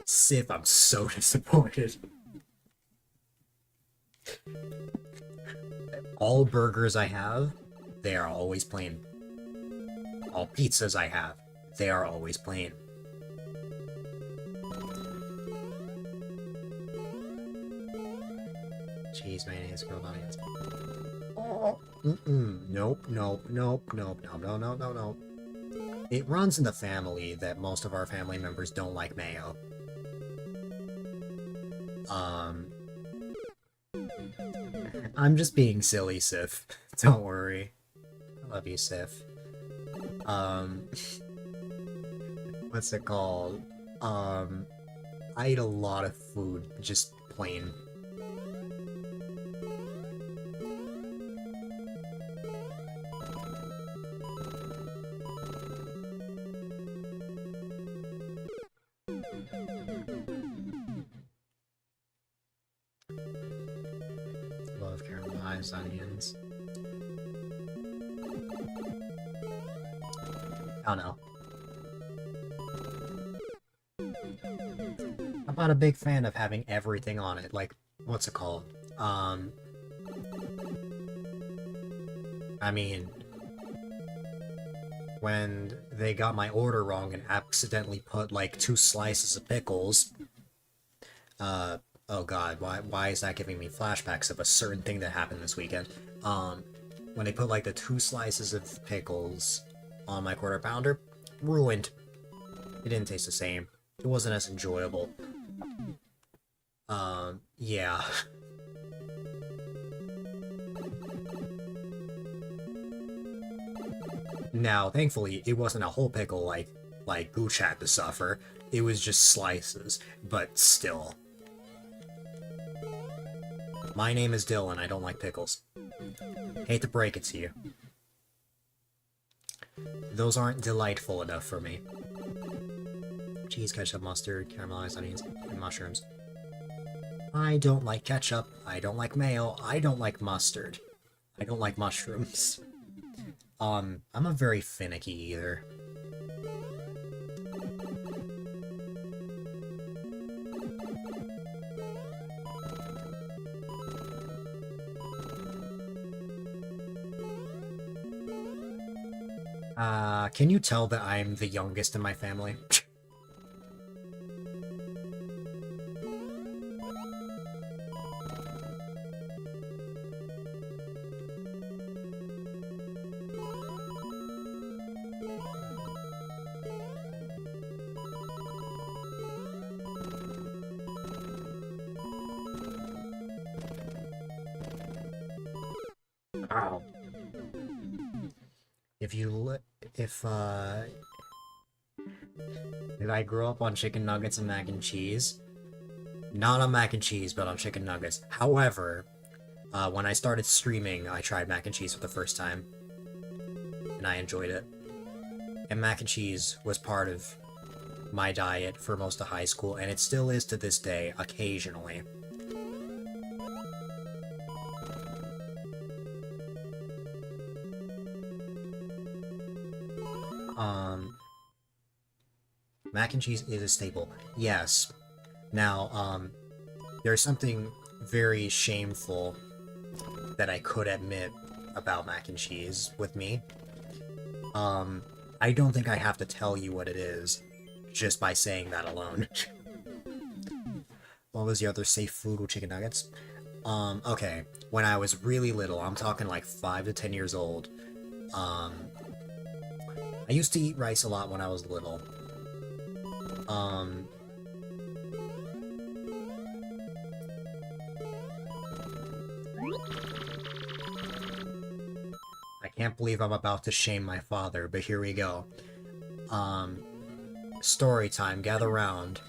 Speaker 1: Sif, I'm so disappointed. All burgers I have, they are always plain. All pizzas I have, they are always plain. Cheese, mayonnaise, grilled onions. Oh, nope, nope, nope, nope, no, no, no, no, no. It runs in the family that most of our family members don't like mayo. I'm just being silly, Sif. Don't worry. I love you, Sif. What's it called? I eat a lot of food, just plain. caramelized onions. I don't know. I'm not a big fan of having everything on it. Like, what's it called? I mean, when they got my order wrong and accidentally put like 2 slices of pickles, oh god, why is that giving me flashbacks of a certain thing that happened this weekend? When they put like the 2 slices of pickles on my quarter pounder, ruined. It didn't taste the same. It wasn't as enjoyable. Yeah. Now, thankfully, it wasn't a whole pickle like Gooch had to suffer. It was just slices, but still. My name is Dylan, I don't like pickles. Hate to break it to you. Those aren't delightful enough for me. Cheese, ketchup, mustard, caramelized onions, and mushrooms. I don't like ketchup, I don't like mayo, I don't like mustard. I don't like mushrooms. I'm a very finicky eater. Can you tell that I'm the youngest in my family? Wow. If did I grow up on chicken nuggets and mac and cheese? Not on mac and cheese, but on chicken nuggets. However, when I started streaming, I tried mac and cheese for the first time, and I enjoyed it. And mac and cheese was part of my diet for most of high school, and it still is to this day, occasionally. Mac and cheese is a staple. Yes. Now, there's something very shameful that I could admit about mac and cheese with me. I don't think I have to tell you what it is, just by saying that alone. What was the other safe food with chicken nuggets? Okay. When I was really little, I'm talking like 5 to 10 years old, I used to eat rice a lot when I was little. I can't believe I'm about to shame my father, but here we go. Story time, gather round.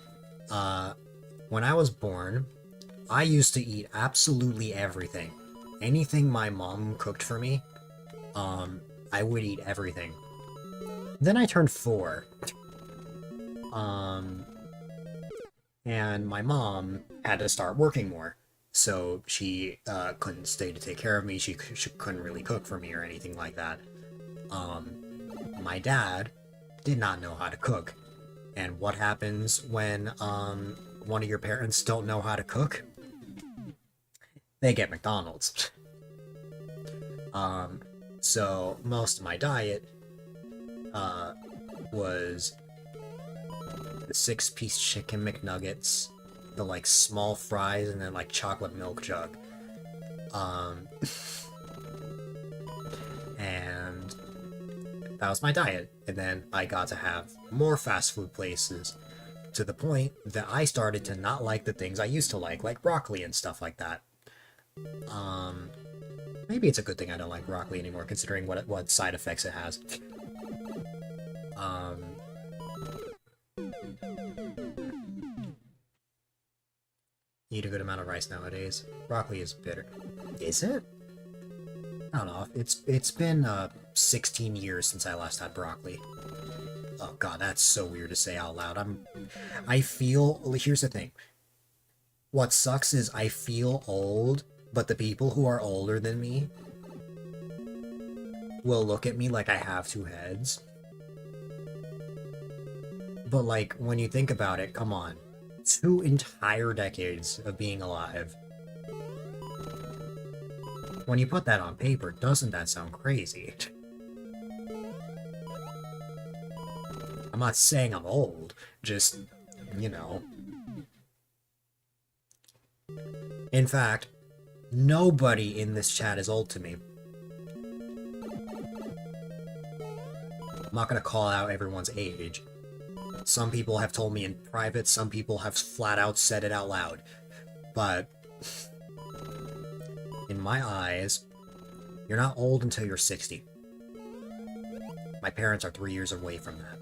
Speaker 1: When I was born, I used to eat absolutely everything. Anything my mom cooked for me, I would eat everything. Then I turned 4. And my mom had to start working more. So she couldn't stay to take care of me, she couldn't really cook for me or anything like that. My dad did not know how to cook. And what happens when one of your parents don't know how to cook? They get McDonald's. So most of my diet was the 6-piece chicken McNuggets, the like small fries, and then like chocolate milk jug. And that was my diet. And then I got to have more fast food places, to the point that I started to not like the things I used to like broccoli and stuff like that. Maybe it's a good thing I don't like broccoli anymore, considering what side effects it has. Eat a good amount of rice nowadays. Broccoli is bitter. Is it? I don't know. It's been 16 years since I last had broccoli. Oh god, that's so weird to say out loud. I feel... Here's the thing. What sucks is I feel old But the people who are older than me will look at me like I have two heads. But, like, when you think about it, come on. 2 entire decades of being alive. When you put that on paper, doesn't that sound crazy? I'm not saying I'm old, just, you know. In fact, nobody in this chat is old to me. I'm not gonna call out everyone's age. Some people have told me in private, some people have flat out said it out loud. But in my eyes, you're not old until you're 60. My parents are 3 years away from that.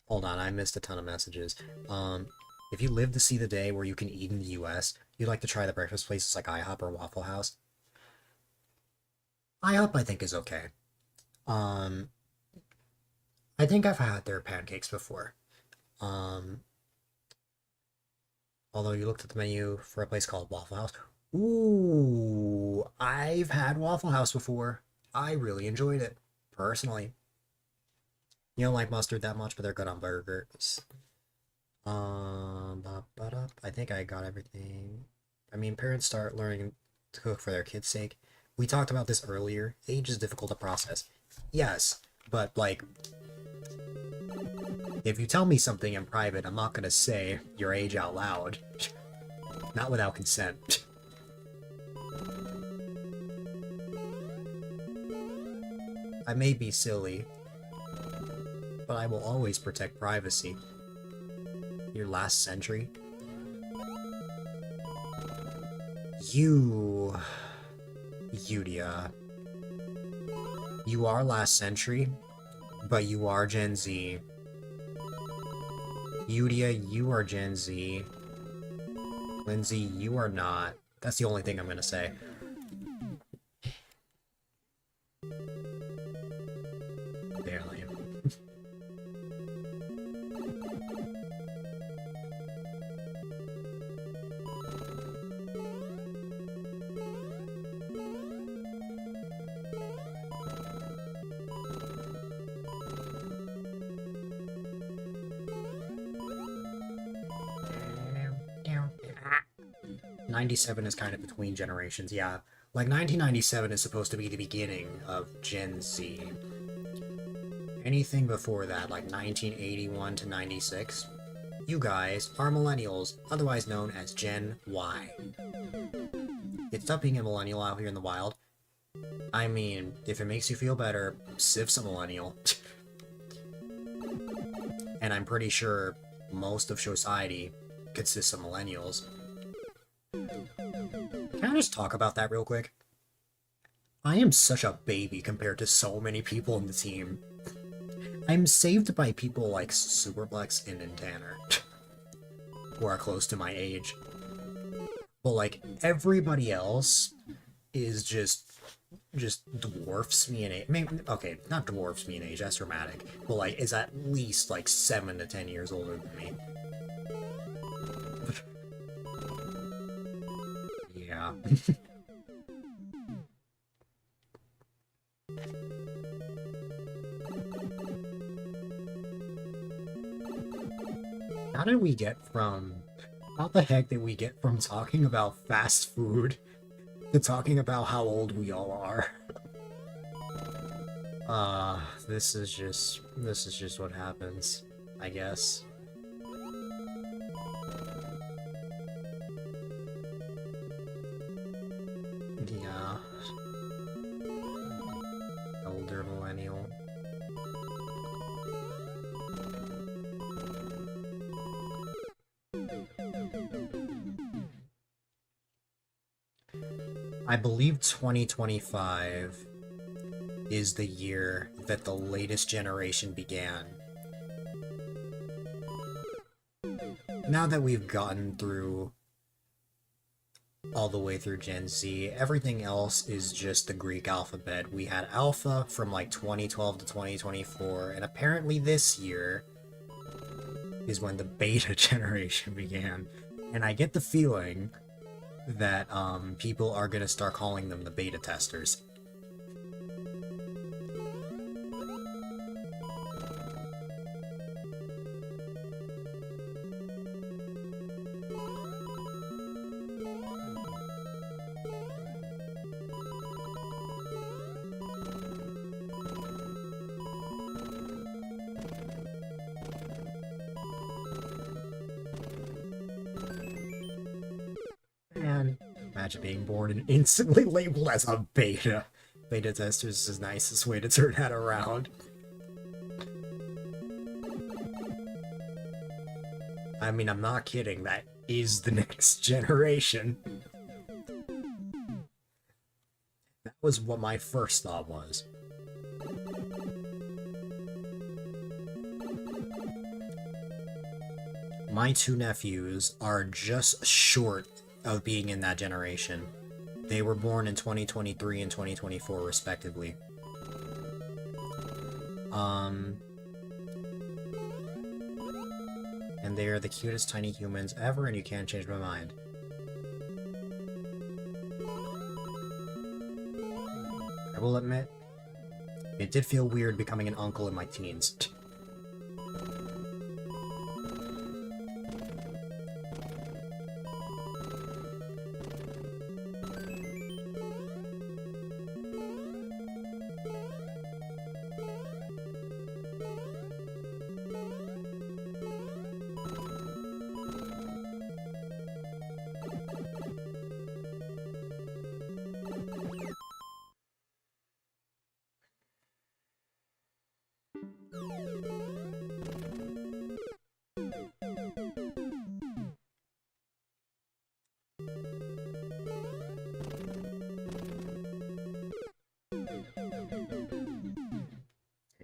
Speaker 1: Hold on, I missed a ton of messages. If you live to see the day where you can eat in the US, you'd like to try the breakfast places like IHOP or Waffle House? IHOP, I think, is okay. I think I've had their pancakes before. Although you looked at the menu for a place called Waffle House. Ooh, I've had Waffle House before. I really enjoyed it, personally. You don't like mustard that much, but they're good on burgers. I think I got everything. I mean, parents start learning to cook for their kids' sake. We talked about this earlier. Age is difficult to process. Yes, but, like, if you tell me something in private, I'm not gonna say your age out loud. Not without consent. I may be silly, but I will always protect privacy. Your last century? Yudia. You are last century, but you are Gen Z. Yudia, you are Gen Z. Lindsay, you are not. That's the only thing I'm gonna say. Barely. '97 is kind of between generations, yeah. Like, 1997 is supposed to be the beginning of Gen Z. Anything before that, like 1981 to 96, you guys are millennials, otherwise known as Gen Y. It's tough being a millennial out here in the wild. I mean, if it makes you feel better, Sif's a millennial. And I'm pretty sure most of society consists of millennials. Can I just talk about that real quick? I am such a baby compared to so many people in the team. I'm saved by people like Superplex and Tanner, who are close to my age. But, like, everybody else is just dwarfs me in age. I mean, okay, not dwarfs me in age, that's dramatic. But, like, is at least, like, 7 to 10 years older than me. Yeah. How did we get from... How the heck did we get from talking about fast food to talking about how old we all are? This is just what happens, I guess. Yeah. Older millennial. I believe 2025 is the year that the latest generation began. Now that we've gotten through all the way through Gen Z, everything else is just the Greek alphabet. We had Alpha from like 2012 to 2024, and apparently this year is when the Beta generation began. And I get the feeling that people are gonna start calling them the beta testers. Man, imagine being born and instantly labeled as a beta. Beta testers is the nicest way to turn that around. I mean, I'm not kidding, that is the next generation. That was what my first thought was. My two nephews are just short of being in that generation. They were born in 2023 and 2024, respectively. And they are the cutest tiny humans ever, and you can't change my mind. I will admit, it did feel weird becoming an uncle in my teens.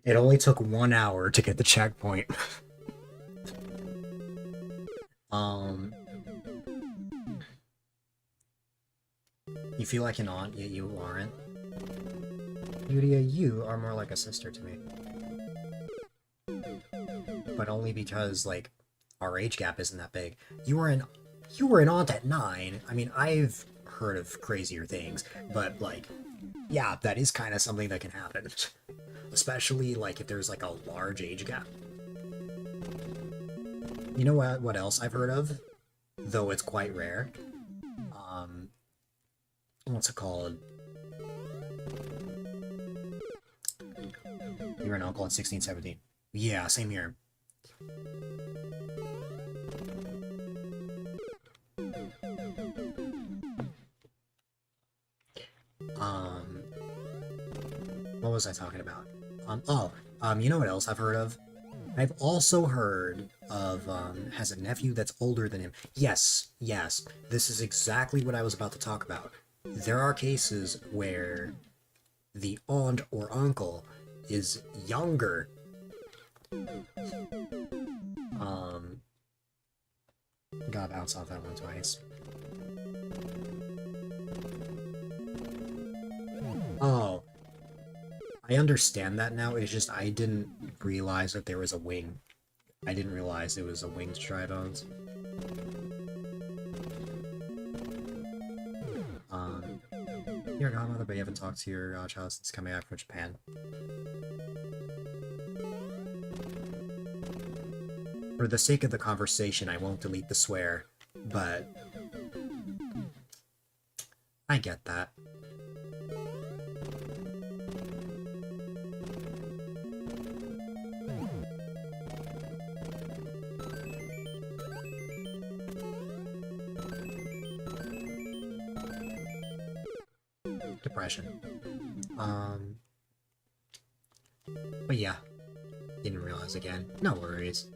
Speaker 1: It only took 1 hour to get the checkpoint. You feel like an aunt, yet you aren't. Yuria, you are more like a sister to me. But only because, like, our age gap isn't that big. You were an aunt at 9. I mean, I've heard of crazier things, but, like, yeah, that is kind of something that can happen. Especially, like, if there's, like, a large age gap. You know what else I've heard of? Though it's quite rare. What's it called? You were an uncle at 16, 17. Yeah, same here. What was I talking about? You know what else I've heard of? I've also heard of, has a nephew that's older than him. Yes, this is exactly what I was about to talk about. There are cases where the aunt or uncle is younger. Gotta bounce off that one twice. Oh. I understand that now, it's just I didn't realize that there was a wing. I didn't realize it was a winged Tribones. Your godmother, but you haven't talked to your child since coming back from Japan. For the sake of the conversation, I won't delete the swear, but I get that. Depression. But yeah, didn't realize again. No worries.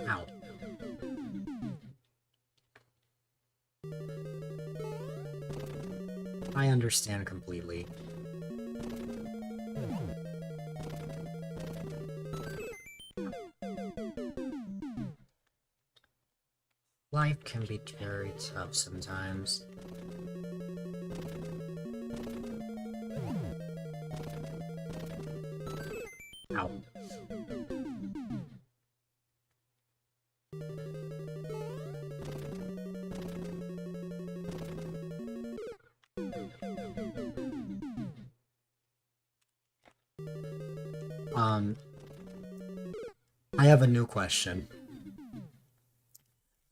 Speaker 1: Ow. I understand completely. Life can be very tough sometimes. Ow. Um, I have a new question.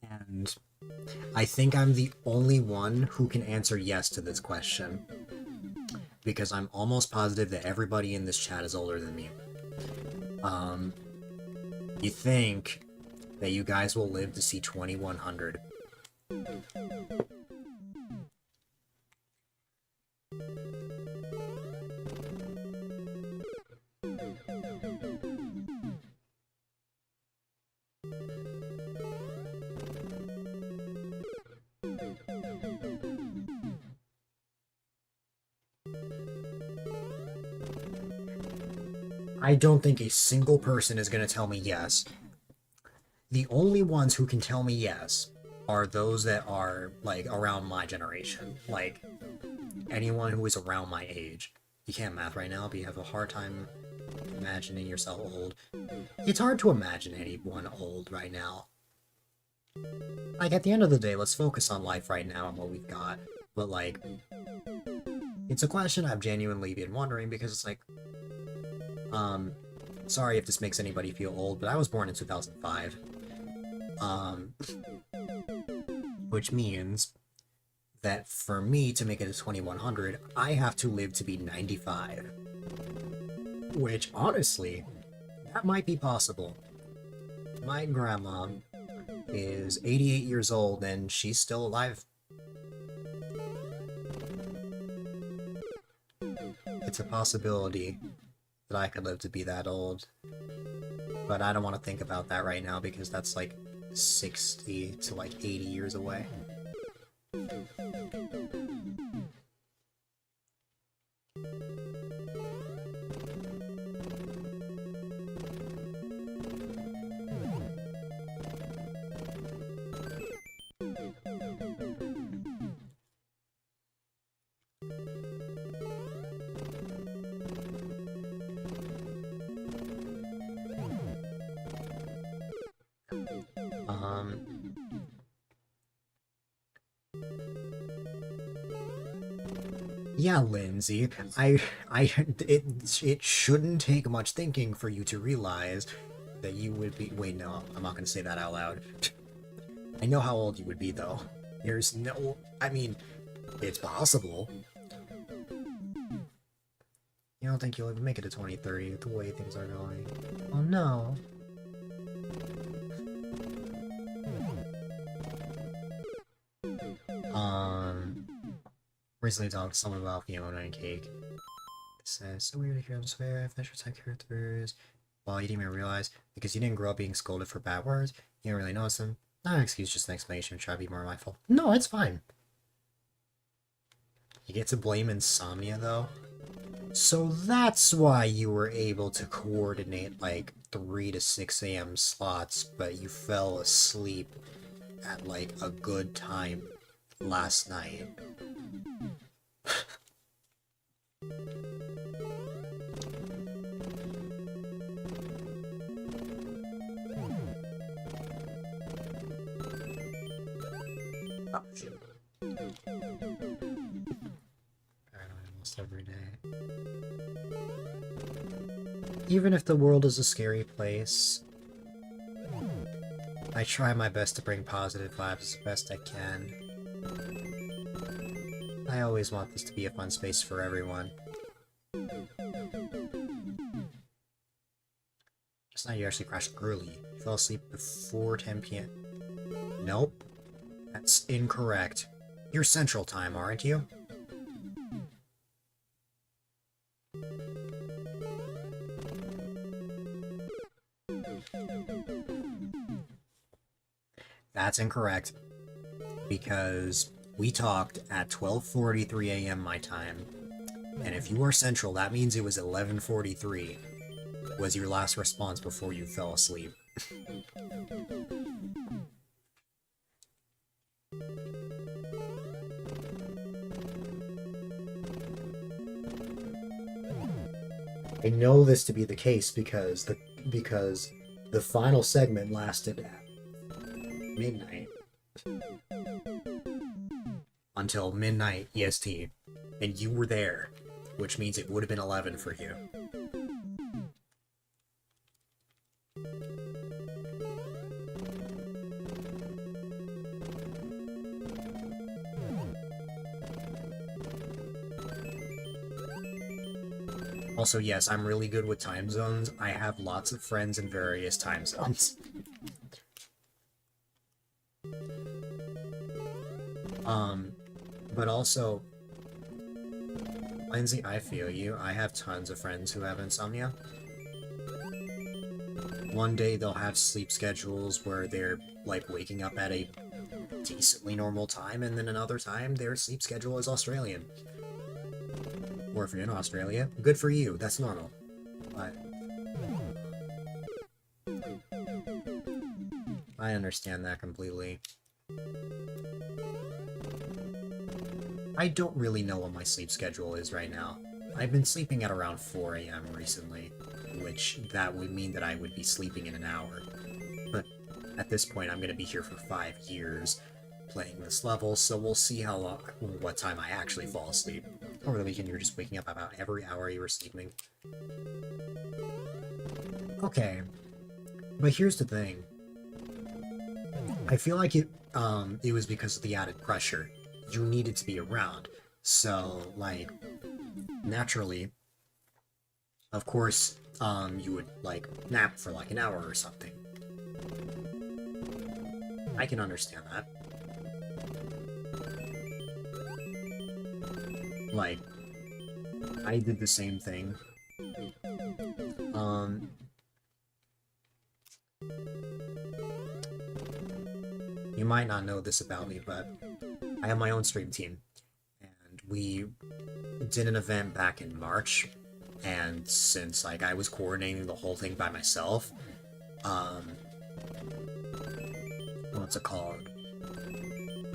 Speaker 1: And I think I'm the only one who can answer yes to this question. Because I'm almost positive that everybody in this chat is older than me. You think that you guys will live to see 2100? I don't think a single person is going to tell me yes. The only ones who can tell me yes are those that are, like, around my generation. Like, anyone who is around my age. You can't math right now, but you have a hard time imagining yourself old. It's hard to imagine anyone old right now. Like, at the end of the day, let's focus on life right now and what we've got. But, like, it's a question I've genuinely been wondering because it's like, sorry if this makes anybody feel old, but I was born in 2005. Which means that for me to make it to 2100, I have to live to be 95. Which, honestly, that might be possible. My grandma is 88 years old and she's still alive. It's a possibility that I could live to be that old. But I don't want to think about that right now because that's like 60 to like 80 years away. Yeah, Lindsay, it shouldn't take much thinking for you to realize that you would be. Wait, no, I'm not gonna say that out loud. I know how old you would be, though. There's no. I mean, it's possible. You don't think you'll even make it to 2030 with the way things are going? Oh no. Recently talked to someone about Fiona and Cake. It says, so weird to hear them swear, I finished type characters. Well, you didn't even realize, because you didn't grow up being scolded for bad words, you didn't really notice them. Not an excuse, just an explanation, try to be more mindful. No, it's fine. You get to blame insomnia, though? So that's why you were able to coordinate, like, 3 to 6 a.m. slots, but you fell asleep at, like, a good time last night. Oh, shit. Almost every day. Even if the world is a scary place, I try my best to bring positive vibes as best I can. I always want this to be a fun space for everyone. Just now you actually crashed early. You fell asleep before 10 p.m. Nope. That's incorrect. You're Central Time, aren't you? That's incorrect. Because we talked at 12:43 a.m. my time. And if you are Central, that means it was 11:43 was your last response before you fell asleep. I know this to be the case because the final segment lasted at midnight. Until midnight EST, and you were there, which means it would have been 11 for you. Also, yes, I'm really good with time zones. I have lots of friends in various time zones. But also, Lindsay, I feel you. I have tons of friends who have insomnia. One day they'll have sleep schedules where they're, like, waking up at a decently normal time, and then another time their sleep schedule is Australian. Or if you're in Australia, good for you, that's normal. But I understand that completely. I don't really know what my sleep schedule is right now. I've been sleeping at around 4 a.m. recently, which that would mean that I would be sleeping in an hour. But at this point, I'm going to be here for 5 years playing this level, so we'll see how long, what time I actually fall asleep. Over the weekend, you were just waking up about every hour you were sleeping. Okay, but here's the thing. I feel like it was because of the added pressure. You needed to be around. So, like, naturally, of course, you would, like, nap for, like, an hour or something. I can understand that. Like, I did the same thing. You might not know this about me, but I have my own stream team. And we did an event back in March, and since, like, I was coordinating the whole thing by myself, what's it called?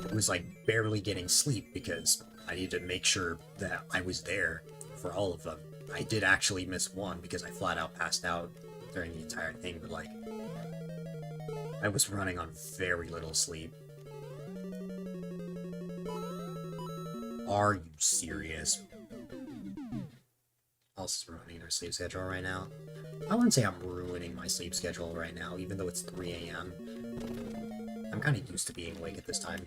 Speaker 1: It was, like, barely getting sleep because I needed to make sure that I was there for all of them. I did actually miss one because I flat out passed out during the entire thing, but, like, I was running on very little sleep. Are you serious? Else is ruining our sleep schedule right now. I wouldn't say I'm ruining my sleep schedule right now, even though it's 3 a.m. I'm kind of used to being awake at this time.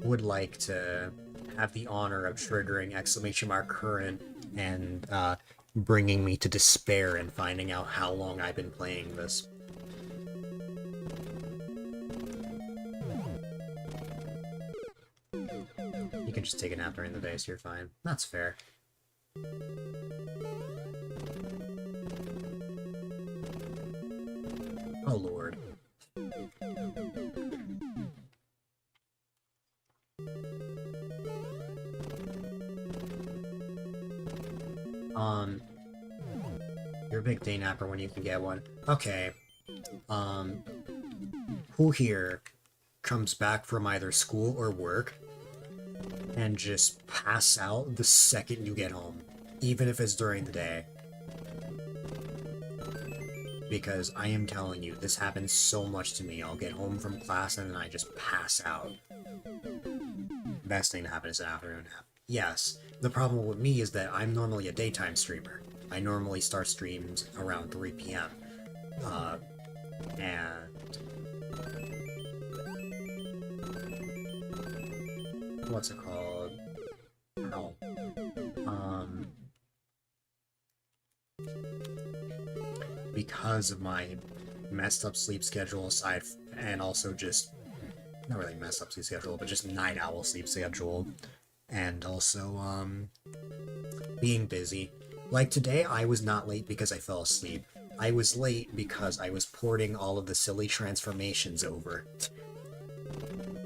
Speaker 1: Would like to have the honor of triggering exclamation mark current and bringing me to despair and finding out how long I've been playing this. You can just take a nap during the day, so you're fine. That's fair. Oh lord. You're a big day napper when you can get one. Okay. Who here comes back from either school or work and just pass out the second you get home, even if it's during the day? Because I am telling you, this happens so much to me. I'll get home from class and then I just pass out. Best thing to happen is an afternoon nap. Yes, the problem with me is that I'm normally a daytime streamer. I normally start streams around 3 p.m. And what's it called? Oh. Because of my messed up sleep schedule and also just, not really messed up sleep schedule, but just night owl sleep schedule, and also, being busy. Like today, I was not late because I fell asleep. I was late because I was porting all of the silly transformations over.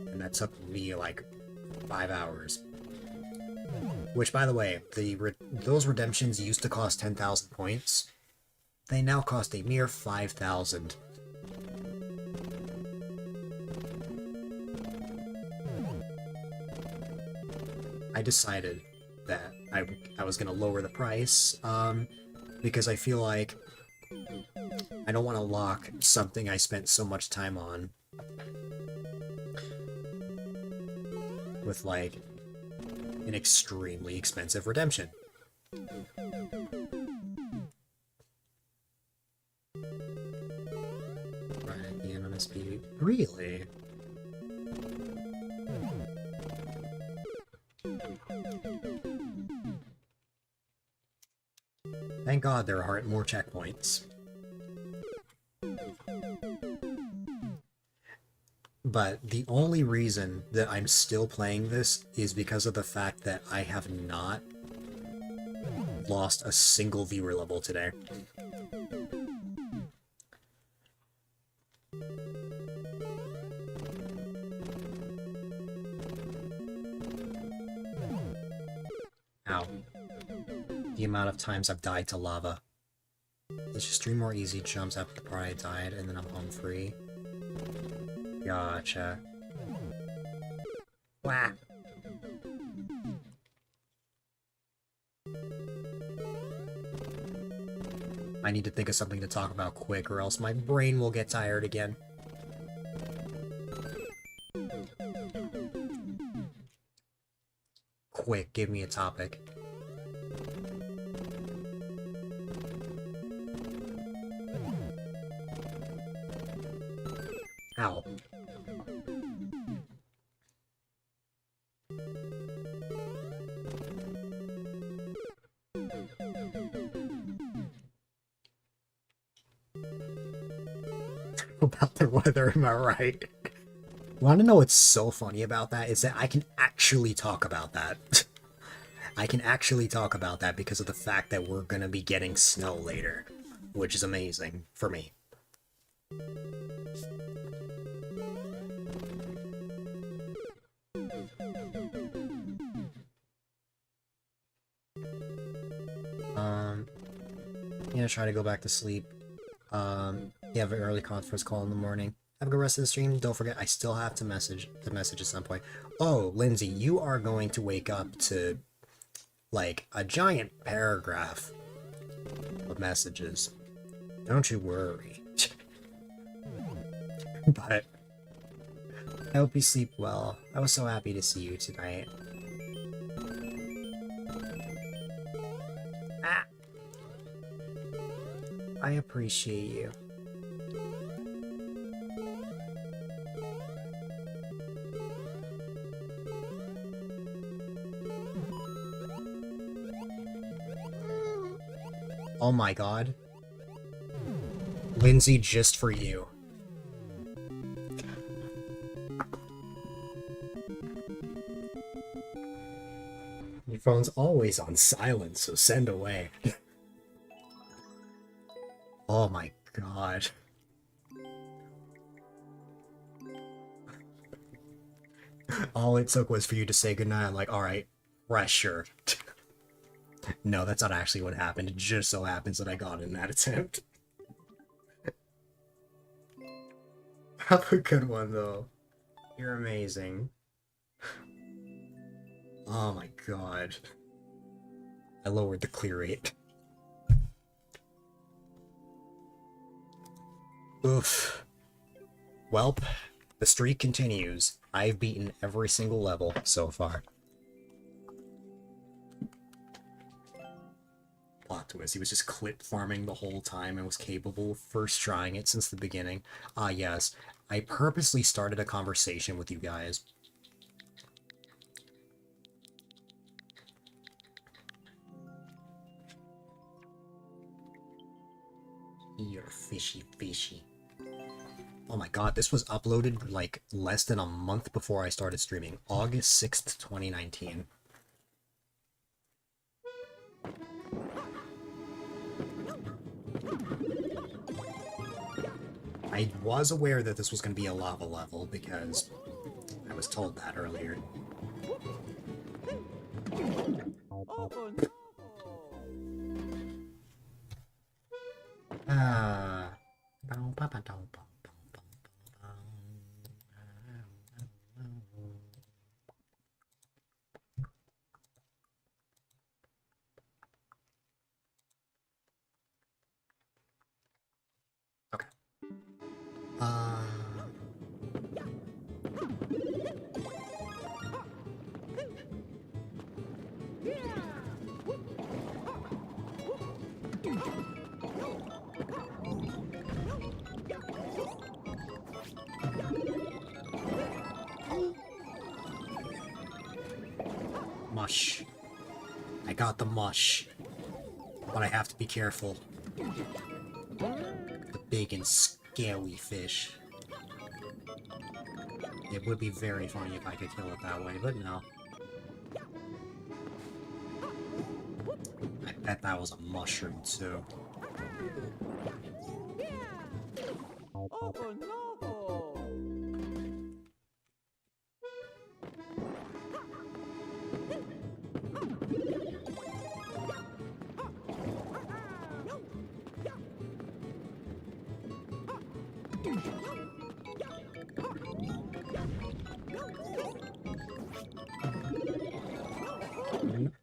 Speaker 1: And that took me, like, 5 hours. Which, by the way, those redemptions used to cost 10,000 points. They now cost a mere 5,000. I decided that I was gonna lower the price, because I feel like I don't want to lock something I spent so much time on with, like, an extremely expensive redemption. Right at the end on SP. Really? Thank God there aren't more checkpoints. But the only reason that I'm still playing this is because of the fact that I have not lost a single viewer level today. Ow. The amount of times I've died to lava. Let's just 3 more easy jumps after the part I died, and then I'm home free. Gotcha. Wah! I need to think of something to talk about quick, or else my brain will get tired again. Quick, give me a topic. Ow. About the weather, am I right? Want to know what's so funny about that? Is that I can actually talk about that. I can actually talk about that because of the fact that we're gonna be getting snow later, which is amazing for me. Yeah, try to go back to sleep. You have an early conference call in the morning. Have a good rest of the stream. Don't forget, I still have to message at some point. Oh, Lindsay, you are going to wake up to, like, a giant paragraph of messages. Don't you worry. But I hope you sleep well. I was so happy to see you tonight. Ah! I appreciate you. Oh my god. Lindsay, just for you. Your phone's always on silent, so send away. Oh my god. All it took was for you to say goodnight. I'm like, alright, pressure. No, that's not actually what happened. It just so happens that I got in that attempt. Have a good one, though. You're amazing. Oh my god. I lowered the clear rate. Oof. Welp, the streak continues. I've beaten every single level so far. Plot twist, he was just clip farming the whole time and was capable of first trying it since the beginning. Ah, yes. I purposely started a conversation with you guys. You're fishy, fishy. Oh my god, this was uploaded like less than a month before I started streaming. August 6th, 2019. I was aware that this was going to be a lava level because I was told that earlier.
Speaker 2: Oh no!
Speaker 1: Ah. Okay. mush. I got the mush. But I have to be careful. The big and scary fish. It would be very funny if I could kill it that way, but no. I bet that was a mushroom, too.
Speaker 2: Oh no!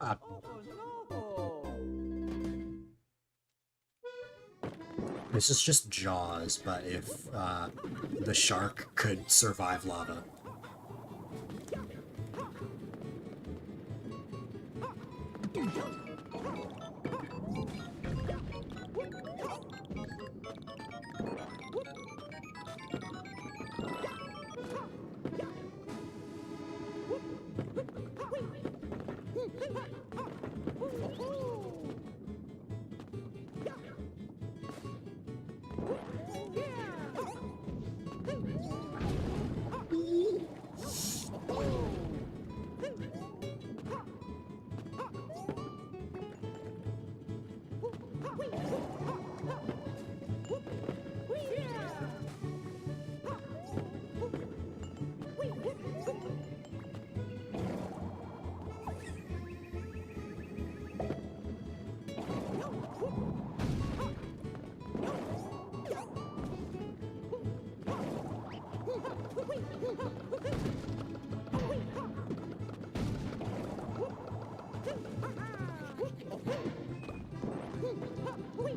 Speaker 1: Uh, this is just Jaws, but if the shark could survive lava.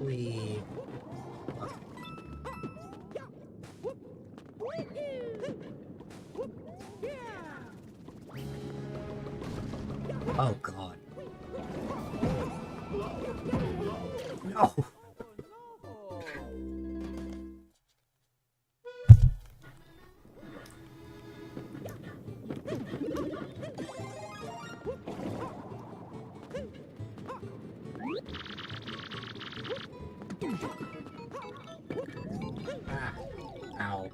Speaker 1: We... Oh god. No! Ah. Ow.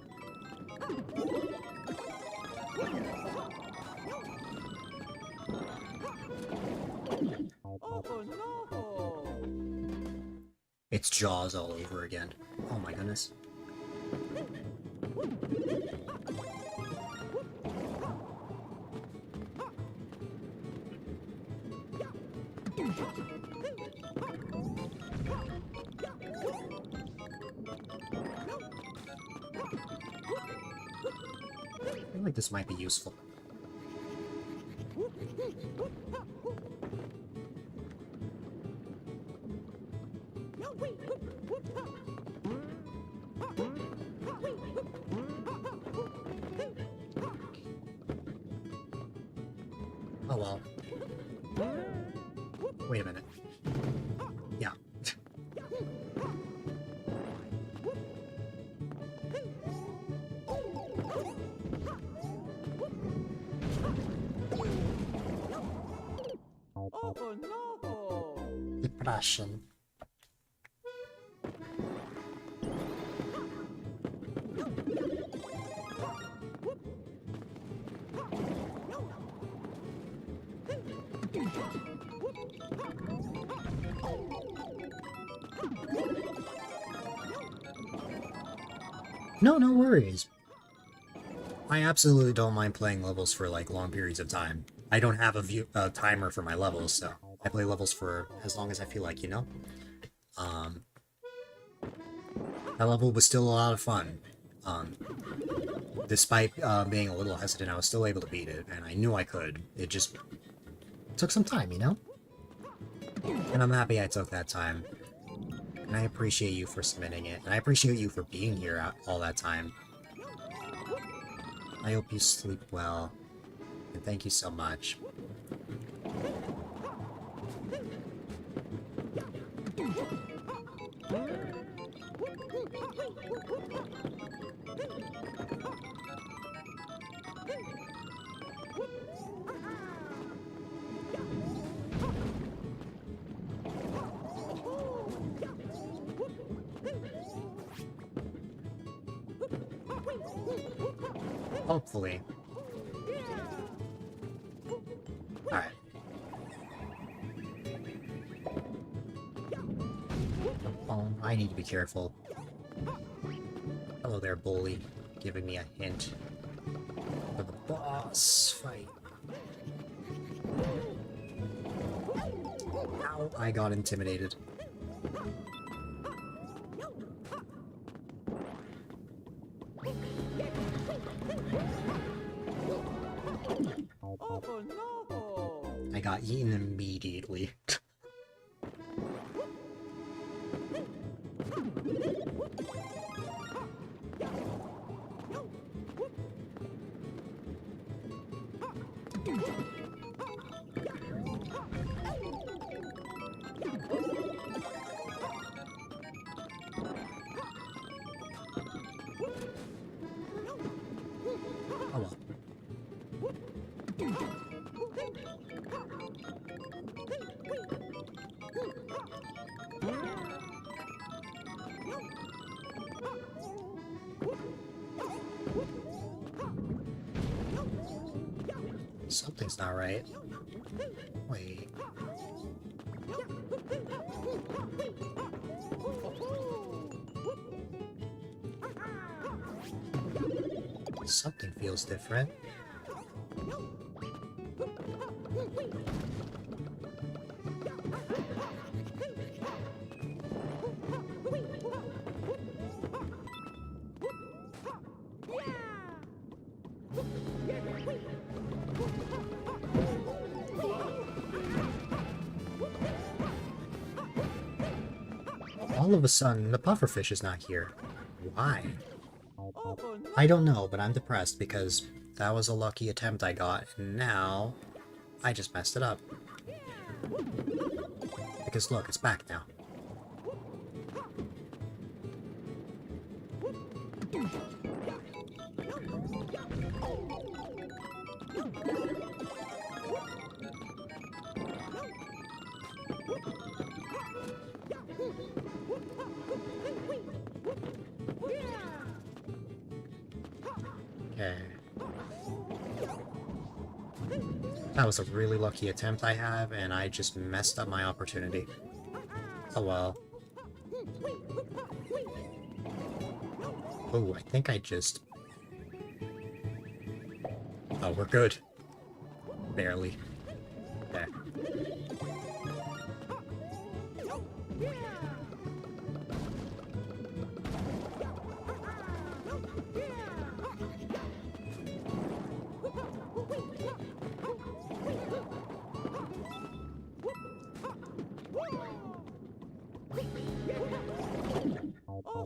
Speaker 2: Oh no!
Speaker 1: It's Jaws all over again. Oh my goodness. I feel like this might be useful. Oh well. Wait a minute. Yeah.
Speaker 2: Oh no!
Speaker 1: Depression. No, no worries. I absolutely don't mind playing levels for like long periods of time. I don't have a timer for my levels, so I play levels for as long as I feel like, you know? That level was still a lot of fun. Despite being a little hesitant, I was still able to beat it, and I knew I could. It just took some time, you know? And I'm happy I took that time. And I appreciate you for submitting it, and I appreciate you for being here all that time. I hope you sleep well, and thank you so much. Hopefully. Alright. Oh, I need to be careful. Hello there, bully. Giving me a hint for the boss fight. Ow, I got intimidated.
Speaker 2: Oh no!
Speaker 1: I got eaten immediately. Oh well. Something's not right. Wait. Something feels different. All of a sudden, the pufferfish is not here. Why?
Speaker 2: Oh no!
Speaker 1: I don't know, but I'm depressed because that was a lucky attempt I got, and now I just messed it up. Because look, it's back now. Okay. That was a really lucky attempt I have, and I just messed up my opportunity. Oh well. Oh, I think I just... Oh, we're good. Barely. Okay.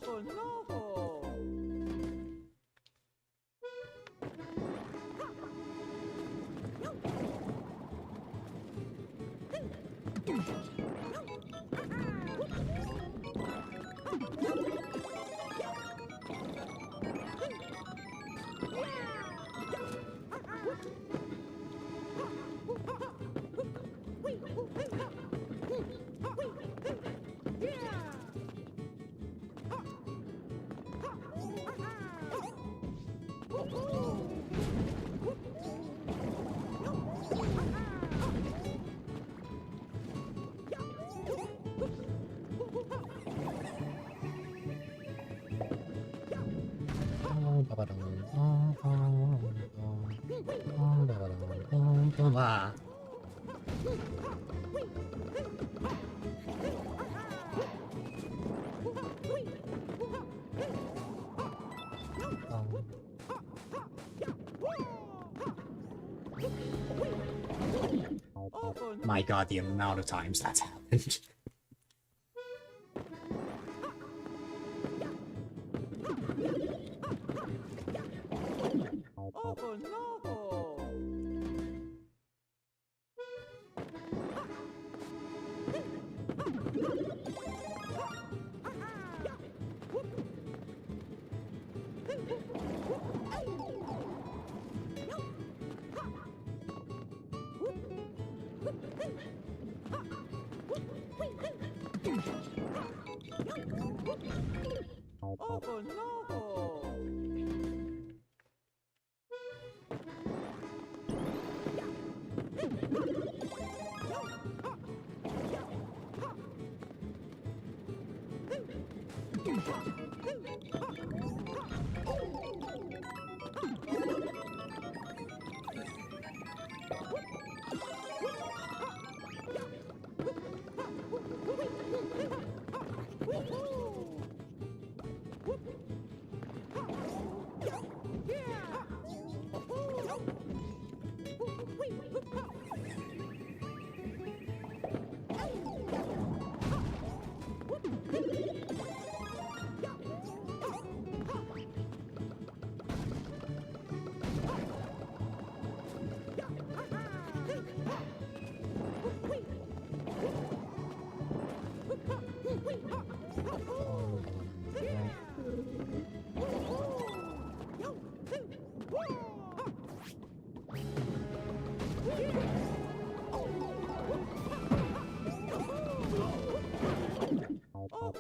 Speaker 2: Oh no!
Speaker 1: My god, the amount of times that's happened.
Speaker 2: Oh no!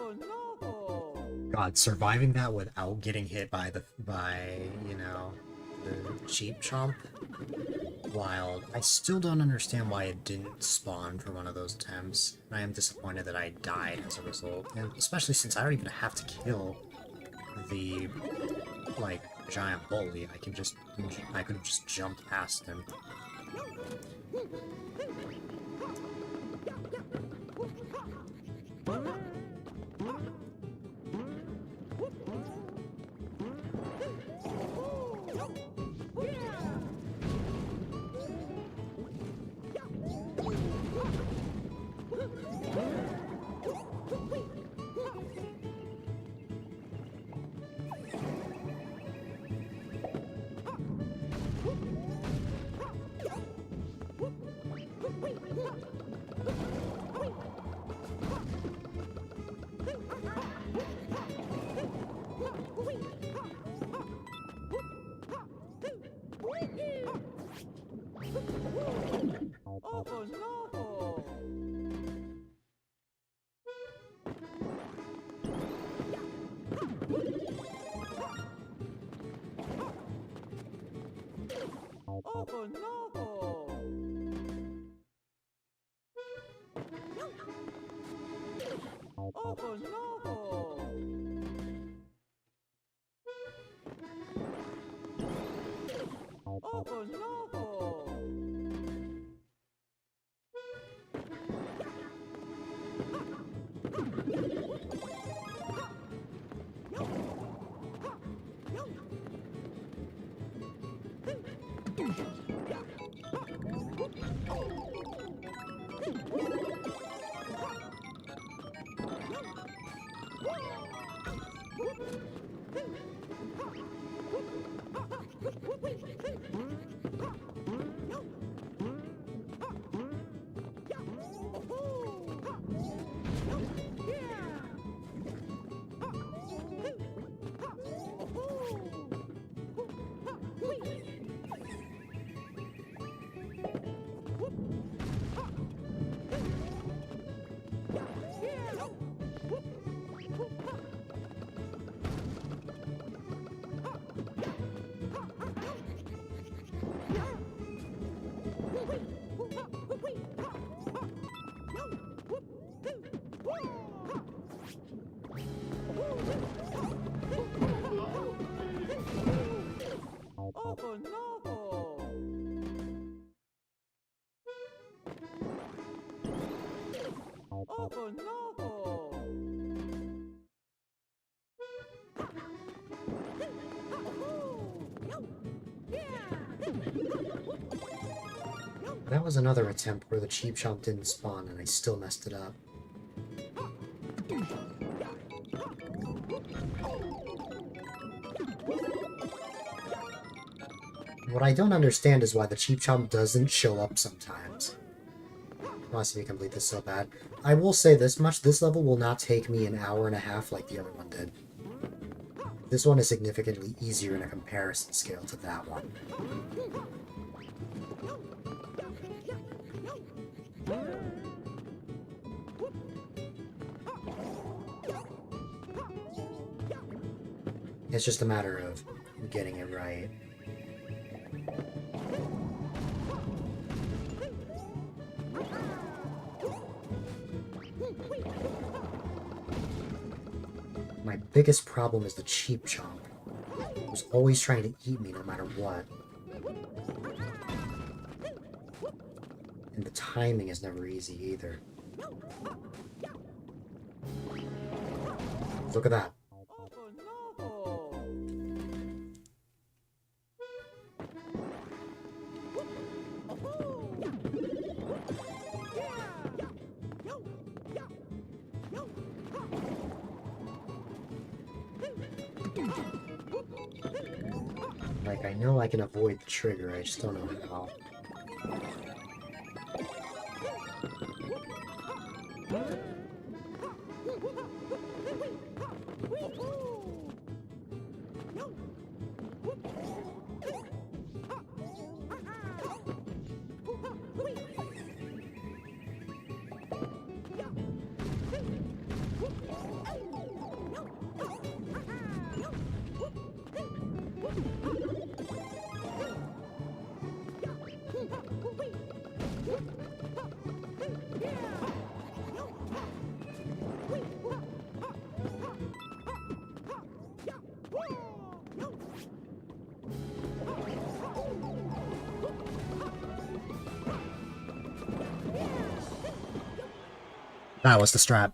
Speaker 2: Oh no!
Speaker 1: God, surviving that without getting hit by the cheap chomp. Wild. I still don't understand why it didn't spawn for one of those attempts. And I am disappointed that I died as a result. And especially since I don't even have to kill the like giant bully. I could have just jumped past him.
Speaker 2: Oh no! Oh no! Oh no! Oh no! Oh no! Oh no!
Speaker 1: That was another attempt where the cheap chomp didn't spawn and I still messed it up. What I don't understand is why the cheap chomp doesn't show up sometimes. I want to see me complete this so bad. I will say this much, this level will not take me an hour and a half like the other one did. This one is significantly easier in a comparison scale to that one. It's just a matter of getting it right. My biggest problem is the cheap chomp, who's always trying to eat me no matter what. And the timing is never easy either. Look at that. Like, I know I can avoid the trigger, I just don't know how. That was the strap.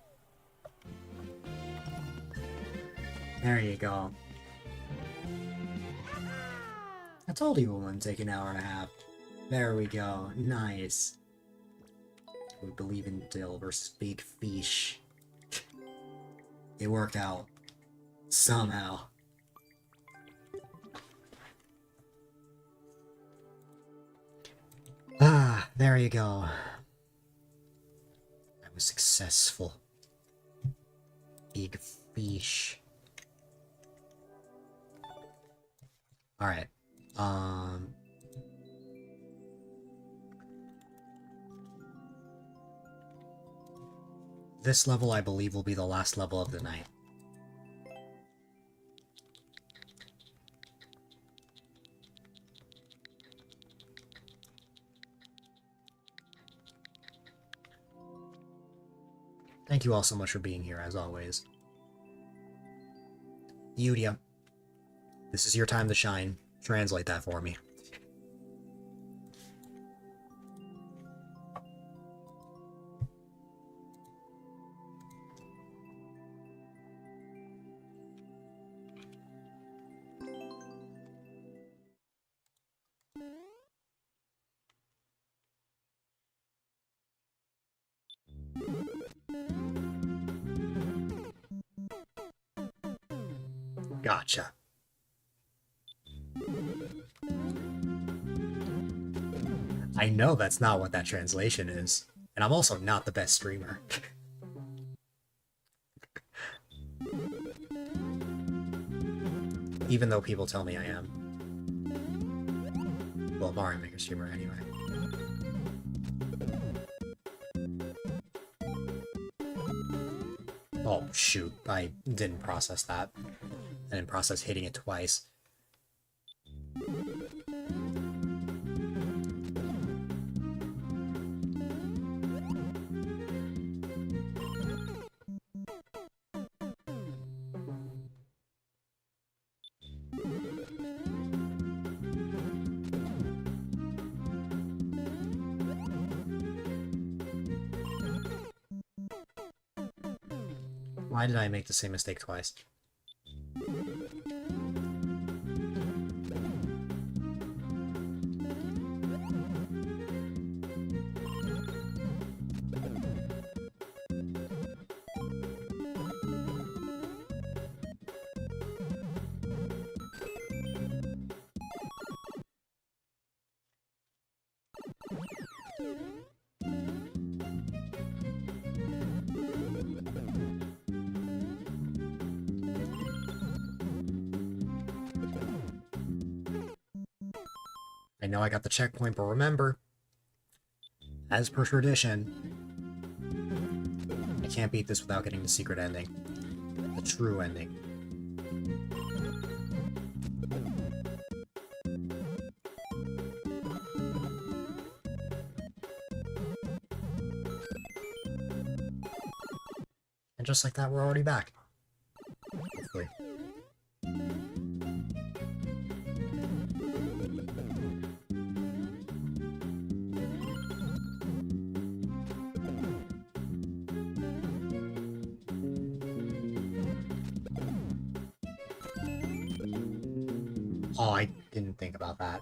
Speaker 1: There you go. I told you it wouldn't take an hour and a half. There we go. Nice. We believe in Dill versus Big Fish. It worked out. Somehow. Ah, there you go. I was successful. Big Fish. Alright. This level, I believe, will be the last level of the night. Thank you all so much for being here, as always. Yudia, this is your time to shine. Translate that for me. Gotcha. I know that's not what that translation is, and I'm also not the best streamer. Even though people tell me I am. Well, Mario Maker streamer anyway. Oh, shoot. I didn't process that. I didn't process hitting it twice. Why did I make the same mistake twice? I know I got the checkpoint, but remember, as per tradition, I can't beat this without getting the secret ending. The true ending. And just like that, we're already back. Hopefully. Oh, I didn't think about that.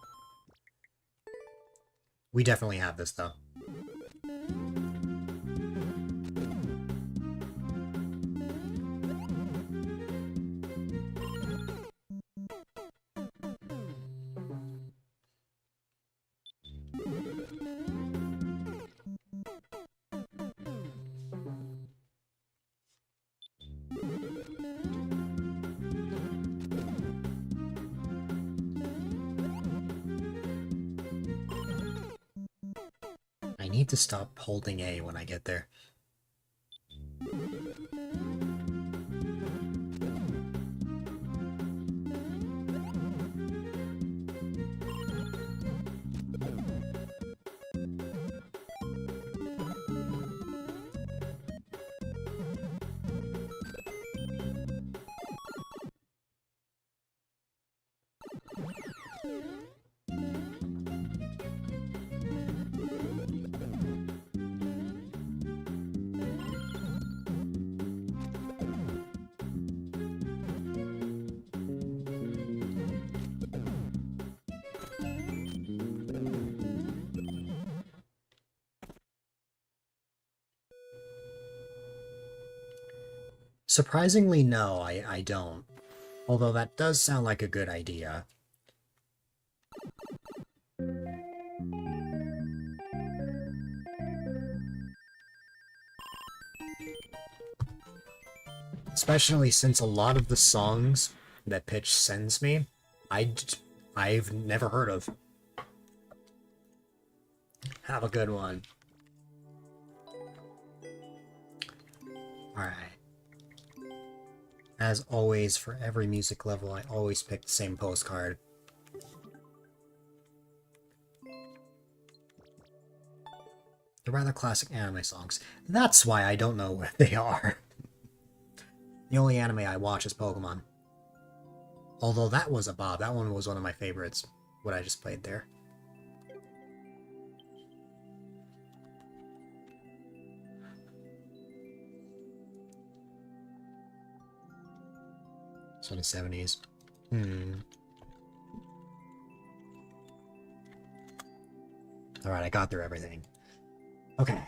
Speaker 1: We definitely have this, though. I need to stop holding A when I get there. Surprisingly, no, I don't. Although that does sound like a good idea. Especially since a lot of the songs that Pitch sends me, I've never heard of. Have a good one. Alright. As always, for every music level, I always pick the same postcard. They're rather classic anime songs. That's why I don't know what they are. The only anime I watch is Pokemon. Although that was a bob. That one was one of my favorites, what I just played there. So the 70s. Alright, I got through everything. Okay.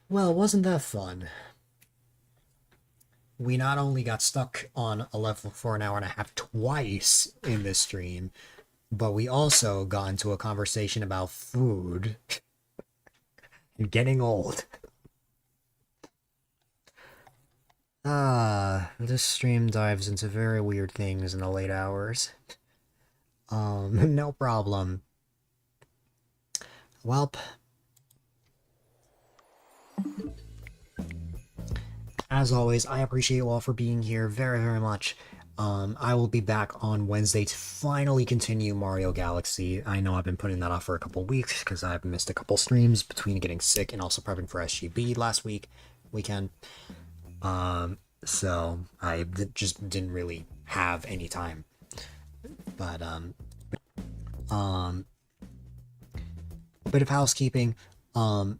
Speaker 1: Well, wasn't that fun? We not only got stuck on a level for an hour and a half twice in this stream, but we also got into a conversation about food and getting old. This stream dives into very weird things in the late hours. No problem. Welp. As always, I appreciate you all for being here very, very much. I will be back on Wednesday to finally continue Mario Galaxy. I know I've been putting that off for a couple weeks because I've missed a couple streams between getting sick and also prepping for SGB last weekend. So I just didn't really have any time. But, bit of housekeeping. I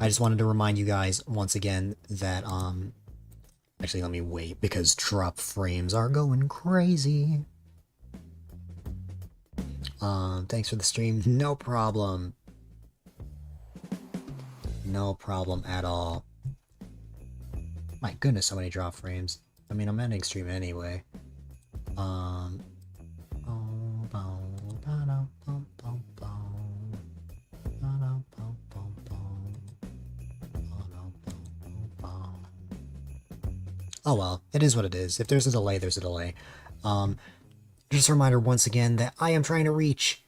Speaker 1: just wanted to remind you guys once again that, actually let me wait because drop frames are going crazy. Thanks for the stream. No problem. No problem at all. My goodness, so many drop frames. I mean, I'm ending stream anyway. Oh well, it is what it is. If there's a delay, there's a delay. Just a reminder once again that I am trying to reach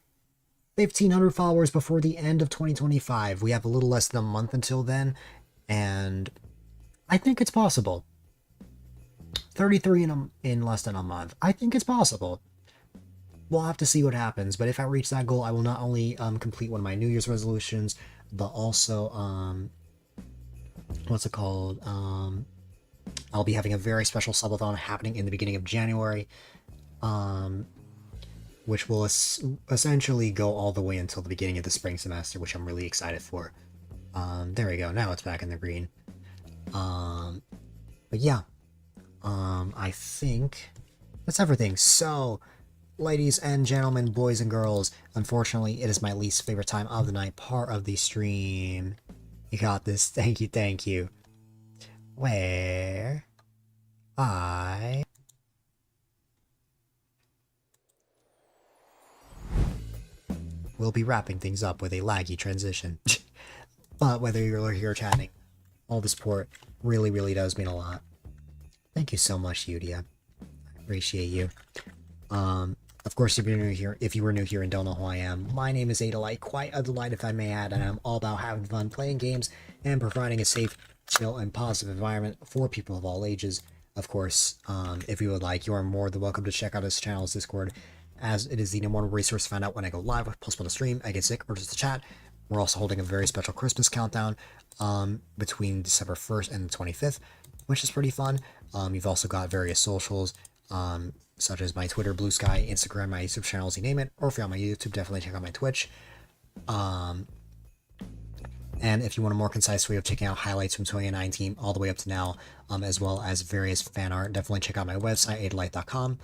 Speaker 1: 1,500 followers before the end of 2025. We have a little less than a month until then, and I think it's possible. 33 in less than a month. I think it's possible. We'll have to see what happens, but if I reach that goal, I will not only complete one of my New Year's resolutions, but also, what's it called? I'll be having a very special subathon happening in the beginning of January, which will essentially go all the way until the beginning of the spring semester, which I'm really excited for. There we go. Now it's back in the green. But yeah, I think that's everything. So, ladies and gentlemen, boys and girls, unfortunately, it is my least favorite time of the night, part of the stream. You got this. Thank you, thank you. Where I will be wrapping things up with a laggy transition. But whether you're here chatting, all the support really, really does mean a lot. Thank you so much, Yudia. I appreciate you. Of course, if you were new here and don't know who I am, my name is A-Dylite, quite a delight if I may add, and I'm all about having fun playing games and providing a safe, chill, and positive environment for people of all ages. Of course, if you would like, you are more than welcome to check out this channel's Discord, as it is the number one resource to find out when I go live, post on a stream, I get sick, or just to chat. We're also holding a very special Christmas countdown between December 1st and the 25th, which is pretty fun. You've also got various socials, such as my Twitter, Blue Sky, Instagram, my YouTube channels, you name it, or if you're on my YouTube, definitely check out my Twitch. And if you want a more concise way of checking out highlights from 2019 all the way up to now, as well as various fan art, definitely check out my website, A-Dylite.com.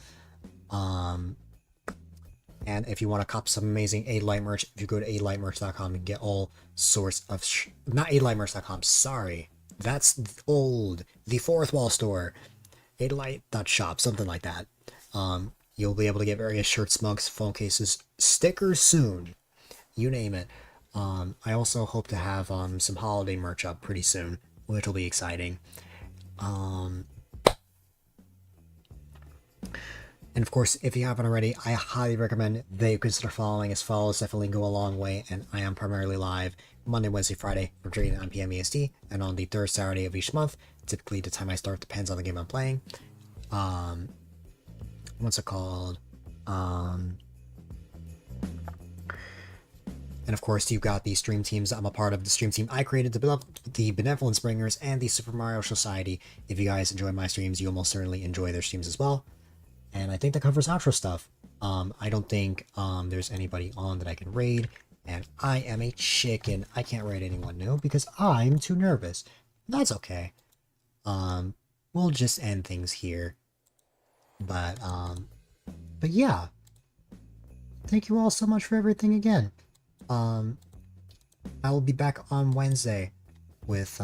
Speaker 1: And if you want to cop some amazing A-Dylite merch, if you go to A-Dylitemerch.com and get all sorts of not A-Dylitemerch.com, sorry. That's old. The Fourth Wall store. A-Dylite.shop, something like that. You'll be able to get various shirts, mugs, phone cases, stickers soon. You name it. I also hope to have some holiday merch up pretty soon, which will be exciting. And of course, if you haven't already, I highly recommend that you consider following, as follows definitely go a long way. And I am primarily live Monday, Wednesday, Friday from 3 to 9 p.m. EST, and on the third Saturday of each month. Typically, the time I start depends on the game I'm playing. What's it called? And of course, you've got the stream teams. I'm a part of the stream team I created, the Benevolence Bringers and the Super Mario Society. If you guys enjoy my streams, you'll most certainly enjoy their streams as well. And I think that covers outro stuff. I don't think there's anybody on that I can raid. And I am a chicken. I can't raid anyone new because I'm too nervous. That's okay. We'll just end things here. But yeah. Thank you all so much for everything again. I will be back on Wednesday with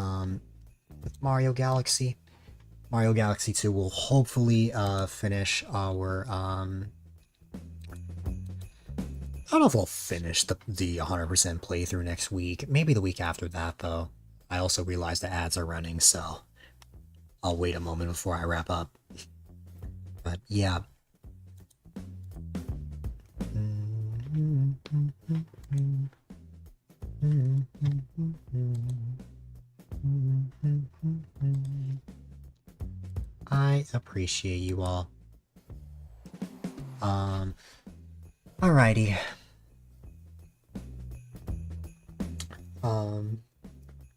Speaker 1: Mario Galaxy. Mario Galaxy 2 will hopefully finish our I don't know if we'll finish the 100% playthrough next week. Maybe the week after that, though. I also realize the ads are running, so I'll wait a moment before I wrap up. But yeah. I appreciate you all. Alrighty.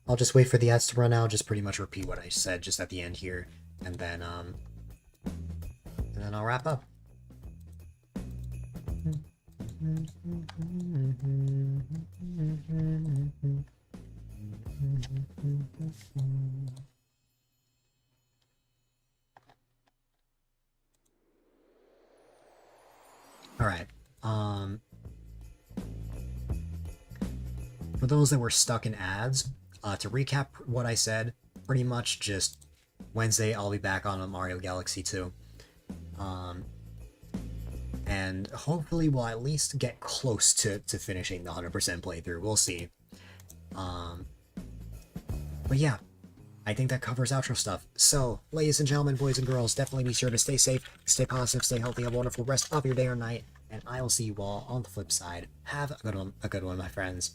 Speaker 1: I'll just wait for the ads to run out, just pretty much repeat what I said just at the end here, and then I'll wrap up. Alright, for those that were stuck in ads, to recap what I said, pretty much just Wednesday I'll be back on Mario Galaxy 2. And hopefully we'll at least get close to finishing the 100% playthrough. We'll see. But yeah, I think that covers outro stuff. So, ladies and gentlemen, boys and girls, definitely be sure to stay safe, stay positive, stay healthy, have a wonderful rest of your day or night, and I will see you all on the flip side. Have a good one, my friends.